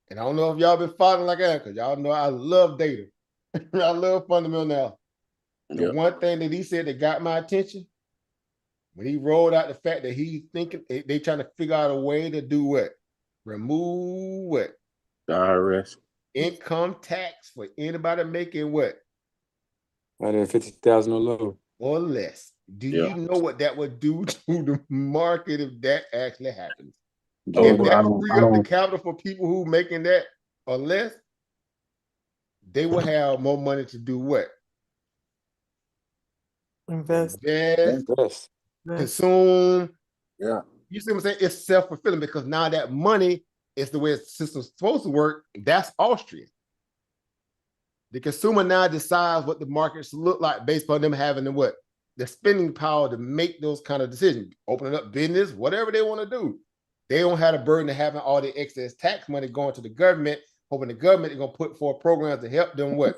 And I don't know if y'all been following like that, because y'all know I love data. I love fundamental analysis. The one thing that he said that got my attention, when he rolled out the fact that he's thinking they trying to figure out a way to do what? Remove what? IRS. Income tax for anybody making what? $150,000 or lower. Or less. Do you know what that would do to the market if that actually happens? If that would free up the capital for people who making that or less, they will have more money to do what? Invest. Invest. Consume. Yeah. You see what I'm saying? It's self-fulfilling because now that money is the way the system's supposed to work. That's Austrian. The consumer now decides what the markets look like based on them having the what? The spending power to make those kind of decisions, opening up business, whatever they want to do. They don't have the burden of having all the excess tax money going to the government, hoping the government is going to put forth programs to help them what?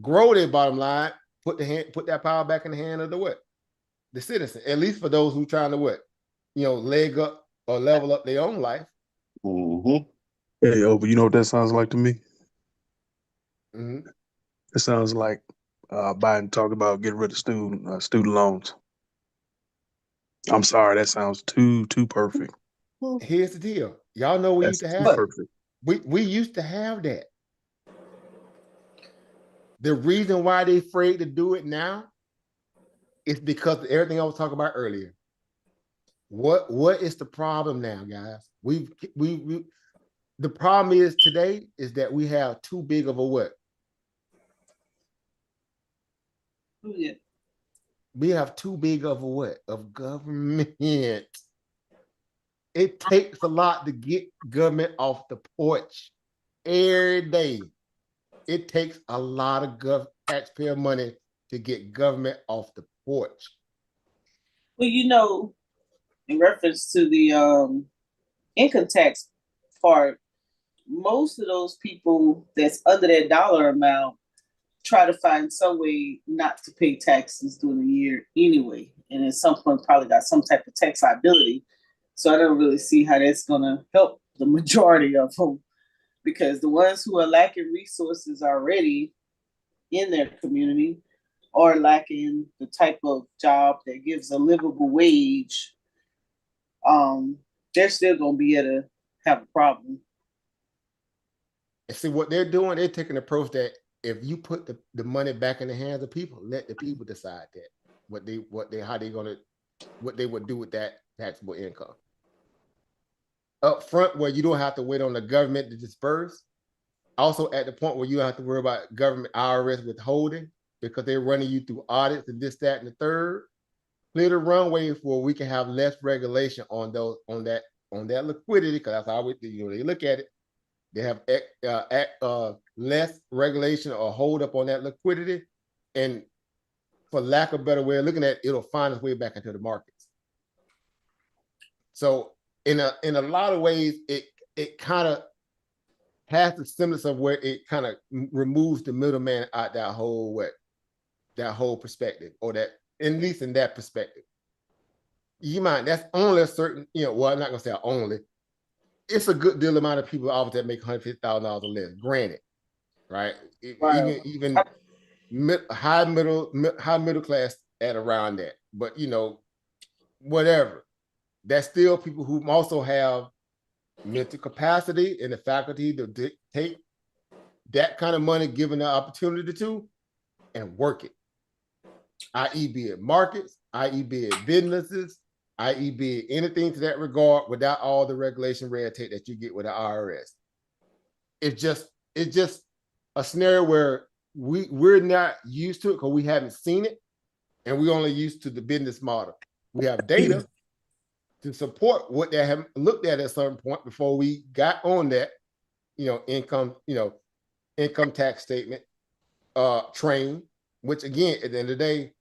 Grow their bottom line, put that power back in the hand of the what? The citizen, at least for those who trying to what? Leg up or level up their own life. Mm-hmm. Hey, but you know what that sounds like to me? Mm-hmm. It sounds like Biden talking about getting rid of student loans. I'm sorry, that sounds too perfect. Here's the deal. Y'all know we used to have perfect. We used to have that. The reason why they afraid to do it now is because of everything I was talking about earlier. What is the problem now, guys? The problem is today is that we have too big of a what? Yeah. We have too big of a what? Of government. It takes a lot to get government off the porch every day. It takes a lot of taxpayer money to get government off the porch. Well, in reference to the income tax part, most of those people that's under that dollar amount try to find some way not to pay taxes during the year anyway. And at some point probably got some type of tax liability. So I don't really see how that's going to help the majority of them, because the ones who are lacking resources already in their community or lacking the type of job that gives a livable wage, they're still going to be able to have a problem. And see what they're doing, they're taking the approach that if you put the money back in the hands of people, let the people decide that what they would do with that taxable income. Up front, where you don't have to wait on the government to disperse. Also at the point where you don't have to worry about government IRS withholding because they're running you through audits and this, that, and the third. Clear the runway for we can have less regulation on that liquidity, because that's how they look at it. They have less regulation or hold up on that liquidity, and for lack of a better way of looking at it, it'll find its way back into the markets. So in a lot of ways, it kind of has the semblance of where it kind of removes the middleman out that whole perspective, or that at least in that perspective. That's only a certain, well, I'm not gonna say only. It's a good deal amount of people out there that make $150,000 or less. Granted, right? Right. Even high middle class at around that, but whatever. That's still people who also have mental capacity and the faculty to take that kind of money given the opportunity to and work it, i.e. be it markets, i.e. be it businesses, i.e. be it anything to that regard, without all the regulation red tape that you get with the IRS. It's just a scenario where we're not used to it because we haven't seen it, and we're only used to the business model. We have data to support what they have looked at a certain point before we got on that, income tax statement train, which again, at the end of the day,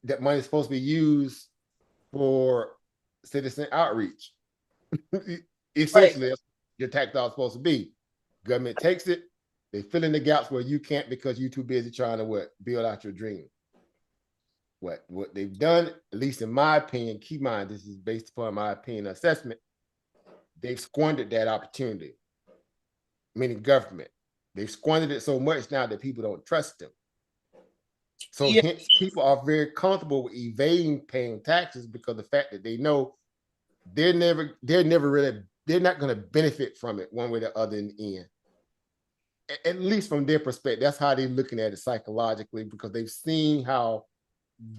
that money is supposed to be used for citizen outreach. Essentially, right. That's your tax dollar is supposed to be. Government takes it, they fill in the gaps where you can't because you're too busy trying to build out your dream. What they've done, at least in my opinion, keep in mind, this is based upon my opinion assessment, they've squandered that opportunity, meaning government. They've squandered it so much now that people don't trust them. So hence people are very comfortable with evading paying taxes because of the fact that they know they're not going to benefit from it one way or the other in the end. At least from their perspective, that's how they're looking at it psychologically, because they've seen how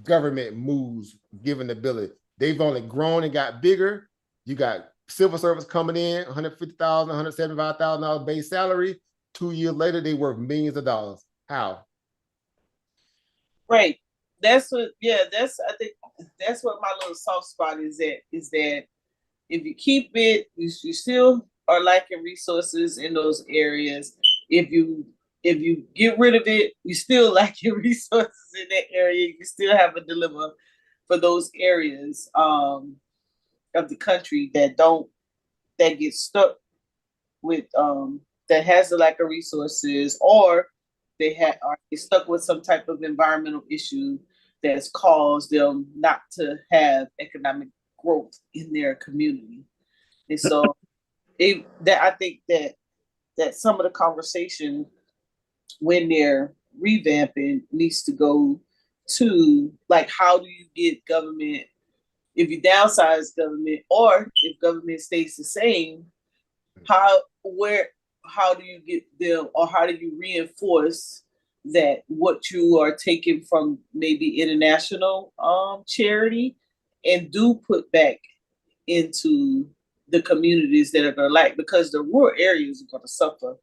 government moves given the ability. They've only grown and got bigger. You got civil service coming in, $150,000, $175,000 base salary. 2 years later, they worth millions of dollars. How? Right. That's what. Yeah. I think that's what my little soft spot is at. Is that if you keep it, you still are lacking resources in those areas. If you get rid of it, you still lacking resources in that area. You still have a dilemma for those areas of the country that get stuck with that has a lack of resources, or are stuck with some type of environmental issue that's caused them not to have economic growth in their community. And so I think that some of the conversation when they're revamping needs to go to, like, how do you get government, if you downsize government, or if government stays the same, how do you get them, or how do you reinforce that what you are taking from maybe international charity and do put back into the communities that are going to lack, because the rural areas are going to suffer.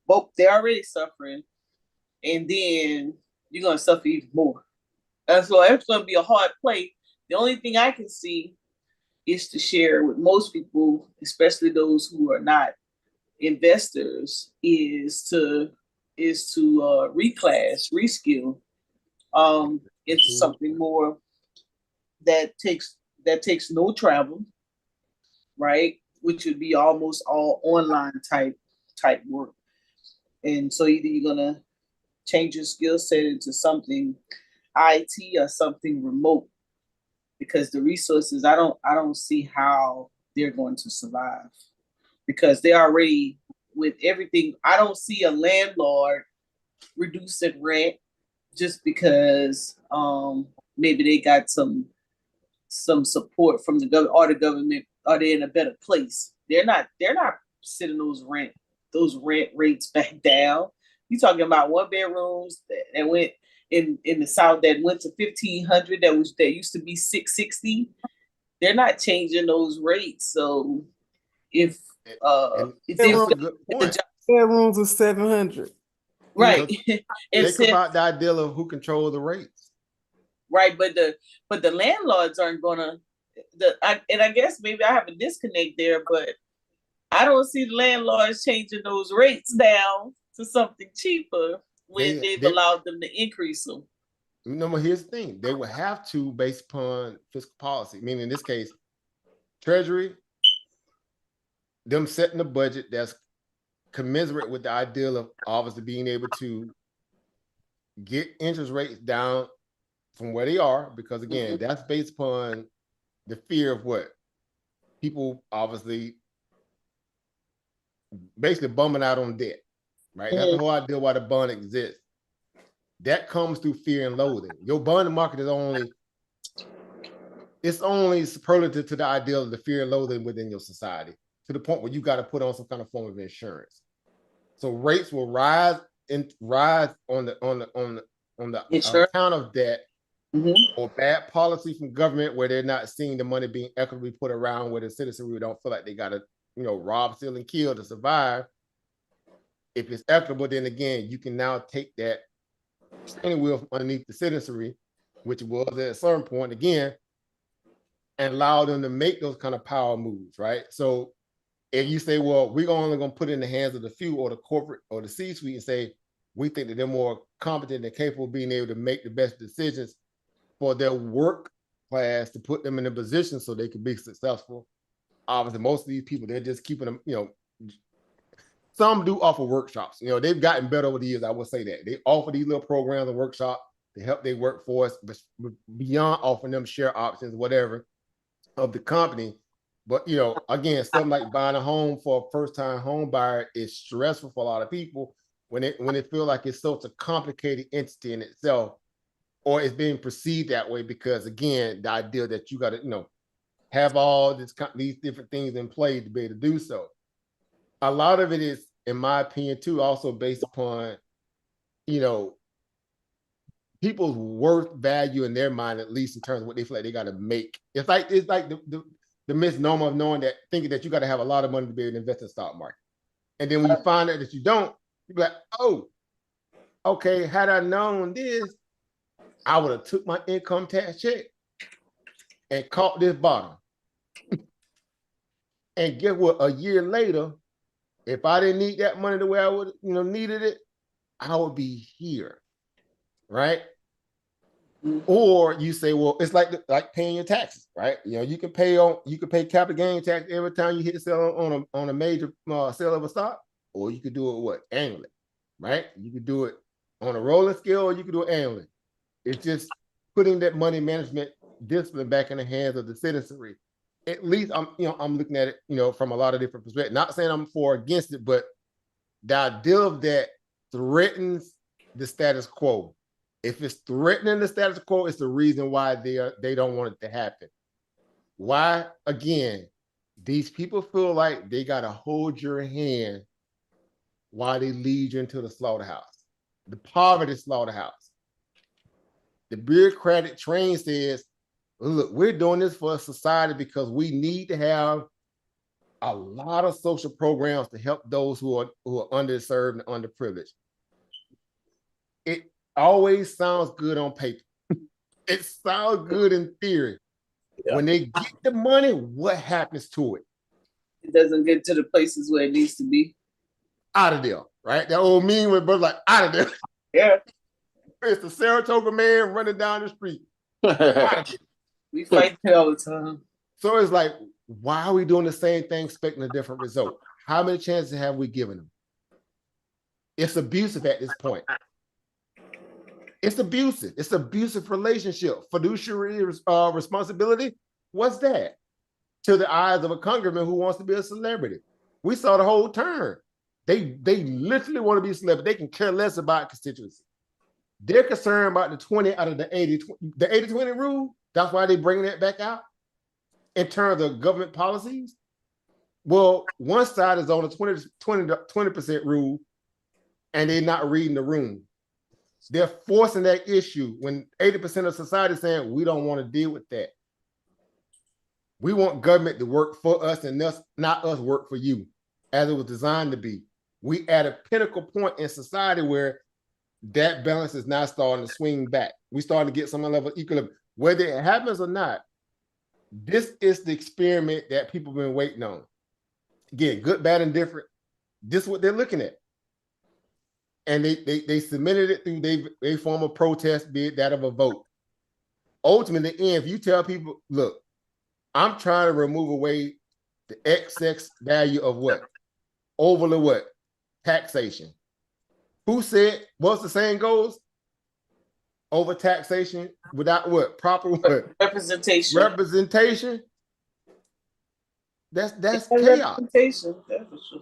Both, they're already suffering, and then you're going to suffer even more. And so it's going to be a hard play. The only thing I can see is to share with most people, especially those who are not investors, is to reclass, reskill into something more that takes no travel, right? Which would be almost all online type work. And so either you're gonna change your skill set into something IT or something remote, because the resources, I don't see how they're going to survive, because they're already with everything. I don't see a landlord reducing rent just because maybe they got some support from the government, or the government, are they in a better place? They're not sending those rent rates back down. You talking about 1-bedrooms that went in the South that went to 1,500, that used to be 660. They're not changing those rates. So if that's a good point. Bedrooms are 700. Right. Think about the idea of who controls the rates. Right, but the landlords aren't gonna. I guess maybe I have a disconnect there, but I don't see the landlords changing those rates down to something cheaper when they've allowed them to increase them. No, but here's the thing: they would have to, based upon fiscal policy. Meaning, in this case, Treasury, them setting a budget that's commensurate with the ideal of obviously being able to get interest rates down from where they are, because again, that's based upon the fear of what people obviously basically bumming out on debt, right? That's the whole idea why the bond exists. That comes through fear and loathing. Your bond market is only superlative to the ideal of the fear and loathing within your society, to the point where you got to put on some kind of form of insurance. So rates will rise on the account of debt, or bad policy from government, where they're not seeing the money being equitably put around, where the citizenry don't feel like they got to, rob, steal, and kill to survive. If it's equitable, then again, you can now take that training wheel from underneath the citizenry, which was at a certain point again, and allow them to make those kind of power moves, right? So if you say, well, we're only going to put it in the hands of the few, or the corporate, or the C-suite, and say, we think that they're more competent and capable of being able to make the best decisions for their work class, to put them in a position so they can be successful. Obviously, most of these people, they're just keeping them, some do offer workshops. They've gotten better over the years, I would say that. They offer these little programs and workshops to help their workforce, but beyond offering them share options, whatever, of the company. But, again, something like buying a home for a first-time home buyer is stressful for a lot of people when they feel like it's such a complicated entity in itself, or it's being perceived that way, because again, the idea that you got to, have all these different things in play to be able to do so. A lot of it is, in my opinion, too, also based upon, people's worth value in their mind, at least in terms of what they feel like they got to make. It's like the misnomer of thinking that you got to have a lot of money to be able to invest in the stock market. And then when you find out that you don't, You're like, oh, okay, had I known this, I would have took my income tax check and caught this bottom. And get what? A year later, if I didn't need that money the way I would, needed it, I would be here, right? Or you say, well, it's like paying your taxes, right? You can pay capital gain tax every time you hit sell on a major sale of a stock, or you could do it annually, right? You could do it on a rolling scale, or you could do it annually. It's just putting that money management discipline back in the hands of the citizenry. At least I'm looking at it, from a lot of different perspectives. Not saying I'm for or against it, but the idea of that threatens the status quo. If it's threatening the status quo, it's the reason why they don't want it to happen. Why? Again, these people feel like they gotta hold your hand while they lead you into the slaughterhouse, the poverty slaughterhouse. The bureaucratic train says, look, we're doing this for a society because we need to have a lot of social programs to help those who are underserved and underprivileged. It always sounds good on paper. It sounds good in theory. Yeah. When they get the money, what happens to it? It doesn't get to the places where it needs to be. Out of there, right? That old meme with brother like out of there. Yeah. It's the Saratoga man running down the street. We fight it all the time. So it's like, why are we doing the same thing, expecting a different result? How many chances have we given them? It's abusive at this point. It's abusive. It's abusive relationship. Fiduciary responsibility. What's that? To the eyes of a congressman who wants to be a celebrity. We saw the whole turn. They literally want to be a celebrity. They can care less about constituency. They're concerned about the 20 out of the 80, the 80-20 rule. That's why they bring that back out in terms of government policies. Well, one side is on a 20% rule and they're not reading the room. They're forcing that issue when 80% of society is saying, we don't want to deal with that. We want government to work for us and not us work for you, as it was designed to be. We at a pinnacle point in society where that balance is now starting to swing back. We starting to get some level of equilibrium. Whether it happens or not, this is the experiment that people have been waiting on. Again, good, bad, and different. This is what they're looking at. And they submitted it through a form of protest, be it that of a vote. Ultimately, in the end, if you tell people, look, I'm trying to remove away the excess value of what? Overly what? Taxation. Who said, what's the saying goes? Over taxation without what? Proper what? Representation. Representation. That's chaos. Representation. That's for sure.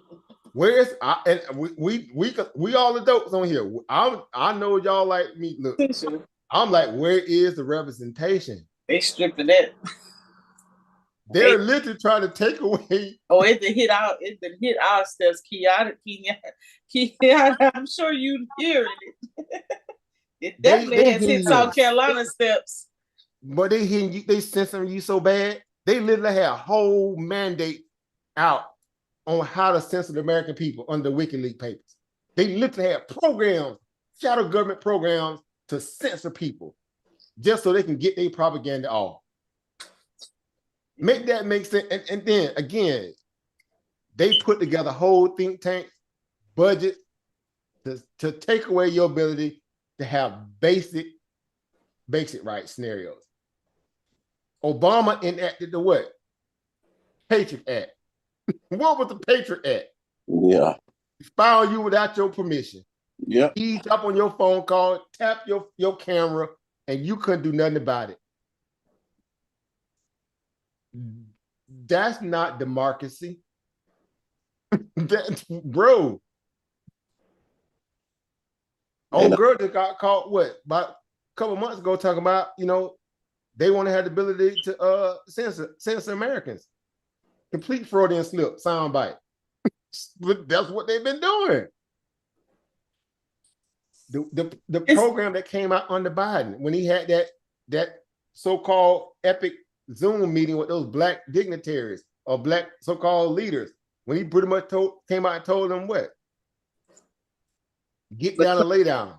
Where's we all adults on here. I know y'all like me. Look, I'm like, where is the representation? They stripping it. They're literally trying to take away. Oh, it hit our steps, Kiana. I'm sure you hearing it. It definitely has hit South Carolina steps. But they hitting you, they censoring you so bad. They literally had a whole mandate out on how to censor the American people under WikiLeaks papers. They literally had programs, shadow government programs to censor people just so they can get their propaganda off. Make that make sense. And then again, they put together whole think tank budget to take away your ability to have basic right scenarios. Obama enacted the what? Patriot Act. What was the Patriot Act? Yeah. Spy on you without your permission. Yep. Eavesdrop on your phone call, tap your camera, and you couldn't do nothing about it. That's not democracy. Bro. Old girl that got caught about a couple months ago talking about, they want to have the ability to censor Americans. Complete Freudian slip, soundbite. That's what they've been doing. The program that came out under Biden when he had that so-called epic Zoom meeting with those black dignitaries or black so-called leaders, when he pretty much came out and told them what? get down and lay down.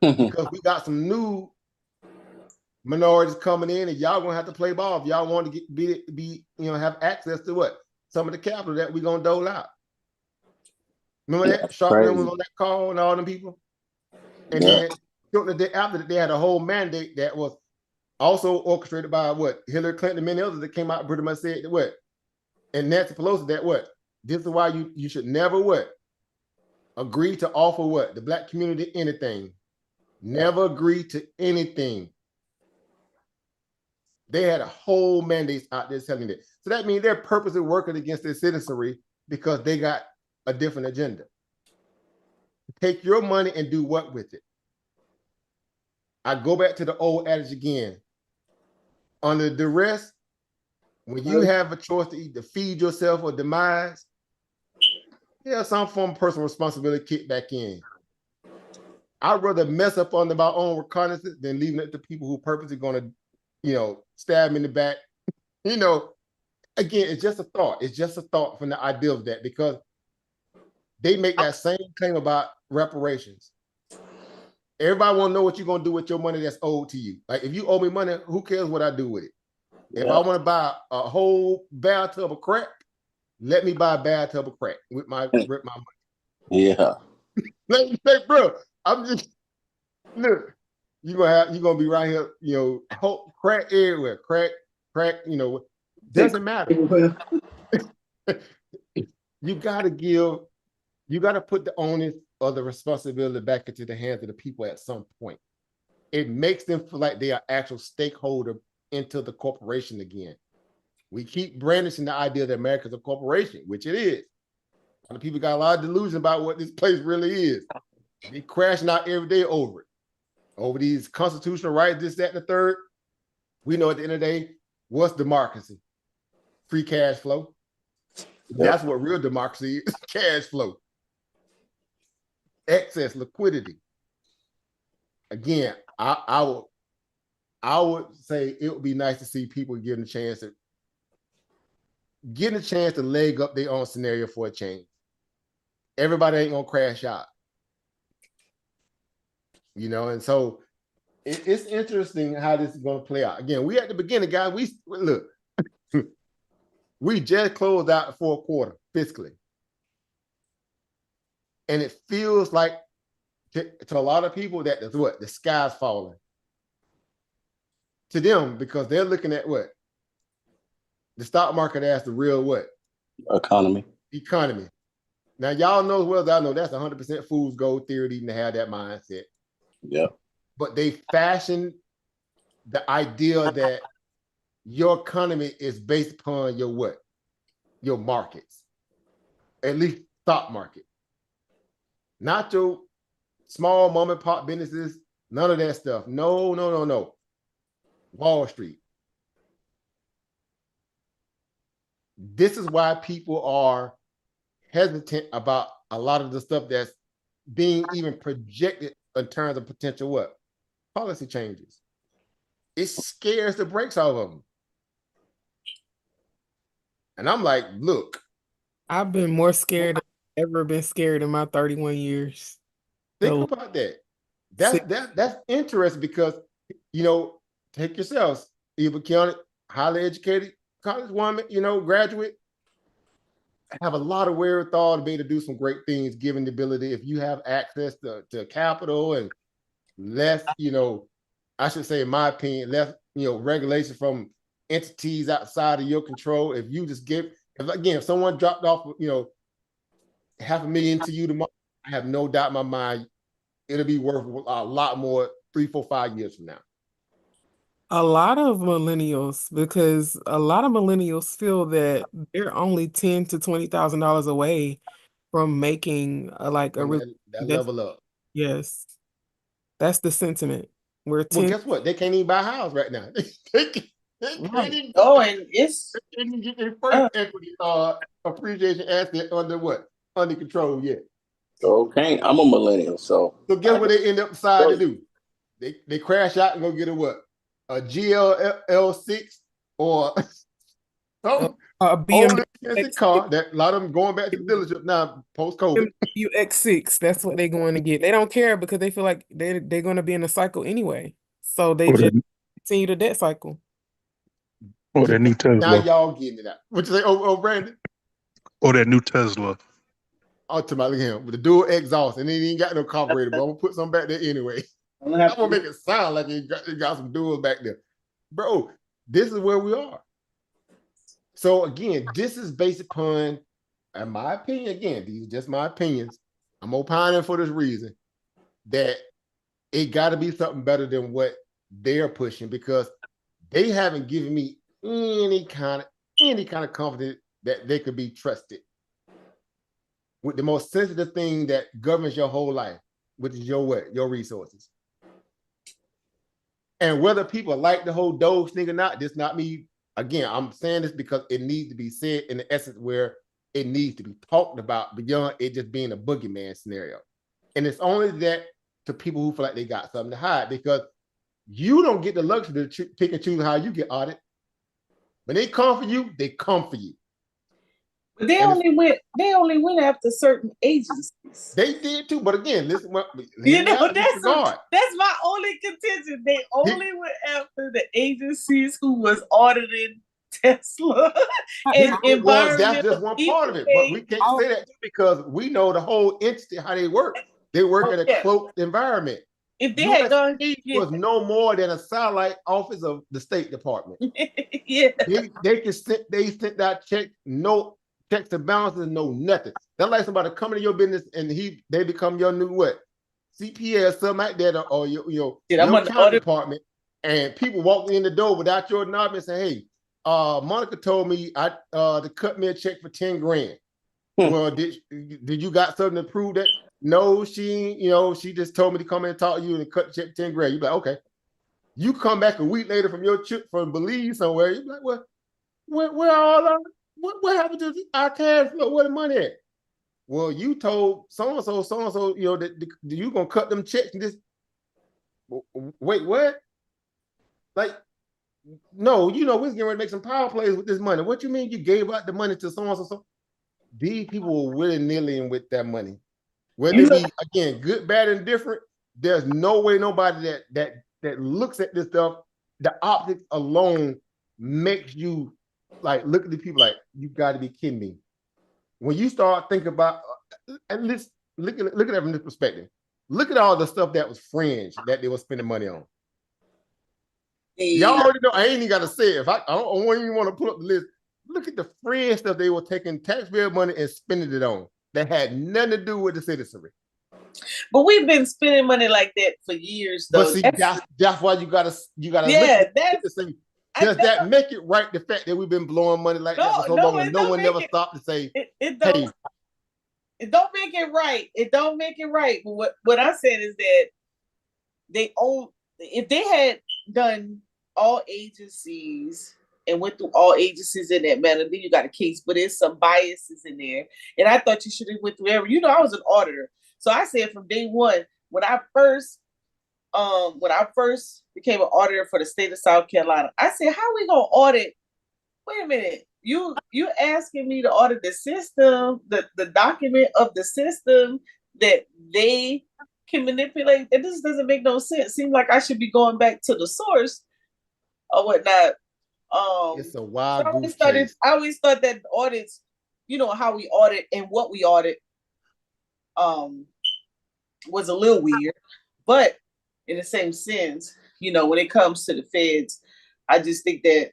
Because we got some new minorities coming in, and y'all gonna have to play ball if y'all want to be have access to what some of the capital that we're gonna dole out. Remember that Sharpman was on that call and all them people, and then the day after that, they had a whole mandate that was also orchestrated by what Hillary Clinton and many others that came out and pretty much said that what, and Nancy Pelosi that what, this is why you should never what agree to offer what the Black community anything. Never agree to anything. They had a whole mandate out there telling that. So that means they're purposely working against their citizenry because they got a different agenda. Take your money and do what with it? I go back to the old adage again. Under duress, when you have a choice to either feed yourself or demise, some form of personal responsibility kick back in. I'd rather mess up under my own reconnaissance than leaving it to people who purposely going to, stab me in the back. Again, it's just a thought. It's just a thought from the idea of that, because they make that same claim about reparations. Everybody want to know what you're going to do with your money that's owed to you. Like, if you owe me money, who cares what I do with it? If I want to buy a whole bathtub of crack, let me buy a bathtub of crack with my money. Yeah. Let me say, bro, I'm just look. You're gonna be right here, crack everywhere, crack, doesn't matter. You gotta put the onus or the responsibility back into the hands of the people at some point. It makes them feel like they are actual stakeholder into the corporation again. We keep brandishing the idea that America's a corporation, which it is. A lot of people got a lot of delusion about what this place really is. They crashing out every day over it. Over these constitutional rights, this, that, and the third. We know at the end of the day, what's democracy? Free cash flow. Yep. That's what real democracy is, cash flow. Excess liquidity. Again, I would say it would be nice to see people getting a chance to leg up their own scenario for a change. Everybody ain't gonna crash out. And so it's interesting how this is going to play out. Again, we at the beginning, guys. We look, we just closed out the fourth quarter fiscally, and it feels like to a lot of people that the sky's falling to them, because they're looking at what the stock market as the real what economy. Now, y'all know as well as I know that's 100% fool's gold theory to even have that mindset. Yeah. But they fashion the idea that your economy is based upon your what? Your markets. At least stock market. Not your small mom and pop businesses, none of that stuff. No. Wall Street. This is why people are hesitant about a lot of the stuff that's being even projected in terms of potential what? Policy changes. It scares the brakes off of them. And I'm like, look. I've been more scared than I've ever been scared in my 31 years. Think about that. That's interesting because, take yourselves, Eva Keone, highly educated college woman, graduate, have a lot of wherewithal to be able to do some great things, given the ability, if you have access to capital and less, I should say, in my opinion, less, regulation from entities outside of your control. If you just if someone dropped off, $500,000 to you tomorrow, I have no doubt in my mind, it'll be worth a lot more 3, 4, 5 years from now. A lot of millennials, because a lot of millennials feel that they're only $10,000 to $20,000 away from making that level up. Yes, that's the sentiment. Well, guess what? They can't even buy a house right now. They can't even, and it's they didn't get their first equity appreciation asset under control yet. Okay, I'm a millennial, so guess what they end up deciding to do? They crash out and go get a GLL6 or A BMW expensive car that a lot of them going back to the dealership now post-COVID. X6, that's what they're going to get. They don't care because they feel like they're going to be in a cycle anyway. So they just continue the debt cycle. Or that new Tesla. Now y'all getting it out. What you say? Oh, Brandon? Or that new Tesla. Ultimately him with the dual exhaust, and then he ain't got no carburetor, but I'm gonna put some back there anyway. I'm gonna make it sound like he got some duals back there. Bro, this is where we are. So again, this is based upon, in my opinion, again, these are just my opinions. I'm opining for this reason that it got to be something better than what they're pushing, because they haven't given me any kind of confidence that they could be trusted with the most sensitive thing that governs your whole life, which is your what? Your resources. And whether people like the whole Doge thing or not, this not me. Again, I'm saying this because it needs to be said in the essence where it needs to be talked about beyond it just being a boogeyman scenario. And it's only that to people who feel like they got something to hide, because you don't get the luxury to pick and choose how you get audited. When they come for you, they come for you. But they only went after certain agencies. They did too, but again, listen, that's my only contention. They only went after the agencies who was auditing Tesla and environmental. That's just one part of it, but we can't say that because we know the whole entity, how they work. They work in a cloaked environment. If they had gone, was no more than a satellite office of the State Department. They sent that check, no checks and balances, no nothing. That's like somebody coming to your business and they become your new what? CPA or something like that, or your account department, and people walk in the door without your knowledge and say, hey, Monica told me to cut me a check for 10 grand. Well, did you got something to prove that? No, she just told me to come in and talk to you and cut the check 10 grand. You be like, okay. You come back a week later from your trip from Belize somewhere, you be like, well, where all our what happened to our cash flow? Where the money at? Well, you told so-and-so, that you gonna cut them checks and this. Wait, what? Like, no, we're getting ready to make some power plays with this money. What you mean you gave out the money to so-and-so? These people were willy-nilly with that money. Whether it be, again, good, bad, and different, there's no way nobody that looks at this stuff, the optics alone makes you like look at the people like, you got to be kidding me. When you start thinking about, and let's look at it from this perspective. Look at all the stuff that was fringe that they were spending money on. Y'all already know. I ain't even got to say it. I don't even want to pull up the list. Look at the fringe stuff they were taking taxpayer money and spending it on that had nothing to do with the citizenry. But we've been spending money like that for years, though. But see, that's why you gotta does that make it right? The fact that we've been blowing money like that for so long and no one never stopped to say, it don't make it right. It don't make it right. But what I said is that if they had done all agencies and went through all agencies in that manner, then you got a case. But there's some biases in there, and I thought you should have went through every. I was an auditor, so I said from day one when I first became an auditor for the state of South Carolina, I said, how are we gonna audit? Wait a minute, you asking me to audit the system, the document of the system that they can manipulate? And this doesn't make no sense. Seems like I should be going back to the source or whatnot. It's a wild goose chase. I always thought that audits, how we audit and what we audit, was a little weird. But in the same sense, when it comes to the feds, I just think that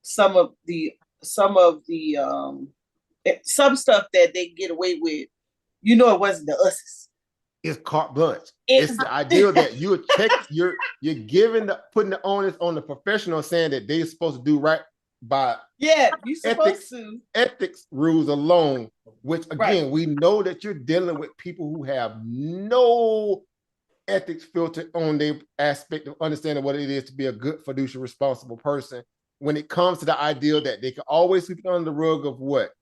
some stuff that they get away with, it wasn't the us's. It's carte blanche. It's the idea that you're giving putting the onus on the professional, saying that they're supposed to do right by ethics rules alone, which again, we know that you're dealing with people who have no ethics filter on their aspect of understanding what it is to be a good fiduciary responsible person when it comes to the idea that they can always sweep it under the rug of what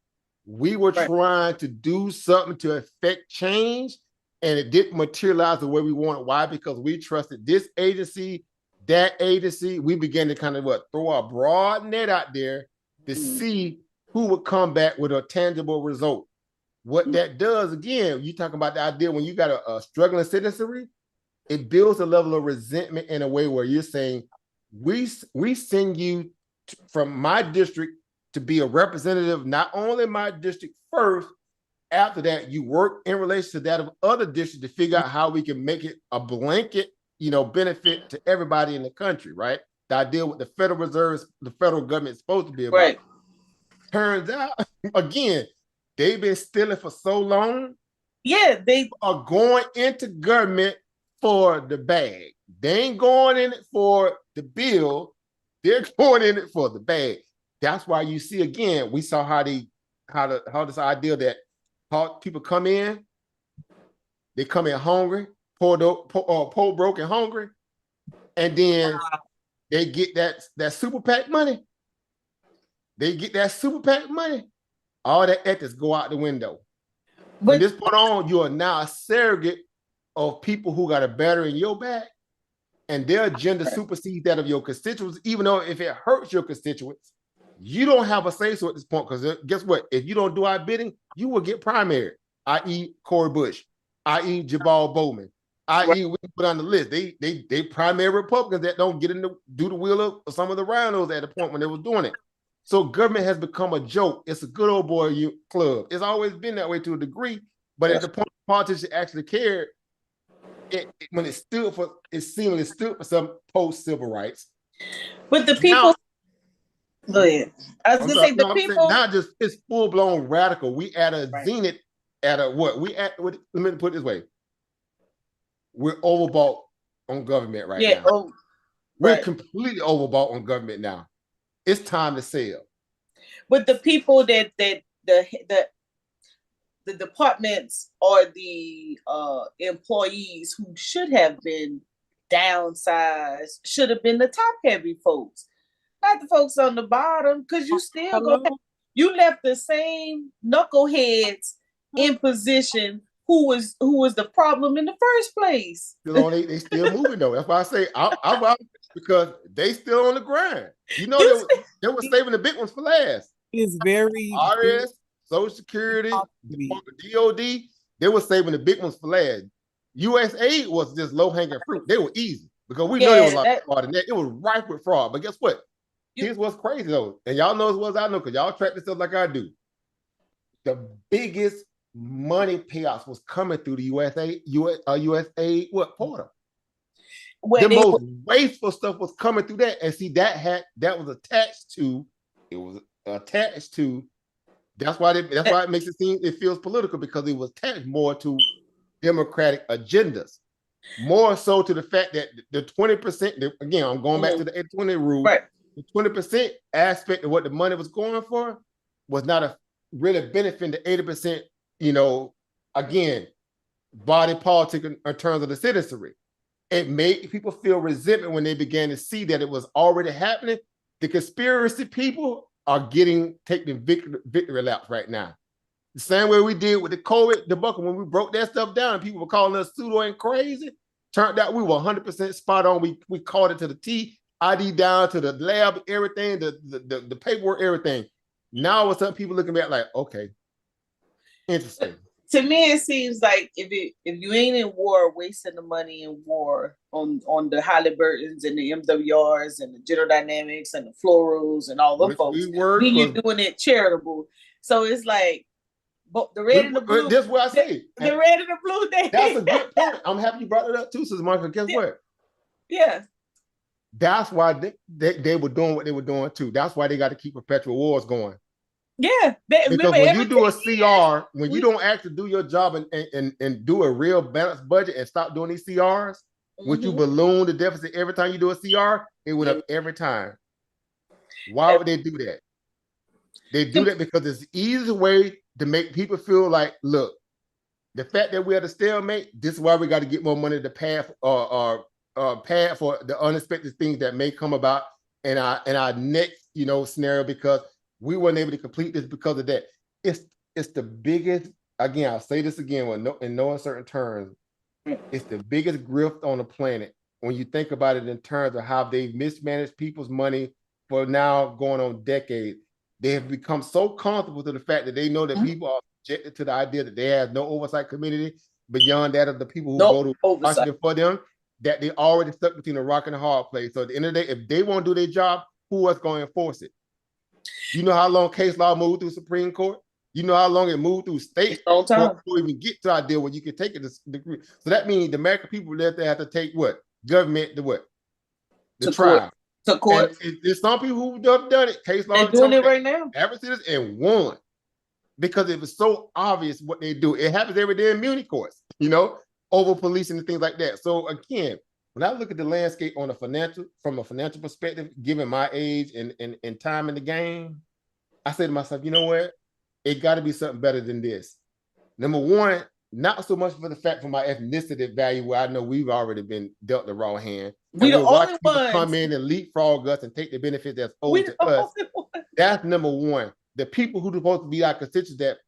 we were trying to do something to affect change and it didn't materialize the way we wanted. Why? Because we trusted this agency, that agency, we began to kind of throw a broad net out there to see who would come back with a tangible result. What that does, again, you talking about the idea when you got a struggling citizenry, it builds a level of resentment in a way where you're saying, we send you from my district to be a representative, not only my district first, after that, you work in relation to that of other districts to figure out how we can make it a blanket, benefit to everybody in the country, right? The idea what the Federal Reserve, the federal government is supposed to be about. Right. Turns out, again, they've been stealing for so long. Yeah, they are going into government for the bag. They ain't going in it for the bill. They're going in it for the bag. That's why you see, again, we saw how this idea that people come in, they come in hungry, poor, broke, and hungry, and then they get that super PAC money. They get that super PAC money. All that ethics go out the window. From this point on, you are now a surrogate of people who got a battery in your back, and their agenda supersedes that of your constituents, even though if it hurts your constituents, you don't have a say-so at this point, because guess what? If you don't do our bidding, you will get primary, i.e. Cory Bush, i.e. Jabal Bowman, i.e. we put on the list. They primary Republicans that don't get in do the wheel of some of the rhinos at the point when they was doing it. So government has become a joke. It's a good old boy club. It's always been that way to a degree, but at the point politicians actually cared, when it stood for, it seemingly stood for some post-civil rights. But the people, go ahead. I was gonna say the people, not just it's full-blown radical. We at a zenith, at a what? Let me put it this way: we're overbought on government right now. We're completely overbought on government now. It's time to sell. But the people that the departments or the employees who should have been downsized should have been the top heavy folks, not the folks on the bottom, because you still you left the same knuckleheads in position who was the problem in the first place. They still moving though. That's why I say I'm because they still on the grind. They were saving the big ones for last. It's very RS, Social Security, DOD, they were saving the big ones for last. USAID was just low-hanging fruit. They were easy because we know there was a lot of fraud in that. It was rife with fraud. But guess what? Here's what's crazy though, and y'all know as well as I know because y'all track this stuff like I do. The biggest money payouts was coming through the USAID portal. The most wasteful stuff was coming through that, and see that was attached to. It was attached to. That's why it makes it seem it feels political, because it was attached more to Democratic agendas, more so to the fact that the 20%. Again, I'm going back to the 80-20 rule. Right. The 20% aspect of what the money was going for was not really benefiting the 80%. Again, body politic in terms of the citizenry. It made people feel resentment when they began to see that it was already happening. The conspiracy people are taking victory laps right now. The same way we did with the COVID debacle when we broke that stuff down and people were calling us pseudo and crazy. Turned out we were 100% spot on. We called it to the T, ID down to the lab, everything, the paperwork, everything. Now what's up? People looking back like, okay, interesting. To me, it seems like if you ain't in war, wasting the money in war on the Halliburtons and the MWRs and the General Dynamics and the Florals and all those folks, then you're doing it charitable. So it's like the red and the blue. That's what I say. The red and the blue. That's a good point. I'm happy you brought it up too, Sister Martha. Guess what? Yeah. That's why they were doing what they were doing too. That's why they got to keep perpetual wars going. Yeah, because when you do a CR, when you don't actually do your job and do a real balanced budget and stop doing these CRs, which you balloon the deficit every time you do a CR, it went up every time. Why would they do that? They do that because it's the easiest way to make people feel like, look, the fact that we're at a stalemate, this is why we got to get more money to pay for the unexpected things that may come about in our next scenario, because we weren't able to complete this because of that. It's the biggest, again, I'll say this again in no uncertain terms, it's the biggest grift on the planet when you think about it in terms of how they've mismanaged people's money for now going on decades. They have become so comfortable to the fact that they know that people are subjected to the idea that they have no oversight community beyond that of the people who go to Washington for them, that they already stuck between a rock and a hard place. So at the end of the day, if they won't do their job, who else going to enforce it? You know how long case law moved through Supreme Court? You know how long it moved through state before we even get to our deal where you can take it to degree. So that means the American people there have to take what? Government to what? The trial. To court. And there's some people who have done it. Case law. They're doing it right now. Adversaries and won. Because it was so obvious what they do. It happens every day in immunity courts, you know, over policing and things like that. So again, when I look at the landscape from a financial perspective, given my age and time in the game, I say to myself, you know what? It got to be something better than this. Number one, not so much for the fact for my ethnicity value, where I know we've already been dealt the raw hand. We're watching people come in and leapfrog us and take the benefits that's owed to us. That's number one. The people who are supposed to be our constituents that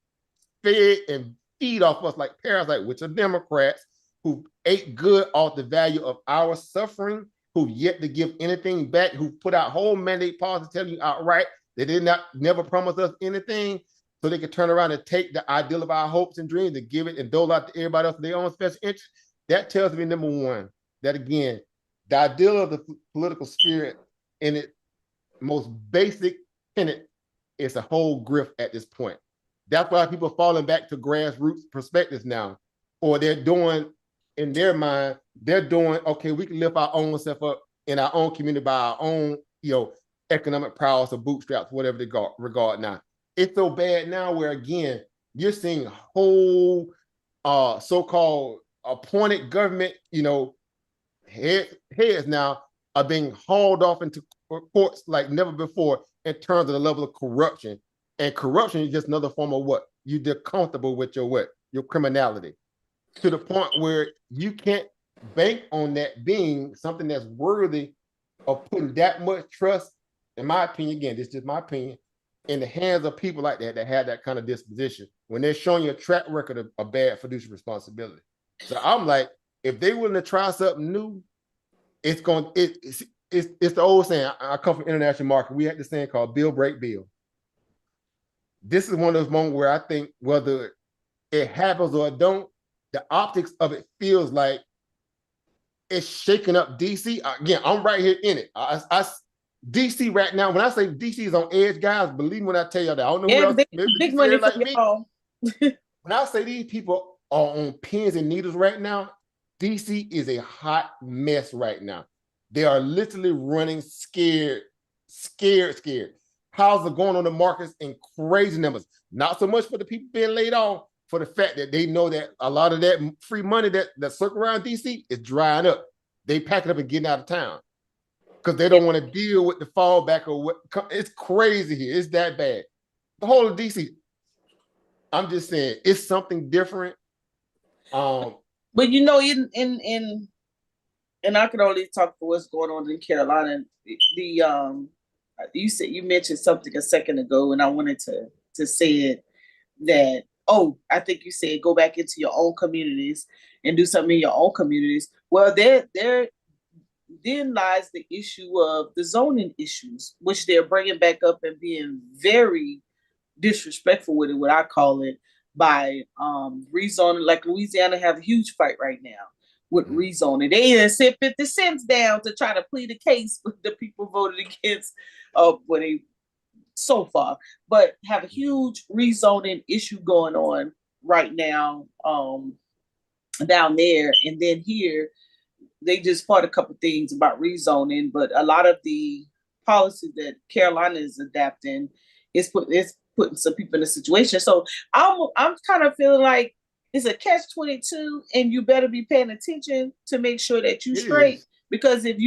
fed and feed off us like parasites, which are Democrats, who ate good off the value of our suffering, who've yet to give anything back, who put out whole mandate policies telling you outright they did not never promise us anything, so they could turn around and take the ideal of our hopes and dreams and give it and dole out to everybody else for their own special interest. That tells me, number one, that again, the ideal of the political spirit in its most basic tenet is a whole grift at this point. That's why people are falling back to grassroots perspectives now, or they're doing, in their mind, they're doing, okay, we can lift our own self up in our own community by our own, economic prowess or bootstraps, whatever they regard now. It's so bad now where, again, you're seeing whole so-called appointed government, heads now are being hauled off into courts like never before in terms of the level of corruption. And corruption is just another form of what? You're comfortable with your criminality, to the point where you can't bank on that being something that's worthy of putting that much trust, in my opinion, again, this is just my opinion, in the hands of people like that have that kind of disposition when they're showing you a track record of bad fiduciary responsibility. So I'm like, if they willing to try something new, it's the old saying. I come from international market. We had this saying called "bill break bill." This is one of those moments where I think whether it happens or it don't, the optics of it feels like it's shaking up DC. Again, I'm right here in it. DC right now, when I say DC is on edge, guys, believe me when I tell you that. I don't know who else, big money like me. When I say these people are on pins and needles right now, DC is a hot mess right now. They are literally running scared. Houses are going on the markets in crazy numbers. Not so much for the people being laid off, for the fact that they know that a lot of that free money that circle around DC is drying up. They pack it up and getting out of town because they don't want to deal with the fallback or what. It's crazy here. It's that bad. The whole of DC. I'm just saying it's something different. But in I can only talk for what's going on in Carolina. You mentioned something a second ago, and I wanted to say it that. Oh, I think you said go back into your own communities and do something in your own communities. Well, there then lies the issue of the zoning issues, which they're bringing back up and being very disrespectful with it, what I call it, by rezoning. Like Louisiana have a huge fight right now with rezoning. They even sent 50 cents down to try to plead a case with the people voted against so far, but have a huge rezoning issue going on right now down there. And then here, they just fought a couple things about rezoning, but a lot of the policy that Carolina is adapting is putting some people in a situation. So I'm kind of feeling like it's a catch-22, and you better be paying attention to make sure that you straight. Because it's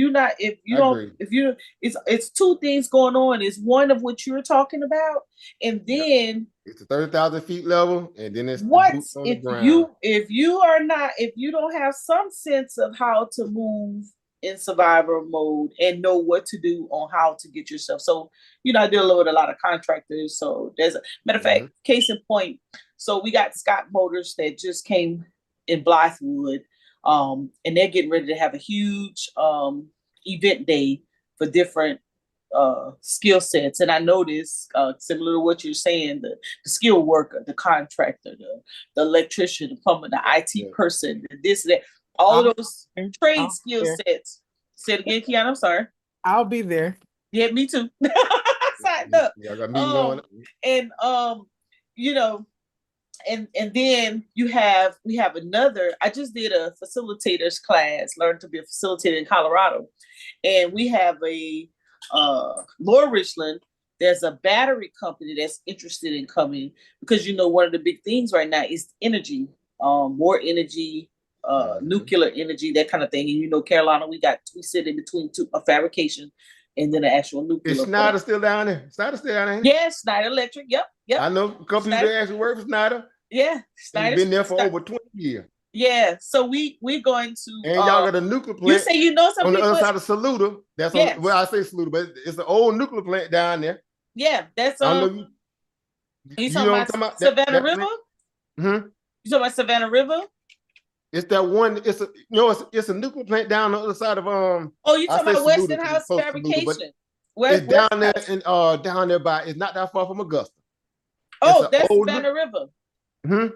two things going on. It's one of what you're talking about, and then it's a 30,000 feet level, and then it's what the boots on the ground. if you don't have some sense of how to move in survivor mode and know what to do on how to get yourself. So I deal with a lot of contractors. So there's a matter of fact, case in point. So we got Scott Motors that just came in Blythewood. And they're getting ready to have a huge event day for different skill sets. And I noticed, similar to what you're saying, the skilled worker, the contractor, the electrician, the plumber, the IT person, this, that, all of those trade skill sets. Say it again, Keon, I'm sorry. I'll be there. Yeah, me too. Signed up. Yeah, I got meeting going. And you know, and then we have another. I just did a facilitators class, learn to be a facilitator in Colorado, and we have a Lower Richland. There's a battery company that's interested in coming because one of the big things right now is energy, more energy, nuclear energy, that kind of thing. And Carolina, we sit in between a fabrication and then the actual nuclear. Is Snyder still down there? Snyder still down there? Yes, Snyder Electric. Yep. I know a couple people that actually work for Snyder. Yeah, Snyder's been there for over 20 years. Yeah, so we're going to. And y'all got a nuclear plant. You say on the other side of Saluda. That's on. Well, I say Saluda, but it's an old nuclear plant down there. Yeah, that's you talking about Savannah River? Mm-hmm. You talking about Savannah River? It's that one. It's a nuclear plant down the other side of Oh, you talking about Westinghouse Fabrication? It's down there and down there by. It's not that far from Augusta. Oh, that's Savannah River. Mm-hmm.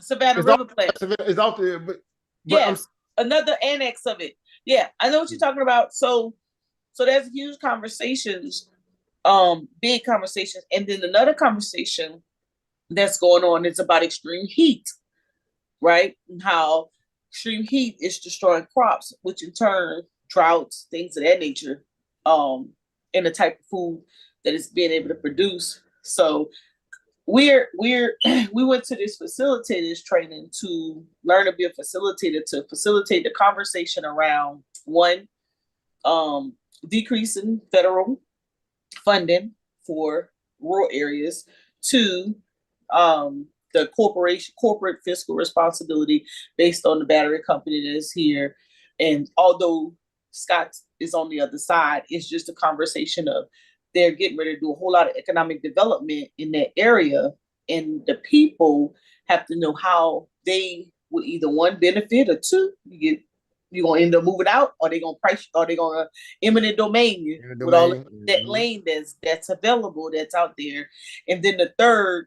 Savannah River plant. It's out there, but yeah, another annex of it. Yeah, I know what you're talking about. So there's huge conversations, big conversations, and then another conversation that's going on is about extreme heat, right? And how extreme heat is destroying crops, which in turn droughts, things of that nature, and the type of food that it's being able to produce. So we went to this facilitators training to learn to be a facilitator, to facilitate the conversation around one, decrease in federal funding for rural areas, two, the corporate fiscal responsibility based on the battery company that is here. And although Scott is on the other side, it's just a conversation of they're getting ready to do a whole lot of economic development in that area. And the people have to know how they will either one benefit or two, you're gonna end up moving out, or they're gonna eminent domain you with all that lane that's available, that's out there. And then the third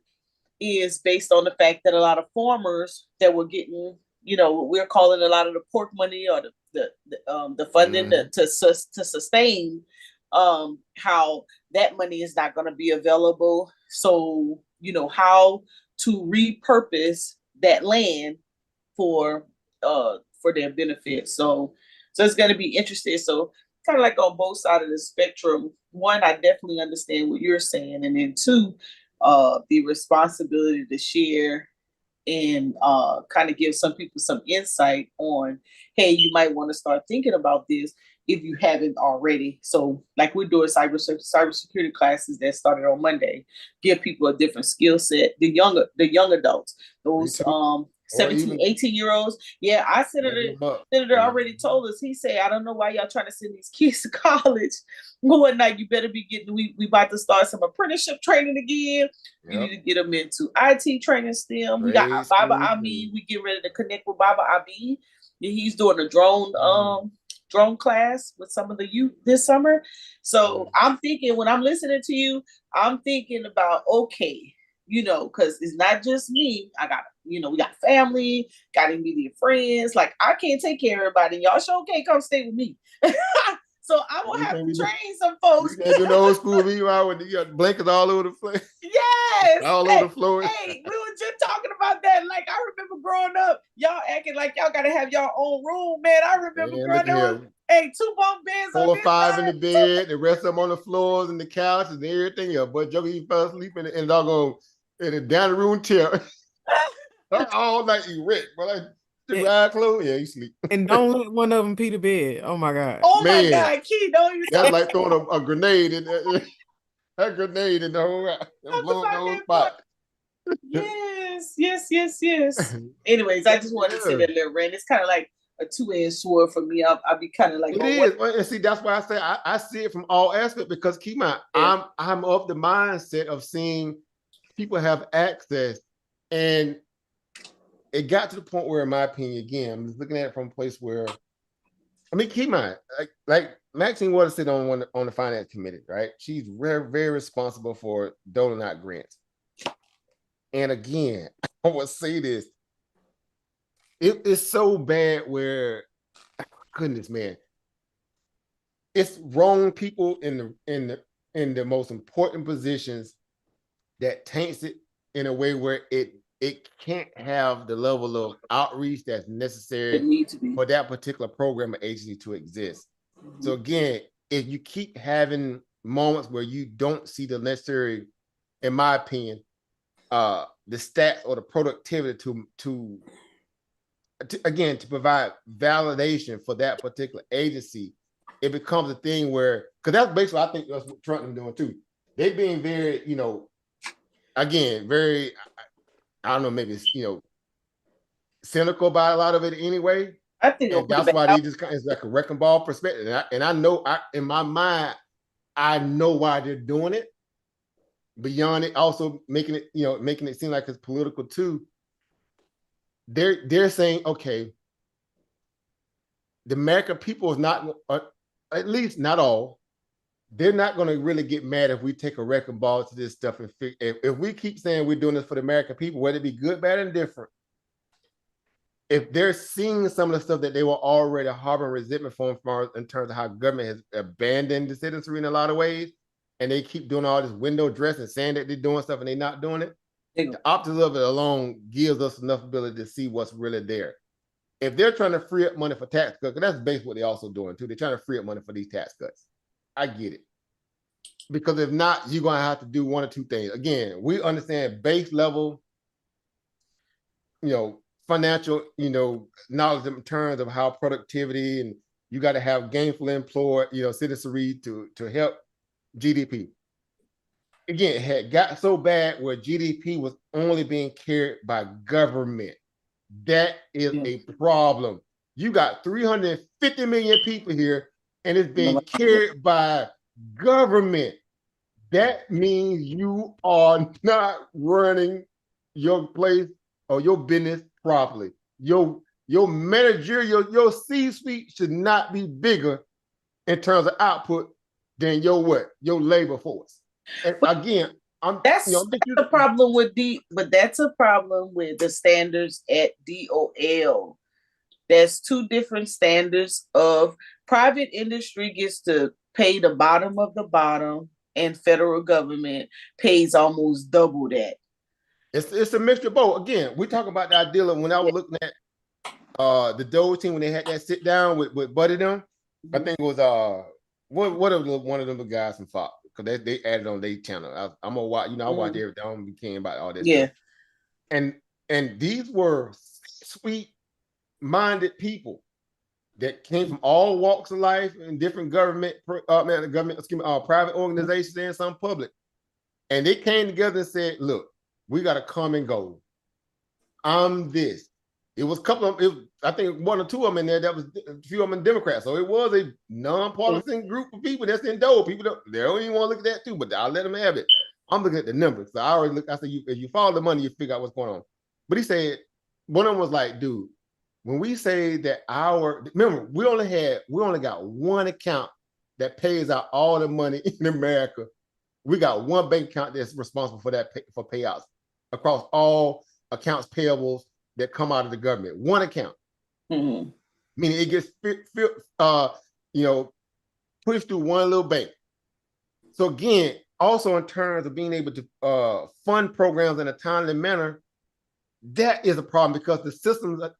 is based on the fact that a lot of farmers that were getting, what we're calling a lot of the pork money or the funding to sustain, how that money is not going to be available. So, how to repurpose that land for their benefit. So it's going to be interesting. So kind of like on both sides of the spectrum, one, I definitely understand what you're saying. And then two, the responsibility to share and kind of give some people some insight on, hey, you might want to start thinking about this if you haven't already. So like we're doing cybersecurity classes that started on Monday, give people a different skill set, the young adults, those 17, 18-year-olds. Yeah, our senator already told us, he said, I don't know why y'all trying to send these kids to college. One night you better be getting, we about to start some apprenticeship training again. Yep. You need to get them into IT training STEM. We got Baba Ami. We get ready to connect with Baba Abi. He's doing a drone class with some of the youth this summer. So I'm thinking, when I'm listening to you, I'm thinking about, okay, because it's not just me. I got, we got family, got immediate friends. Like, I can't take care of everybody. Y'all sure can't come stay with me. So I'm going to have to train some folks. You know, old school me around with the blankets all over the place. Yes. All over the floor. Hey, we were just talking about that. Like, I remember growing up, y'all acting like y'all got to have your own room, man. I remember growing up, hey, 2 bunk beds 4 or 5 in the bed, the rest of them on the floors and the couches and everything else. But Joker, he fell asleep and doggone in a down the room chair. All night he wrecked, but like the eyes closed, he sleep. And don't let one of them pee the bed. Oh my God. Oh man. My God, Key, don't you? That's like throwing a grenade in a grenade in the whole spot. Yes. Anyways, I just wanted to say that little rant. It's kind of like a 2-edged sword for me. I'll be kind of like, it is. And see, that's why I say I see it from all aspects, because keep in mind, I'm of the mindset of seeing people have access, and it got to the point where, in my opinion, again, I'm just looking at it from a place where, I mean, keep in mind, like Maxine Waters sit on the finance committee, right? She's very, very responsible for doling out grants. And again, I will say this: it's so bad where, goodness, man, it's wrong people in the most important positions that taints it in a way where it can't have the level of outreach that's necessary for that particular program or agency to exist. So again, if you keep having moments where you don't see the necessary, in my opinion, the stats or the productivity to again, to provide validation for that particular agency, it becomes a thing where, because that's basically, I think that's what Trump is doing too. They're being very, again, very, I don't know, maybe it's, cynical about a lot of it anyway. I think, and that's why they just it's like a wrecking ball perspective. And I know, in my mind, I know why they're doing it. Beyond it, also making it seem like it's political too. They're saying, okay, the American people is not, at least not all, they're not going to really get mad if we take a wrecking ball to this stuff. And if we keep saying we're doing this for the American people, whether it be good, bad, and different, if they're seeing some of the stuff that they were already harboring resentment from in terms of how government has abandoned the citizenry in a lot of ways, and they keep doing all this window dressing and saying that they're doing stuff and they're not doing it, the optics of it alone gives us enough ability to see what's really there. If they're trying to free up money for tax cuts, because that's basically what they're also doing too. They're trying to free up money for these tax cuts. I get it. Because if not, you're going to have to do one or two things. Again, we understand base level, financial, knowledge in terms of how productivity, and you got to have gainful employed, citizenry to help GDP. Again, it had got so bad where GDP was only being carried by government. That is a problem. You got 350 million people here, and it's being carried by government. That means you are not running your place or your business properly. Your managerial, your C-suite should not be bigger in terms of output than your labor force. And again, that's a problem with that's a problem with the standards at DOL. There's two different standards of private industry gets to pay the bottom of the bottom, and federal government pays almost double that. It's a mixture of both. Again, we talk about that deal when I was looking at the Doge team when they had that sit down with Buddy them. I think it was one of them guys from Fox, because they added on their channel. I'm gonna watch, I watch everything. I don't be caring about all this stuff. And these were sweet-minded people that came from all walks of life and different private organizations and some public. And they came together and said, look, we got a common goal. I'm this. It was a couple of them, I think one or two of them in there, that was a few of them in Democrats. So it was a nonpartisan group of people that's in Doe. People they don't even want to look at that too, but I'll let them have it. I'm looking at the numbers. So I already look, I said, if you follow the money, you figure out what's going on. But he said, one of them was like, dude, when we say that remember, we only got one account that pays out all the money in America. We got one bank account that's responsible for that, for payouts across all accounts payables that come out of the government. One account. Meaning it gets pushed through one little bank. So again, also in terms of being able to fund programs in a timely manner, that is a problem, because the system that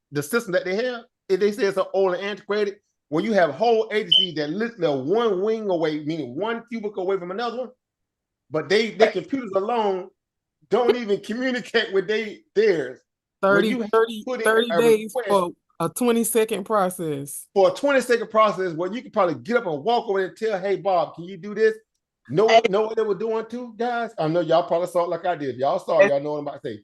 they have, they say it's old and antiquated, where you have whole agencies that literally one wing away, meaning one cubicle away from another one, but their computers alone don't even communicate with theirs. 30 days for a 20-second process. For a 20-second process where you can probably get up and walk over and tell, hey, Bob, can you do this? Know what they were doing too, guys? I know y'all probably saw it like I did. If y'all saw it, y'all know what I'm about to say.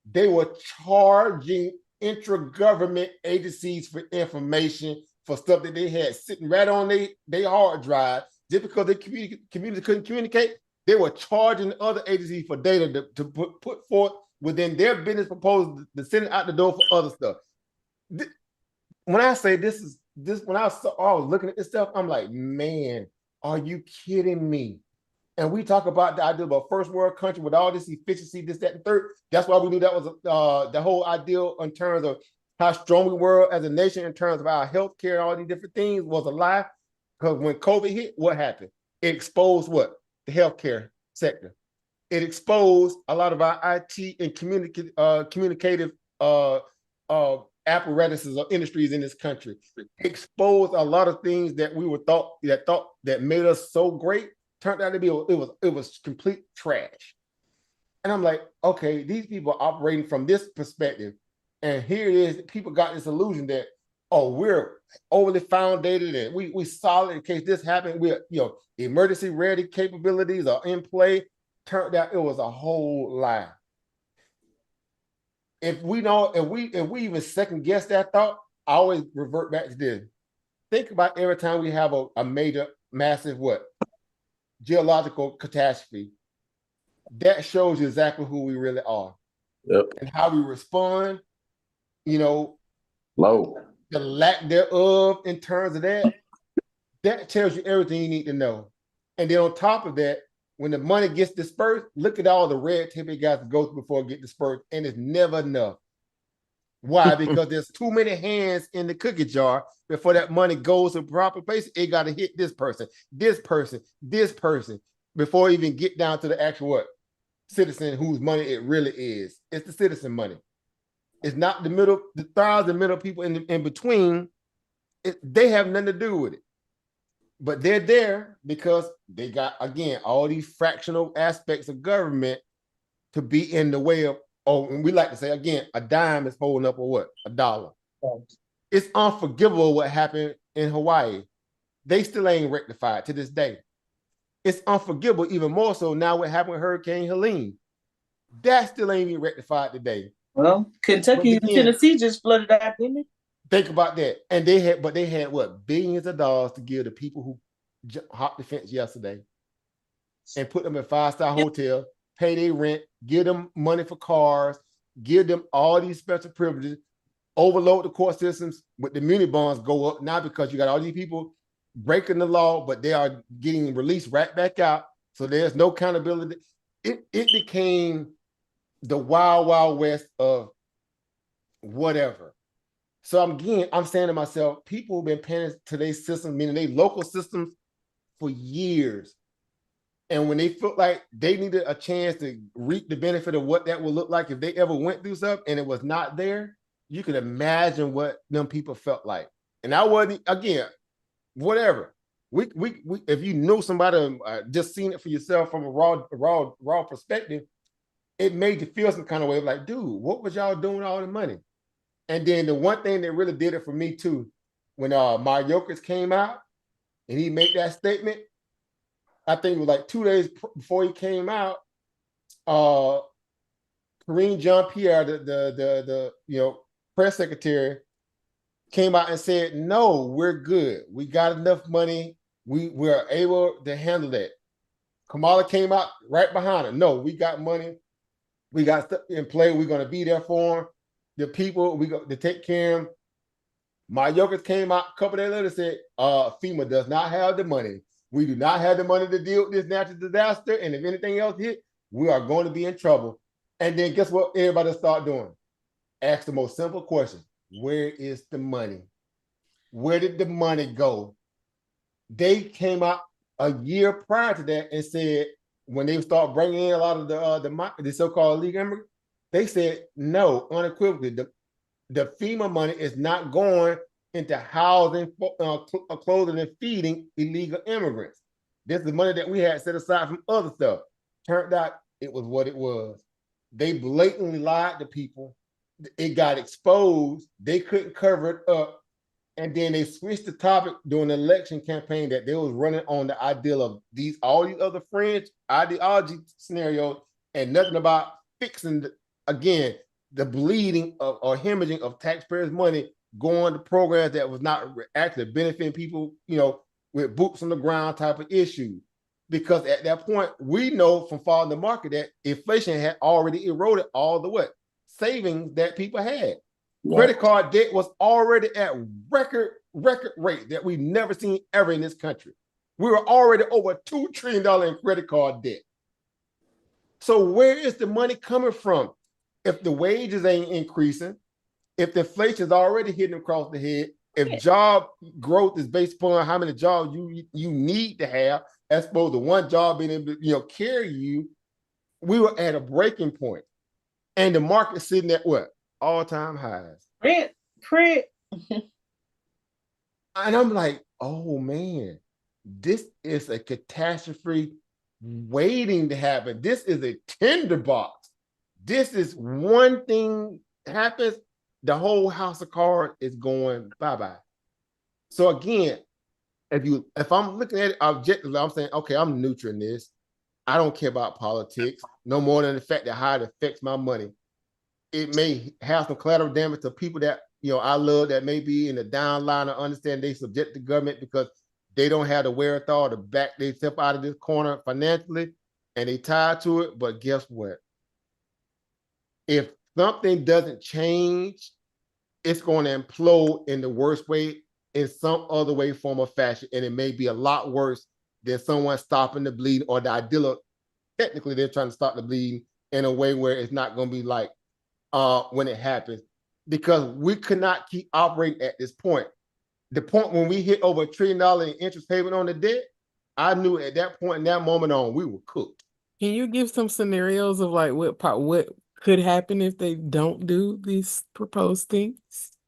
They were charging intra-government agencies for information for stuff that they had sitting right on their hard drive. Just because they community couldn't communicate, they were charging other agencies for data to put forth within their business proposal to send it out the door for other stuff. When I say this, when I was looking at this stuff, I'm like, man, are you kidding me? And we talk about the idea of a first world country with all this efficiency, this, that, and third. That's why we knew that was the whole ideal in terms of how strong we were as a nation in terms of our healthcare and all these different things was a lie. Because when COVID hit, what happened? It exposed what? The healthcare sector. It exposed a lot of our IT and communicative apparatuses or industries in this country. It exposed a lot of things that we were thought that made us so great. Turned out to be it was complete trash. And I'm like, okay, these people are operating from this perspective. And here it is, people got this illusion that, oh, we're overly founded and we solid in case this happened. We're, emergency ready capabilities are in play. Turned out it was a whole lie. If we even second guess that thought, I always revert back to this. Think about every time we have a major, massive geological catastrophe. That shows you exactly who we really are. Yep. And how we respond, low. The lack thereof in terms of that tells you everything you need to know. And then on top of that, when the money gets dispersed, look at all the red tape it got to go through before it gets dispersed, and it's never enough. Why? Because there's too many hands in the cookie jar before that money goes to the proper place. It got to hit this person, before it even get down to the actual citizen whose money it really is. It's the citizen money. It's not the thousands of middle people in between. They have nothing to do with it. But they're there because they got, again, all these fractional aspects of government to be in the way of, and we like to say, again, a dime is holding up a $1. It's unforgivable what happened in Hawaii. They still ain't rectified to this day. It's unforgivable, even more so now what happened with Hurricane Helene. That still ain't even rectified today. Well, Kentucky and Tennessee just flooded out, didn't it? Think about that. And they had what? Billions of dollars to give to people who hopped the fence yesterday and put them in 5-star hotel, pay their rent, give them money for cars, give them all these special privileges, overload the court systems with the muni bonds go up now because you got all these people breaking the law, but they are getting released right back out. So there's no accountability. It became the wild, wild west of whatever. So I'm saying to myself, people have been paying to their systems, meaning they local systems, for years. And when they felt like they needed a chance to reap the benefit of what that would look like if they ever went through something and it was not there, you can imagine what them people felt like. And I wasn't, again, whatever. We if you know somebody, just seen it for yourself from a raw perspective, it made you feel some kind of way, like, dude, what was y'all doing with all the money? And then the one thing that really did it for me too, when Mayorkas came out and he made that statement, I think it was like 2 days before he came out, Karine Jean-Pierre, the press secretary, came out and said, no, we're good. We got enough money. We're able to handle that. Kamala came out right behind her. No, we got money. We got stuff in play. We're going to be there for them. The people, we go to take care of them. Mayorkas came out a couple days later and said, FEMA does not have the money. We do not have the money to deal with this natural disaster. And if anything else hit, we are going to be in trouble. And then guess what everybody start doing? Ask the most simple question. Where is the money? Where did the money go? They came out a year prior to that and said, when they start bringing in a lot of the so-called illegal immigrants, they said, no, unequivocally, the FEMA money is not going into housing, clothing, and feeding illegal immigrants. This is the money that we had set aside from other stuff. Turned out it was what it was. They blatantly lied to people. It got exposed. They couldn't cover it up. And then they switched the topic during the election campaign that they was running on the ideal of all these other fringe ideology scenarios and nothing about fixing the bleeding of or hemorrhaging of taxpayers' money going to programs that was not actually benefiting people, with boots on the ground type of issues. because at that point, we know from following the market that inflation had already eroded all the what? Savings that people had. Yeah. Credit card debt was already at record rate that we've never seen ever in this country. We were already over $2 trillion in credit card debt. So where is the money coming from? If the wages ain't increasing, if the inflation is already hitting across the head, if job growth is based upon how many jobs you need to have, as opposed to one job being able to carry you, we were at a breaking point. And the market's sitting at what? All-time highs. Print. And I'm like, oh man, this is a catastrophe waiting to happen. This is a tinderbox. This is one thing happens, the whole house of cards is going bye-bye. So again, if I'm looking at it objectively, I'm saying, okay, I'm neutral in this. I don't care about politics no more than the fact that how it affects my money. It may have some collateral damage to people that I love that may be in the down line of understand they subject to government because they don't have the wherewithal to back themselves out of this corner financially and they tied to it. But guess what? If something doesn't change, it's going to implode in the worst way, in some other way, form, or fashion. And it may be a lot worse than someone stopping the bleed, or the ideal of, technically they're trying to stop the bleeding in a way where it's not going to be like when it happens, because we could not keep operating at this point. The point when we hit over $1 trillion in interest payment on the debt, I knew at that point, in that moment on, we were cooked. Can you give some scenarios of like what could happen if they don't do these proposed things?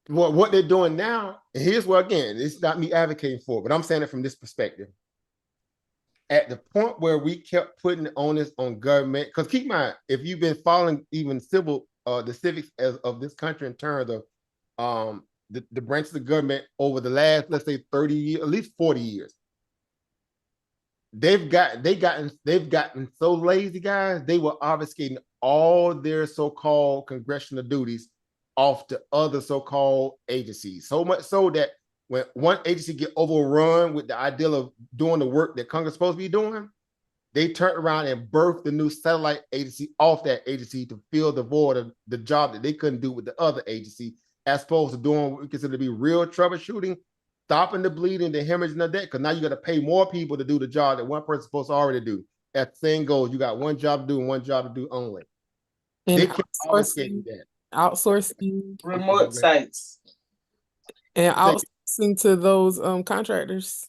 Well, what they're doing now, and here's where, again, it's not me advocating for it, but I'm saying it from this perspective. At the point where we kept putting the onus on government, because keep in mind, if you've been following even the civics of this country in terms of the branches of government over the last, let's say 30 years, at least 40 years, they've gotten so lazy, guys. They were obfuscating all their so-called congressional duties off to other so-called agencies. So much so that when one agency get overrun with the ideal of doing the work that Congress is supposed to be doing, they turned around and birthed the new satellite agency off that agency to fill the void of the job that they couldn't do with the other agency, as opposed to doing what we consider to be real troubleshooting, stopping the bleeding, the hemorrhaging of that, because now you got to pay more people to do the job that one person's supposed to already do. That same goes, you got one job to do and one job to do only. And they kept outsourcing that. Outsourcing remote sites. And outsourcing to those contractors.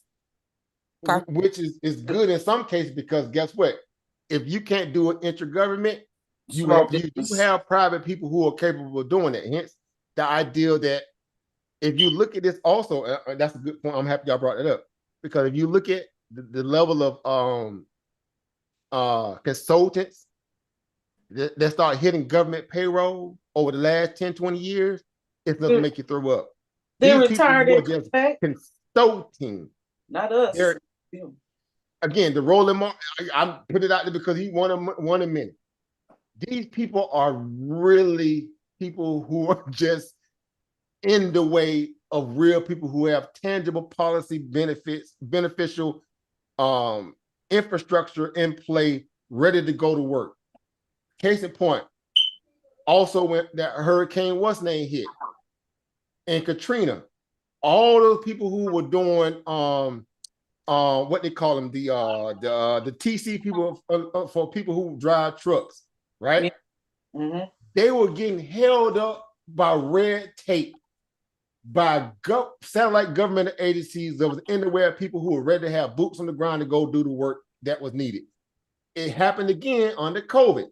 Which is good in some cases, because guess what? If you can't do it intergovernment, you do have private people who are capable of doing it. Hence, the idea that if you look at this also, that's a good point. I'm happy y'all brought it up, because if you look at the level of consultants that start hitting government payroll over the last 10, 20 years, it's going to make you throw up. They're retired and just consulting. Not us. Again, the rolling mark, I'm putting it out there because he won a minute. These people are really people who are just in the way of real people who have tangible policy beneficial infrastructure in play, ready to go to work. Case in point, also when that hurricane hit and Katrina, all those people who were doing what they call them, the TC people for people who drive trucks, right? Mm-hmm. They were getting held up by red tape, by satellite government agencies that was in the way of people who were ready to have boots on the ground to go do the work that was needed. It happened again under COVID.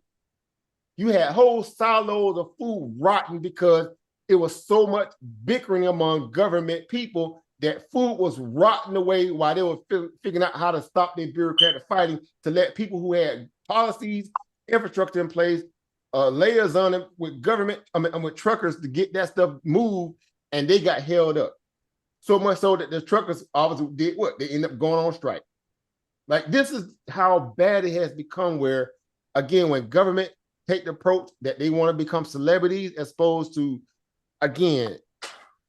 You had whole silos of food rotten because it was so much bickering among government people that food was rotting away while they were figuring out how to stop their bureaucratic fighting to let people who had policies, infrastructure in place, layers on them with government, with truckers to get that stuff moved, and they got held up. So much so that the truckers obviously did what? They ended up going on strike. Like, this is how bad it has become, where, again, when government take the approach that they want to become celebrities as opposed to, again,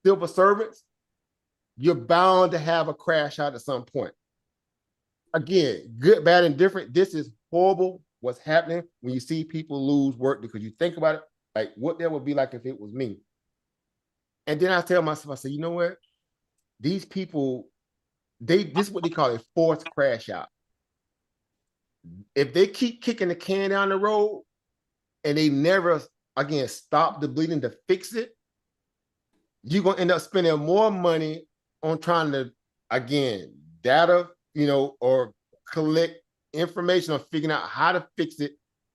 civil servants, you're bound to have a crash out at some point. again, good, bad, and different. This is horrible what's happening when you see people lose work, because you think about it, like what that would be like if it was me. And then I tell myself, I say, you know what? These people, this is what they call a forced crash out. If they keep kicking the can down the road and they never, again, stop the bleeding to fix it, you're going to end up spending more money on trying to, again, data, or collect information on figuring out how to fix it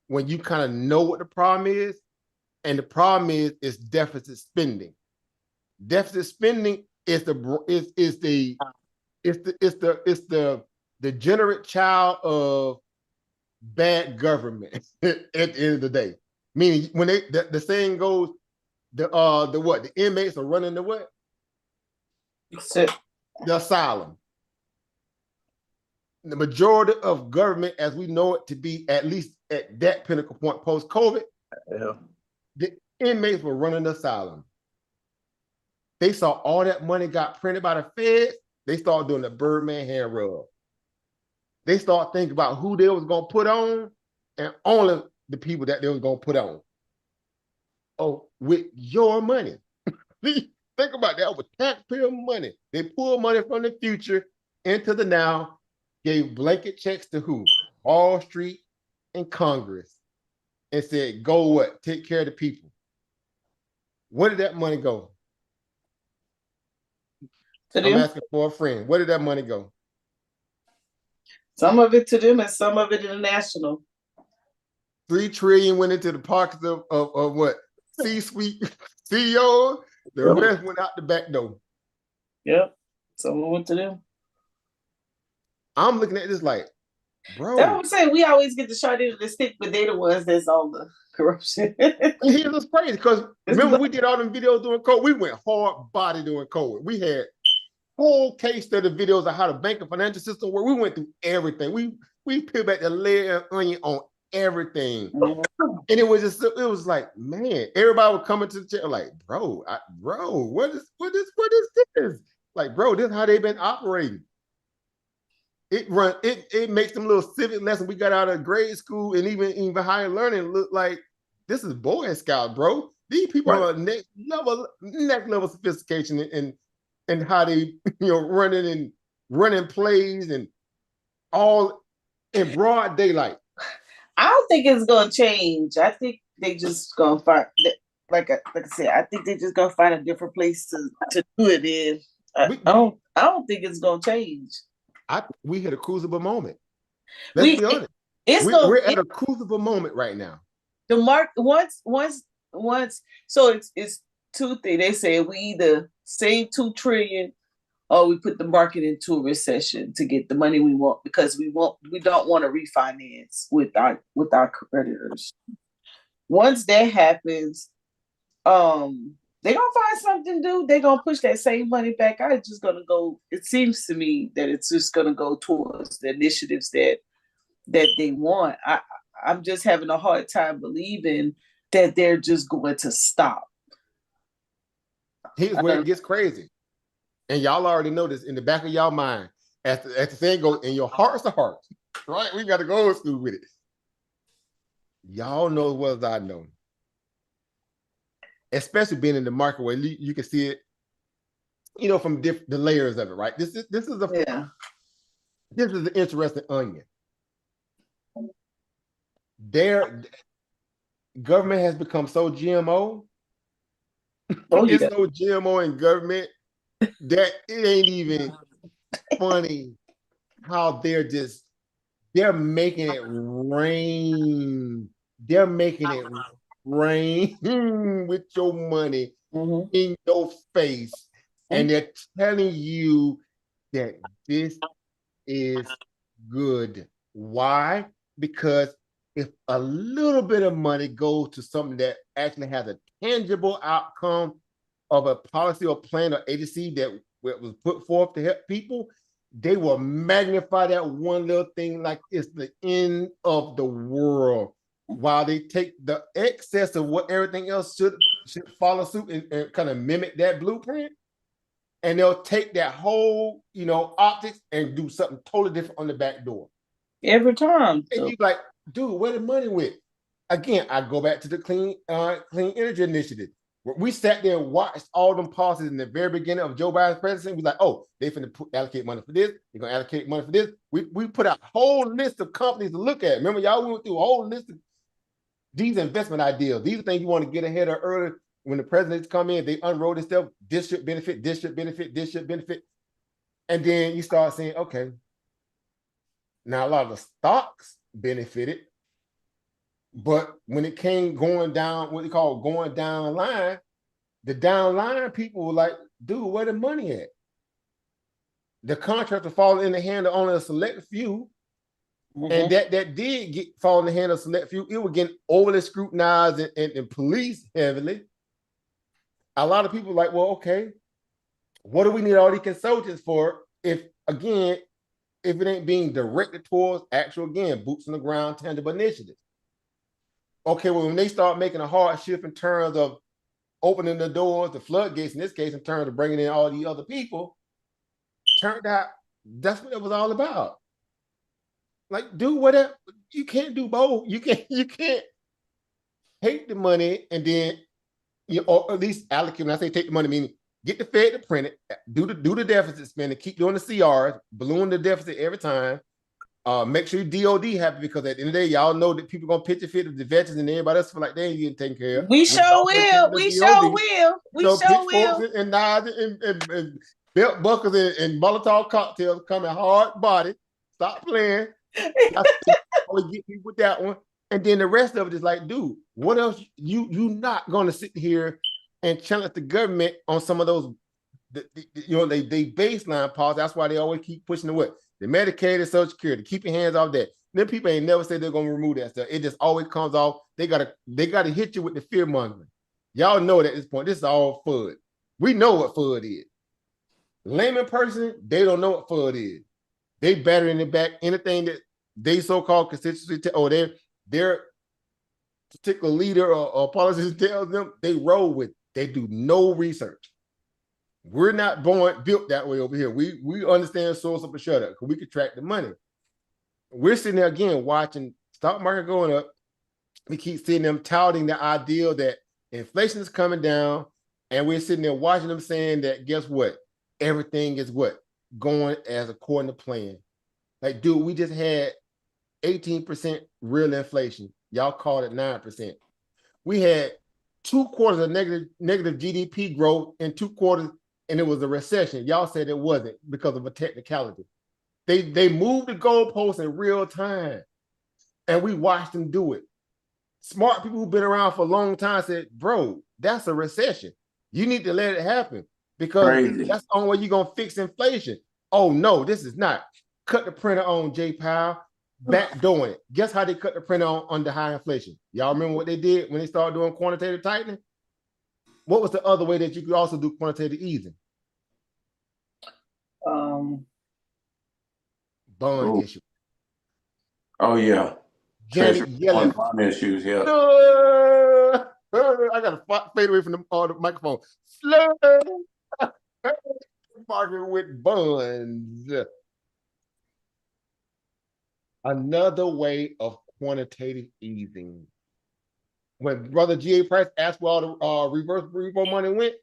when you kind of know what the problem is. And the problem is deficit spending. Deficit spending is the degenerate child of bad government at the end of the day. Meaning when the saying goes, the inmates are running the what? The asylum. The majority of government as we know it to be, at least at that pinnacle point post-COVID, the inmates were running the asylum. They saw all that money got printed by the feds. They started doing the Birdman hand rub. They started thinking about who they was going to put on, and only the people that they was going to put on. Oh, with your money. Think about that, with taxpayer money. They pulled money from the future into the now, gave blanket checks to who? Wall Street and Congress, and said, go what? Take care of the people. Where did that money go? I'm asking for a friend. Where did that money go? Some of it to them and some of it international. $3 trillion went into the pockets of what? C-suite CEOs. The rest went out the back door. Yep. Some went to them. I'm looking at this like, bro. That's what I'm saying. We always get the short end of the stick, but they're the ones that's all the corruption. Here's what's crazy, because remember we did all them videos during COVID. We went hard body during COVID. We had whole case study videos of how the banking financial system worked. We went through everything. We peeled back the layer of onion on everything. And it was like, man, everybody was coming to the chair like, bro, what is this? Like, bro, this is how they've been operating. It makes them little civic lessons we got out of grade school and even higher learning look like this is Boy Scout, bro. These people are next level sophistication and how they running plays and all in broad daylight. I don't think it's gonna change. I think they just gonna find, like I said, I think they just gonna find a different place to do it in. I don't think it's gonna change. We hit a crucible moment. Let's be honest. We're at a crucible moment right now. The mark once. So it's two things. They say we either save $2 trillion or we put the market into a recession to get the money we want, because we don't want to refinance with our creditors. Once that happens, they're gonna find something to do. They're gonna push that same money back out. It's just gonna go. It seems to me that it's just gonna go towards the initiatives that they want. I'm just having a hard time believing that they're just going to stop. Here's where it gets crazy. And y'all already know this in the back of y'all mind. As the saying goes, in your hearts to hearts, right? We got to go old school with it. Y'all know as well as I know. Especially being in the market where you can see it, from the layers of it, right? This is an interesting onion. Their government has become so GMO. It's so GMO in government that it ain't even funny how they're making it rain. They're making it rain with your money in your face. And they're telling you that this is good. Why? Because if a little bit of money goes to something that actually has a tangible outcome of a policy or plan or agency that was put forth to help people, they will magnify that one little thing like it's the end of the world, while they take the excess of what everything else should follow suit and kind of mimic that blueprint, and they'll take that whole, optics and do something totally different on the back door. Every time. And you like, dude, where the money went? Again, I go back to the clean energy initiative. We sat there and watched all them policies in the very beginning of Joe Biden's presidency. We like, oh, they finna allocate money for this. They're gonna allocate money for this. We put out a whole list of companies to look at. Remember, y'all went through a whole list of these investment ideas. These are things you want to get ahead of early. When the presidents come in, they unroll this stuff. This should benefit. This should benefit. This should benefit. And then you start saying, okay, now a lot of the stocks benefited. But when it came going down, what they call going down the line, the down line people were like, dude, where the money at? The contracts are falling in the hand of only a select few. And that did fall in the hand of a select few. It was getting overly scrutinized and policed heavily. A lot of people were like, well, okay, what do we need all these consultants for if it ain't being directed towards actual, again, boots on the ground, tangible initiatives? Okay, well, when they start making a hard shift in terms of opening the doors, the floodgates, in this case, in terms of bringing in all these other people, turned out that's what it was all about. Like, do whatever. You can't do both. You can't take the money and then, or at least allocate. When I say take the money, meaning get the Fed to print it, do the deficit spending, keep doing the CRs, balloon the deficit every time. Make sure your DOD happy, because at the end of the day, y'all know that people are gonna pitch a fit of the veterans and everybody else feel like they ain't getting taken care of. We sure will. We sure will. We sure will. And knives and belt buckles and Molotov cocktails coming hard body. Stop playing. Always get me with that one. And then the rest of it is like, dude, what else? You not gonna sit here and challenge the government on some of those, they baseline policy. That's why they always keep pushing the what? The Medicaid and Social Security. Keep your hands off that. Them people ain't never said they're gonna remove that stuff. It just always comes off. They gotta hit you with the fear mongering. Y'all know that at this point. This is all FUD. We know what FUD is. Layman person, they don't know what FUD is. They batter in the back anything that they so-called constituency or their particular leader or politician tells them, they roll with it. They do no research. We're not built that way over here. We understand source up and shut up because we can track the money. We're sitting there again watching stock market going up. We keep seeing them touting the ideal that inflation is coming down, and we're sitting there watching them saying that, guess what? Everything is what? Going as according to plan. Like, dude, we just had 18% real inflation. Y'all called it 9%. We had 2 quarters of negative GDP growth and 2 quarters, and it was a recession. Y'all said it wasn't because of a technicality. They moved the goalposts in real time, and we watched them do it. Smart people who've been around for a long time said, bro, that's a recession. You need to let it happen because that's the only way you're going to fix inflation. Oh, no, this is not. Cut the printer on, Jay Powell. Backdooring it. Guess how they cut the printer on under high inflation? Y'all remember what they did when they started doing quantitative tightening? What was the other way that you could also do quantitative easing? Bond issue. Oh yeah. Janet Yellen. Bond issues, yeah. I gotta fade away from the microphone. Market with bonds. Another way of quantitative easing. When Brother G.A. Price asked where all the reverse repo money went,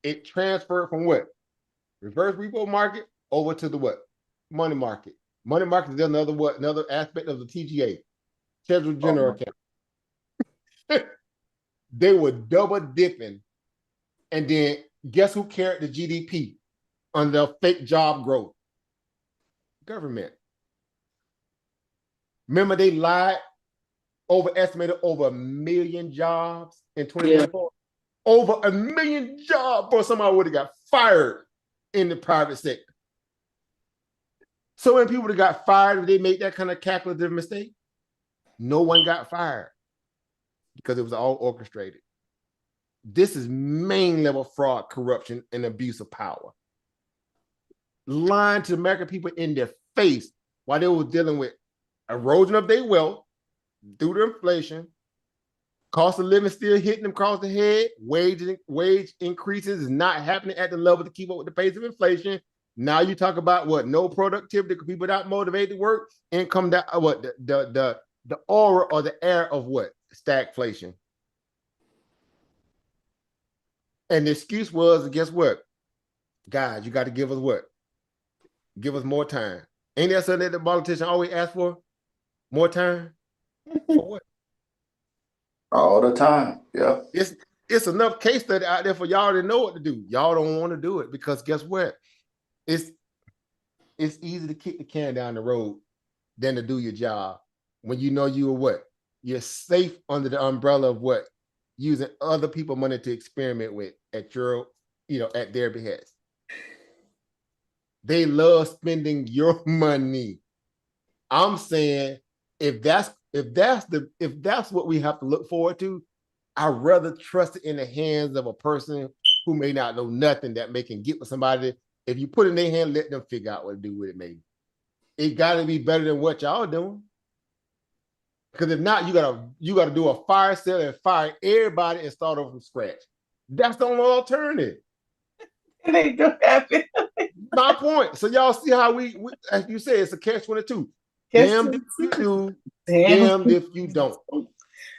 it transferred from what? Reverse repo market over to the what? Money market. Money market is another what? Another aspect of the TGA, Treasury General Account. They were double dipping. And then guess who carried the GDP under fake job growth? Government. Remember they lied, overestimated over 1 million jobs in 2024? Yeah. Over 1 million jobs, bro. Somebody would have got fired in the private sector. So when people that got fired, if they made that kind of calculative mistake, no one got fired because it was all orchestrated. This is main level fraud, corruption, and abuse of power. Lying to the American people in their face while they were dealing with erosion of their wealth due to inflation, Cost of living still hitting them across the head. Wage increases is not happening at the level to keep up with the pace of inflation. Now you talk about what? No productivity because people not motivated to work. Income down. What the aura or the air of what? Stagflation. And the excuse was, guess what? Guys, you got to give us what? Give us more time. Ain't that something that the politician always ask for? More time? For what? All the time. Yeah. It's enough case study out there for y'all to know what to do. Y'all don't want to do it because guess what? It's easy to kick the can down the road than to do your job when you know you are what? You're safe under the umbrella of what? Using other people's money to experiment with at your, at their behest. They love spending your money. I'm saying if that's what we have to look forward to, I'd rather trust it in the hands of a person who may not know nothing that may can get with somebody. If you put it in their hand, let them figure out what to do with it, maybe. It gotta be better than what y'all doing. Because if not, you gotta do a fire sale and fire everybody and start over from scratch. That's the only alternative. It ain't gonna happen. My point. So y'all see how we as you say, it's a catch-22. Damned if you do, damned if you don't.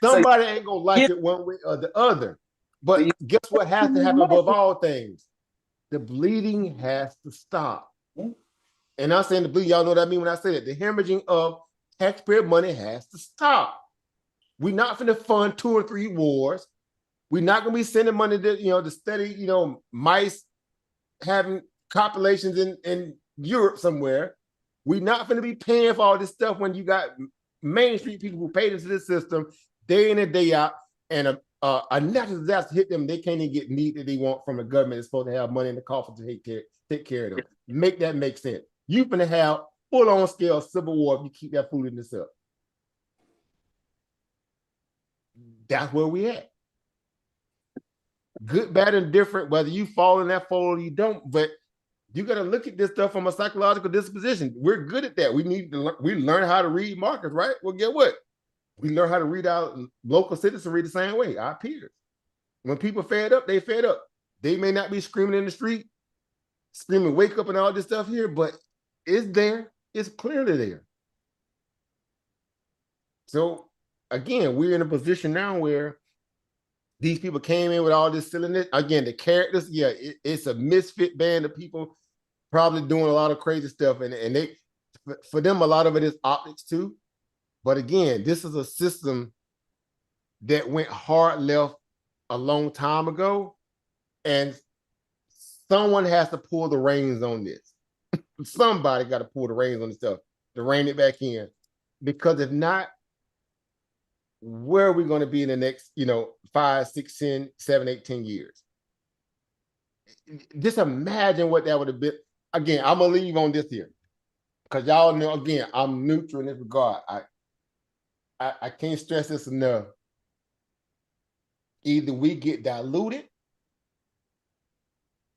Somebody ain't gonna like it one way or the other. But guess what has to happen above all things? The bleeding has to stop. And I'm saying the bleeding, y'all know what I mean when I say that. The hemorrhaging of taxpayer money has to stop. We're not going to fund 2 or 3 wars. We're not going to be sending money to, to study, mice having copulations in Europe somewhere. We're not going to be paying for all this stuff when you got Main Street people who paid into this system day in and day out, and a natural disaster hit them. They can't even get need that they want from the government. It's supposed to have money in the coffers to take care of them. Make that make sense. You're going to have full-on scale civil war if you keep that foolishness up. That's where we at. Good, bad, and different, whether you fall in that fold or you don't, but you got to look at this stuff from a psychological disposition. We're good at that. We learn how to read markets, right? Well, get what? We learn how to read our local citizenry the same way, our peers. When people fed up, they fed up. They may not be screaming in the street, screaming, wake up and all this stuff here, but it's there. It's clearly there. So again, we're in a position now where these people came in with all this silliness. Again, the characters, yeah, it's a misfit band of people probably doing a lot of crazy stuff. And they, for them, a lot of it is optics too. But again, this is a system that went hard left a long time ago. And someone has to pull the reins on this. Somebody got to pull the reins on this stuff to rein it back in. Because if not, where are we going to be in the next, 5, 6, 10, 7, 8, 10 years? Just imagine what that would have been. Again, I'm going to leave on this here. Because y'all know, again, I'm neutral in this regard. I can't stress this enough. Either we get diluted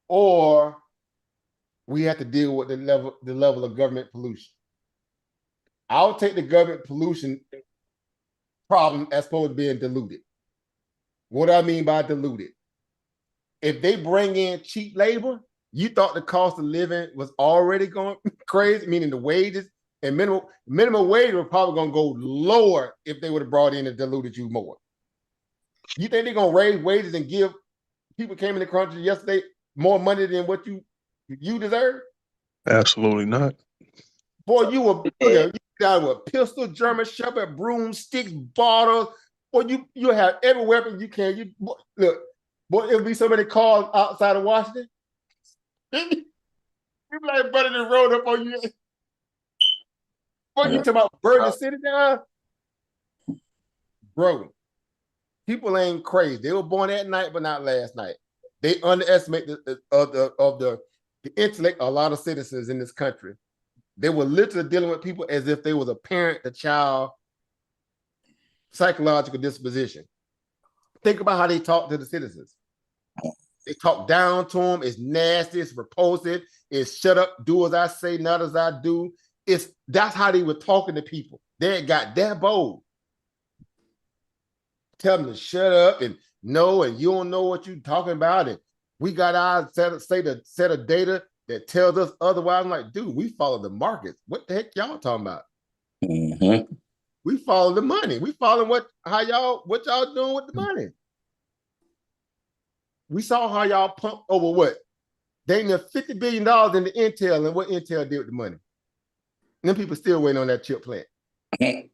or we have to deal with the level of government pollution. I'll take the government pollution problem as opposed to being diluted. What do I mean by diluted? If they bring in cheap labor, you thought the cost of living was already going crazy, meaning the wages and minimum wage were probably going to go lower if they would have brought in and diluted you more. You think they're going to raise wages and give people came in the country yesterday more money than what you deserve? Absolutely not. Boy, you got a pistol, German Shepherd, broomsticks, bottles. Boy, you have every weapon you can. Look, boy, it'll be so many cars outside of Washington. You be like burning the road up on you. What you talking about burning the city down? Bro, people ain't crazy. They were born that night, but not last night. They underestimate the intellect of a lot of citizens in this country. They were literally dealing with people as if they was a parent, a child, psychological disposition. Think about how they talk to the citizens. They talk down to them. It's nasty. It's repulsive. It's shut up, do as I say, not as I do. That's how they were talking to people. They got that bold. tell them to shut up and no, and you don't know what you're talking about. And we got our set of data that tells us otherwise. I'm like, dude, we follow the markets. What the heck y'all talking about? Mm-hmm. We follow the money. We follow what y'all doing with the money. We saw how y'all pumped over what? They need $50 billion in the Intel, and what Intel did with the money. And them people still waiting on that chip plant. They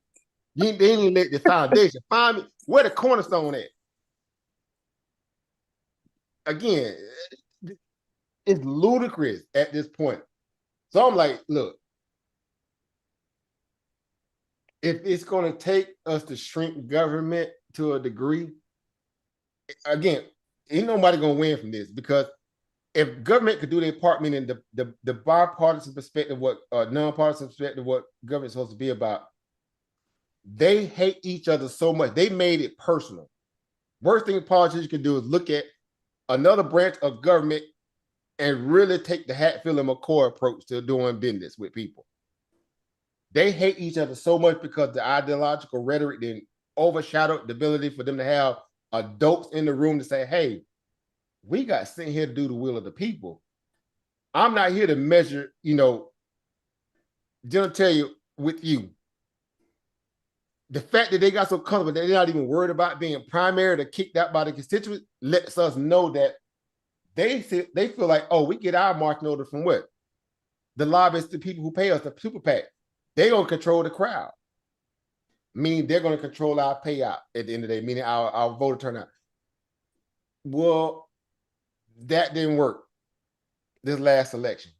didn't let the foundation find me where the cornerstone at. Again, it's ludicrous at this point. So I'm like, look, if it's going to take us to shrink government to a degree, again, ain't nobody going to win from this, because if government could do their part, meaning the bipartisan perspective, what nonpartisan perspective, what government's supposed to be about, they hate each other so much. They made it personal. Worst thing politicians can do is look at another branch of government and really take the Hatfield and McCoy approach to doing business with people. They hate each other so much because the ideological rhetoric then overshadowed the ability for them to have adults in the room to say, hey, we got sent here to do the will of the people. I'm not here to measure, just tell you with you. The fact that they got so comfortable that they're not even worried about being primary or kicked out by the constituents lets us know that they feel like, oh, we get our marching order from what? The lobbyists, the people who pay us, the super PAC. They're going to control the crowd. Meaning they're going to control our payout at the end of the day, meaning our voter turnout. Well, that didn't work this last election.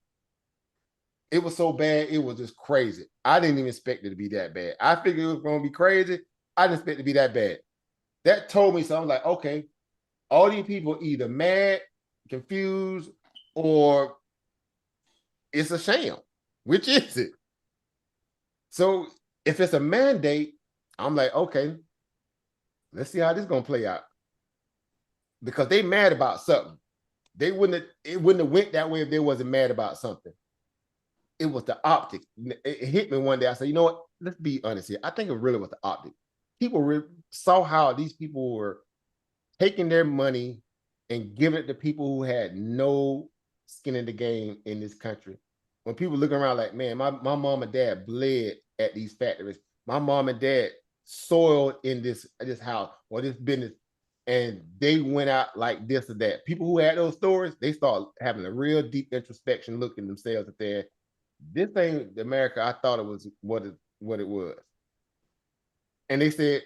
It was so bad, it was just crazy. I didn't even expect it to be that bad. I figured it was going to be crazy. I didn't expect it to be that bad. That told me something like, okay, all these people either mad, confused, or it's a sham. Which is it? So if it's a mandate, I'm like, okay, let's see how this is going to play out. Because they mad about something. It wouldn't have went that way if they wasn't mad about something. It was the optics. It hit me one day. I said, you know what? Let's be honest here. I think it really was the optics. People saw how these people were taking their money and giving it to people who had no skin in the game in this country. When people looking around like, man, my mom and dad bled at these factories. My mom and dad soiled in this house or this business, and they went out like this or that. People who had those stories, they start having a real deep introspection look at themselves at their, this thing, America, I thought it was what it was. And they said,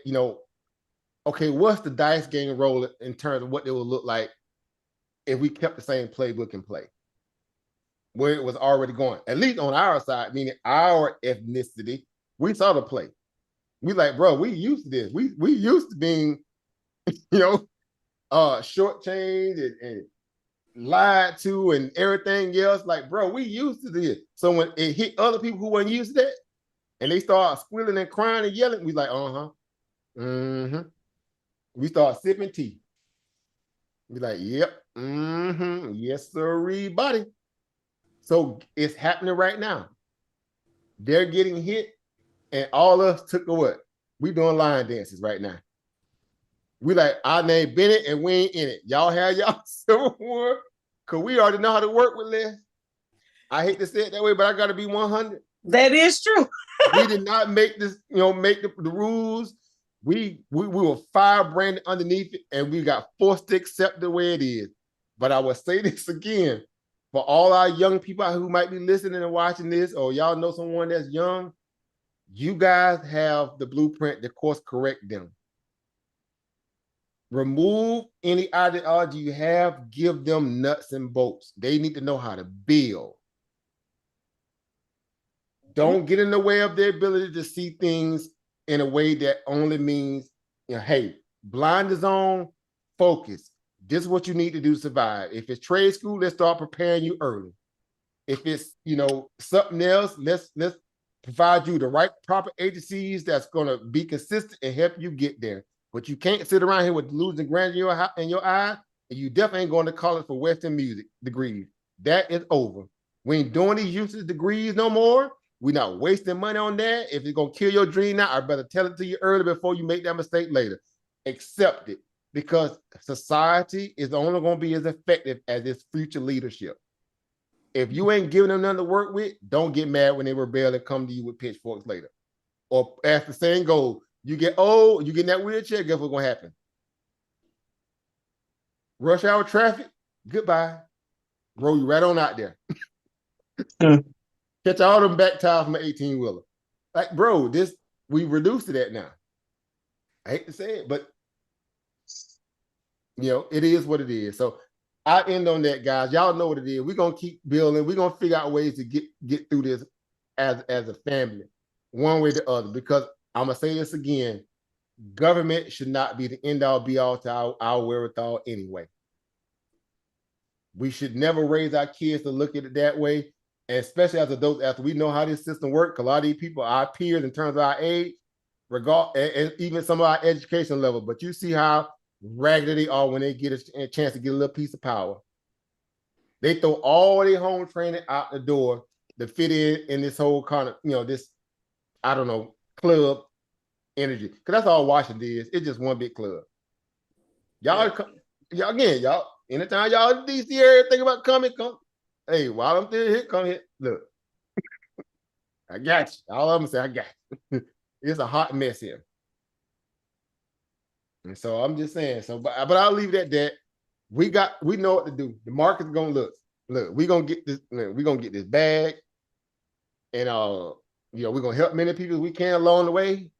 okay, what's the dice game role in terms of what it would look like if we kept the same playbook in play, where it was already going, at least on our side, meaning our ethnicity, we saw the play. We like, bro, we used to this. We used to being, shortchanged and lied to and everything else. Like, bro, we used to this. So when it hit other people who weren't used to that, and they start squealing and crying and yelling, we like, we start sipping tea. We like, yep, yes, sir, buddy. So it's happening right now. They're getting hit, and all of us took the what? We doing line dances right now. We like, our name Bennett, and we ain't in it. Y'all have y'all Civil War, because we already know how to work with less. I hate to say it that way, but I got to be 100. That is true. We did not make this, make the rules. We were firebranded underneath it, and we got forced to accept the way it is. But I will say this again, for all our young people who might be listening and watching this, or y'all know someone that's young, you guys have the blueprint to course correct them. Remove any ideology you have, give them nuts and bolts. They need to know how to build. Don't get in the way of their ability to see things in a way that only means, hey, blinders on, focus. This is what you need to do to survive. If it's trade school, let's start preparing you early. If it's, something else, let's provide you the right proper agencies that's going to be consistent and help you get there. But you can't sit around here with losing grandeur in your eye, and you definitely ain't going to college for Western music degrees. That is over. We ain't doing these useless degrees no more. We're not wasting money on that. If it's going to kill your dream now, I better tell it to you early before you make that mistake later. accept it, because society is only going to be as effective as its future leadership. If you ain't giving them nothing to work with, don't get mad when they rebel and come to you with pitchforks later. Or as the saying goes, you get old, you get in that wheelchair, guess what's going to happen? Rush hour traffic, goodbye. Roll you right on out there. Catch all them back tires from an 18-wheeler. Like, bro, we reduced to that now. I hate to say it, but it is what it is. So I end on that, guys. Y'all know what it is. We're gonna keep building. We're gonna figure out ways to get through this as a family, one way or the other. Because I'm gonna say this again: government should not be the end all be all to our wherewithal anyway. We should never raise our kids to look at it that way, and especially as adults, after we know how this system works. A lot of these people, our peers, in terms of our age, and even some of our education level, but you see how ragged they are when they get a chance to get a little piece of power. They throw all their home training out the door to fit in this whole kind of, this, I don't know, club energy. Because that's all Washington is. It's just one big club. Y'all, anytime y'all in DC area think about coming, come. Hey, while I'm still here, come here. Look, I got you. All of them say, I got you. It's a hot mess here. And so I'm just saying, but I'll leave it at that. We know what to do. The market's gonna look, we're gonna get this bag, and we're gonna help many people as we can along the way.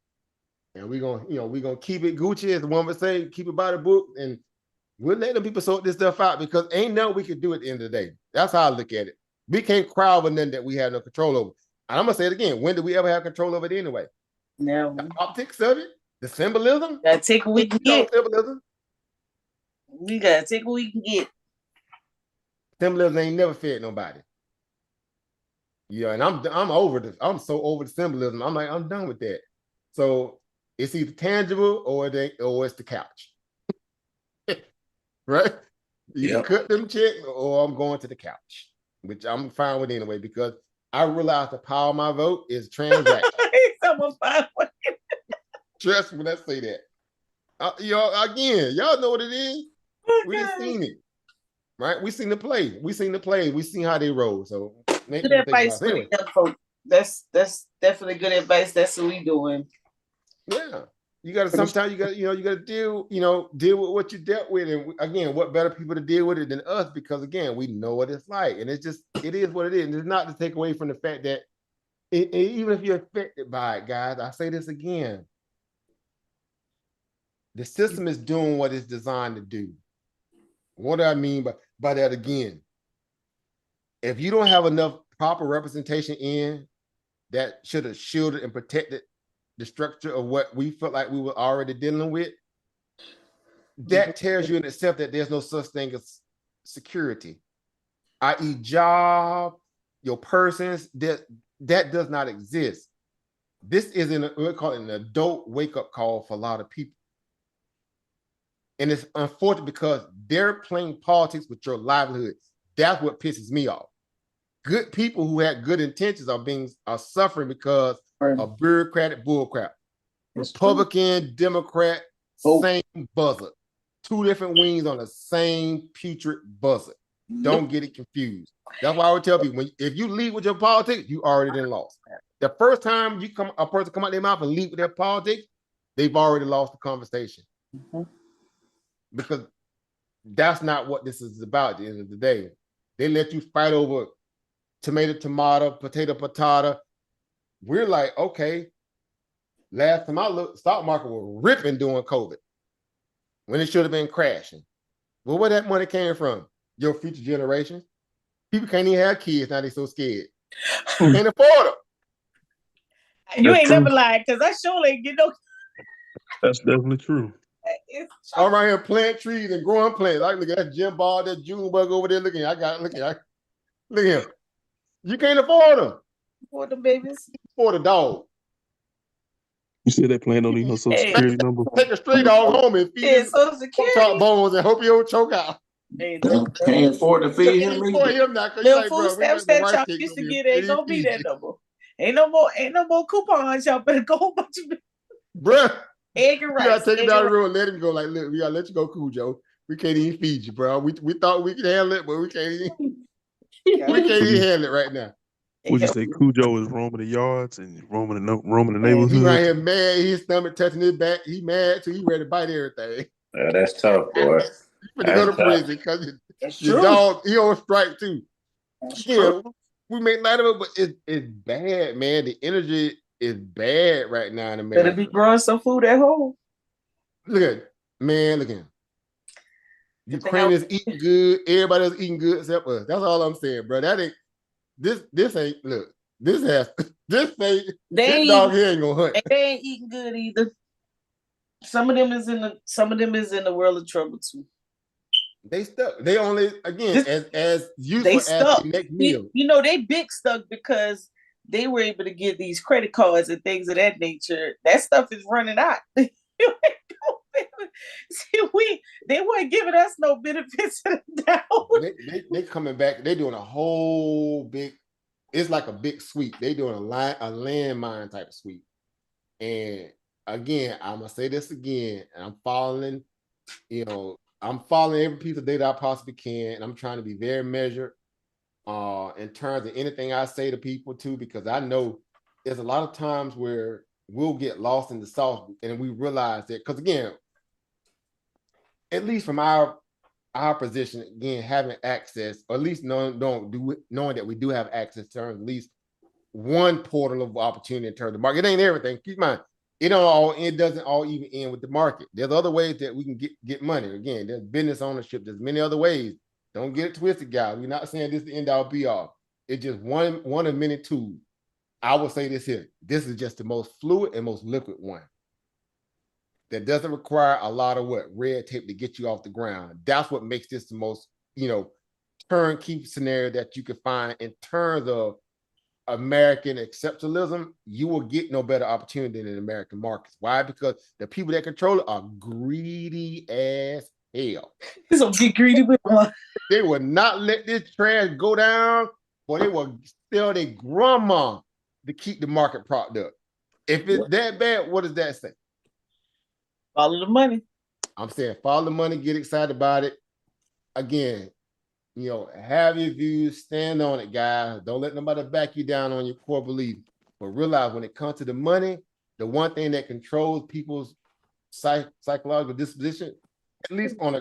And we're gonna keep it Gucci, as one would say, keep it by the book, and we'll let them people sort this stuff out, because ain't nothing we can do at the end of the day. That's how I look at it. We can't cry over nothing that we have no control over. And I'm gonna say it again, when did we ever have control over it anyway? No. The optics of it, the symbolism. Gotta take what we can get. Symbolism. We gotta take what we can get. Symbolism ain't never fed nobody. And I'm over this. I'm so over the symbolism. I'm like, I'm done with that. So it's either tangible or it's the couch. Right? You cut them checks, or I'm going to the couch, which I'm fine with anyway, because I realize the power of my vote is transaction. Trust me when I say that. Again, y'all know what it is. Okay. We just seen it, right? We seen the play. We seen how they roll. So good advice for the young folks. That's definitely good advice. That's what we doing. Yeah, you got to sometimes you got to deal with what you dealt with, and again, what better people to deal with it than us? Because again, we know what it's like, and it is what it is. And it's not to take away from the fact that even if you're affected by it, guys, I say this again. The system is doing what it's designed to do. What do I mean by that again? If you don't have enough proper representation in that should have shielded and protected the structure of what we felt like we were already dealing with, that tells you in itself that there's no such thing as security, i.e. job, your persons, that does not exist. This is we call it an adult wake-up call for a lot of people. And it's unfortunate because they're playing politics with your livelihood. That's what pisses me off. Good people who had good intentions are suffering because of bureaucratic bullcrap. Republican, Democrat, same buzzard. Two different wings on the same putrid buzzard. Don't get it confused. That's why I would tell people, if you lead with your politics, you already done lost. The first time a person come out their mouth and lead with their politics, they've already lost the conversation. Because that's not what this is about at the end of the day. They let you fight over tomato, potato. We're like, okay, last time I looked, stock market was ripping during COVID when it should have been crashing. Well, where that money came from? Your future generations. People can't even have kids now, they're so scared. Can't afford them. You ain't never lied, because I surely ain't get no. That's definitely true. I'm right here planting trees and growing plants. I look at that Jim Ball, that June bug over there. Look at him. You can't afford them. For the babies. For the dog. You said that plant don't need no social security number. Take a stray dog home and feed him top bones and hope you don't choke out. Can't afford to feed him. The food stamps that y'all used to get ain't gonna be that number. Ain't no more coupons. Y'all better go a bunch of. Bruh, Egg and We gotta rice. take him egg down and the road and let him go. Like, look, we gotta let you go, Cujo. We can't even feed you, bro. We thought we could handle it, but we can't even. We can't even handle it right now. Would you say Cujo is roaming the yards and roaming the Yeah. He right neighborhood? here mad. His stomach touching his back. He mad too. He ready to bite everything. Yeah, that's tough, boy. He finna go to prison because It's your true. dog, he on strike too. It's Yeah, true. we make light of it, but it's bad, man. The energy is bad right now in Better America. be growing some food at home. Look at it. Man, look at him. Ukraine is eating good. Everybody else eating good except us. That's all I'm saying, bro. That ain't this ain't look. This dog here ain't gonna hunt. They ain't eating good either. Some of them is in the world of trouble too. They stuck. They only again as useful as the next meal. You know, they big stuck because they were able to get these credit cards and things of that nature. That stuff is running out. See, they weren't giving us no benefits of the doubt. They coming back. They doing a whole big. It's like a big sweep. They doing a landmine type of sweep. And again, I'm gonna say this again. And I'm following. I'm following every piece of data I possibly can, and I'm trying to be very measured in terms of anything I say to people too, because I know there's a lot of times where we'll get lost in the sauce, and we realize that because again, at least from our position, again, having access, or at least knowing that we do have access to at least one portal of opportunity in terms of the market. It ain't everything. Keep in mind, it doesn't all even end with the market. There's other ways that we can get money. Again, there's business ownership. There's many other ways. Don't get it twisted, guys. We're not saying this is the end all be all. It's just one of many tools. I will say this here. This is just the most fluid and most liquid one that doesn't require a lot of red tape to get you off the ground. That's what makes this the most, turnkey scenario that you can find in terms of American exceptionalism. You will get no better opportunity than in American markets. Why? Because the people that control it are greedy as hell. So get greedy with one. They will not let this trash go down, or they will sell their grandma to keep the market propped up. If it's that bad, what does that say? Follow the money. I'm saying follow the money, get excited about it. Again, have your views, stand on it, guys. Don't let nobody back you down on your core belief. But realize when it comes to the money, the one thing that controls people's psychological disposition, at least on a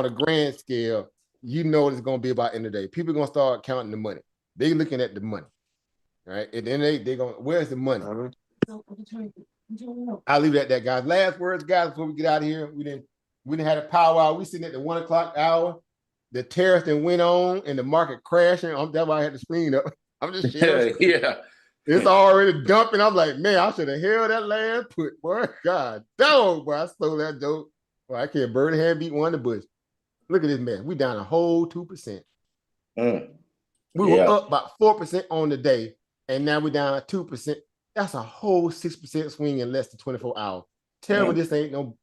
grand scale, it's going to be about end of the day. People are going to start counting the money. They're looking at the money, right? And then they're going, where's the money? I'll leave it at that, guys. Last words, guys, before we get out of here. We didn't have a powwow. We sitting at the 1 o'clock hour. The tariff then went on and the market crashing. That's why I had the screen up. I'm just sharing. Yeah. It's already dumping. I'm like, man, I should have held that last put. Boy, God, dog, boy, I stole that dope. Boy, I can't bird a hand beat one in the bush. Look at this, man. We down a whole 2%. We were up about 4% on the day, and now we're down 2%. That's a whole 6% swing in less than 24 hours. Tell me this ain't no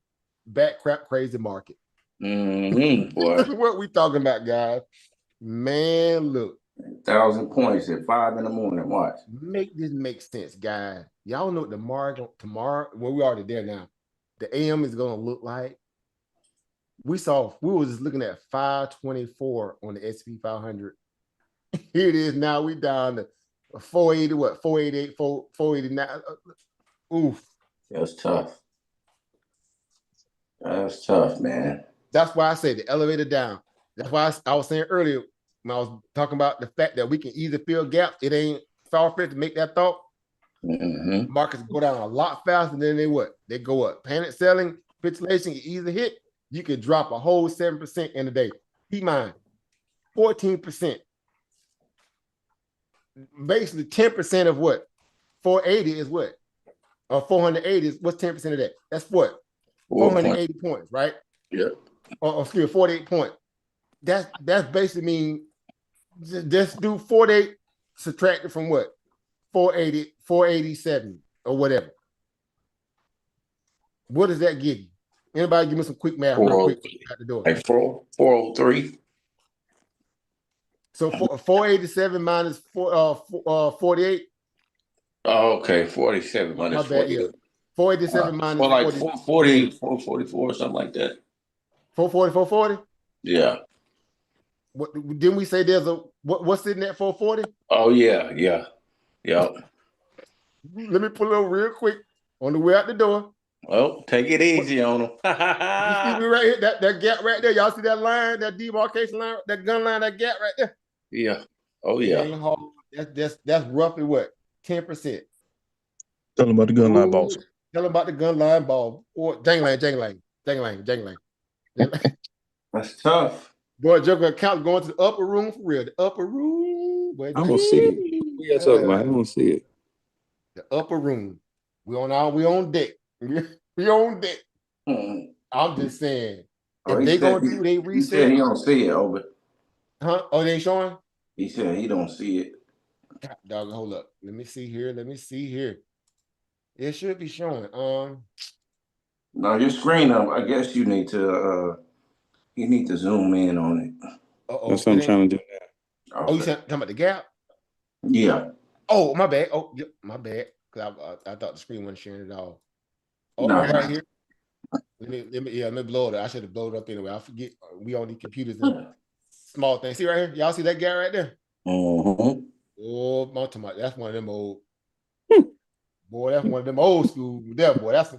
back crap crazy market. Boy. This is what we talking about, guys. Man, look. 1,000 points at 5 in the morning. Watch. Make this make sense, guys. Y'all know what tomorrow, well, we already there now. The AM is gonna look like. We were just looking at 524 on the S&P 500. Here it is now. We down to 480, 488, 489. Oof. That's tough. That's tough, man. That's why I say the elevator down. That's why I was saying earlier when I was talking about the fact that we can easily fill gaps. It ain't far-fetched to make that thought. Markets go down a lot faster than they go up. Panic selling, capitulation, you easily hit. You could drop a whole 7% in a day. Keep in mind, 14%. Basically 10% of what? 480 is what? Or 480 is what's 10% of that? That's what? 480 points, right? Yeah. Or excuse me, 48 points. That's basically mean just do 48 subtracted from what? 480, 487 or whatever. What does that give you? Anybody give me some quick math real quick at the door. Like 403. So 487 minus 48. Oh, okay. 47 minus 48. 487 minus for like 40. 440, 444, something like that. 440, 440? Yeah. What didn't we say there's a what's sitting at 440? Oh yeah. Let me pull it over real quick on the way out the door. Well, take it easy on them. You see me right here? That gap right there. Y'all see that line, that demarcation line, that gun line, that gap right there? Yeah. Oh yeah. That's roughly what? 10%. Tell them about the gun line balls. Tell them about the gun line ball. Or jangling. That's tough. Boy, Joker account going to the upper room for real. The upper room. Boy, I don't see it. What you talking about? I don't see it. The upper room. We on deck. We on deck. I'm just saying. If they gonna do they reset. He said he don't see it, Obi. Huh? Oh, they ain't showing? He said he don't see it. God, dog, hold up. Let me see here. It should be showing. Now your screen up. I guess you need to zoom in on it. That's what I'm trying to do now. Okay. Oh, you talking about the gap? Yeah. Oh, my bad. Oh, yep, my bad. Because I thought the screen wasn't sharing at all. Oh, no. Right here. Let me blow it up. I should have blown it up anyway. I forget we on these computers and small things. See right here? Y'all see that gap right there? Mm-hmm. Oh, that's one of them old. Boy, that's one of them old school. There, boy, that's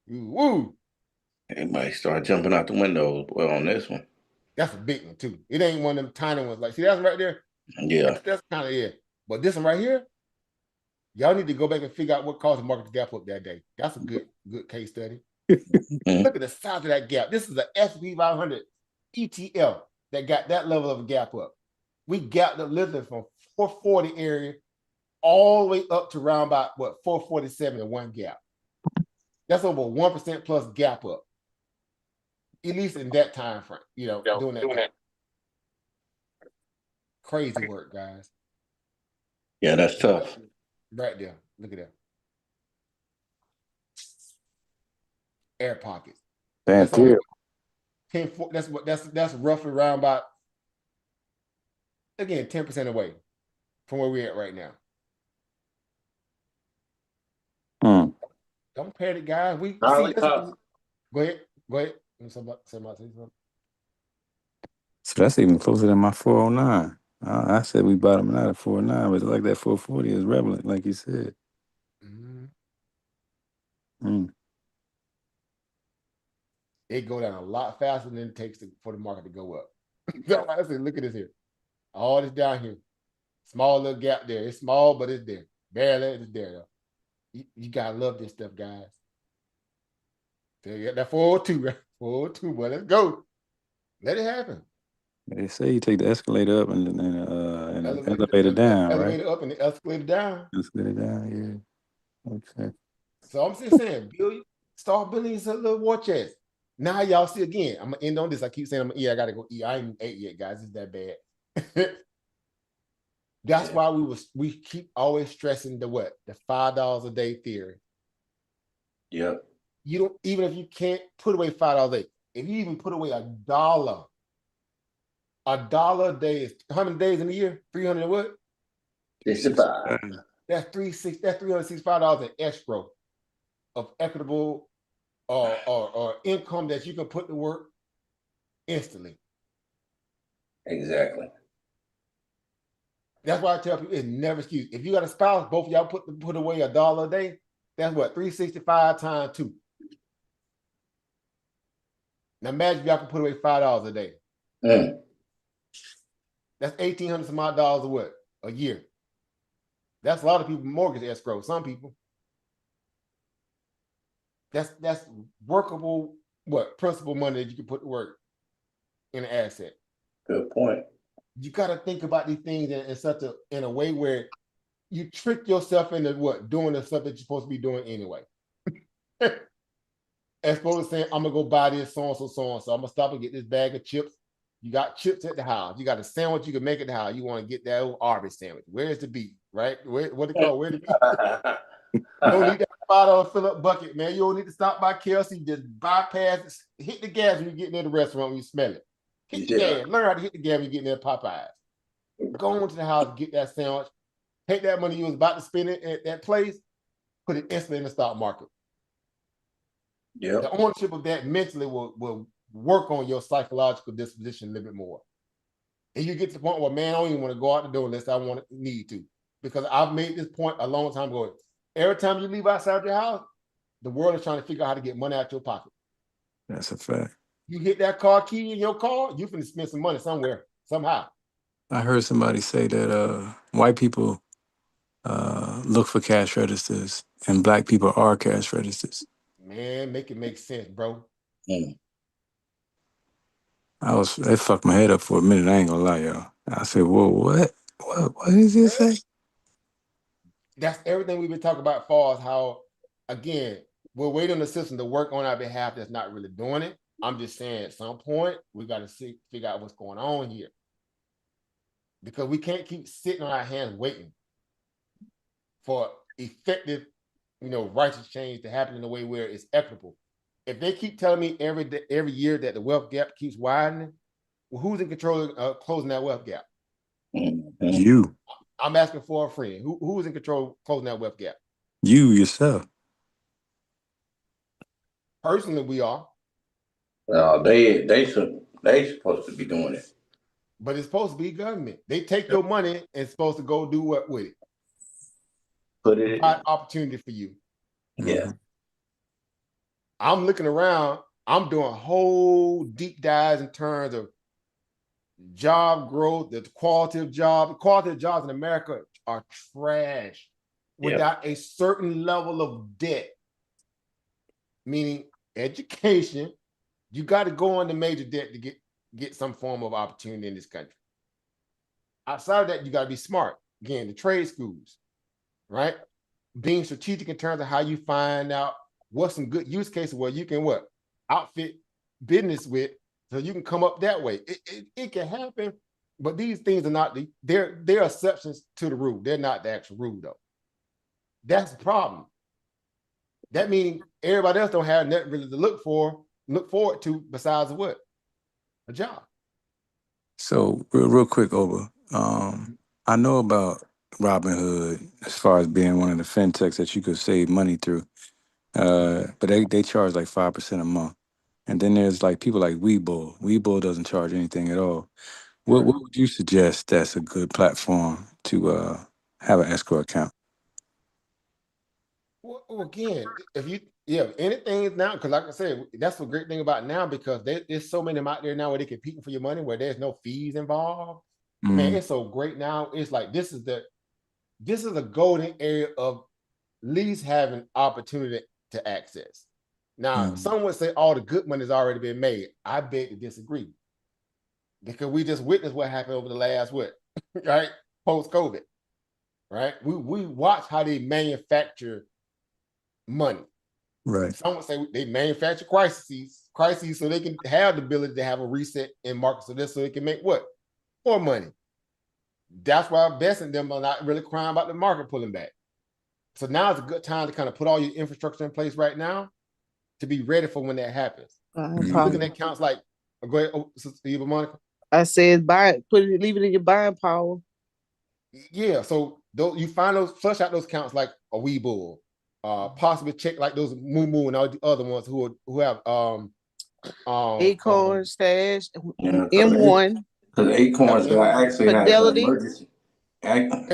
woo. They might start jumping out the windows, boy, on this one. That's a big one too. It ain't one of them tiny ones. Like, see, that's right there. Yeah, that's kind of it. But this one right here, y'all need to go back and figure out what caused the market to gap up that day. That's a good case study. Look at the size of that gap. This is the S&P 500 ETF that got that level of a gap up. We gapped up literally from 440 area all the way up to around about 447 in one gap. That's over 1% plus gap up. At least in that time frame, doing that. Crazy work, guys. Yeah, that's tough. Right there. Look at that. Air pockets. That's roughly around about, again, 10% away from where we're at right now. Don't panic, guys. Go ahead. Somebody. So that's even closer than my 409. I said we bottoming out at 409, but it's like that 440 is relevant, like you said. It go down a lot faster than it takes for the market to go up. I said, look at this here. All this down here. Small little gap there. It's small, but it's there. Barely, it's there, though. You gotta love this stuff, guys. So you got that 402, right? 402, boy. Let's go. Let it happen. They say you take the escalator up and the elevator down, right? Elevator up and the escalator down. Escalator down, yeah. Okay. So I'm just saying, start building yourself a little war chest. Now y'all see again. I'm gonna end on this. I keep saying I gotta go eat. I ain't ate yet, guys. It's that bad. That's why we keep always stressing the $5 a day theory. Yeah. You don't, even if you can't put away $5 a day, if you even put away $1 a day is how many days in a year? 300 and what? 65. That's $365 in escrow of equitable or income that you can put to work instantly. Exactly. That's why I tell people it's never excuse. If you got a spouse, both of y'all put away $1 a day. That's what 365 times 2. Now imagine if y'all can put away $5 a day. That's $1,800 some odd dollars a year. That's a lot of people mortgage escrow. Some people. That's workable principal money that you can put to work in an asset. Good point. You got to think about these things in a way where you trick yourself into doing the stuff that you're supposed to be doing anyway. As opposed to saying, I'm gonna go buy this so and so. I'm gonna stop and get this bag of chips. You got chips at the house. You got a sandwich you can make at the house. You want to get that old Arby's sandwich. Where's the beef? Right? What it called? Where the beef? You don't need that $5 fill-up bucket, man. You don't need to stop by Kelsey. Just bypass, hit the gas when you get near the restaurant when you smell it. Hit the gas. Learn how to hit the gas when you get near Popeyes. Go into the house, get that sandwich. Take that money you was about to spend it at that place, put it instantly in the stock market. Yeah. The ownership of that mentally will work on your psychological disposition a little bit more. And you get to the point where, man, I don't even want to go out the door unless I need to. Because I've made this point a long time ago. Every time you leave outside your house, the world is trying to figure out how to get money out your pocket. That's a fact. You hit that car key in your car, you finna spend some money somewhere, somehow. I heard somebody say that white people look for cash registers and black people are cash registers. Man, make it make sense, bro. Mm. It fucked my head up for a minute. I ain't gonna lie, y'all. I said, whoa, what? What is this say? That's everything we've been talking about as far as how, again, we're waiting on the system to work on our behalf that's not really doing it. I'm just saying at some point, we got to figure out what's going on here. Because we can't keep sitting on our hands waiting for effective, righteous change to happen in a way where it's equitable. If they keep telling me every year that the wealth gap keeps widening, well, who's in control of closing that wealth gap? You. I'm asking for a friend. Who's in control of closing that wealth gap? You yourself. Personally, we are. They supposed to be doing it. But it's supposed to be government. They take your money and it's supposed to go do what with it? Provide opportunity for you. Yeah. I'm looking around. I'm doing whole deep dives in terms of job growth, the quality of jobs. The quality of jobs in America are trash without a certain level of debt, meaning education. You got to go into major debt to get some form of opportunity in this country. Outside of that, you got to be smart. Again, the trade schools, right? Being strategic in terms of how you find out what's some good use cases where you can outfit business with, so you can come up that way. It can happen, but these things are not they're exceptions to the rule. They're not the actual rule though. That's the problem. That means everybody else don't have nothing really to look forward to besides what? A job. So real quick, Oba. I know about Robinhood as far as being one of the fintechs that you could save money through. But they charge like 5% a month. And then there's like people like Webull. Webull doesn't charge anything at all. What would you suggest that's a good platform to have an escrow account? Well, again, anything is now, because like I said, that's the great thing about now, because there's so many of them out there now where they're competing for your money, where there's no fees involved. Man, it's so great now. It's like this is a golden area of least having opportunity to access. Now, some would say all the good money has already been made. I beg to disagree, because we just witnessed what happened over the last right, post-COVID, right? We watch how they manufacture money. Right. Some would say they manufacture crises so they can have the ability to have a reset in market, so they can make what? More money. That's why Bessent and them are not really crying about the market pulling back. So now it's a good time to kind of put all your infrastructure in place right now to be ready for when that happens. You're looking at accounts like, go ahead, Eva Monica. I said leave it in your buying power. Yeah, so you find flush out those accounts like a Webull, possibly check like those Moo and all the other ones who have Acorn Stash, M1. Because Acorns actually Fidelity. has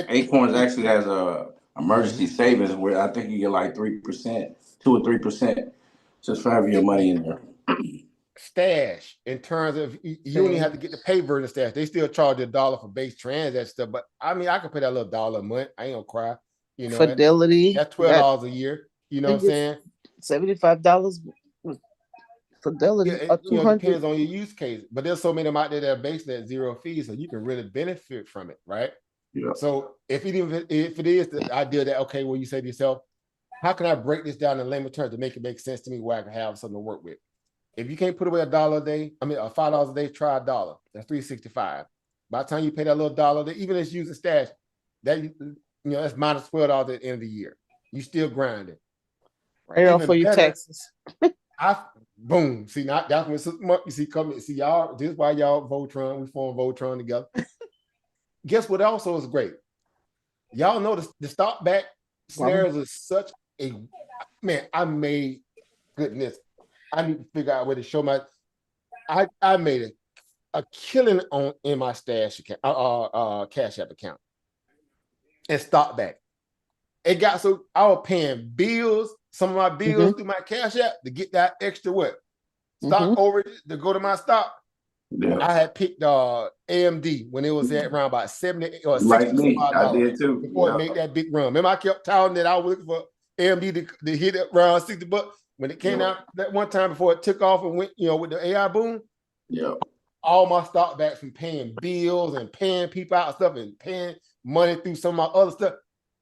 Acorns actually has a emergency savings where I think you get like 3%, 2 or 3%, just for having your money in there. Stash, in terms of you only have to get the pay version stash. They still charge $1 for base transaction stuff, but I mean, I can pay that little $1 a month. I ain't gonna cry. Fidelity. That's $12 a year. You know what I'm saying? $75 Fidelity. Yeah, it depends on your use case, but there's so many of them out there that are based at zero fees, so you can really benefit from it, right? Yeah. So if it is the idea that, okay, well, you say to yourself, how can I break this down in layman terms to make it make sense to me where I can have something to work with? If you can't put away $1 a day, $5 a day, try $1. That's $365. By the time you pay that little $1, even if it's using stash, that's minus $12 at the end of the year. You still grinding. Right off for your taxes. Boom. See, now that's when you see y'all. This is why y'all Voltron. We formed Voltron together. Guess what? Also is great. Y'all know the stock back scenarios are such man, I made, goodness, I need to figure out where to show my, I made a killing in my stash account, Cash App account, and stock back. It got so I was paying bills, some of my bills through my Cash App to get that extra stock over to go to my stock. Yeah. I had picked AMD when it was at around about $70 or $60. Like me, I did too. Before it made that big run. Remember, I kept telling that I was looking for AMD to hit it around $60. When it came out that one time before it took off and went, with the AI boom. Yeah. All my stock backs from paying bills and paying people out and stuff and paying money through some of my other stuff.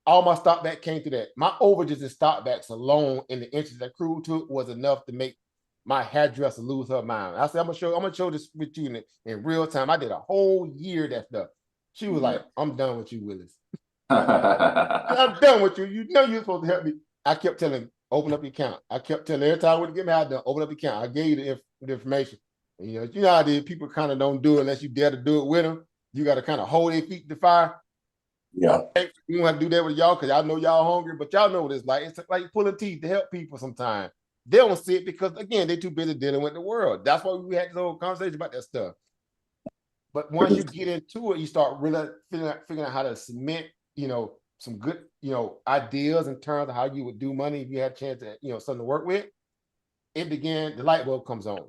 All my stock back came through that. My overages and stock backs alone and the interest that accrued to it was enough to make my hairdresser lose her mind. I said, I'm gonna show this with you in real time. I did a whole year of that stuff. She was like, I'm done with you, Willis. I'm done with you. You know you're supposed to help me. I kept telling, open up your account. I kept telling every time I would get me out there, open up your account. I gave you the information. And, you know how people kind of don't do it unless you dare to do it with them. You got to kind of hold their feet to the fire. Yeah. You don't have to do that with y'all because y'all know y'all hungry, but y'all know what it's like. It's like pulling teeth to help people sometimes. They don't see it because, again, they're too busy dealing with the world. That's why we had this whole conversation about that stuff. But once you get into it, you start really figuring out how to cement, some good, ideas in terms of how you would do money if you had a chance to, something to work with. The light bulb comes on.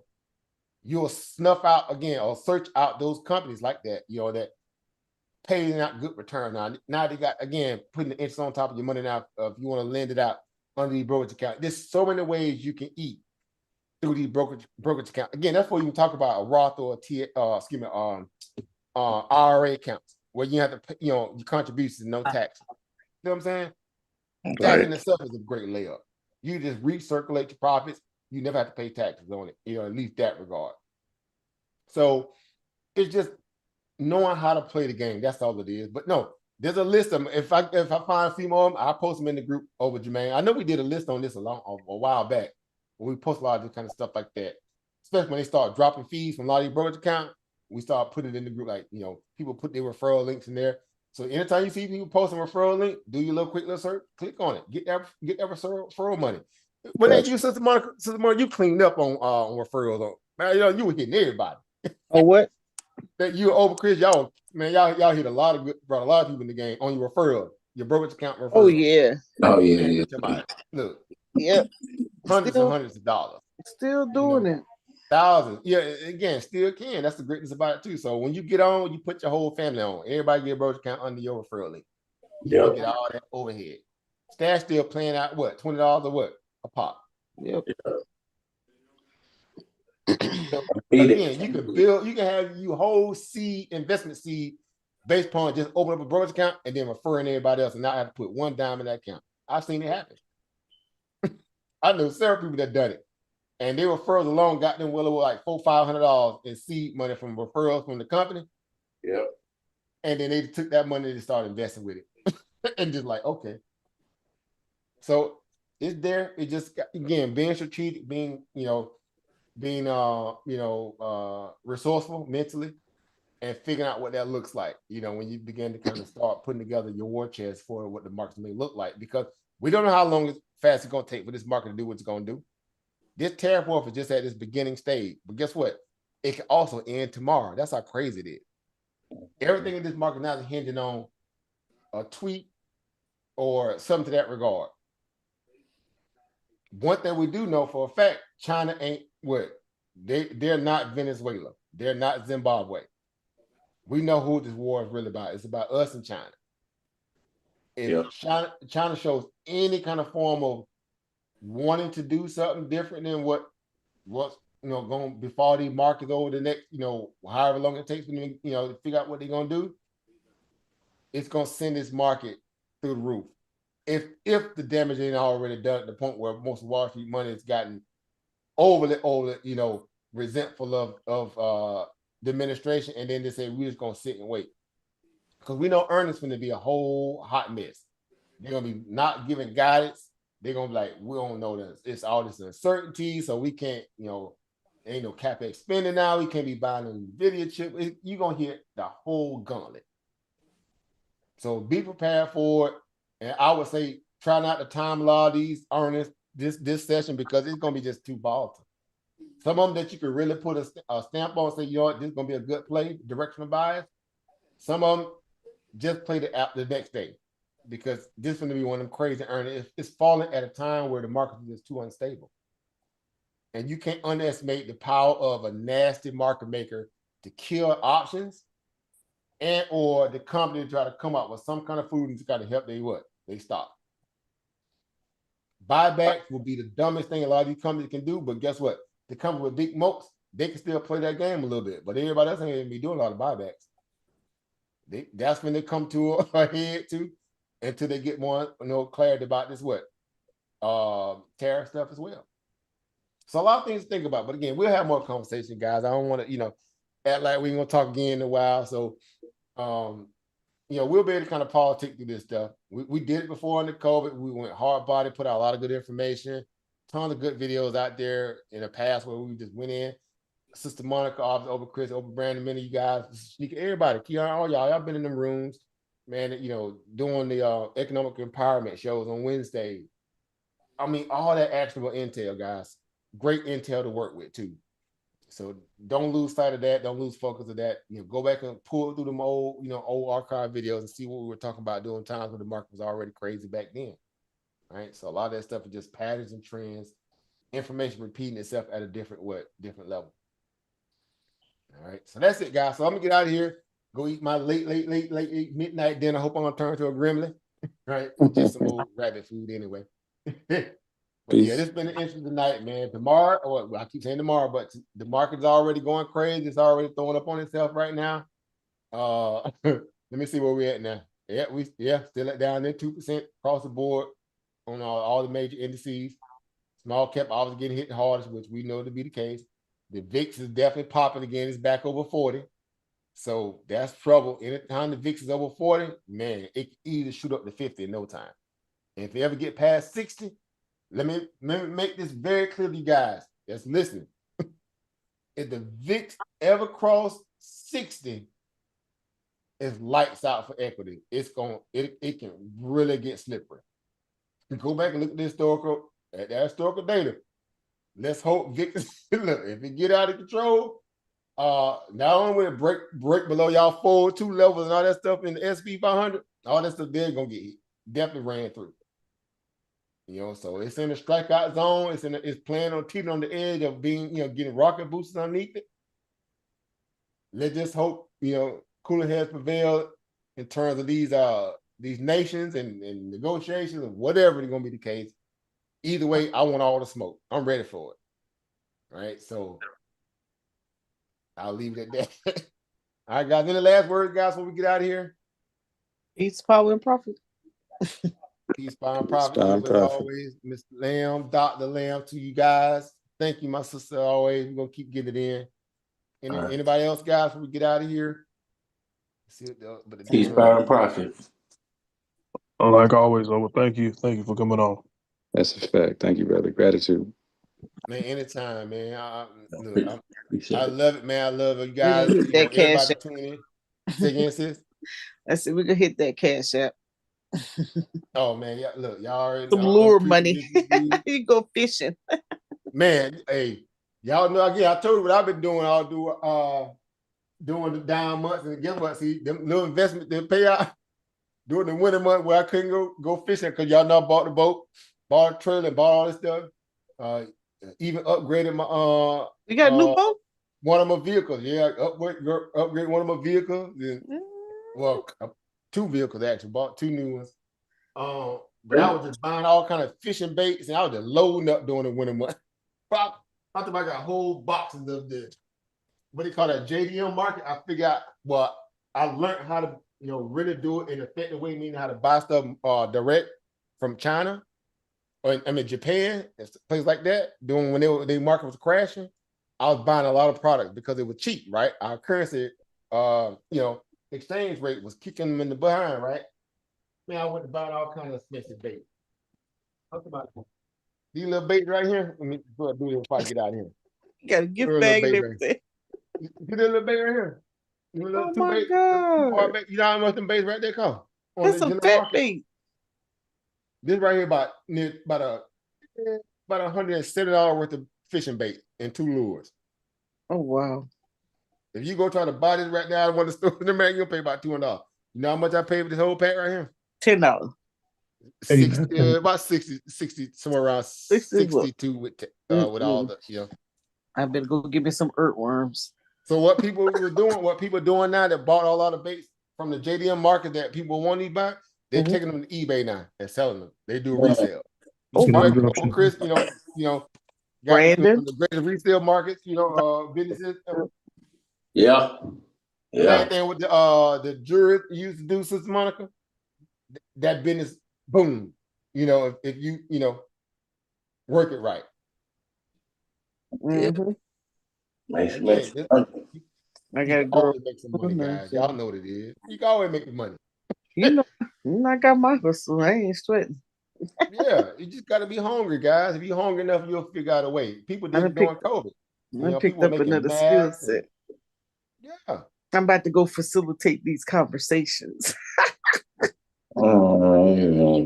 You'll snuff out again or search out those companies like that, that paying out good return. Now they got, again, putting the interest on top of your money now if you want to lend it out under the brokerage account. There's so many ways you can eat through the brokerage account. Again, that's where you can talk about a Roth or IRA accounts where you have to pay, your contributions, no tax. You know what I'm saying? Right. That in itself is a great layup. You just recirculate your profits. You never have to pay taxes on it, at least that regard. So it's just knowing how to play the game. That's all it is. But no, there's a list of them. If I find a few more of them, I'll post them in the group over Jermaine. I know we did a list on this a while back. We post a lot of this kind of stuff like that, especially when they start dropping fees from a lot of these brokerage accounts. We start putting it in the group, like, people put their referral links in there. So anytime you see people posting a referral link, do your little quick little search, click on it, get that referral money. When they use Sister Monica, you cleaned up on referrals. Man, you were hitting everybody. Oh, what? That you over Chris, y'all hit a lot of brought a lot of people in the game on your referral, your brokerage account referral. Oh yeah. Look. Yep. Hundreds and hundreds of dollars. Still doing it. Thousands. Yeah, again, still can. That's the greatness about it too. So when you get on, you put your whole family on. Everybody get a brokerage account under your referral link. You get all that overhead. Stash still playing out what? $20 or what? A pop. Yep. So, again, you can have your whole investment seed based upon just open up a brokerage account and then referring everybody else and not have to put one dime in that account. I've seen it happen. I know several people that done it. And their referrals alone got them well over like $400-500 in seed money from referrals from the company. Yep. And then they took that money and started investing with it. And just like, okay. So it's there. It just, again, being strategic, being resourceful mentally and figuring out what that looks like, when you begin to kind of start putting together your war chest for what the markets may look like, because we don't know how fast it's going to take for this market to do what it's going to do. This tariff war is just at this beginning stage, but guess what? It can also end tomorrow. That's how crazy it is. Everything in this market now is hinging on a tweet or something to that regard. One thing we do know for a fact, China ain't what? They're not Venezuela. They're not Zimbabwe. We know who this war is really about. It's about us and China. If China shows any kind of form of wanting to do something different than what's going to befall these markets over the next, however long it takes for them, to figure out what they're going to do, it's going to send this market through the roof. If the damage ain't already done at the point where most of Wall Street money has gotten overly, resentful of the administration, and then they say we're just going to sit and wait. Because we know earnings going to be a whole hot mess. They're going to be not giving guidance. They're going to be like, we don't know this. It's all this uncertainty, so we can't, ain't no CapEx spending now. We can't be buying an NVIDIA chip. You're going to hit the whole gauntlet. So be prepared for it. And I would say try not to time a lot of these earnings this session because it's gonna be just too volatile. Some of them that you can really put a stamp on and say, you know what, this is gonna be a good play, directional bias. Some of them just play the app the next day because this is gonna be one of them crazy earnings. It's falling at a time where the market is too unstable. And you can't underestimate the power of a nasty market maker to kill options and or the company to try to come up with some kind of food and got to help they stop. Buybacks will be the dumbest thing a lot of these companies can do, but guess what? The company with big moats, they can still play that game a little bit, but everybody else ain't gonna be doing a lot of buybacks. That's when they come to a head too, until they get more clarity about this tariff stuff as well. So a lot of things to think about, but again, we'll have more conversation, guys. I don't want to, act like we're gonna talk again in a while. So, we'll be able to kind of politic through this stuff. We did it before under COVID. We went hard body, put out a lot of good information, tons of good videos out there in the past where we just went in. Sister Monica, over Chris, over Brandon, many of you guys, everybody, all y'all been in them rooms, man. Doing the economic empowerment shows on Wednesday. I mean, all that actionable intel, guys. Great intel to work with too. So don't lose sight of that. Don't lose focus of that. Go back and pull through them old archive videos and see what we were talking about during times when the market was already crazy back then. All right. So a lot of that stuff is just patterns and trends, information repeating itself at a different level. All right. So that's it, guys. So I'm gonna get out of here. Go eat my late midnight dinner. Hope I'm gonna turn to a gremlin. Right. Just some old rabbit food anyway. But yeah, this has been an interesting night, man. Tomorrow, I keep saying tomorrow, but the market's already going crazy. It's already throwing up on itself right now. Let me see where we're at now. Yeah, still at down there 2% across the board on all the major indices. Small cap obviously getting hit the hardest, which we know to be the case. The VIX is definitely popping again. It's back over 40. So that's trouble. Anytime the VIX is over 40, man, it can either shoot up to 50 in no time. And if you ever get past 60, let me make this very clear to you guys that's listening. If the VIX ever cross 60, it's lights out for equity. It can really get slippery. Go back and look at the historical data. Let's hope VIX, look, if it get out of control, not only will it break below y'all 402 levels and all that stuff in the SP 500, all that stuff there gonna get definitely ran through. So it's in the strikeout zone. It's playing on teetering on the edge of being, getting rocket boosters underneath it. Let's just hope, cooler heads prevail in terms of these nations and negotiations and whatever is gonna be the case. Either way, I want all the smoke. I'm ready for it. All right, so I'll leave it at that. All right, guys. Any last words, guys, before we get out of here? Peace, power, and profit. Peace, power, and profit. As always, Mr. Lamb, Dr. Lamb, to you guys. Thank you, my sister. Always, we're gonna keep getting it in. Anybody else, guys, before we get out of here? Peace, power, and profit. Like always, Over. Thank you for coming on. That's a fact. Thank you, brother. Gratitude. Man, anytime, man. I love it, man. I love it. You guys, that cash everybody tuning in. Say again, sis. I said we can hit that cash app. Oh man, look, y'all already some lure money. You go fishing. Man, hey, y'all know again. I told you what I've been doing. I'll do doing the down months and again months. See, them little investment they pay out during the winter month where I couldn't go fishing because y'all know I bought the boat, bought a trailer, bought all this stuff. Even upgraded my You got a new boat? One of my vehicles. Yeah, upgrade one of my vehicles. Well, 2 vehicles actually. Bought 2 new ones. But I was just buying all kind of fishing baits and I was just loading up during the winter month. I thought I got whole boxes of this. What do you call that? JDM market. I figured out. I learned how to really do it in an effective way, meaning how to buy stuff direct from China. Japan, places like that, doing when the market was crashing, I was buying a lot of products because it was cheap, right? Our currency, exchange rate was kicking them in the behind, right? Man, I went to buy all kinds of expensive bait. Talk about these little baits right here. Let me go do this before I get out of here. You got a gift bag and everything. See that little bait right here? Oh my God. You know how much them baits right there cost? That's a fat bait. This right here about $170 worth of fishing bait and 2 lures. Oh wow. If you go try to buy this right now, I want to store in the man, you'll pay about $200. You know how much I paid for this whole pack right here? $10. 60, about 60, somewhere around 62 with all the, I better go get me some earthworms. So what people doing now that bought a lot of baits from the JDM market that people want to buy, they're taking them to eBay now and selling them. They do a resale. Chris, Brandon, the greatest resale markets, businesses. Yeah. Same thing with the jurors used to do, Sister Monica. That business, boom. If you work it right. I got a girl. Always make some money, guys. Y'all know what it is. You can always make the money. I got my hustle. I ain't sweating. Yeah, you just got to be hungry, guys. If you're hungry enough, you'll figure out a way. People did it during COVID. I picked up another skill set. Yeah. I'm about to go facilitate these conversations.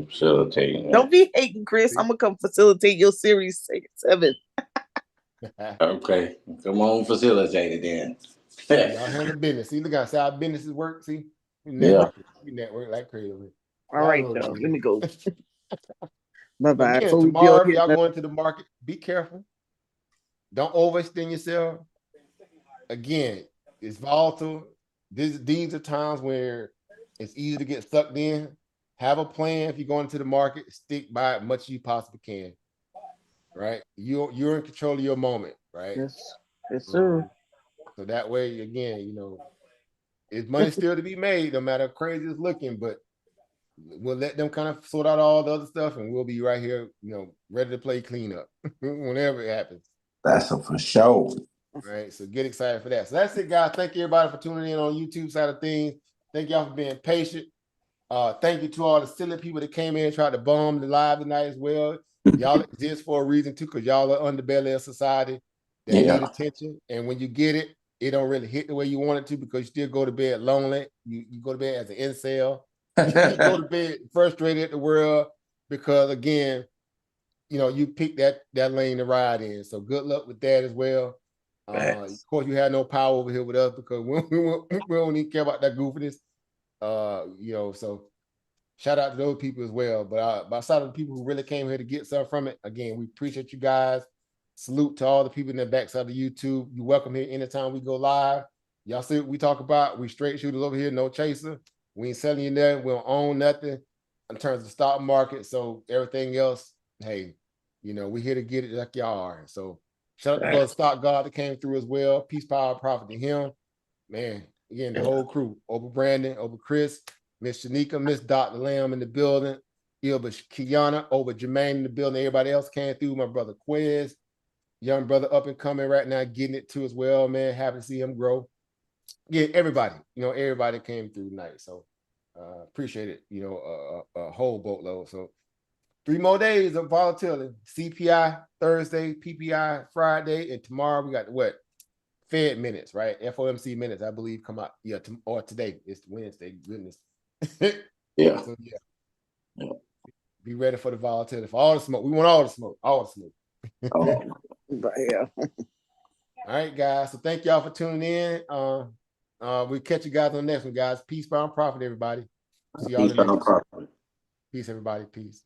Facilitating. Don't be hating, Chris. I'm gonna come facilitate your series 7. Okay, come on, facilitate it then. Y'all handle business. See, look how our businesses work. See, we network like crazy. All right, though. Let me go. Bye-bye. Again, tomorrow, if y'all going to the market, be careful. Don't overextend yourself. Again, it's volatile. These are times where it's easy to get sucked in. Have a plan if you're going to the market. Stick by it much as you possibly can. Right? You're in control of your moment, right? Yes, sir. So that way, again, it's money still to be made, no matter how crazy it's looking, but we'll let them kind of sort out all the other stuff, and we'll be right here, ready to play cleanup whenever it happens. That's for sure. Right. So get excited for that. So that's it, guys. Thank you, everybody, for tuning in on YouTube side of things. Thank y'all for being patient. Thank you to all the silly people that came in and tried to bomb the live tonight as well. Y'all exist for a reason too, because y'all are underbelly of society that need attention. And when you get it, it don't really hit the way you want it to, because you still go to bed lonely. You go to bed as an incel. You go to bed frustrated at the world because, again, you picked that lane to ride in. So good luck with that as well. Of course, you have no power over here with us because we don't even care about that goofiness. So shout out to those people as well. But outside of the people who really came here to get something from it, again, we appreciate you guys. Salute to all the people in the backside of YouTube. You're welcome here anytime we go live. Y'all see what we talk about. We straight shooters over here, no chaser. We ain't selling you nothing. We don't own nothing in terms of the stock market. So everything else, hey, we here to get it like y'all are. So shout out to the stock god that came through as well. Peace, power, profit to him. Man, again, the whole crew. Over Brandon, over Chris, Miss Shanika, Miss Dr. Lamb in the building, Ilba Kiana, over Jermaine in the building. Everybody else came through. My brother Quez, young brother up and coming right now, getting it too as well, man. Happy to see him grow. Yeah, everybody, everybody came through tonight. So appreciate it, a whole boatload. So 3 more days of volatility. CPI Thursday, PPI Friday, and tomorrow we got what? Fed minutes, right? FOMC minutes, I believe, come out. Yeah, or today. It's Wednesday. Goodness. Yeah. So, yeah. Be ready for the volatility, for all the smoke. We want all the smoke. All the smoke. But yeah. All right, guys. So thank y'all for tuning in. We'll catch you guys on the next one, guys. Peace, power, and profit, everybody. See y'all in the next one. Peace, everybody. Peace.